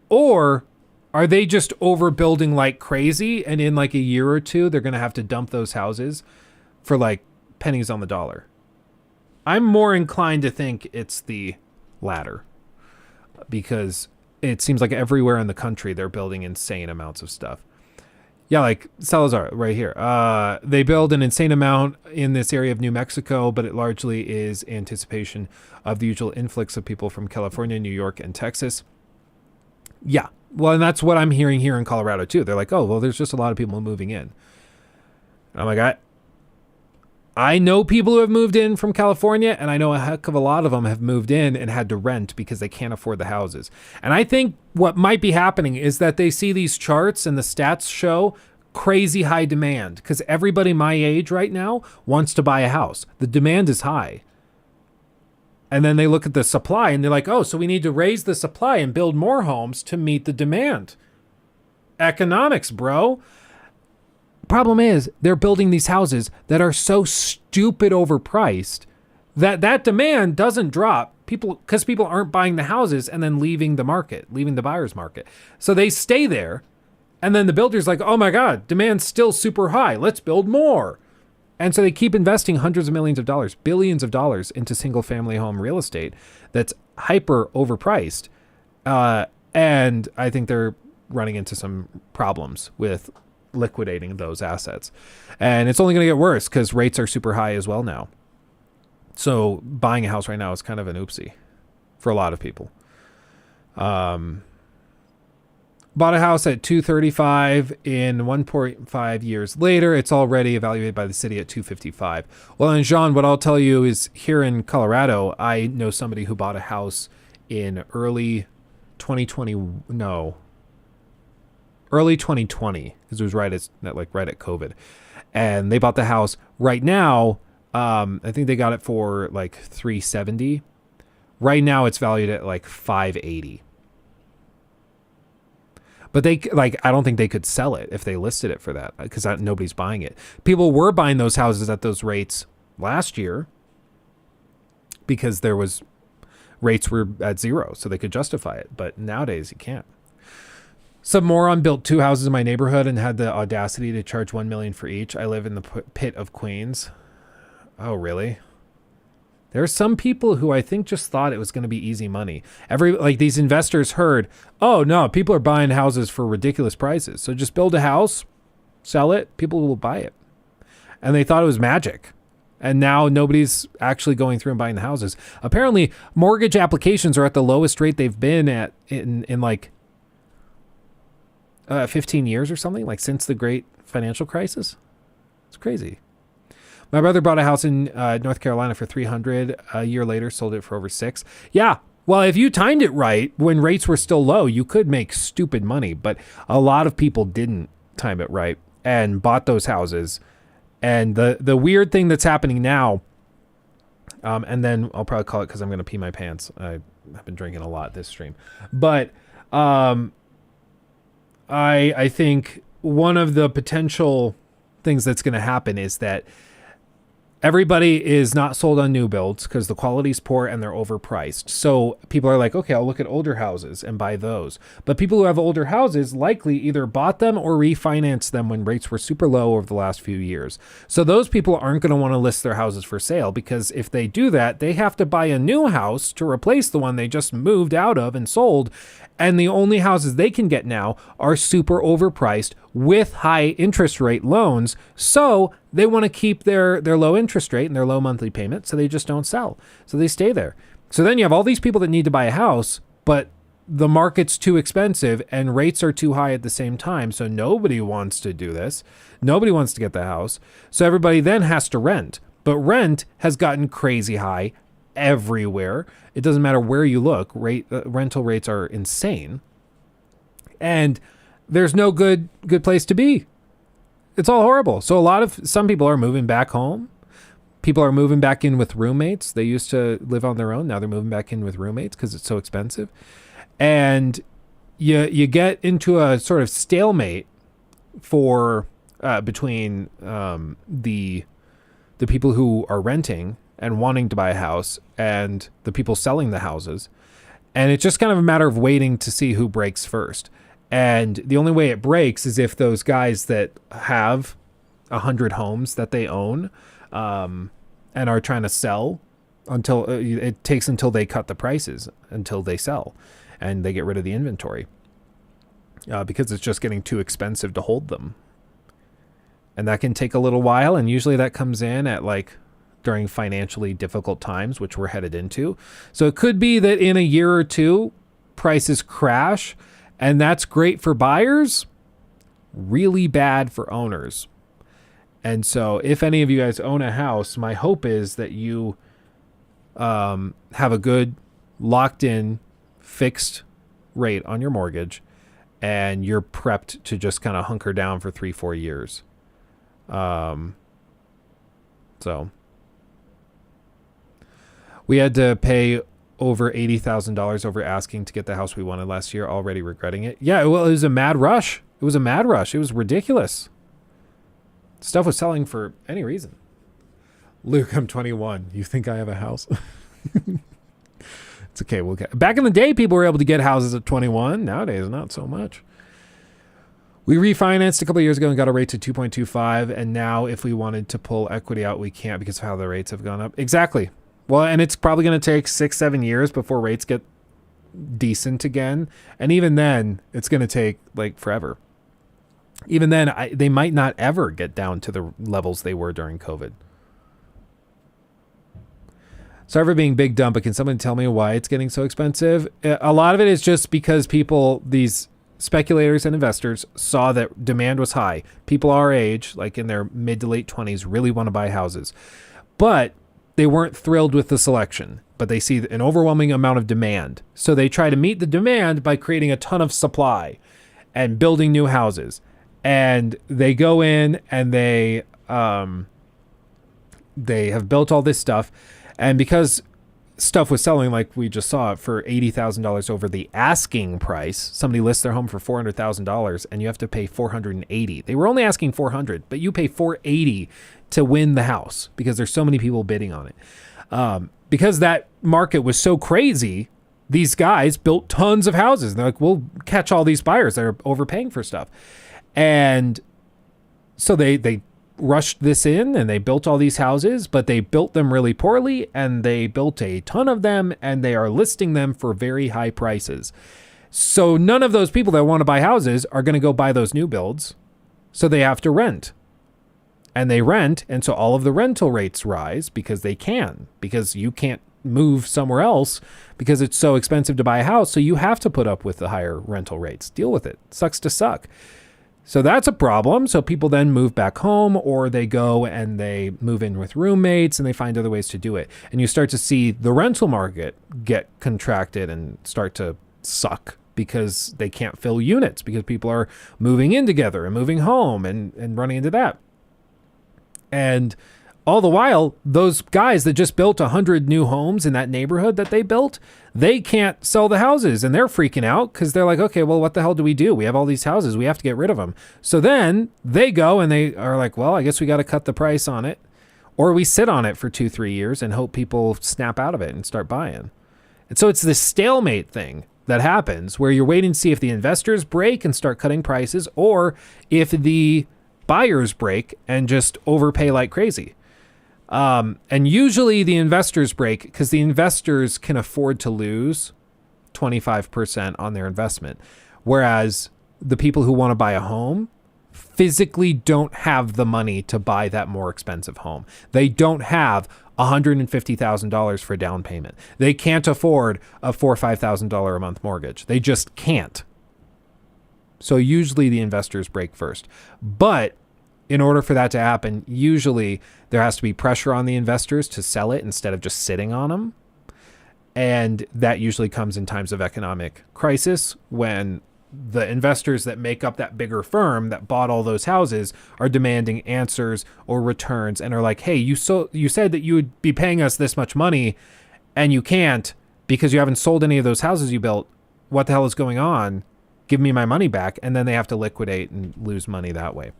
S2: Or are they just overbuilding like crazy, and in like a year or two, they're going to have to dump those houses for like pennies on the dollar? I'm more inclined to think it's the latter, because it seems like everywhere in the country, they're building insane amounts of stuff. Yeah, like Salazar right here. They build an insane amount in this area of New Mexico, but it largely is anticipation of the usual influx of people from California, New York, and Texas. Yeah, well, and that's what I'm hearing here in Colorado, too. They're like, oh, well, there's just a lot of people moving in. And I'm like, I know people who have moved in from California, and I know a heck of a lot of them have moved in and had to rent because they can't afford the houses. And I think what might be happening is that they see these charts and the stats show crazy high demand, because everybody my age right now wants to buy a house. The demand is high. And then they look at the supply and they're like, oh, so we need to raise the supply and build more homes to meet the demand. Economics, bro. Problem is, they're building these houses that are so stupid overpriced that demand doesn't drop, because people aren't buying the houses and then leaving the market, leaving the buyer's market. So they stay there, and then the builder's like, oh my God, demand's still super high. Let's build more. And so they keep investing hundreds of millions of dollars, billions of dollars into single family home real estate that's hyper overpriced. And I think they're running into some problems with liquidating those assets. And it's only going to get worse because rates are super high as well now. So buying a house right now is kind of an oopsie for a lot of people. Bought a house at $235 in 1.5 years later. It's already evaluated by the city at $255. Well, and Jean, what I'll tell you is here in Colorado, I know somebody who bought a house in early 2020, because it was right at COVID. And they bought the house right now. I think they got it for like $370. Right now it's valued at like $580. But I don't think they could sell it if they listed it for that, because nobody's buying it. People were buying those houses at those rates last year because rates were at zero, so they could justify it. But nowadays you can't. Some moron built 2 houses in my neighborhood and had the audacity to charge $1 million for each. I live in the pit of Queens. Oh, really? There are some people who I think just thought it was going to be easy money. These investors heard, oh no, people are buying houses for ridiculous prices. So just build a house, sell it, people will buy it. And they thought it was magic. And now nobody's actually going through and buying the houses. Apparently, mortgage applications are at the lowest rate they've been at in 15 years or something, like since the great financial crisis. It's crazy. My brother bought a house in North Carolina for $300. A year later, sold it for over $600. Yeah, well, if you timed it right, when rates were still low, you could make stupid money. But a lot of people didn't time it right and bought those houses. And the weird thing that's happening now, and then I'll probably call it because I'm going to pee my pants. I've been drinking a lot this stream. But I think one of the potential things that's going to happen is that everybody is not sold on new builds because the quality's poor and they're overpriced. So people are like, okay, I'll look at older houses and buy those. But people who have older houses likely either bought them or refinanced them when rates were super low over the last few years. So those people aren't going to want to list their houses for sale, because if they do that, they have to buy a new house to replace the one they just moved out of and sold. And the only houses they can get now are super overpriced with high interest rate loans. So they want to keep their low interest rate and their low monthly payment. So they just don't sell. So they stay there. So then you have all these people that need to buy a house, but the market's too expensive and rates are too high at the same time. So nobody wants to do this. Nobody wants to get the house. So everybody then has to rent. But rent has gotten crazy high everywhere. It doesn't matter where you look. Rental rates are insane. And there's no good place to be. It's all horrible. So some people are moving back home. People are moving back in with roommates. They used to live on their own. Now they're moving back in with roommates because it's so expensive. And you get into a sort of stalemate between the people who are renting and wanting to buy a house and the people selling the houses. And it's just kind of a matter of waiting to see who breaks first. And the only way it breaks is if those guys that have 100 homes that they own and are trying to sell until it takes until they cut the prices, until they sell and they get rid of the inventory because it's just getting too expensive to hold them. And that can take a little while. And usually that comes in at during financially difficult times, which we're headed into. So it could be that in a year or two, prices crash, and that's great for buyers, really bad for owners. And so if any of you guys own a house, my hope is that you have a good locked in fixed rate on your mortgage and you're prepped to just kind of hunker down for 3-4 years. So we had to pay over $80,000 over asking to get the house we wanted last year, already regretting it. Yeah, well, it was a mad rush. It was ridiculous. Stuff was selling for any reason. Luke, I'm 21. You think I have a house? It's okay. Back in the day, people were able to get houses at 21. Nowadays, not so much. We refinanced a couple of years ago and got a rate to 2.25. And now if we wanted to pull equity out, we can't because of how the rates have gone up. Exactly. Well, and it's probably going to take 6-7 years before rates get decent again. And even then, it's going to take forever. Even then, they might not ever get down to the levels they were during COVID. Sorry for being big dumb, but can someone tell me why it's getting so expensive? A lot of it is just because these speculators and investors saw that demand was high. People our age, in their mid to late 20s, really want to buy houses. But they weren't thrilled with the selection, but they see an overwhelming amount of demand. So they try to meet the demand by creating a ton of supply and building new houses. And they go in and they have built all this stuff. And because stuff was selling, like we just saw, for $80,000 over the asking price, somebody lists their home for $400,000 and you have to pay $480,000. They were only asking $400,000, but you pay $480,000 to win the house because there's so many people bidding on it. Because that market was so crazy, these guys built tons of houses. And they're like, we'll catch all these buyers that are overpaying for stuff. And so they rushed this in and they built all these houses, but they built them really poorly and they built a ton of them and they are listing them for very high prices. So none of those people that want to buy houses are going to go buy those new builds. So they have to rent. And they rent, and so all of the rental rates rise because you can't move somewhere else because it's so expensive to buy a house. So you have to put up with the higher rental rates. Deal with it. Sucks to suck. So that's a problem. So people then move back home, or they go and they move in with roommates and they find other ways to do it. And you start to see the rental market get contracted and start to suck because they can't fill units because people are moving in together and moving home and running into that. And all the while, those guys that just built 100 new homes in that neighborhood that they built, they can't sell the houses and they're freaking out because they're like, okay, well, what the hell do? We have all these houses. We have to get rid of them. So then they go and they are like, well, I guess we got to cut the price on it, or we sit on it for 2-3 years and hope people snap out of it and start buying. And so it's this stalemate thing that happens where you're waiting to see if the investors break and start cutting prices, or if the buyers break and just overpay like crazy. And usually the investors break because the investors can afford to lose 25% on their investment. Whereas the people who want to buy a home physically don't have the money to buy that more expensive home. They don't have $150,000 for down payment. They can't afford a $4,000 or $5,000 a month mortgage. They just can't. So usually the investors break first. But in order for that to happen, usually there has to be pressure on the investors to sell it instead of just sitting on them. And that usually comes in times of economic crisis when the investors that make up that bigger firm that bought all those houses are demanding answers or returns and are like, hey, you said that you would be paying us this much money and you can't because you haven't sold any of those houses you built. What the hell is going on? Give me my money back. And then they have to liquidate and lose money that way.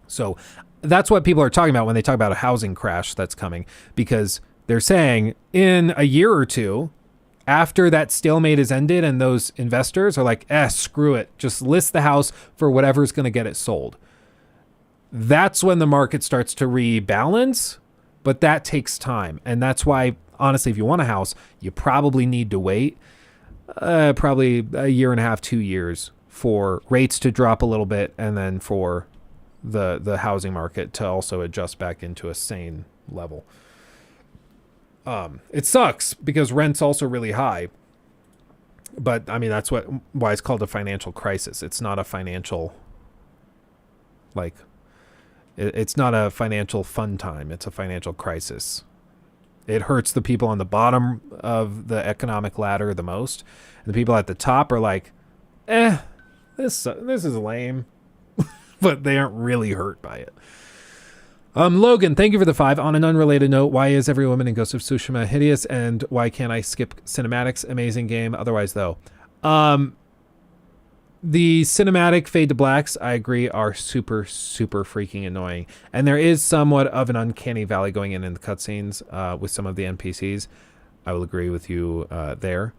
S2: So that's what people are talking about when they talk about a housing crash that's coming, because they're saying in a year or two, after that stalemate is ended and those investors are like, screw it. Just list the house for whatever's going to get it sold. That's when the market starts to rebalance, but that takes time. And that's why, honestly, if you want a house, you probably need to wait probably a year and a half, 2 years for rates to drop a little bit and then for the housing market to also adjust back into a sane level. It sucks because rent's also really high, but I mean, that's why it's called a financial crisis. It's not a financial, it's not a financial fun time. It's a financial crisis. It hurts the people on the bottom of the economic ladder the most. And the people at the top are like, this is lame, but they aren't really hurt by it. Logan, thank you for the 5. On an unrelated note, why is every woman in Ghost of Tsushima hideous, and why can't I skip cinematics? Amazing game. Otherwise, though, the cinematic fade to blacks, I agree, are super, super freaking annoying. And there is somewhat of an uncanny valley going in the cutscenes with some of the NPCs. I will agree with you there.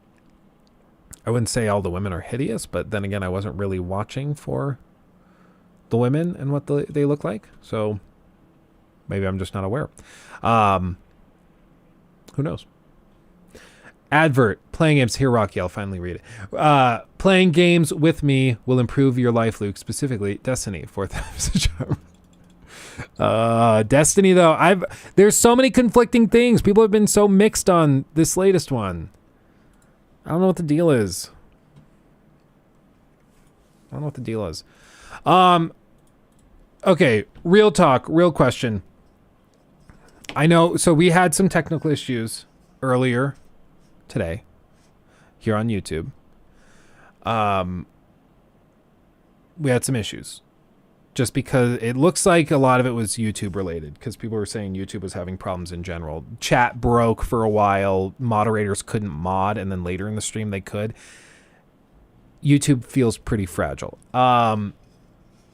S2: I wouldn't say all the women are hideous, but then again, I wasn't really watching for the women and what they look like. So maybe I'm just not aware. Who knows? Advert. Playing games. Here, Rocky. I'll finally read it. Playing games with me will improve your life, Luke. Specifically, Destiny. 4th charm. Destiny, though. There's so many conflicting things. People have been so mixed on this latest one. I don't know what the deal is. Okay. Real talk. Real question. I know. So we had some technical issues earlier today here on YouTube. We had some issues just because it looks like a lot of it was YouTube related, because people were saying YouTube was having problems in general. Chat broke for a while. Moderators couldn't mod, and then later in the stream they could. YouTube feels pretty fragile.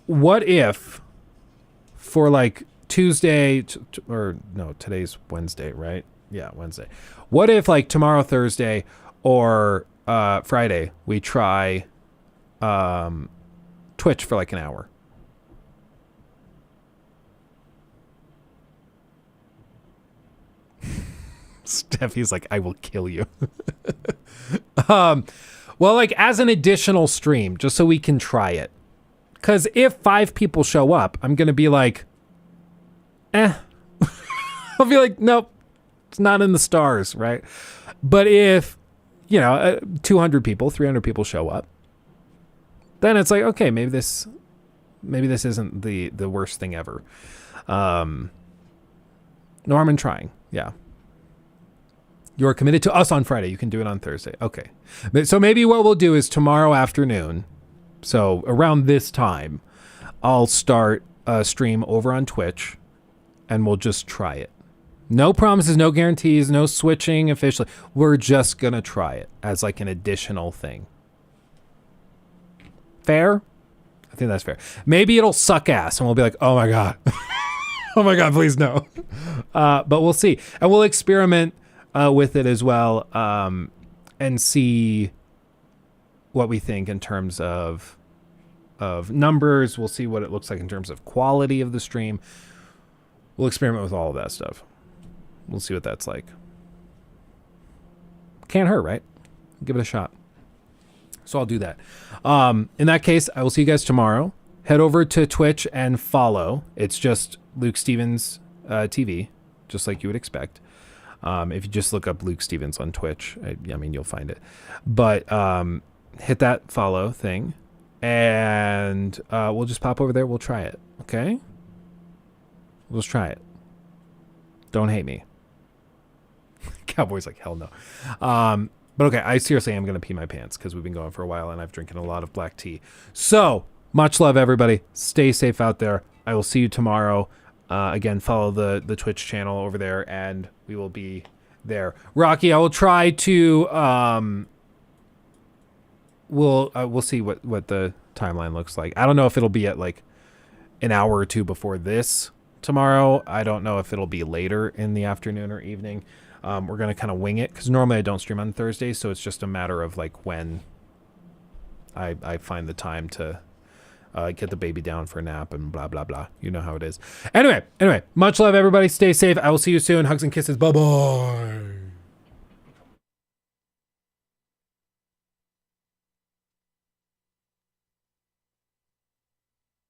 S2: What if for like Tuesday or no, today's Wednesday, right? Yeah, Wednesday. What if like tomorrow, Thursday, or Friday, we try Twitch for like an hour? Steffi's like, I will kill you. Well, like as an additional stream, just so we can try it. Because if 5 people show up, I'm going to be like, I'll be like, nope, it's not in the stars, right? But if, 200 people, 300 people show up, then it's like, okay, maybe this isn't the worst thing ever. Norman trying, yeah. You're committed to us on Friday. You can do it on Thursday. Okay. So maybe what we'll do is tomorrow afternoon, so around this time, I'll start a stream over on Twitch, and we'll just try it. No promises, no guarantees, no switching officially. We're just going to try it as like an additional thing. Fair? I think that's fair. Maybe it'll suck ass, and we'll be like, oh my God. Oh my God, please no. But we'll see. And we'll experiment with it as well, and see what we think in terms of numbers. We'll see what it looks like in terms of quality of the stream. We'll experiment with all of that stuff. We'll see what that's like. Can't hurt, right? Give it a shot. So I'll do that. In that case, I will see you guys tomorrow. Head over to Twitch and follow. It's just Luke Stevens TV, just like you would expect. If you just look up Luke Stevens on Twitch, I mean, you'll find it. But hit that follow thing, and we'll just pop over there. We'll try it, okay? We'll just try it. Don't hate me. Cowboy's like, hell no. But okay, I seriously am going to pee my pants because we've been going for a while and I've drinking a lot of black tea. So much love, everybody. Stay safe out there. I will see you tomorrow. Again, follow the Twitch channel over there and we will be there. Rocky, I will try to, we'll see what the timeline looks like. I don't know if it'll be at like an hour or two before this tomorrow. I don't know if it'll be later in the afternoon or evening. We're going to kind of wing it because normally I don't stream on Thursdays, so it's just a matter of like when I find the time to get the baby down for a nap and blah, blah, blah. You know how it is. Anyway, much love, everybody. Stay safe. I will see you soon. Hugs and kisses. Bye-bye.